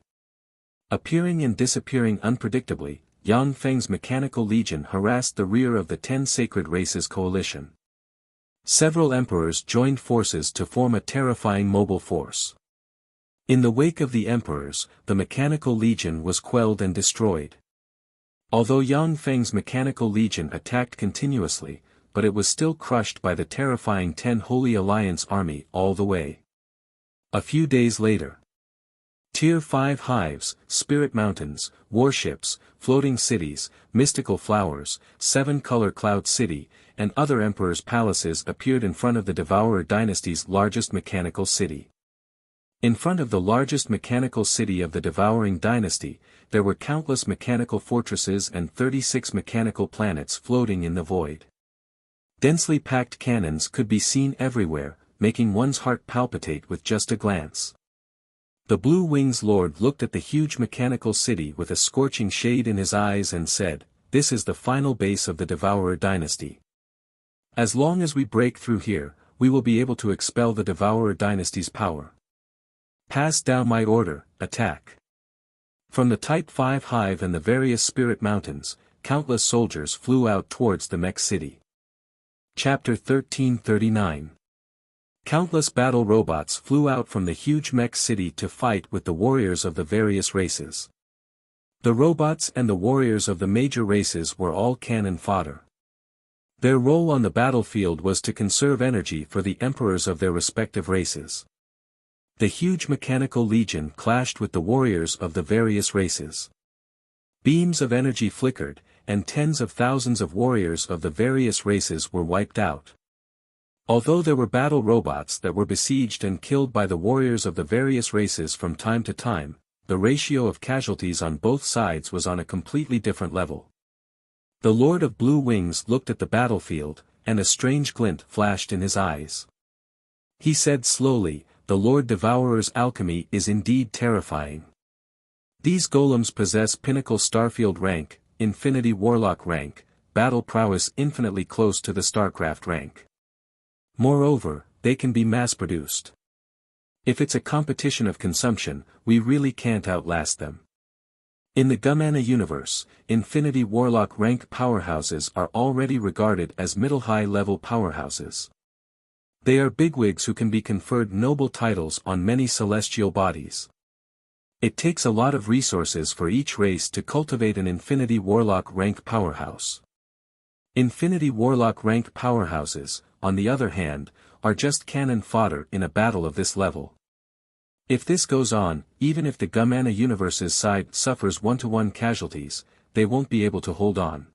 Appearing and disappearing unpredictably, Yang Feng's mechanical legion harassed the rear of the 10 Sacred Races coalition. Several emperors joined forces to form a terrifying mobile force. In the wake of the emperors, the mechanical legion was quelled and destroyed. Although Yang Feng's mechanical legion attacked continuously, but it was still crushed by the terrifying 10 Holy Alliance army all the way. A few days later, Tier 5 hives, spirit mountains, warships, floating cities, mystical flowers, 7-color cloud city, and other emperors' palaces appeared in front of the Devourer dynasty's largest mechanical city. In front of the largest mechanical city of the Devouring dynasty, there were countless mechanical fortresses and 36 mechanical planets floating in the void. Densely packed cannons could be seen everywhere, making one's heart palpitate with just a glance. The Blue Wings Lord looked at the huge mechanical city with a scorching shade in his eyes and said, "This is the final base of the Devourer dynasty. As long as we break through here, we will be able to expel the Devourer dynasty's power. Pass down my order, attack." From the Type 5 hive and the various spirit mountains, countless soldiers flew out towards the mech city. Chapter 1339. Countless battle robots flew out from the huge mech city to fight with the warriors of the various races. The robots and the warriors of the major races were all cannon fodder. Their role on the battlefield was to conserve energy for the emperors of their respective races. The huge mechanical legion clashed with the warriors of the various races. Beams of energy flickered, and tens of thousands of warriors of the various races were wiped out. Although there were battle robots that were besieged and killed by the warriors of the various races from time to time, the ratio of casualties on both sides was on a completely different level. The Lord of Blue Wings looked at the battlefield, and a strange glint flashed in his eyes. He said slowly, "The Lord Devourer's alchemy is indeed terrifying. These golems possess pinnacle Starfield rank, Infinity Warlock rank, battle prowess infinitely close to the StarCraft rank. Moreover, they can be mass-produced. If it's a competition of consumption, we really can't outlast them. In the Gumana universe, Infinity Warlock rank powerhouses are already regarded as middle-high level powerhouses. They are bigwigs who can be conferred noble titles on many celestial bodies. It takes a lot of resources for each race to cultivate an Infinity Warlock rank powerhouse. Infinity Warlock rank powerhouses, on the other hand, are just cannon fodder in a battle of this level. If this goes on, even if the Gumana universe's side suffers 1-to-1 casualties, they won't be able to hold on.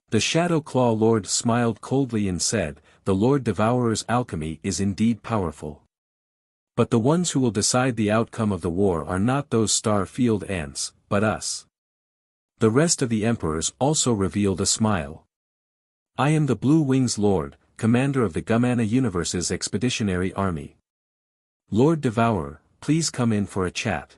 The Shadow Claw Lord smiled coldly and said, "The Lord Devourer's alchemy is indeed powerful. But the ones who will decide the outcome of the war are not those Starfield ants, but us." The rest of the emperors also revealed a smile. "I am the Blue Wings Lord, commander of the Gumana universe's expeditionary army. Lord Devourer, please come in for a chat."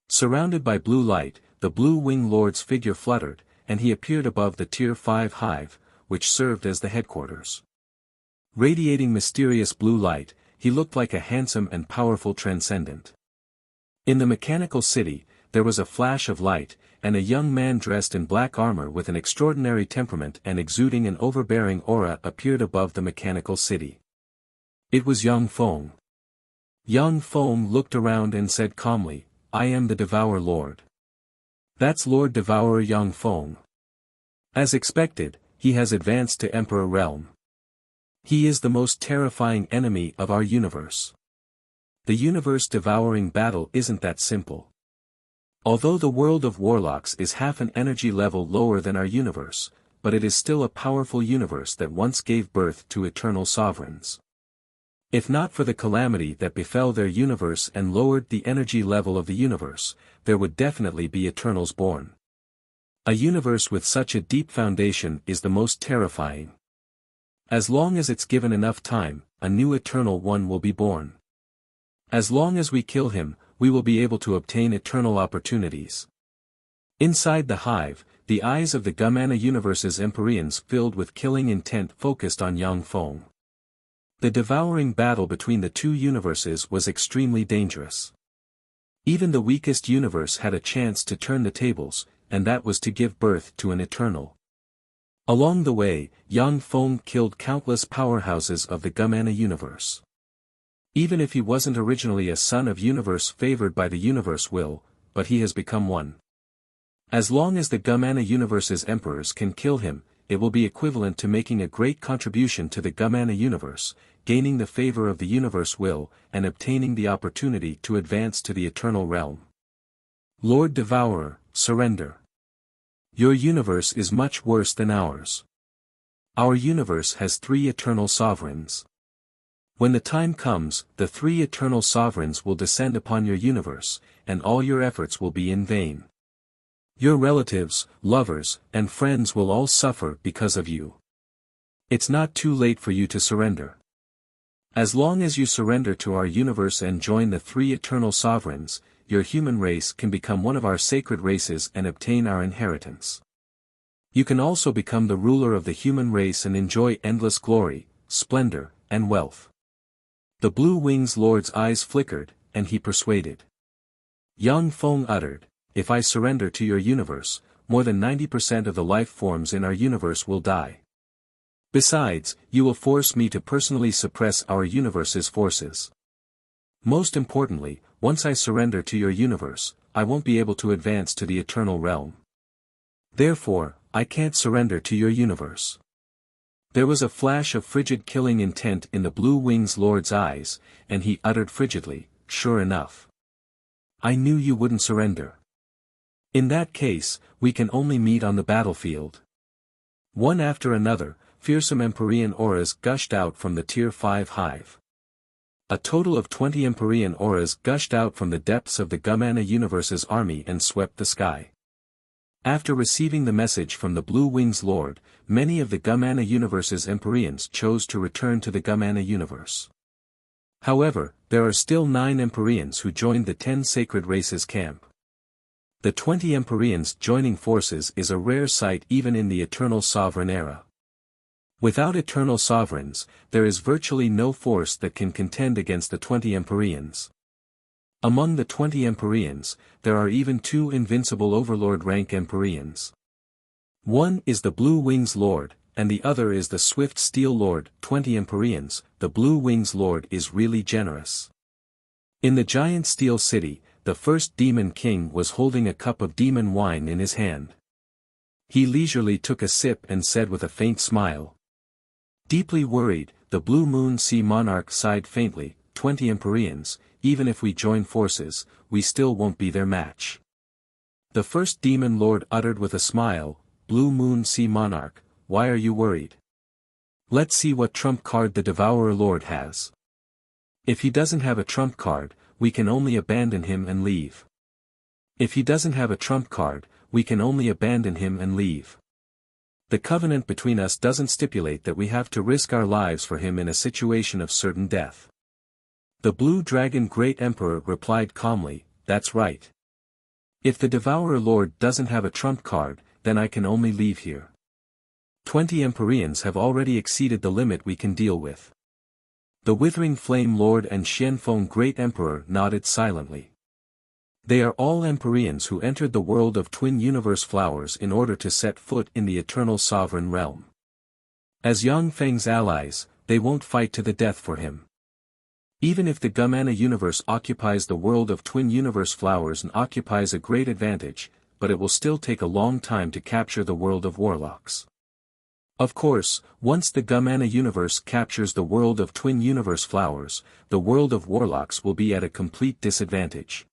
Surrounded by blue light, the Blue Wing Lord's figure fluttered, and he appeared above the Tier 5 hive, which served as the headquarters. Radiating mysterious blue light, he looked like a handsome and powerful transcendent. In the mechanical city, there was a flash of light, and a young man dressed in black armor with an extraordinary temperament and exuding an overbearing aura appeared above the mechanical city. It was Yang Feng. Yang Feng looked around and said calmly, "I am the Devourer Lord." "That's Lord Devourer Yang Feng." As expected, he has advanced to Emperor Realm. He is the most terrifying enemy of our universe. The universe-devouring battle isn't that simple. Although the world of warlocks is half an energy level lower than our universe, but it is still a powerful universe that once gave birth to eternal sovereigns. If not for the calamity that befell their universe and lowered the energy level of the universe, there would definitely be Eternals born. A universe with such a deep foundation is the most terrifying. As long as it's given enough time, a new Eternal One will be born. As long as we kill him, we will be able to obtain eternal opportunities. Inside the hive, the eyes of the Gumana universe's Empyreans filled with killing intent focused on Yang Feng. The devouring battle between the two universes was extremely dangerous. Even the weakest universe had a chance to turn the tables, and that was to give birth to an Eternal. Along the way, Yang Feng killed countless powerhouses of the Gumana universe. Even if he wasn't originally a son of universe favored by the universe will, but he has become one. As long as the Gumana universe's emperors can kill him, it will be equivalent to making a great contribution to the Gumana universe, gaining the favor of the universe will, and obtaining the opportunity to advance to the eternal realm. Lord Devourer, surrender. Your universe is much worse than ours. Our universe has 3 eternal sovereigns. When the time comes, the 3 eternal sovereigns will descend upon your universe, and all your efforts will be in vain. Your relatives, lovers, and friends will all suffer because of you. It's not too late for you to surrender. As long as you surrender to our universe and join the 3 eternal sovereigns, your human race can become one of our sacred races and obtain our inheritance. You can also become the ruler of the human race and enjoy endless glory, splendor, and wealth. The Blue Wings Lord's eyes flickered, and he persuaded. Yang Feng uttered, "If I surrender to your universe, more than 90% of the life forms in our universe will die. Besides, you will force me to personally suppress our universe's forces. Most importantly, once I surrender to your universe, I won't be able to advance to the eternal realm. Therefore, I can't surrender to your universe." There was a flash of frigid killing intent in the Blue Wings Lord's eyes, and he uttered frigidly, "Sure enough. I knew you wouldn't surrender. In that case, we can only meet on the battlefield." One after another, fearsome Empyrean auras gushed out from the Tier 5 hive. A total of 20 Empyrean auras gushed out from the depths of the Gumana universe's army and swept the sky. After receiving the message from the Blue Wings Lord, many of the Gumana universe's Empyreans chose to return to the Gumana universe. However, there are still 9 Empyreans who joined the 10 sacred races camp. The 20 Empyreans joining forces is a rare sight even in the Eternal Sovereign era. Without Eternal Sovereigns, there is virtually no force that can contend against the 20 Empyreans. Among the 20 Empyreans, there are even 2 invincible Overlord rank Empyreans. One is the Blue Wings Lord, and the other is the Swift Steel Lord. 20 Empyreans, the Blue Wings Lord is really generous. In the giant steel city, the first Demon King was holding a cup of demon wine in his hand. He leisurely took a sip and said with a faint smile. Deeply worried, the Blue Moon Sea Monarch sighed faintly, 20 Empyreans, even if we join forces, we still won't be their match. The first Demon Lord uttered with a smile, Blue Moon Sea Monarch, why are you worried? Let's see what trump card the Devourer Lord has. If he doesn't have a trump card, we can only abandon him and leave. If he doesn't have a trump card, we can only abandon him and leave. The covenant between us doesn't stipulate that we have to risk our lives for him in a situation of certain death. The Blue Dragon Great Emperor replied calmly, that's right. If the Devourer Lord doesn't have a trump card, then I can only leave here. 20 Empyreans have already exceeded the limit we can deal with. The Withering Flame Lord and Xianfeng Great Emperor nodded silently. They are all Empyreans who entered the world of twin universe flowers in order to set foot in the eternal sovereign realm. As Yang Feng's allies, they won't fight to the death for him. Even if the Gumana universe occupies the world of twin universe flowers and occupies a great advantage, but it will still take a long time to capture the world of warlocks. Of course, once the Gumana universe captures the world of twin universe flowers, the world of warlocks will be at a complete disadvantage.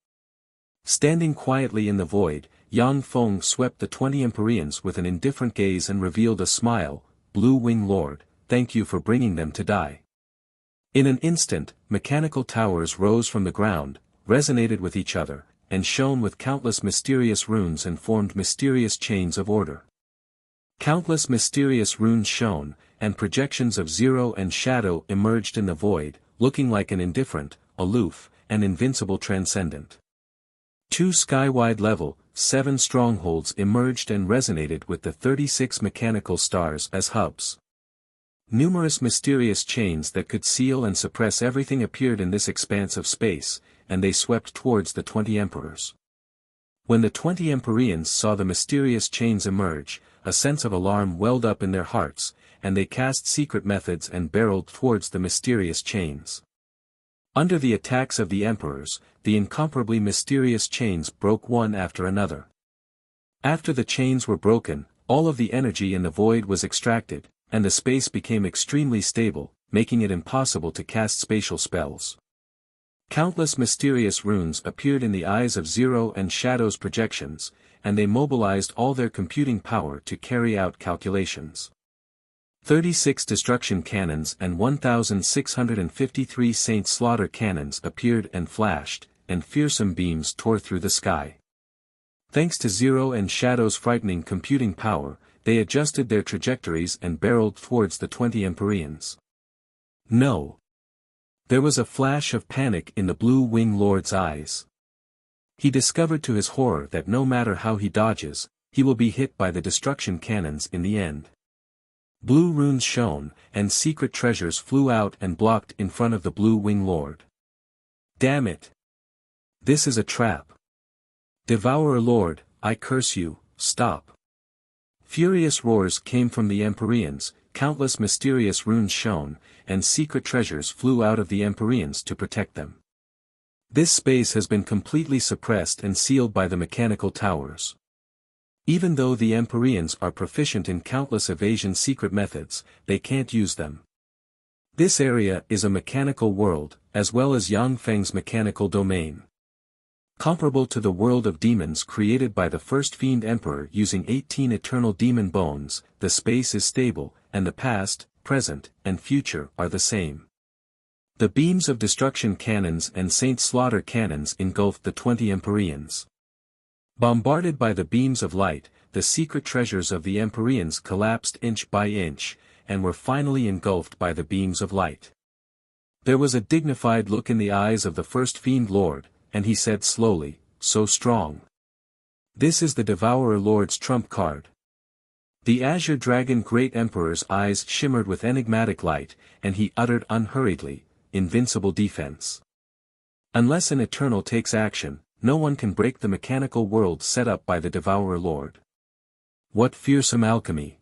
Standing quietly in the void, Yang Feng swept the 20 Empyreans with an indifferent gaze and revealed a smile. Blue Wing Lord, thank you for bringing them to die. In an instant, mechanical towers rose from the ground, resonated with each other, and shone with countless mysterious runes and formed mysterious chains of order. Countless mysterious runes shone, and projections of zero and shadow emerged in the void, looking like an indifferent, aloof, and invincible transcendent. 2 sky-wide level, 7 strongholds emerged and resonated with the 36 mechanical stars as hubs. Numerous mysterious chains that could seal and suppress everything appeared in this expanse of space, and they swept towards the 20 emperors. When the 20 Empyreans saw the mysterious chains emerge, a sense of alarm welled up in their hearts, and they cast secret methods and barreled towards the mysterious chains. Under the attacks of the emperors, the incomparably mysterious chains broke one after another. After the chains were broken, all of the energy in the void was extracted, and the space became extremely stable, making it impossible to cast spatial spells. Countless mysterious runes appeared in the eyes of Zero and Shadow's projections, and they mobilized all their computing power to carry out calculations. 36 destruction cannons and 1,653 Saint Slaughter cannons appeared and flashed, and fearsome beams tore through the sky. Thanks to Zero and Shadow's frightening computing power, they adjusted their trajectories and barreled towards the 20 Empyreans. No! There was a flash of panic in the Blue Wing Lord's eyes. He discovered to his horror that no matter how he dodges, he will be hit by the destruction cannons in the end. Blue runes shone, and secret treasures flew out and blocked in front of the Blue Wing Lord. Damn it! This is a trap. Devourer Lord, I curse you, stop. Furious roars came from the Empyreans, countless mysterious runes shone, and secret treasures flew out of the Empyreans to protect them. This space has been completely suppressed and sealed by the mechanical towers. Even though the Empyreans are proficient in countless evasion secret methods, they can't use them. This area is a mechanical world, as well as Yang Feng's mechanical domain. Comparable to the world of demons created by the first Fiend Emperor using 18 eternal demon bones, the space is stable, and the past, present, and future are the same. The beams of destruction cannons and Saint Slaughter cannons engulfed the 20 Empyreans. Bombarded by the beams of light, the secret treasures of the Empyreans collapsed inch by inch, and were finally engulfed by the beams of light. There was a dignified look in the eyes of the first Fiend Lord, and he said slowly, so strong. This is the Devourer Lord's trump card. The Azure Dragon Great Emperor's eyes shimmered with enigmatic light, and he uttered unhurriedly, invincible defense. Unless an Eternal takes action, no one can break the mechanical world set up by the Devourer Lord. What fearsome alchemy!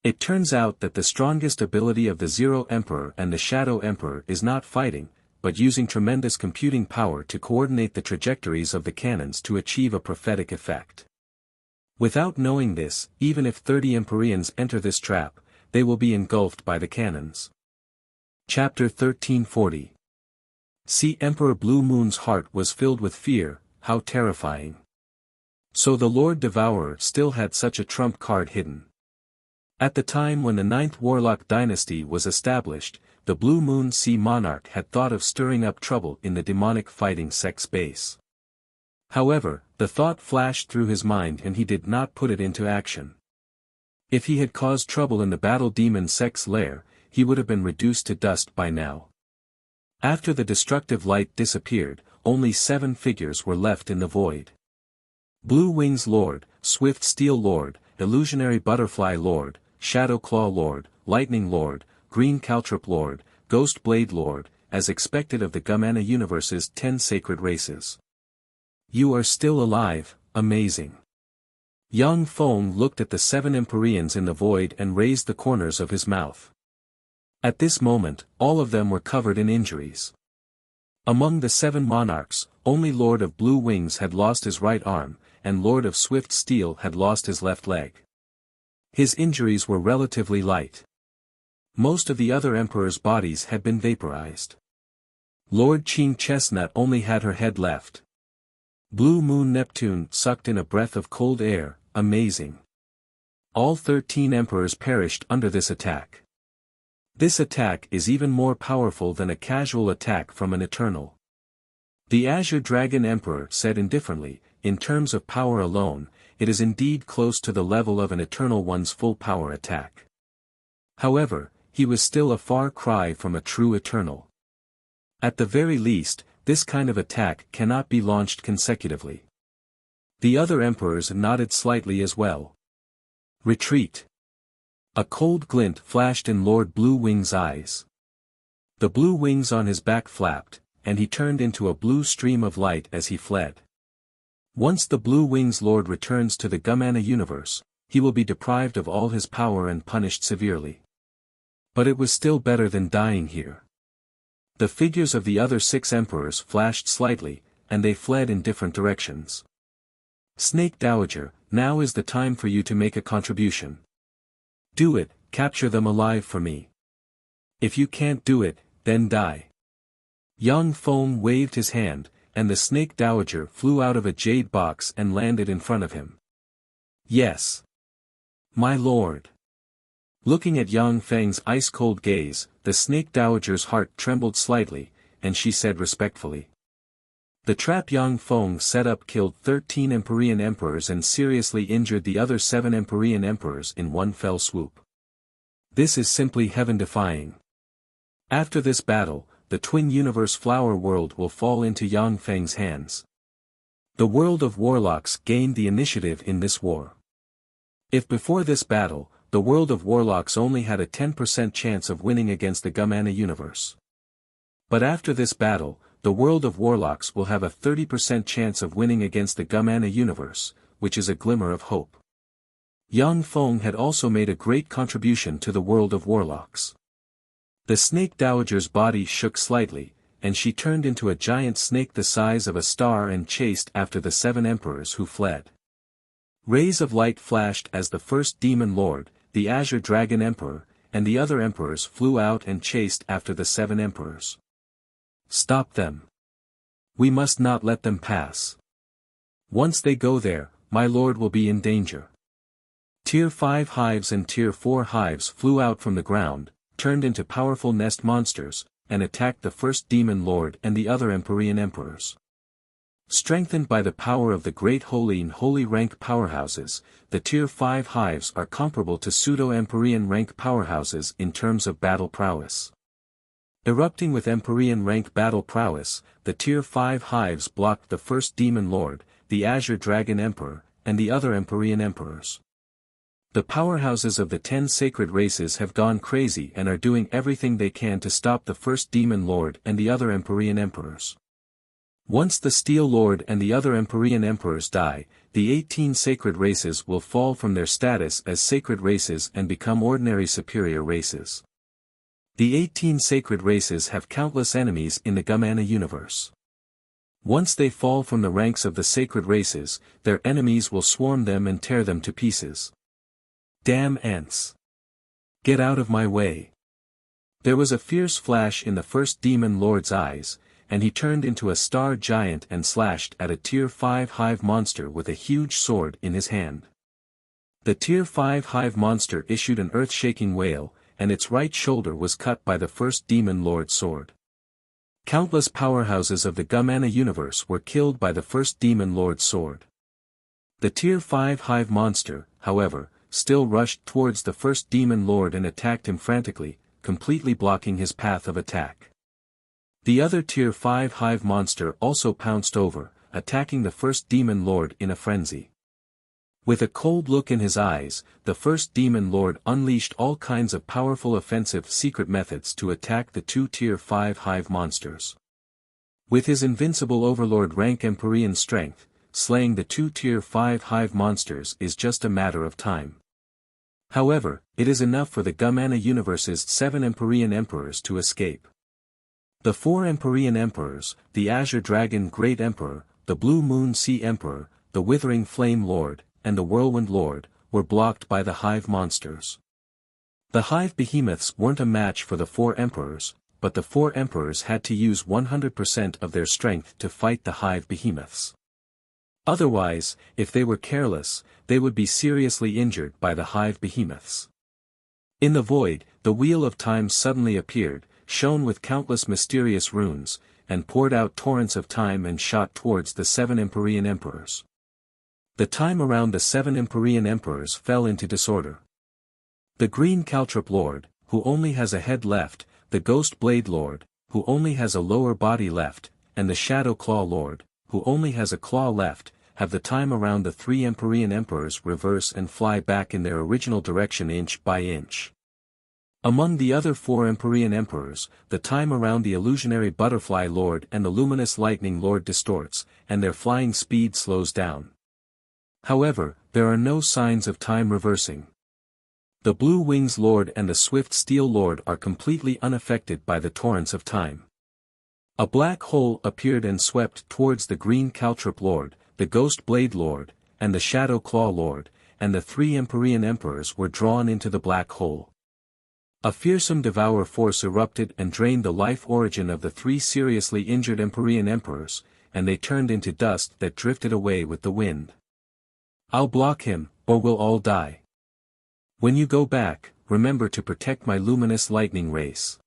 It turns out that the strongest ability of the Zero Emperor and the Shadow Emperor is not fighting, but using tremendous computing power to coordinate the trajectories of the cannons to achieve a prophetic effect. Without knowing this, even if 30 Empyreans enter this trap, they will be engulfed by the cannons. Chapter 1340. See, Emperor Blue Moon's heart was filled with fear. How terrifying. So the Lord Devourer still had such a trump card hidden. At the time when the 9th Warlock dynasty was established, the Blue Moon Sea Monarch had thought of stirring up trouble in the demonic fighting sex base. However, the thought flashed through his mind and he did not put it into action. If he had caused trouble in the battle demon sex lair, he would have been reduced to dust by now. After the destructive light disappeared, only 7 figures were left in the void. Blue Wings Lord, Swift Steel Lord, Illusionary Butterfly Lord, Shadow Claw Lord, Lightning Lord, Green Caltrop Lord, Ghost Blade Lord, as expected of the Gumana universe's 10 sacred races. You are still alive, amazing. Young Feng looked at the 7 Empyreans in the void and raised the corners of his mouth. At this moment, all of them were covered in injuries. Among the 7 monarchs, only Lord of Blue Wings had lost his right arm, and Lord of Swift Steel had lost his left leg. His injuries were relatively light. Most of the other emperors' bodies had been vaporized. Lord Qing Chestnut only had her head left. Blue Moon Neptune sucked in a breath of cold air, amazing. All 13 emperors perished under this attack. This attack is even more powerful than a casual attack from an Eternal. The Azure Dragon Emperor said indifferently, in terms of power alone, it is indeed close to the level of an Eternal One's full power attack. However, he was still a far cry from a true Eternal. At the very least, this kind of attack cannot be launched consecutively. The other emperors nodded slightly as well. Retreat. A cold glint flashed in Lord Blue Wing's eyes. The blue wings on his back flapped, and he turned into a blue stream of light as he fled. Once the Blue Wings Lord returns to the Gumana universe, he will be deprived of all his power and punished severely. But it was still better than dying here. The figures of the other 6 emperors flashed slightly, and they fled in different directions. Snake Dowager, now is the time for you to make a contribution. Do it, capture them alive for me. If you can't do it, then die. Young Feng waved his hand, and the Snake Dowager flew out of a jade box and landed in front of him. Yes. My lord. Looking at Yang Feng's ice-cold gaze, the Snake Dowager's heart trembled slightly, and she said respectfully. The trap Yang Feng set up killed 13 Empyrean emperors and seriously injured the other 7 Empyrean emperors in one fell swoop. This is simply heaven-defying. After this battle, the Twin Universe Flower World will fall into Yang Feng's hands. The world of Warlocks gained the initiative in this war. If before this battle, the world of Warlocks only had a 10% chance of winning against the Gumana universe. But after this battle, the world of Warlocks will have a 30% chance of winning against the Gumana universe, which is a glimmer of hope. Yang Feng had also made a great contribution to the world of Warlocks. The Snake Dowager's body shook slightly, and she turned into a giant snake the size of a star and chased after the 7 emperors who fled. Rays of light flashed as the first Demon Lord, the Azure Dragon Emperor, and the other emperors flew out and chased after the 7 emperors. Stop them. We must not let them pass. Once they go there, my lord will be in danger. Tier 5 hives and Tier 4 hives flew out from the ground, turned into powerful nest monsters, and attacked the first Demon Lord and the other Empyrean emperors. Strengthened by the power of the great holy and holy rank powerhouses, the Tier 5 hives are comparable to pseudo-Empyrean rank powerhouses in terms of battle prowess. Erupting with Empyrean rank battle prowess, the Tier 5 hives blocked the first Demon Lord, the Azure Dragon Emperor, and the other Empyrean emperors. The powerhouses of the 10 sacred races have gone crazy and are doing everything they can to stop the first Demon Lord and the other Empyrean emperors. Once the Steel Lord and the other Empyrean emperors die, the 18 sacred races will fall from their status as sacred races and become ordinary superior races. The 18 sacred races have countless enemies in the Gumana universe. Once they fall from the ranks of the sacred races, their enemies will swarm them and tear them to pieces. Damn ants! Get out of my way! There was a fierce flash in the first Demon Lord's eyes, and he turned into a star giant and slashed at a Tier 5 hive monster with a huge sword in his hand. The Tier 5 hive monster issued an earth-shaking wail, and its right shoulder was cut by the first Demon Lord's sword. Countless powerhouses of the Gumana universe were killed by the first Demon Lord's sword. The Tier 5 hive monster, however, still rushed towards the first Demon Lord and attacked him frantically, completely blocking his path of attack. The other Tier 5 hive monster also pounced over, attacking the first Demon Lord in a frenzy. With a cold look in his eyes, the first Demon Lord unleashed all kinds of powerful offensive secret methods to attack the 2 Tier 5 hive monsters. With his invincible overlord rank Empyrean strength, slaying the 2 Tier 5 hive monsters is just a matter of time. However, it is enough for the Gumana universe's 7 Empyrean emperors to escape. The 4 Empyrean emperors, the Azure Dragon Great Emperor, the Blue Moon Sea Emperor, the Withering Flame Lord, and the Whirlwind Lord, were blocked by the hive monsters. The hive behemoths weren't a match for the 4 emperors, but the 4 emperors had to use 100% of their strength to fight the hive behemoths. Otherwise, if they were careless, they would be seriously injured by the hive behemoths. In the void, the Wheel of Time suddenly appeared, shone with countless mysterious runes, and poured out torrents of time and shot towards the 7 Empyrean emperors. The time around the 7 Empyrean emperors fell into disorder. The Green Caltrop Lord, who only has a head left, the Ghost Blade Lord, who only has a lower body left, and the Shadow Claw Lord, who only has a claw left, have the time around the 3 Empyrean emperors reverse and fly back in their original direction inch by inch. Among the other 4 Empyrean emperors, the time around the Illusionary Butterfly Lord and the Luminous Lightning Lord distorts, and their flying speed slows down. However, there are no signs of time reversing. The Blue Wings Lord and the Swift Steel Lord are completely unaffected by the torrents of time. A black hole appeared and swept towards the Green Caltrop Lord, the Ghost Blade Lord, and the Shadow Claw Lord, and the 3 Empyrean emperors were drawn into the black hole. A fearsome devour force erupted and drained the life origin of the 3 seriously injured Empyrean emperors, and they turned into dust that drifted away with the wind. I'll block him, or we'll all die. When you go back, remember to protect my luminous lightning race.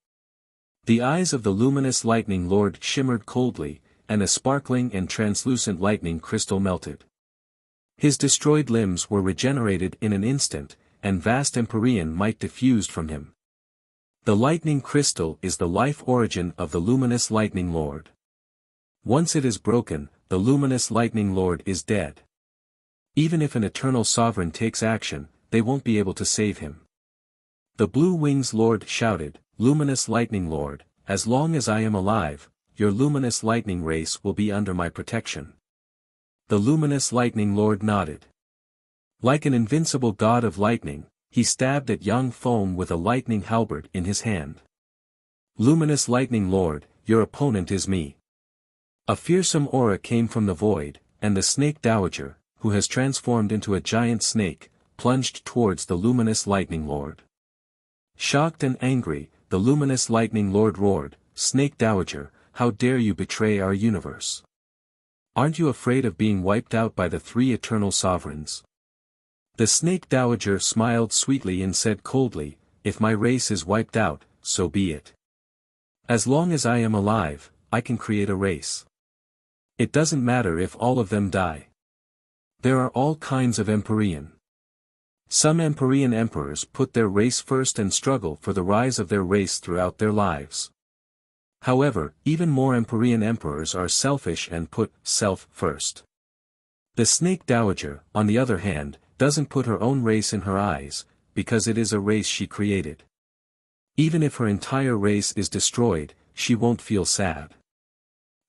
The eyes of the luminous lightning lord shimmered coldly, and a sparkling and translucent lightning crystal melted. His destroyed limbs were regenerated in an instant, and vast Empyrean might diffused from him. The lightning crystal is the life origin of the luminous lightning lord. Once it is broken, the luminous lightning lord is dead. Even if an eternal sovereign takes action, they won't be able to save him. The Blue Wings Lord shouted, "Luminous Lightning Lord, as long as I am alive, your luminous lightning race will be under my protection." The Luminous Lightning Lord nodded. Like an invincible god of lightning, he stabbed at young Foam with a lightning halberd in his hand. "Luminous Lightning Lord, your opponent is me." A fearsome aura came from the void, and the Snake Dowager, who has transformed into a giant snake, plunged towards the Luminous Lightning Lord. Shocked and angry, the Luminous Lightning Lord roared, "Snake Dowager, how dare you betray our universe? Aren't you afraid of being wiped out by the 3 eternal sovereigns?" The Snake Dowager smiled sweetly and said coldly, "If my race is wiped out, so be it. As long as I am alive, I can create a race. It doesn't matter if all of them die. There are all kinds of Empyrean. Some Empyrean emperors put their race first and struggle for the rise of their race throughout their lives. However, even more Empyrean emperors are selfish and put self first. The Snake Dowager, on the other hand, doesn't put her own race in her eyes, because it is a race she created. Even if her entire race is destroyed, she won't feel sad.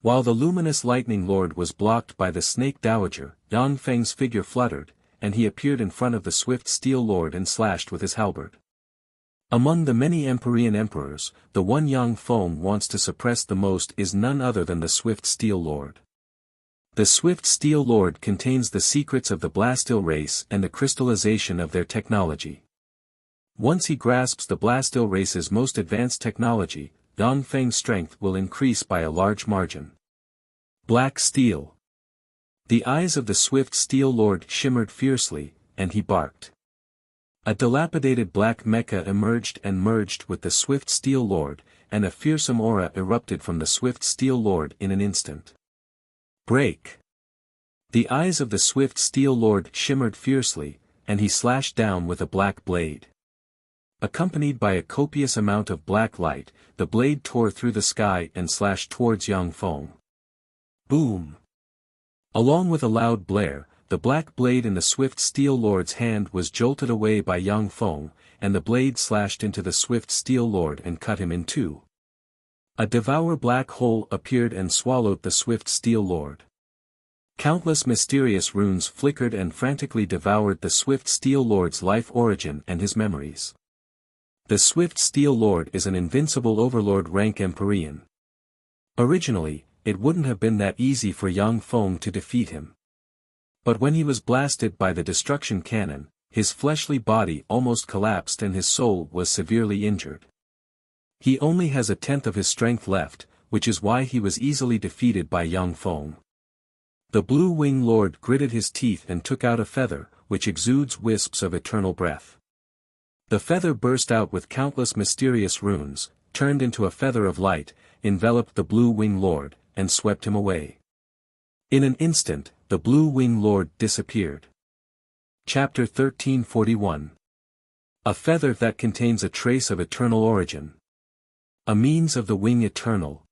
While the Luminous Lightning Lord was blocked by the Snake Dowager, Yang Feng's figure fluttered, and he appeared in front of the Swift Steel Lord and slashed with his halberd. Among the many Empyrean emperors, the one Yang Foam wants to suppress the most is none other than the Swift Steel Lord. The Swift Steel Lord contains the secrets of the Blastil race and the crystallization of their technology. Once he grasps the Blastil race's most advanced technology, Yang Feng's strength will increase by a large margin. Black Steel. The eyes of the Swift Steel Lord shimmered fiercely, and he barked. A dilapidated black mecha emerged and merged with the Swift Steel Lord, and a fearsome aura erupted from the Swift Steel Lord in an instant. Break. The eyes of the Swift Steel Lord shimmered fiercely, and he slashed down with a black blade. Accompanied by a copious amount of black light, the blade tore through the sky and slashed towards Yang Feng. Boom! Along with a loud blare, the black blade in the Swift Steel Lord's hand was jolted away by Yang Feng, and the blade slashed into the Swift Steel Lord and cut him in two. A devour black hole appeared and swallowed the swift steel lord. Countless mysterious runes flickered and frantically devoured the swift steel lord's life origin and his memories. The swift steel lord is an invincible overlord rank Empyrean. Originally, it wouldn't have been that easy for Yang Feng to defeat him. But when he was blasted by the destruction cannon, his fleshly body almost collapsed and his soul was severely injured. He only has a tenth of his strength left, which is why he was easily defeated by Yang Feng. The Blue Wing Lord gritted his teeth and took out a feather, which exudes wisps of eternal breath. The feather burst out with countless mysterious runes, turned into a feather of light, enveloped the Blue Wing Lord, and swept him away. In an instant, the Blue Wing Lord disappeared. Chapter 1341. A feather that contains a trace of eternal origin. A means of the wing eternal.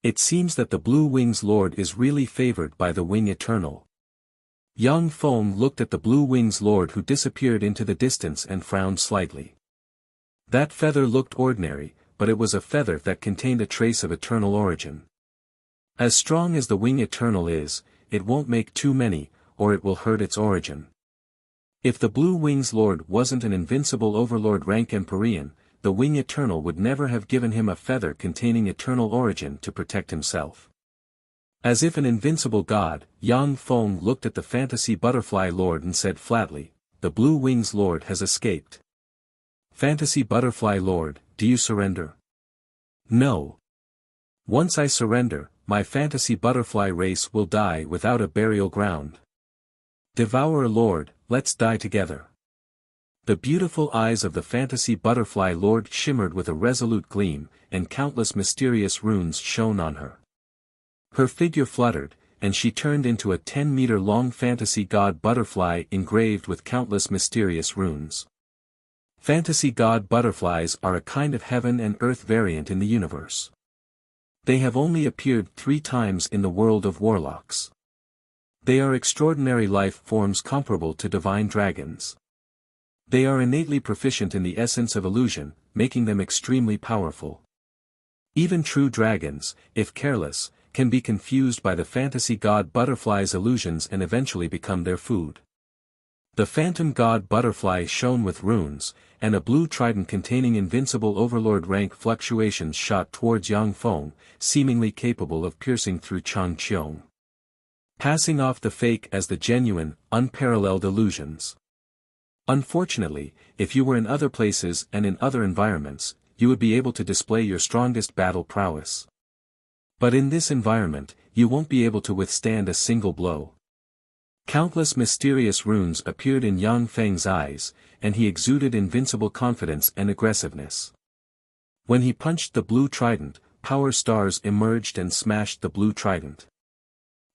It seems that the Blue Wing's Lord is really favored by the wing eternal. Yang Feng looked at the Blue Wing's Lord who disappeared into the distance and frowned slightly. That feather looked ordinary, but it was a feather that contained a trace of eternal origin. As strong as the wing eternal is, it won't make too many, or it will hurt its origin. If the Blue Wing's Lord wasn't an invincible overlord rank Empyrean, the wing eternal would never have given him a feather containing eternal origin to protect himself. As if an invincible god, Yang Feng looked at the fantasy butterfly lord and said flatly, "The Blue Wing's Lord has escaped. Fantasy butterfly lord, do you surrender?" "No. Once I surrender, my fantasy butterfly race will die without a burial ground. Devourer lord, let's die together." The beautiful eyes of the fantasy butterfly lord shimmered with a resolute gleam, and countless mysterious runes shone on her. Her figure fluttered, and she turned into a 10-meter-long fantasy god butterfly engraved with countless mysterious runes. Fantasy god butterflies are a kind of heaven and earth variant in the universe. They have only appeared 3 times in the world of warlocks. They are extraordinary life forms comparable to divine dragons. They are innately proficient in the essence of illusion, making them extremely powerful. Even true dragons, if careless, can be confused by the fantasy god butterfly's illusions and eventually become their food. The phantom god butterfly shone with runes, and a blue trident containing invincible overlord rank fluctuations shot towards Yang Feng, seemingly capable of piercing through Changqiong. Passing off the fake as the genuine, unparalleled illusions. Unfortunately, if you were in other places and in other environments, you would be able to display your strongest battle prowess. But in this environment, you won't be able to withstand a single blow. Countless mysterious runes appeared in Yang Feng's eyes, and he exuded invincible confidence and aggressiveness. When he punched the blue trident, power stars emerged and smashed the blue trident.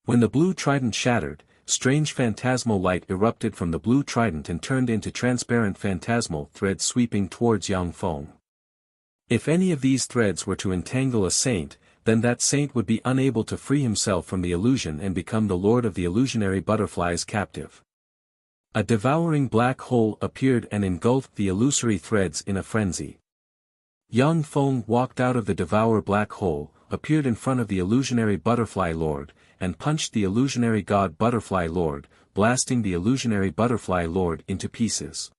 When the blue trident shattered, strange phantasmal light erupted from the blue trident and turned into transparent phantasmal threads sweeping towards Yang Feng. If any of these threads were to entangle a saint, then that saint would be unable to free himself from the illusion and become the lord of the illusionary butterfly's captive. A devouring black hole appeared and engulfed the illusory threads in a frenzy. Yang Feng walked out of the devour black hole, appeared in front of the illusionary butterfly lord, and punched the illusionary god butterfly lord, blasting the illusionary butterfly lord into pieces.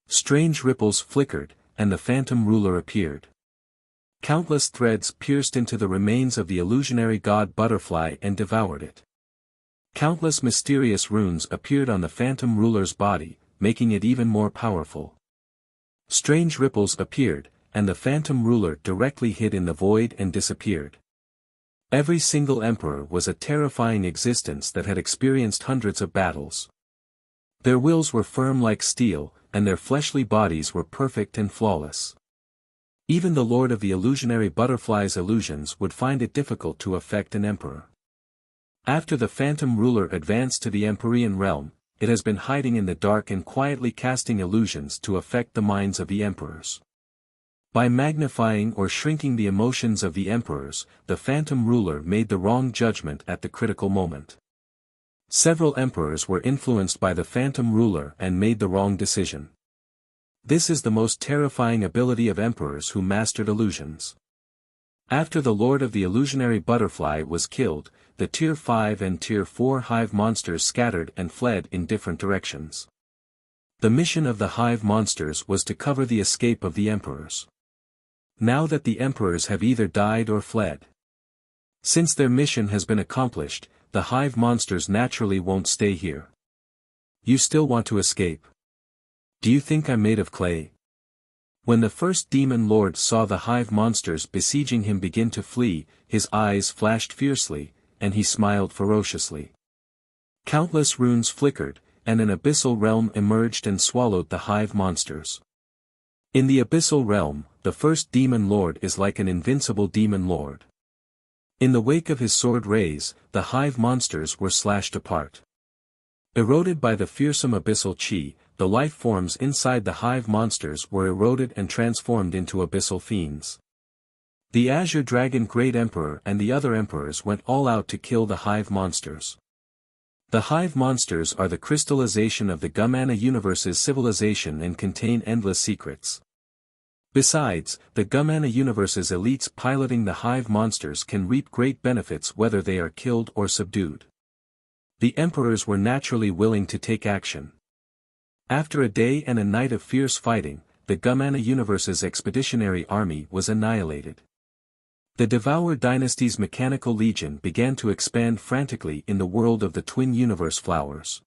Strange ripples flickered, and the phantom ruler appeared. Countless threads pierced into the remains of the illusionary god butterfly and devoured it. Countless mysterious runes appeared on the phantom ruler's body, making it even more powerful. Strange ripples appeared, and the phantom ruler directly hid in the void and disappeared. Every single emperor was a terrifying existence that had experienced hundreds of battles. Their wills were firm like steel, and their fleshly bodies were perfect and flawless. Even the lord of the illusionary butterfly's illusions would find it difficult to affect an emperor. After the phantom ruler advanced to the Empyrean realm, it has been hiding in the dark and quietly casting illusions to affect the minds of the emperors. By magnifying or shrinking the emotions of the emperors, the phantom ruler made the wrong judgment at the critical moment. Several emperors were influenced by the phantom ruler and made the wrong decision. This is the most terrifying ability of emperors who mastered illusions. After the Lord of the Illusionary Butterfly was killed, the Tier 5 and Tier 4 hive monsters scattered and fled in different directions. The mission of the hive monsters was to cover the escape of the emperors. Now that the emperors have either died or fled. Since their mission has been accomplished, the hive monsters naturally won't stay here. You still want to escape? Do you think I'm made of clay? When the first demon lord saw the hive monsters besieging him begin to flee, his eyes flashed fiercely, and he smiled ferociously. Countless runes flickered, and an abyssal realm emerged and swallowed the hive monsters. In the abyssal realm, the first demon lord is like an invincible demon lord. In the wake of his sword rays, the hive monsters were slashed apart. Eroded by the fearsome abyssal chi, the life forms inside the hive monsters were eroded and transformed into abyssal fiends. The Azure Dragon Great Emperor and the other emperors went all out to kill the hive monsters. The hive monsters are the crystallization of the Gumana universe's civilization and contain endless secrets. Besides, the Gumana universe's elites piloting the hive monsters can reap great benefits whether they are killed or subdued. The emperors were naturally willing to take action. After a day and a night of fierce fighting, the Gumana universe's expeditionary army was annihilated. The Devour Dynasty's mechanical legion began to expand frantically in the world of the twin universe flowers.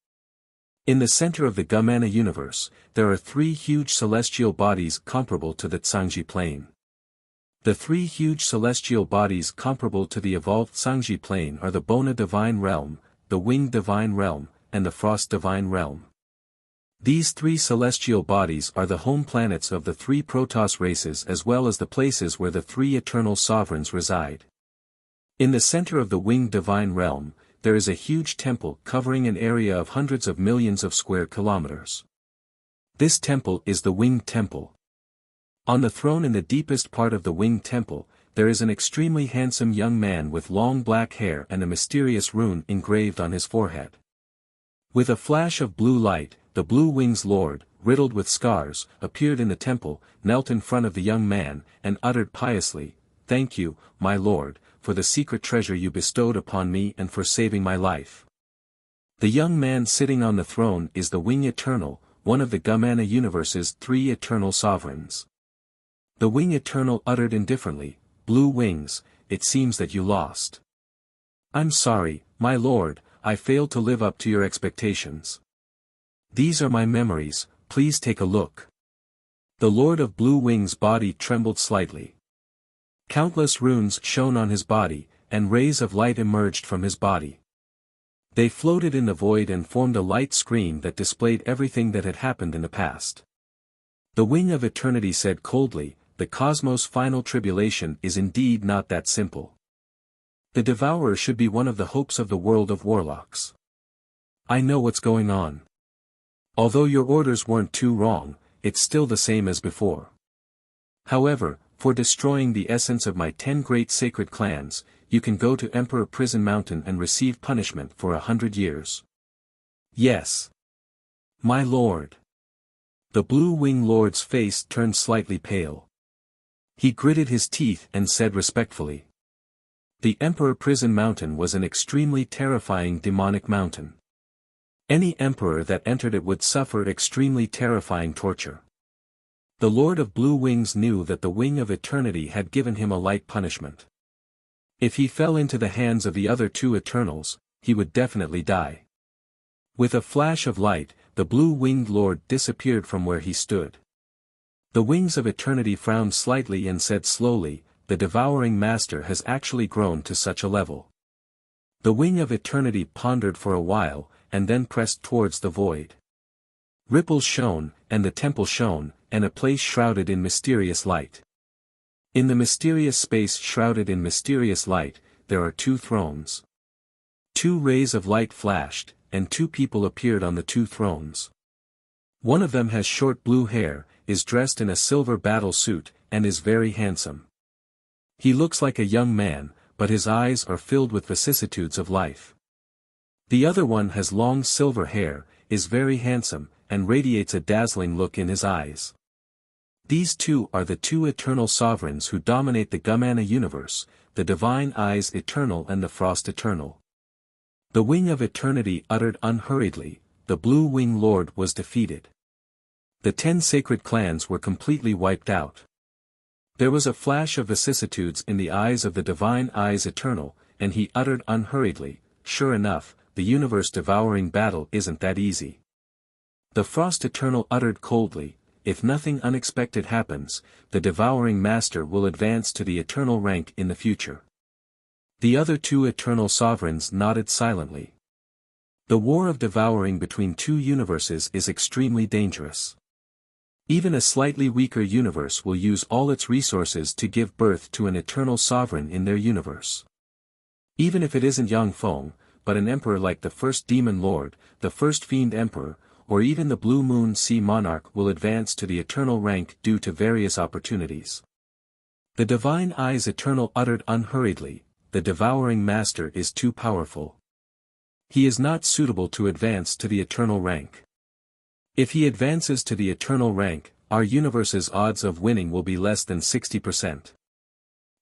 In the center of the Gumana universe, there are 3 huge celestial bodies comparable to the Tsangji plane. The 3 huge celestial bodies comparable to the evolved Tsangji plane are the Bona Divine Realm, the Winged Divine Realm, and the Frost Divine Realm. These 3 celestial bodies are the home planets of the 3 Protoss races as well as the places where the 3 eternal sovereigns reside. In the center of the Winged Divine Realm, there is a huge temple covering an area of hundreds of millions of square kilometers. This temple is the Winged Temple. On the throne in the deepest part of the Winged Temple, there is an extremely handsome young man with long black hair and a mysterious rune engraved on his forehead. With a flash of blue light, the Blue Wings Lord, riddled with scars, appeared in the temple, knelt in front of the young man, and uttered piously, "Thank you, my lord, for the secret treasure you bestowed upon me and for saving my life." The young man sitting on the throne is the Wing Eternal, one of the Gumana universe's 3 eternal sovereigns. The Wing Eternal uttered indifferently, "Blue Wings, it seems that you lost." "I'm sorry, my lord, I failed to live up to your expectations. These are my memories, please take a look." The Lord of Blue Wings' body trembled slightly. Countless runes shone on his body, and rays of light emerged from his body. They floated in the void and formed a light screen that displayed everything that had happened in the past. The Wing of Eternity said coldly, "The cosmos' final tribulation is indeed not that simple. The Devourer should be one of the hopes of the world of warlocks. I know what's going on. Although your orders weren't too wrong, it's still the same as before. However, for destroying the essence of my 10 great sacred clans, you can go to Emperor Prison Mountain and receive punishment for 100 years. Yes. My lord." The Blue Wing Lord's face turned slightly pale. He gritted his teeth and said respectfully. The Emperor Prison Mountain was an extremely terrifying demonic mountain. Any emperor that entered it would suffer extremely terrifying torture. The Lord of Blue Wings knew that the Wing of Eternity had given him a light punishment. If he fell into the hands of the other 2 Eternals, he would definitely die. With a flash of light, the Blue-Winged Lord disappeared from where he stood. The Wings of Eternity frowned slightly and said slowly, "The Devouring Master has actually grown to such a level." The Wing of Eternity pondered for a while, and then pressed towards the void. Ripples shone, and the temple shone, and a place shrouded in mysterious light. In the mysterious space shrouded in mysterious light, there are 2 thrones. 2 rays of light flashed, and 2 people appeared on the 2 thrones. One of them has short blue hair, is dressed in a silver battle suit, and is very handsome. He looks like a young man, but his eyes are filled with vicissitudes of life. The other one has long silver hair, is very handsome, and radiates a dazzling look in his eyes. These two are the two eternal sovereigns who dominate the Gumana universe, the Divine Eyes Eternal and the Frost Eternal. The Wing of Eternity uttered unhurriedly, the Blue Wing Lord was defeated. The 10 sacred clans were completely wiped out. There was a flash of vicissitudes in the eyes of the Divine Eyes Eternal, and he uttered unhurriedly, sure enough, the universe-devouring battle isn't that easy. The Frost Eternal uttered coldly, if nothing unexpected happens, the Devouring Master will advance to the eternal rank in the future. The other two eternal sovereigns nodded silently. The war of devouring between two universes is extremely dangerous. Even a slightly weaker universe will use all its resources to give birth to an eternal sovereign in their universe. Even if it isn't Yang Feng, but an emperor like the first Demon Lord, the first Fiend Emperor, or even the Blue Moon Sea Monarch will advance to the eternal rank due to various opportunities. The Divine Eyes Eternal uttered unhurriedly, the Devouring Master is too powerful. He is not suitable to advance to the eternal rank. If he advances to the eternal rank, our universe's odds of winning will be less than 60%.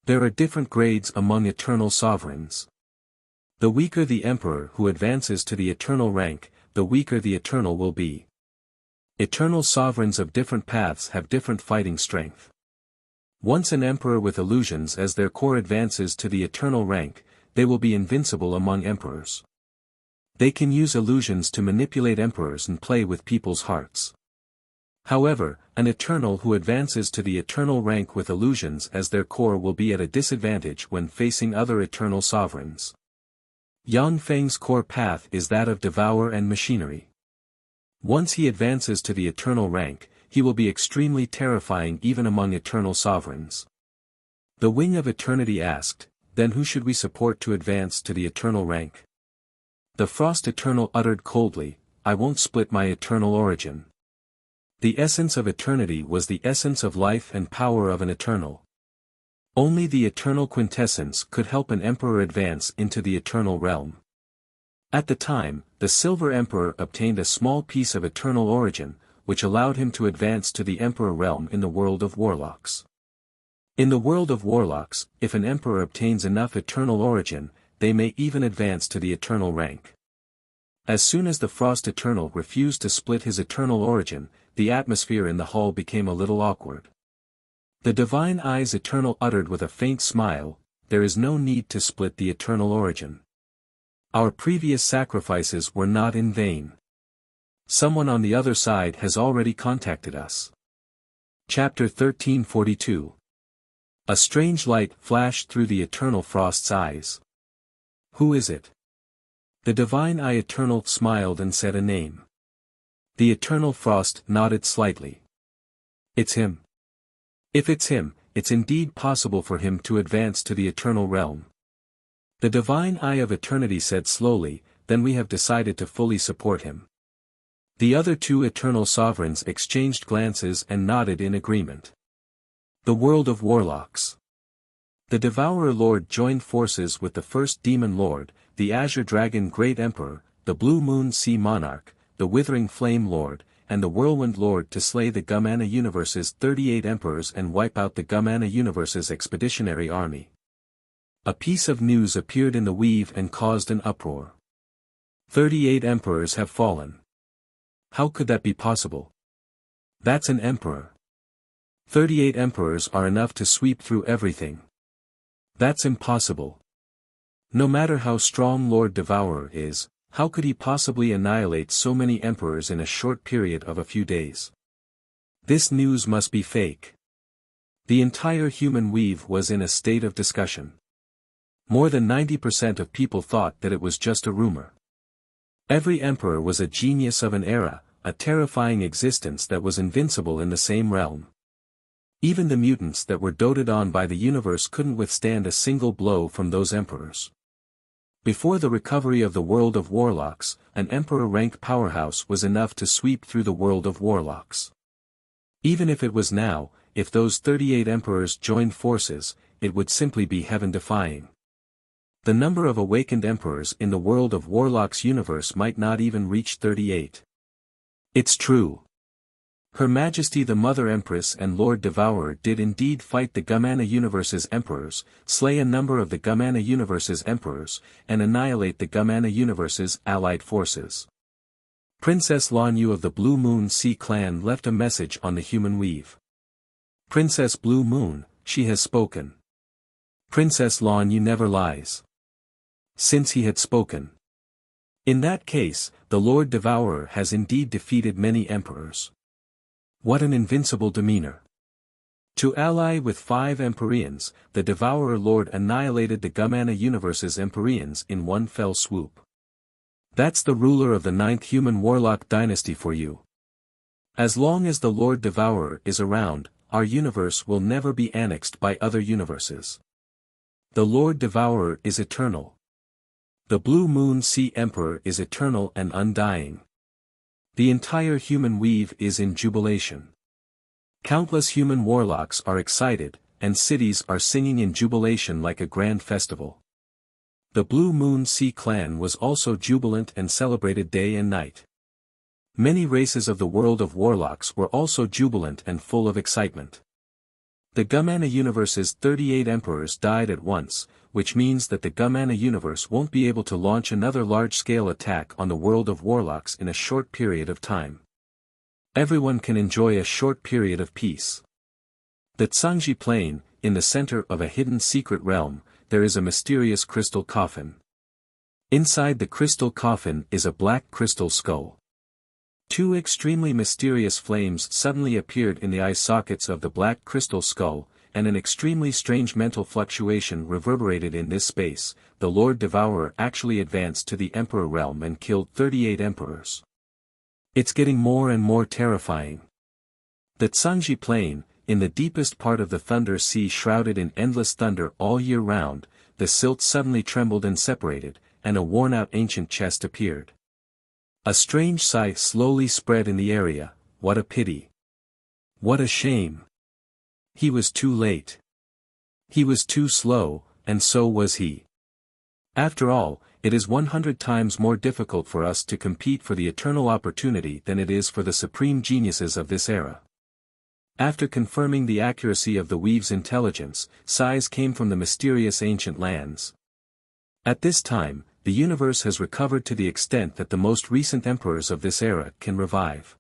There are different grades among eternal sovereigns. The weaker the emperor who advances to the eternal rank, the weaker the eternal will be. Eternal sovereigns of different paths have different fighting strength. Once an emperor with illusions as their core advances to the eternal rank, they will be invincible among emperors. They can use illusions to manipulate emperors and play with people's hearts. However, an eternal who advances to the eternal rank with illusions as their core will be at a disadvantage when facing other eternal sovereigns. Yang Feng's core path is that of devour and machinery. Once he advances to the eternal rank, he will be extremely terrifying even among eternal sovereigns. The Wing of Eternity asked, then who should we support to advance to the eternal rank? The Frost Eternal uttered coldly, I won't split my eternal origin. The essence of eternity was the essence of life and power of an eternal. Only the eternal quintessence could help an emperor advance into the eternal realm. At the time, the Silver Emperor obtained a small piece of eternal origin, which allowed him to advance to the emperor realm in the world of warlocks. In the world of warlocks, if an emperor obtains enough eternal origin, they may even advance to the eternal rank. As soon as the Frost Eternal refused to split his eternal origin, the atmosphere in the hall became a little awkward. The Divine Eyes Eternal uttered with a faint smile, there is no need to split the eternal origin. Our previous sacrifices were not in vain. Someone on the other side has already contacted us. Chapter 1342. A strange light flashed through the Eternal Frost's eyes. Who is it? The Divine Eye Eternal smiled and said a name. The Eternal Frost nodded slightly. It's him. If it's him, it's indeed possible for him to advance to the eternal realm. The Divine Eye of Eternity said slowly, then we have decided to fully support him. The other two eternal sovereigns exchanged glances and nodded in agreement. The world of warlocks. The Devourer Lord joined forces with the first Demon Lord, the Azure Dragon Great Emperor, the Blue Moon Sea Monarch, the Withering Flame Lord, and the Whirlwind Lord to slay the Gumana Universe's 38 emperors and wipe out the Gumana Universe's expeditionary army. A piece of news appeared in the weave and caused an uproar. 38 emperors have fallen. How could that be possible? That's an emperor. 38 emperors are enough to sweep through everything. That's impossible. No matter how strong Lord Devourer is, how could he possibly annihilate so many emperors in a short period of a few days? This news must be fake. The entire human weave was in a state of discussion. More than 90% of people thought that it was just a rumor. Every emperor was a genius of an era, a terrifying existence that was invincible in the same realm. Even the mutants that were doted on by the universe couldn't withstand a single blow from those emperors. Before the recovery of the world of warlocks, an emperor-rank powerhouse was enough to sweep through the world of warlocks. Even if it was now, if those 38 emperors joined forces, it would simply be heaven-defying. The number of awakened emperors in the world of warlocks universe might not even reach 38. It's true. Her Majesty the Mother Empress and Lord Devourer did indeed fight the Gumana Universe's emperors, slay a number of the Gumana Universe's emperors, and annihilate the Gumana Universe's allied forces. Princess Lan Yu of the Blue Moon Sea clan left a message on the human weave. Princess Blue Moon, she has spoken. Princess Lan Yu never lies. Since he had spoken. In that case, the Lord Devourer has indeed defeated many emperors. What an invincible demeanor. To ally with 5 Empyreans, the Devourer Lord annihilated the Gumana Universe's Empyreans in one fell swoop. That's the ruler of the 9th human warlock dynasty for you. As long as the Lord Devourer is around, our universe will never be annexed by other universes. The Lord Devourer is eternal. The Blue Moon Sea Emperor is eternal and undying. The entire human weave is in jubilation. Countless human warlocks are excited, and cities are singing in jubilation like a grand festival. The Blue Moon Sea clan was also jubilant and celebrated day and night. Many races of the world of warlocks were also jubilant and full of excitement. The Gumana Universe's 38 emperors died at once, which means that the Gumana Universe won't be able to launch another large-scale attack on the world of warlocks in a short period of time. Everyone can enjoy a short period of peace. The Tsangji Plain, in the center of a hidden secret realm, there is a mysterious crystal coffin. Inside the crystal coffin is a black crystal skull. 2 extremely mysterious flames suddenly appeared in the eye sockets of the black crystal skull, and an extremely strange mental fluctuation reverberated in this space. The Lord Devourer actually advanced to the Emperor realm and killed 38 emperors. It's getting more and more terrifying. The Tsangji Plain, in the deepest part of the Thunder Sea shrouded in endless thunder all year round, the silt suddenly trembled and separated, and a worn-out ancient chest appeared. A strange sigh slowly spread in the area. What a pity. What a shame. He was too late. He was too slow, and so was he. After all, it is 100 times more difficult for us to compete for the eternal opportunity than it is for the supreme geniuses of this era. After confirming the accuracy of the weave's intelligence, sighs came from the mysterious ancient lands. At this time, the universe has recovered to the extent that the most recent emperors of this era can revive.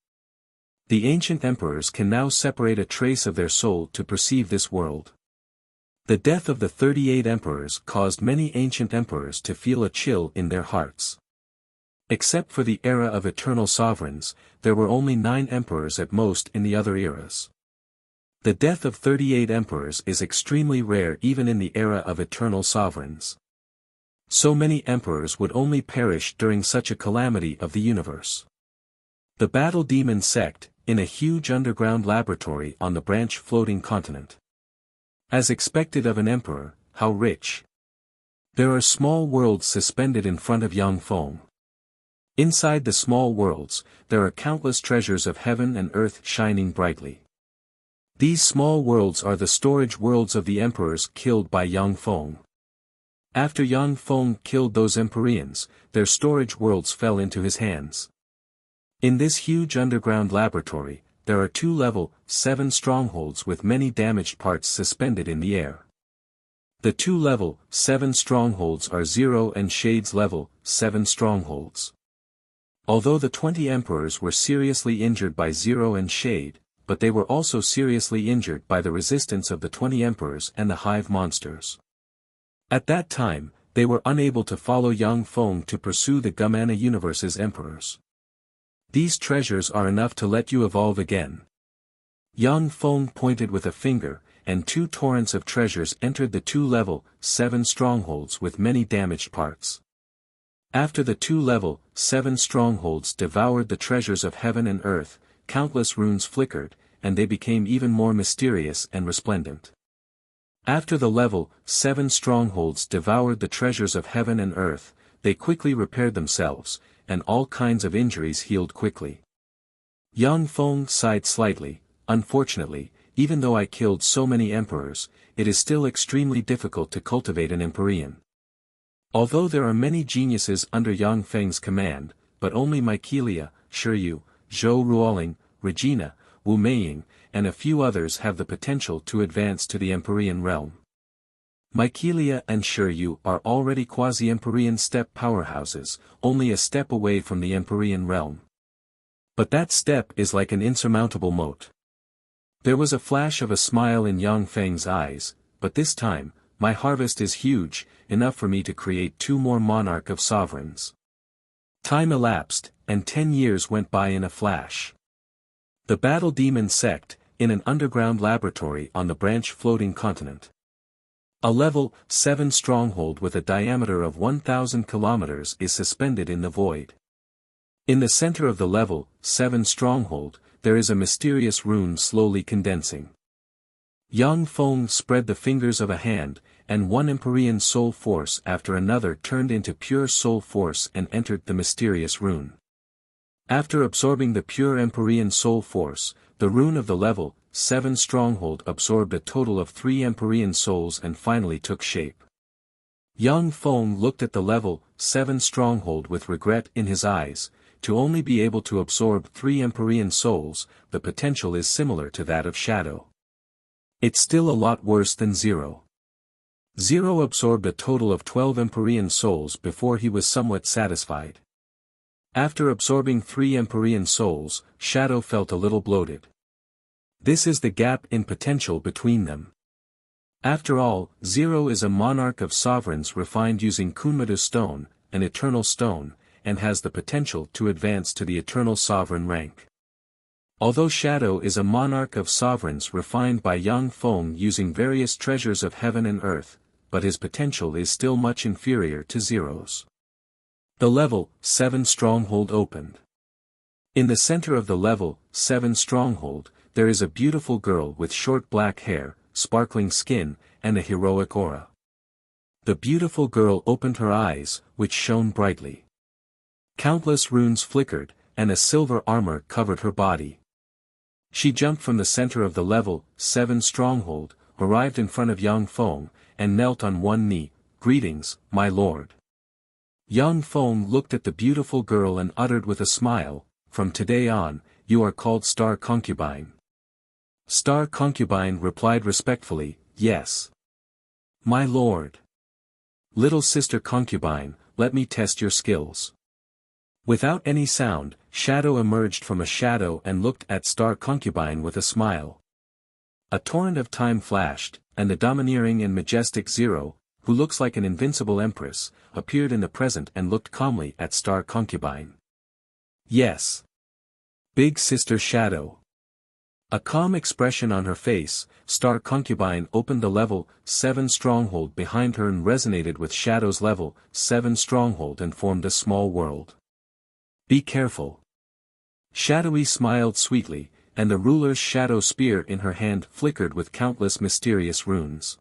The ancient emperors can now separate a trace of their soul to perceive this world. The death of the 38 emperors caused many ancient emperors to feel a chill in their hearts. Except for the era of eternal sovereigns, there were only 9 emperors at most in the other eras. The death of 38 emperors is extremely rare even in the era of eternal sovereigns. So many emperors would only perish during such a calamity of the universe. The Battle Demon Sect, in a huge underground laboratory on the branch floating continent. As expected of an emperor, how rich. There are small worlds suspended in front of Yang Feng. Inside the small worlds, there are countless treasures of heaven and earth shining brightly. These small worlds are the storage worlds of the emperors killed by Yang Feng. After Yang Feng killed those Empyreans, their storage worlds fell into his hands. In this huge underground laboratory, there are 2 level 7 strongholds with many damaged parts suspended in the air. The 2 level 7 strongholds are Zero and Shade's level 7 strongholds. Although the 20 emperors were seriously injured by Zero and Shade, but they were also seriously injured by the resistance of the 20 emperors and the hive monsters. At that time, they were unable to follow Yang Feng to pursue the Gumana Universe's emperors. These treasures are enough to let you evolve again. Yang Feng pointed with a finger, and 2 torrents of treasures entered the 2 level 7 strongholds with many damaged parts. After the 2 level 7 strongholds devoured the treasures of heaven and earth, countless runes flickered, and they became even more mysterious and resplendent. After the level 7 strongholds devoured the treasures of heaven and earth, they quickly repaired themselves, and all kinds of injuries healed quickly. Yang Feng sighed slightly. Unfortunately, even though I killed so many emperors, it is still extremely difficult to cultivate an Empyrean. Although there are many geniuses under Yang Feng's command, but only Mykelia, Shiryu, Zhou Ruoling, Regina, Wu Meiying, and a few others have the potential to advance to the Empyrean realm. Mykelia and Shiryu are already quasi-Empyrean step powerhouses, only a step away from the Empyrean realm. But that step is like an insurmountable moat. There was a flash of a smile in Yang Feng's eyes, but this time, my harvest is huge, enough for me to create 2 more monarch of sovereigns. Time elapsed, and 10 years went by in a flash. The Battle Demon sect, in an underground laboratory on the branch floating continent. A level 7 stronghold with a diameter of 1,000 kilometers is suspended in the void. In the center of the level 7 stronghold, there is a mysterious rune slowly condensing. Yang Feng spread the fingers of a hand, and one Empyrean soul force after another turned into pure soul force and entered the mysterious rune. After absorbing the pure Empyrean soul force, the rune of the level 7 stronghold absorbed a total of 3 Empyrean souls and finally took shape. Yang Feng looked at the level 7 stronghold with regret in his eyes. To only be able to absorb 3 Empyrean souls, the potential is similar to that of Shadow. It's still a lot worse than Zero. Zero absorbed a total of 12 Empyrean souls before he was somewhat satisfied. After absorbing 3 Empyrean souls, Shadow felt a little bloated. This is the gap in potential between them. After all, Zero is a monarch of sovereigns refined using Kunmadu stone, an eternal stone, and has the potential to advance to the eternal sovereign rank. Although Shadow is a monarch of sovereigns refined by Yang Feng using various treasures of heaven and earth, but his potential is still much inferior to Zero's. The level 7 stronghold opened. In the center of the level 7 stronghold, there is a beautiful girl with short black hair, sparkling skin, and a heroic aura. The beautiful girl opened her eyes, which shone brightly. Countless runes flickered, and a silver armor covered her body. She jumped from the center of the level 7 stronghold, arrived in front of Yang Feng, and knelt on one knee. "Greetings, my lord." Yang Feng looked at the beautiful girl and uttered with a smile, "From today on, you are called Star Concubine." Star Concubine replied respectfully, "Yes. My lord." "Little sister Concubine, let me test your skills." Without any sound, Shadow emerged from a shadow and looked at Star Concubine with a smile. A torrent of time flashed, and the domineering and majestic Zero, who looks like an invincible empress, appeared in the present and looked calmly at Star Concubine. "Yes. Big sister Shadow." A calm expression on her face, Star Concubine opened the level 7 stronghold behind her and resonated with Shadow's level 7 stronghold and formed a small world. "Be careful." Shadowy smiled sweetly, and the ruler's shadow spear in her hand flickered with countless mysterious runes.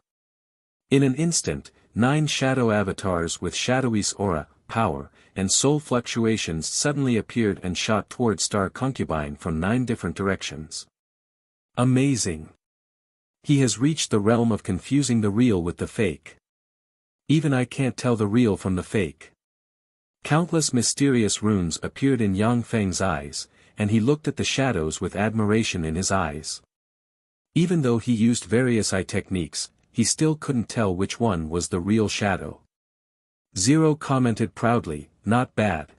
In an instant, 9 shadow avatars with Shadowy's aura, power, and soul fluctuations suddenly appeared and shot toward Star Concubine from 9 different directions. Amazing! He has reached the realm of confusing the real with the fake. Even I can't tell the real from the fake. Countless mysterious runes appeared in Yang Feng's eyes, and he looked at the shadows with admiration in his eyes. Even though he used various eye techniques, he still couldn't tell which one was the real shadow. Zero commented proudly, "Not bad."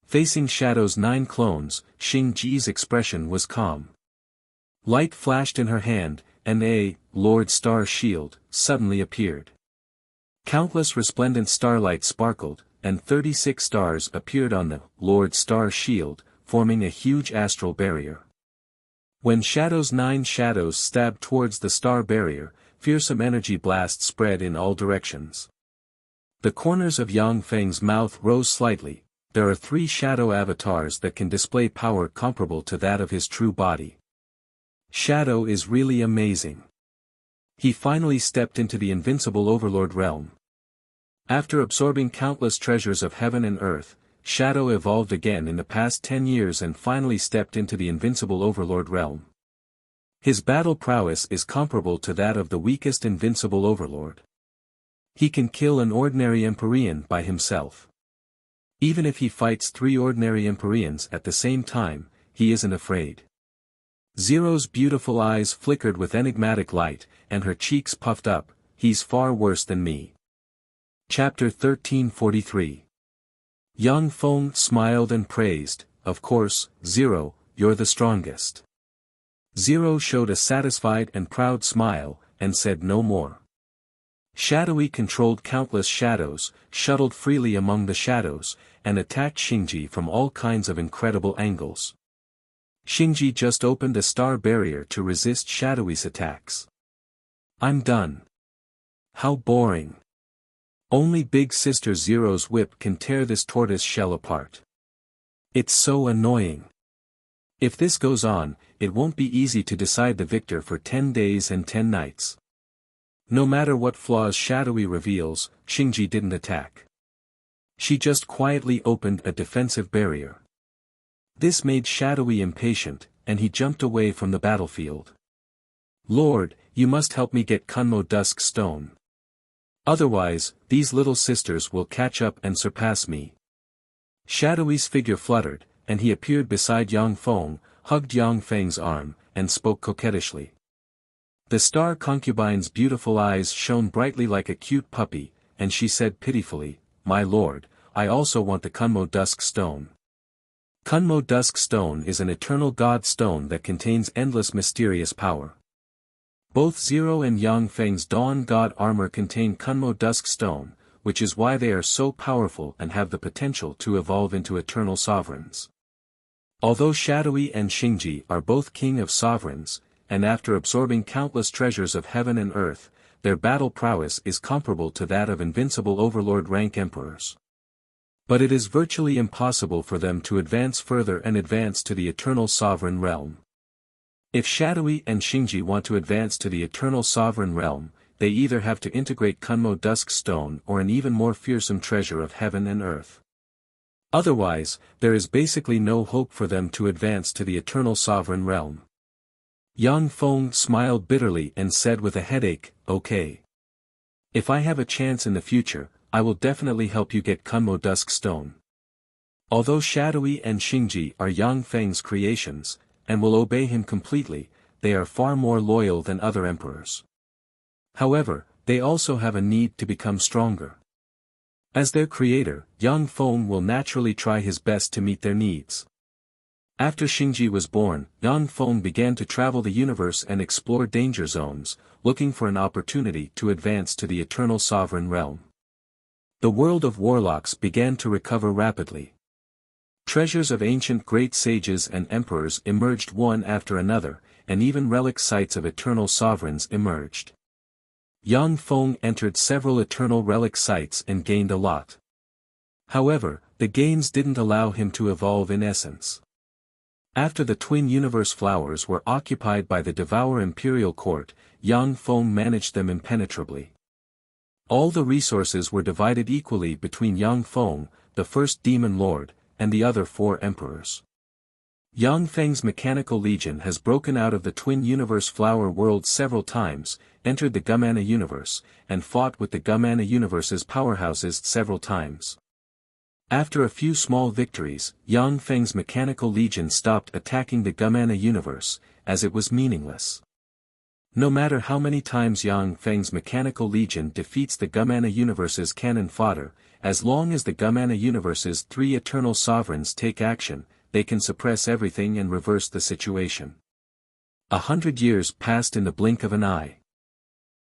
Facing Shadow's 9 clones, Xing Ji's expression was calm. Light flashed in her hand, and a Lord Star Shield suddenly appeared. Countless resplendent starlight sparkled, and 36 stars appeared on the Lord Star Shield, forming a huge astral barrier. When Shadow's 9 shadows stabbed towards the star barrier, fearsome energy blasts spread in all directions. The corners of Yang Feng's mouth rose slightly. There are 3 shadow avatars that can display power comparable to that of his true body. Shadow is really amazing. He finally stepped into the invincible Overlord realm. After absorbing countless treasures of heaven and earth, Shadow evolved again in the past 10 years and finally stepped into the invincible Overlord realm. His battle prowess is comparable to that of the weakest invincible Overlord. He can kill an ordinary Empyrean by himself. Even if he fights 3 ordinary Empyreans at the same time, he isn't afraid. Zero's beautiful eyes flickered with enigmatic light, and her cheeks puffed up. He's far worse than me. Chapter 1343. Yang Feng smiled and praised, of course, Zero, you're the strongest. Zero showed a satisfied and proud smile, and said no more. Shadowy controlled countless shadows, shuttled freely among the shadows, and attacked Xingji from all kinds of incredible angles. Xingji just opened a star barrier to resist Shadowy's attacks. I'm done. How boring. Only Big Sister Zero's whip can tear this tortoise shell apart. It's so annoying. If this goes on, it won't be easy to decide the victor for 10 days and 10 nights. No matter what flaws Shadowy reveals, Xingji didn't attack. She just quietly opened a defensive barrier. This made Shadowy impatient, and he jumped away from the battlefield. Lord, you must help me get Kunmo Dusk Stone. Otherwise, these little sisters will catch up and surpass me. Shadowy's figure fluttered, and he appeared beside Yang Feng, hugged Yang Feng's arm, and spoke coquettishly. The star concubine's beautiful eyes shone brightly like a cute puppy, and she said pitifully, My lord, I also want the Kunmo Dusk Stone. Kunmo Dusk Stone is an eternal god stone that contains endless mysterious power. Both Zero and Yang Feng's Dawn God armor contain Kunmo Dusk Stone, which is why they are so powerful and have the potential to evolve into eternal sovereigns. Although Shadowy and Xingji are both king of sovereigns, and after absorbing countless treasures of heaven and earth, their battle prowess is comparable to that of invincible overlord rank emperors. But it is virtually impossible for them to advance further and advance to the eternal sovereign realm. If Shadowy and Xingji want to advance to the eternal sovereign realm, they either have to integrate Kunmo Dusk Stone or an even more fearsome treasure of heaven and earth. Otherwise, there is basically no hope for them to advance to the eternal sovereign realm. Yang Feng smiled bitterly and said with a headache, Okay. If I have a chance in the future, I will definitely help you get Kunmo Dusk Stone. Although Shadowy and Xingji are Yang Feng's creations, and will obey him completely, they are far more loyal than other emperors. However, they also have a need to become stronger. As their creator, Yang Feng will naturally try his best to meet their needs. After Xingji was born, Yang Feng began to travel the universe and explore danger zones, looking for an opportunity to advance to the eternal sovereign realm. The world of warlocks began to recover rapidly. Treasures of ancient great sages and emperors emerged one after another, and even relic sites of eternal sovereigns emerged. Yang Feng entered several eternal relic sites and gained a lot. However, the gains didn't allow him to evolve in essence. After the Twin Universe flowers were occupied by the Devour Imperial Court, Yang Feng managed them impenetrably. All the resources were divided equally between Yang Feng, the first demon lord, and the other 4 emperors. Yang Feng's Mechanical Legion has broken out of the Twin Universe Flower World several times, entered the Gumana Universe, and fought with the Gumana Universe's powerhouses several times. After a few small victories, Yang Feng's Mechanical Legion stopped attacking the Gumana Universe, as it was meaningless. No matter how many times Yang Feng's Mechanical Legion defeats the Gumana Universe's cannon fodder, as long as the Gumana Universe's 3 eternal sovereigns take action, they can suppress everything and reverse the situation. 100 years passed in the blink of an eye.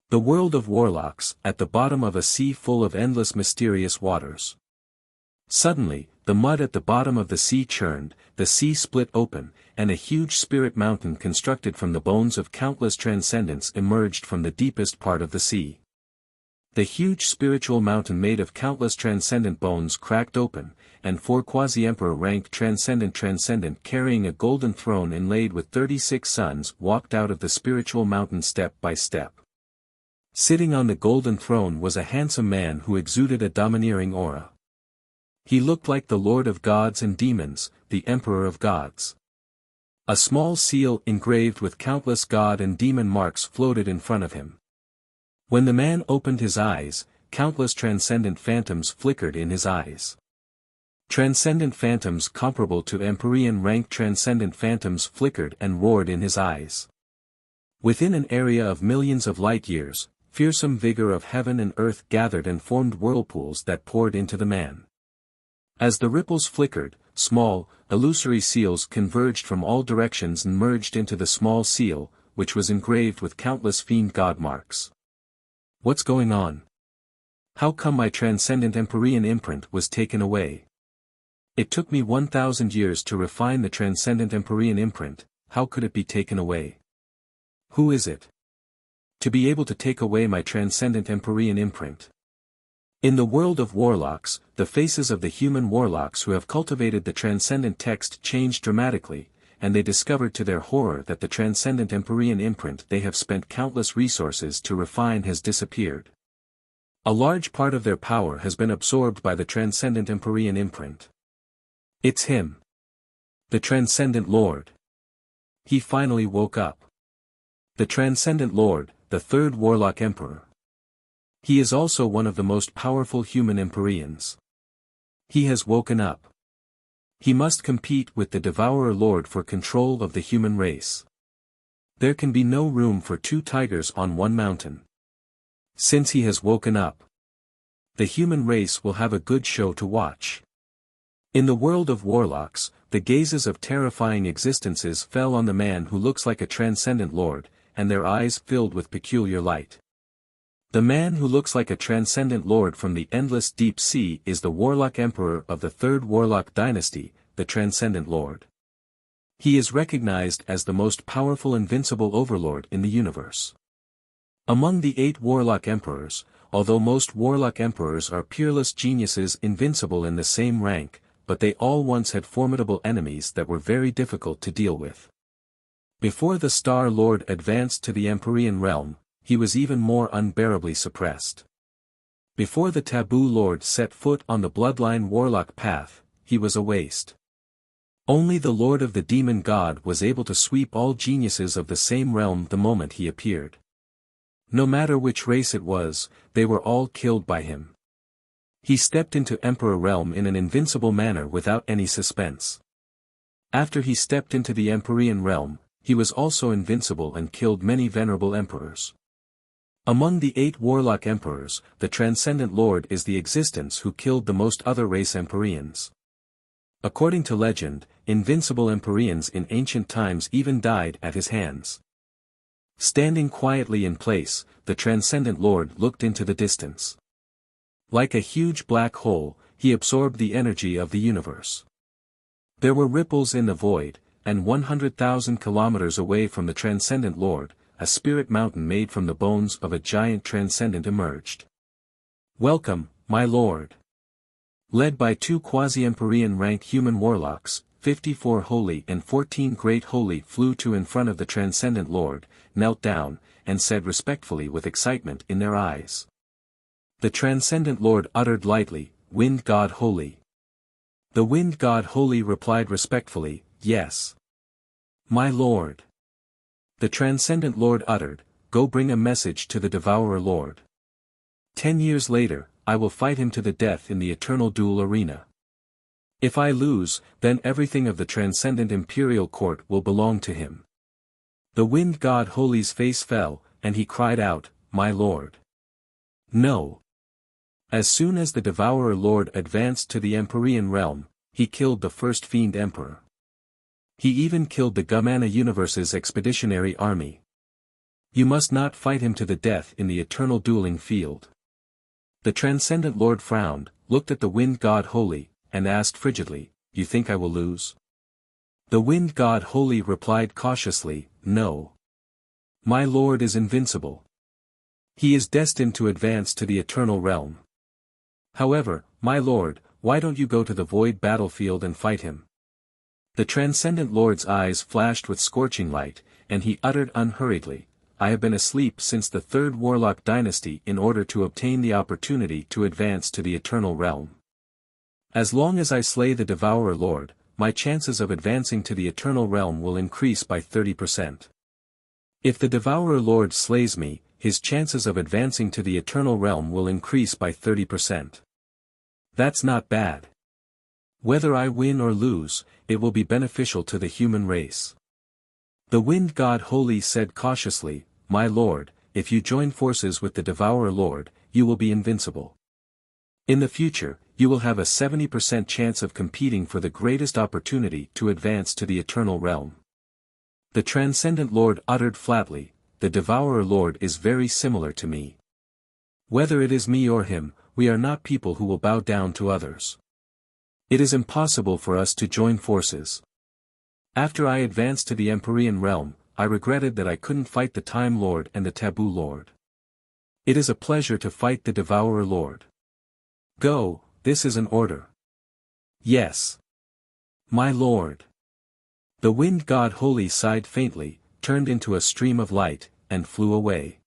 The world of warlocks, at the bottom of a sea full of endless mysterious waters. Suddenly, the mud at the bottom of the sea churned, the sea split open, and a huge spirit mountain constructed from the bones of countless transcendents emerged from the deepest part of the sea. The huge spiritual mountain made of countless transcendent bones cracked open, and 4 quasi-emperor ranked transcendent carrying a golden throne inlaid with 36 suns walked out of the spiritual mountain step by step. Sitting on the golden throne was a handsome man who exuded a domineering aura. He looked like the Lord of Gods and Demons, the Emperor of Gods. A small seal engraved with countless god and demon marks floated in front of him. When the man opened his eyes, countless transcendent phantoms flickered in his eyes. Transcendent phantoms comparable to Empyrean rank transcendent phantoms flickered and roared in his eyes. Within an area of millions of light-years, fearsome vigor of heaven and earth gathered and formed whirlpools that poured into the man. As the ripples flickered, small, illusory seals converged from all directions and merged into the small seal, which was engraved with countless fiend god marks. What's going on? How come my transcendent Empyrean imprint was taken away? It took me 1,000 years to refine the transcendent Empyrean imprint, how could it be taken away? Who is it? To be able to take away my transcendent Empyrean imprint. In the world of warlocks, the faces of the human warlocks who have cultivated the transcendent text changed dramatically, and they discovered to their horror that the transcendent Empyrean imprint they have spent countless resources to refine has disappeared. A large part of their power has been absorbed by the transcendent Empyrean imprint. It's him. The Transcendent Lord. He finally woke up. The Transcendent Lord, the third Warlock Emperor. He is also one of the most powerful human Empyreans. He has woken up. He must compete with the Devourer Lord for control of the human race. There can be no room for two tigers on one mountain. Since he has woken up, the human race will have a good show to watch. In the world of warlocks, the gazes of terrifying existences fell on the man who looks like a transcendent lord, and their eyes filled with peculiar light. The man who looks like a transcendent lord from the endless deep sea is the warlock emperor of the third warlock dynasty, the transcendent lord. He is recognized as the most powerful invincible overlord in the universe. Among the 8 warlock emperors, although most warlock emperors are peerless geniuses invincible in the same rank, but they all once had formidable enemies that were very difficult to deal with. Before the Star Lord advanced to the Empyrean realm, he was even more unbearably suppressed. Before the Taboo Lord set foot on the Bloodline Warlock path, he was a waste. Only the Lord of the Demon God was able to sweep all geniuses of the same realm the moment he appeared. No matter which race it was, they were all killed by him. He stepped into Emperor realm in an invincible manner without any suspense. After he stepped into the Empyrean realm, he was also invincible and killed many venerable emperors. Among the 8 warlock emperors, the Transcendent Lord is the existence who killed the most other race Empyreans. According to legend, invincible Empyreans in ancient times even died at his hands. Standing quietly in place, the Transcendent Lord looked into the distance. Like a huge black hole, he absorbed the energy of the universe. There were ripples in the void, and 100,000 kilometers away from the Transcendent Lord, a spirit mountain made from the bones of a giant transcendent emerged. Welcome, my lord. Led by 2 quasi-Empyrean rank human warlocks, 54 holy and 14 great holy flew to in front of the Transcendent Lord, knelt down, and said respectfully with excitement in their eyes. The Transcendent Lord uttered lightly, Wind God Holy. The Wind God Holy replied respectfully, Yes. My lord. The Transcendent Lord uttered, Go bring a message to the Devourer Lord. 10 years later, I will fight him to the death in the eternal duel arena. If I lose, then everything of the Transcendent Imperial Court will belong to him. The Wind God Holy's face fell, and he cried out, My lord. No. As soon as the Devourer Lord advanced to the Empyrean realm, he killed the first Fiend Emperor. He even killed the Gumana Universe's expeditionary army. You must not fight him to the death in the eternal dueling field. The Transcendent Lord frowned, looked at the Wind God Holy, and asked frigidly, You think I will lose? The Wind God Holy replied cautiously, No. My lord is invincible. He is destined to advance to the eternal realm. However, my lord, why don't you go to the void battlefield and fight him? The Transcendent Lord's eyes flashed with scorching light, and he uttered unhurriedly, I have been asleep since the 3rd Warlock dynasty in order to obtain the opportunity to advance to the eternal realm. As long as I slay the Devourer Lord, my chances of advancing to the eternal realm will increase by 30%. If the Devourer Lord slays me, his chances of advancing to the eternal realm will increase by 30%. That's not bad. Whether I win or lose, it will be beneficial to the human race. The wind god Holy said cautiously, My lord, if you join forces with the Devourer Lord, you will be invincible. In the future, you will have a 70% chance of competing for the greatest opportunity to advance to the eternal realm. The Transcendent Lord uttered flatly, The Devourer Lord is very similar to me. Whether it is me or him, we are not people who will bow down to others. It is impossible for us to join forces. After I advanced to the Empyrean realm, I regretted that I couldn't fight the Time Lord and the Taboo Lord. It is a pleasure to fight the Devourer Lord. Go, this is an order. Yes. My lord. The wind god Holy sighed faintly, turned into a stream of light, and flew away.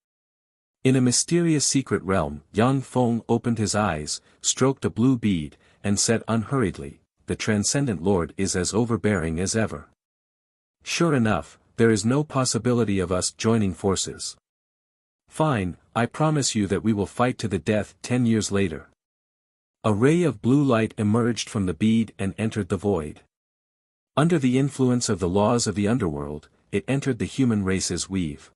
In a mysterious secret realm, Yang Feng opened his eyes, stroked a blue bead, and said unhurriedly, The Transcendent Lord is as overbearing as ever. Sure enough, there is no possibility of us joining forces. Fine, I promise you that we will fight to the death 10 years later. A ray of blue light emerged from the bead and entered the void. Under the influence of the laws of the underworld, it entered the human race's weave.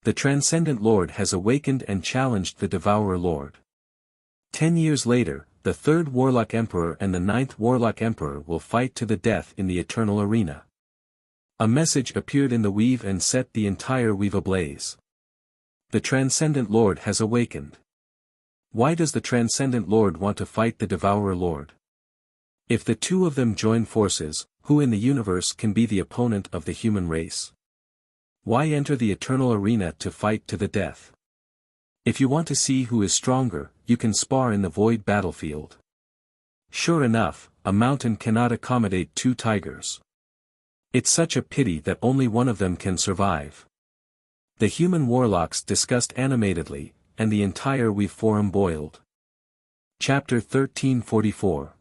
The Transcendent Lord has awakened and challenged the Devourer Lord. 10 years later, the 3rd Warlock Emperor and the 9th Warlock Emperor will fight to the death in the eternal arena. A message appeared in the weave and set the entire weave ablaze. The Transcendent Lord has awakened. Why does the Transcendent Lord want to fight the Devourer Lord? If the two of them join forces, who in the universe can be the opponent of the human race? Why enter the eternal arena to fight to the death? If you want to see who is stronger, you can spar in the void battlefield. Sure enough, a mountain cannot accommodate 2 tigers. It's such a pity that only one of them can survive. The human warlocks discussed animatedly, and the entire weave forum boiled. Chapter 1344.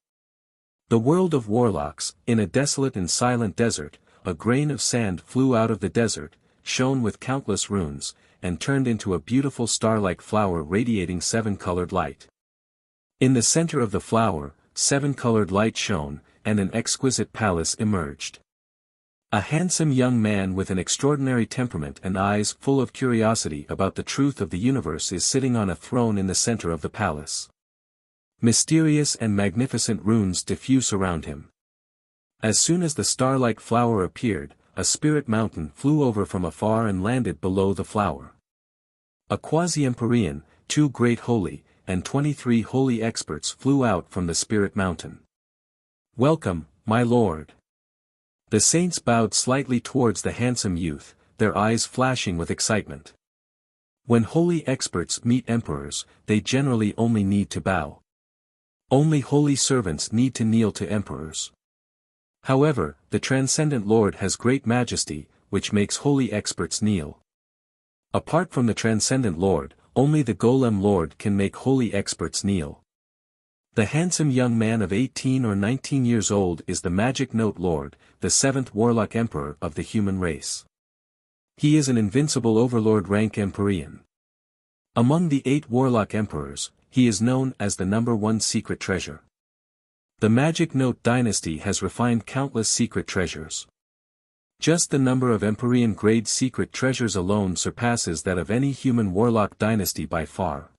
The world of warlocks. In a desolate and silent desert, a grain of sand flew out of the desert, shone with countless runes, and turned into a beautiful star-like flower radiating 7-colored light. In the center of the flower, 7-colored light shone, and an exquisite palace emerged. A handsome young man with an extraordinary temperament and eyes full of curiosity about the truth of the universe is sitting on a throne in the center of the palace. Mysterious and magnificent runes diffuse around him. As soon as the star-like flower appeared, a spirit mountain flew over from afar and landed below the flower. A quasi-empyrean, 2 great holy, and 23 holy experts flew out from the spirit mountain. Welcome, my lord. The saints bowed slightly towards the handsome youth, their eyes flashing with excitement. When holy experts meet emperors, they generally only need to bow. Only holy servants need to kneel to emperors. However, the Transcendent Lord has great majesty, which makes holy experts kneel. Apart from the Transcendent Lord, only the Golem Lord can make holy experts kneel. The handsome young man of 18 or 19 years old is the Magic Note Lord, the 7th Warlock Emperor of the human race. He is an invincible overlord rank Empyrean. Among the 8 Warlock Emperors, he is known as the #1 secret treasure. The Magic Note dynasty has refined countless secret treasures. Just the number of Empyrean grade secret treasures alone surpasses that of any human warlock dynasty by far.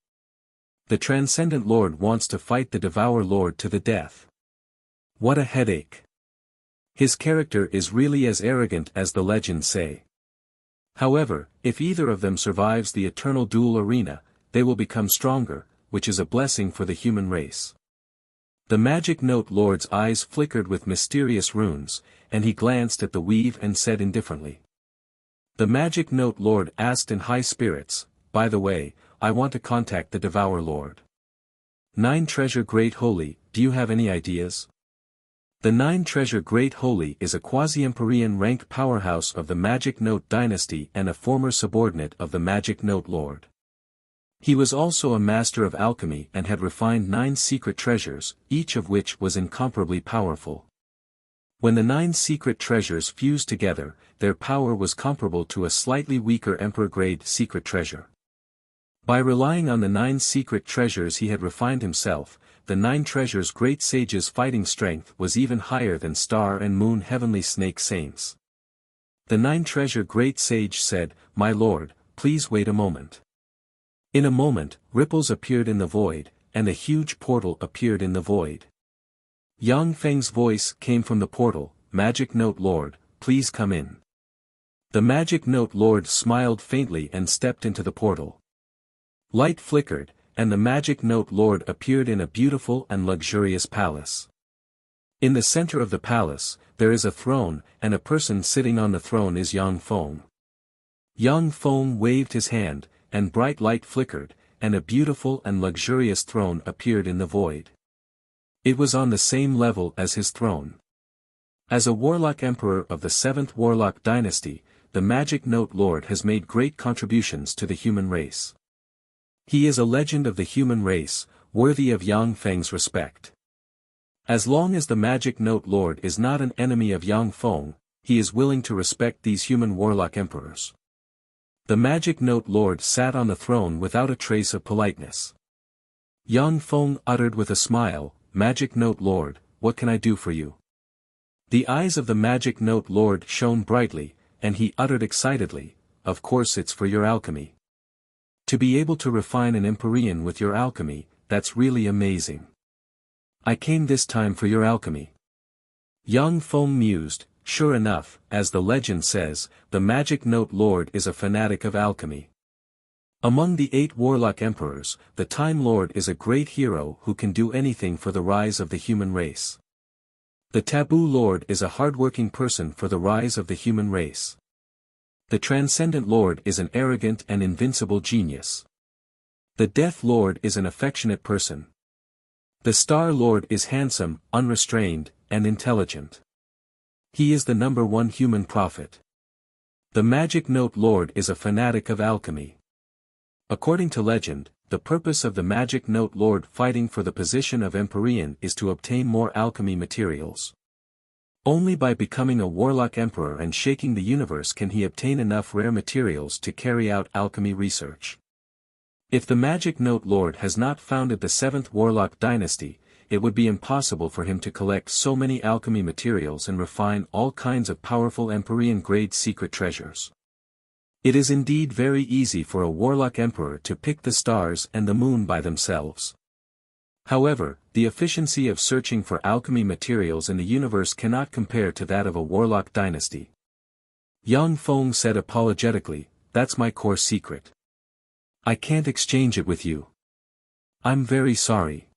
The Transcendent Lord wants to fight the Devourer Lord to the death. What a headache. His character is really as arrogant as the legends say. However, if either of them survives the eternal duel arena, they will become stronger, which is a blessing for the human race. The Magic Note Lord's eyes flickered with mysterious runes, and he glanced at the weave and said indifferently. The Magic Note Lord asked in high spirits, By the way, I want to contact the Devourer Lord. 9 Treasure Great Holy, do you have any ideas? The 9 Treasure Great Holy is a quasi-Empyrean rank powerhouse of the Magic Note dynasty and a former subordinate of the Magic Note Lord. He was also a master of alchemy and had refined 9 secret treasures, each of which was incomparably powerful. When the 9 secret treasures fused together, their power was comparable to a slightly weaker Emperor-grade secret treasure. By relying on the 9 secret treasures he had refined himself, the 9 treasures great sage's fighting strength was even higher than star and moon heavenly snake saints. The 9 treasure great sage said, "My lord, please wait a moment." In a moment, ripples appeared in the void, and a huge portal appeared in the void. Yang Feng's voice came from the portal, "Magic Note Lord, please come in." The Magic Note Lord smiled faintly and stepped into the portal. Light flickered, and the Magic Note Lord appeared in a beautiful and luxurious palace. In the center of the palace, there is a throne, and a person sitting on the throne is Yang Feng. Yang Feng waved his hand, and bright light flickered, and a beautiful and luxurious throne appeared in the void. It was on the same level as his throne. As a warlock emperor of the 7th Warlock dynasty, the Magic Note Lord has made great contributions to the human race. He is a legend of the human race, worthy of Yang Feng's respect. As long as the Magic Note Lord is not an enemy of Yang Feng, he is willing to respect these human warlock emperors. The Magic Note Lord sat on the throne without a trace of politeness. Yang Feng uttered with a smile, "Magic Note Lord, what can I do for you?" The eyes of the Magic Note Lord shone brightly, and he uttered excitedly, "Of course it's for your alchemy. To be able to refine an Empyrean with your alchemy, that's really amazing. I came this time for your alchemy." Yang Feng mused, "Sure enough, as the legend says, the Magic Note Lord is a fanatic of alchemy. Among the 8 warlock emperors, the Time Lord is a great hero who can do anything for the rise of the human race. The Taboo Lord is a hardworking person for the rise of the human race. The Transcendent Lord is an arrogant and invincible genius. The Death Lord is an affectionate person. The Star Lord is handsome, unrestrained, and intelligent. He is the #1 human prophet. The Magic Note Lord is a fanatic of alchemy. According to legend, the purpose of the Magic Note Lord fighting for the position of Empyrean is to obtain more alchemy materials. Only by becoming a warlock emperor and shaking the universe can he obtain enough rare materials to carry out alchemy research. If the Magic Note Lord has not founded the 7th Warlock dynasty, it would be impossible for him to collect so many alchemy materials and refine all kinds of powerful Empyrean-grade secret treasures. It is indeed very easy for a warlock emperor to pick the stars and the moon by themselves. However, the efficiency of searching for alchemy materials in the universe cannot compare to that of a warlock dynasty. Yang Feng said apologetically, "That's my core secret. I can't exchange it with you. I'm very sorry."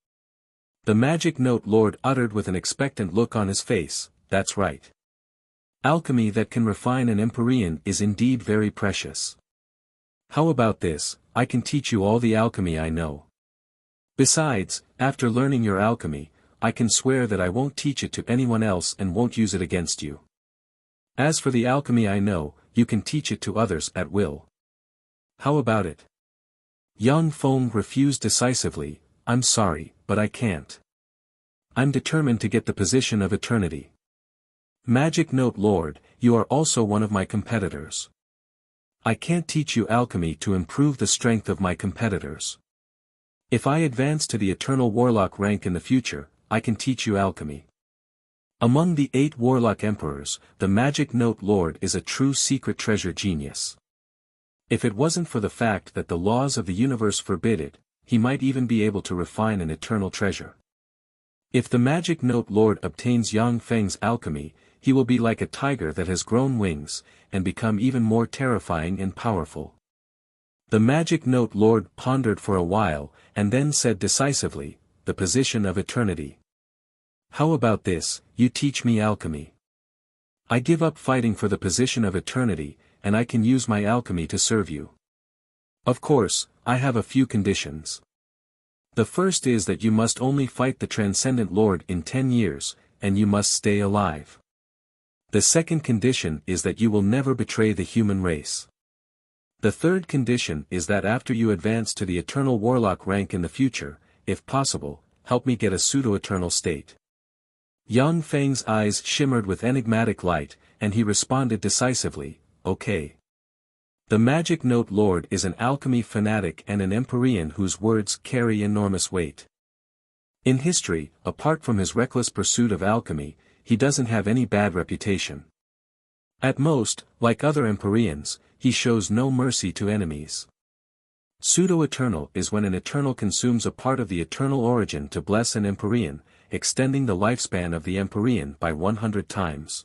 The Magic Note Lord uttered with an expectant look on his face, "That's right. Alchemy that can refine an Empyrean is indeed very precious. How about this, I can teach you all the alchemy I know. Besides, after learning your alchemy, I can swear that I won't teach it to anyone else and won't use it against you. As for the alchemy I know, you can teach it to others at will. How about it?" Yang Feng refused decisively, "I'm sorry, but I can't. I'm determined to get the position of eternity. Magic Note Lord, you are also one of my competitors. I can't teach you alchemy to improve the strength of my competitors. If I advance to the Eternal Warlock rank in the future, I can teach you alchemy." Among the 8 Warlock Emperors, the Magic Note Lord is a true secret treasure genius. If it wasn't for the fact that the laws of the universe forbid it, he might even be able to refine an eternal treasure. If the Magic Note Lord obtains Yang Feng's alchemy, he will be like a tiger that has grown wings, and become even more terrifying and powerful. The Magic Note Lord pondered for a while, and then said decisively, "The position of eternity. How about this, you teach me alchemy. I give up fighting for the position of eternity, and I can use my alchemy to serve you. Of course, I have a few conditions. The first is that you must only fight the Transcendent Lord in 10 years, and you must stay alive. The second condition is that you will never betray the human race. The third condition is that after you advance to the Eternal Warlock rank in the future, if possible, help me get a pseudo-eternal state." Yang Feng's eyes shimmered with enigmatic light, and he responded decisively, "Okay." The Magic Note Lord is an alchemy fanatic and an Empyrean whose words carry enormous weight. In history, apart from his reckless pursuit of alchemy, he doesn't have any bad reputation. At most, like other Empyreans, he shows no mercy to enemies. Pseudo-eternal is when an eternal consumes a part of the eternal origin to bless an Empyrean, extending the lifespan of the Empyrean by 100 times.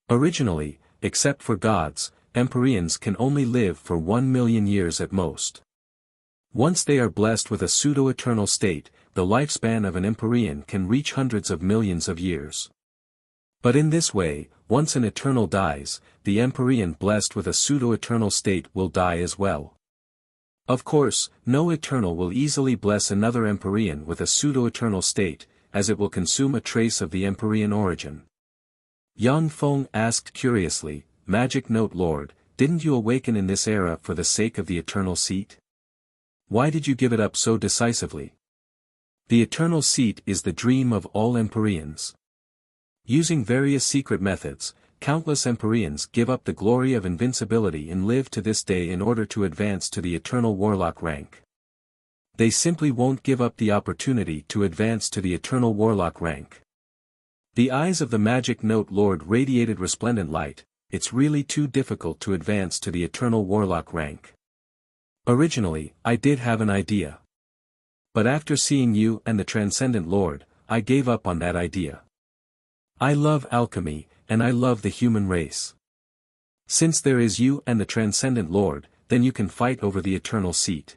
Originally, except for gods, Empyreans can only live for 1,000,000 years at most. Once they are blessed with a pseudo-eternal state, the lifespan of an Empyrean can reach hundreds of millions of years. But in this way, once an eternal dies, the Empyrean blessed with a pseudo-eternal state will die as well. Of course, no eternal will easily bless another Empyrean with a pseudo-eternal state, as it will consume a trace of the Empyrean origin. Yang Feng asked curiously, Magic Note Lord, didn't you awaken in this era for the sake of the eternal seat? Why did you give it up so decisively? The eternal seat is the dream of all Empyreans. Using various secret methods, countless Empyreans give up the glory of invincibility and live to this day in order to advance to the eternal warlock rank. They simply won't give up the opportunity to advance to the eternal warlock rank. The eyes of the Magic Note Lord radiated resplendent light. It's really too difficult to advance to the eternal warlock rank. Originally, I did have an idea. But after seeing you and the Transcendent Lord, I gave up on that idea. I love alchemy, and I love the human race. Since there is you and the Transcendent Lord, then you can fight over the eternal seat.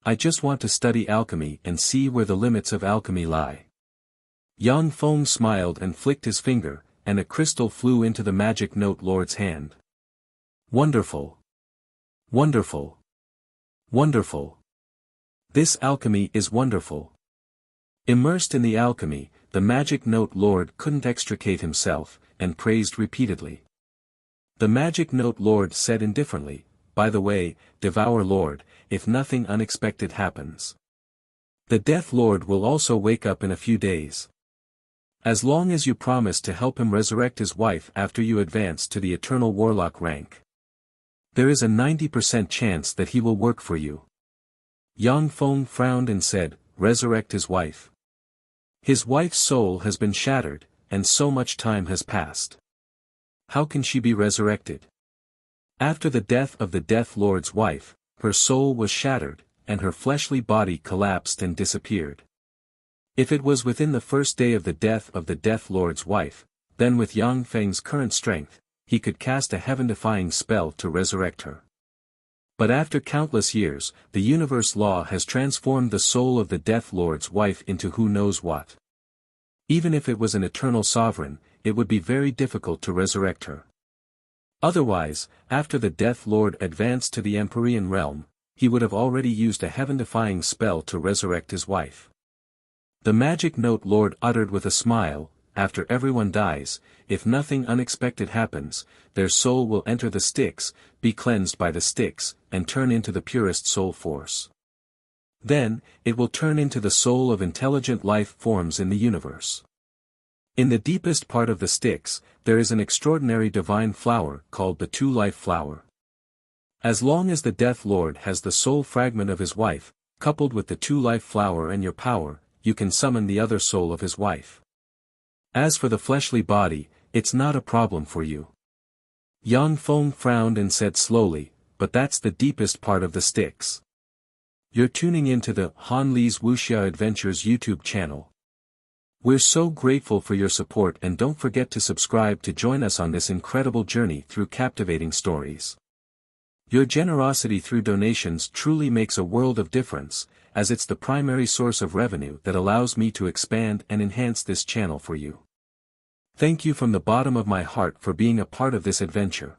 I just want to study alchemy and see where the limits of alchemy lie. Yang Feng smiled and flicked his finger, and a crystal flew into the Magic Note Lord's hand. Wonderful! Wonderful! Wonderful! This alchemy is wonderful. Immersed in the alchemy, the Magic Note Lord couldn't extricate himself, and praised repeatedly. The Magic Note Lord said indifferently, by the way, Devour Lord, if nothing unexpected happens. The Death Lord will also wake up in a few days. As long as you promise to help him resurrect his wife after you advance to the eternal warlock rank. There is a 90% chance that he will work for you. Yang Feng frowned and said, resurrect his wife. His wife's soul has been shattered, and so much time has passed. How can she be resurrected? After the death of the Death Lord's wife, her soul was shattered, and her fleshly body collapsed and disappeared. If it was within the first day of the Death Lord's wife, then with Yang Feng's current strength, he could cast a heaven-defying spell to resurrect her. But after countless years, the universe law has transformed the soul of the Death Lord's wife into who knows what. Even if it was an eternal sovereign, it would be very difficult to resurrect her. Otherwise, after the Death Lord advanced to the Empyrean realm, he would have already used a heaven-defying spell to resurrect his wife. The Magic Note Lord uttered with a smile, after everyone dies, if nothing unexpected happens, their soul will enter the Styx, be cleansed by the Styx, and turn into the purest soul force. Then, it will turn into the soul of intelligent life forms in the universe. In the deepest part of the Styx, there is an extraordinary divine flower called the Two-Life Flower. As long as the Death Lord has the soul fragment of his wife, coupled with the Two-Life Flower and your power, you can summon the other soul of his wife. As for the fleshly body, it's not a problem for you. Yang Feng frowned and said slowly, but that's the deepest part of the Styx. You're tuning into the Han Li's Wuxia Adventures YouTube channel. We're so grateful for your support, and don't forget to subscribe to join us on this incredible journey through captivating stories. Your generosity through donations truly makes a world of difference, as it's the primary source of revenue that allows me to expand and enhance this channel for you. Thank you from the bottom of my heart for being a part of this adventure.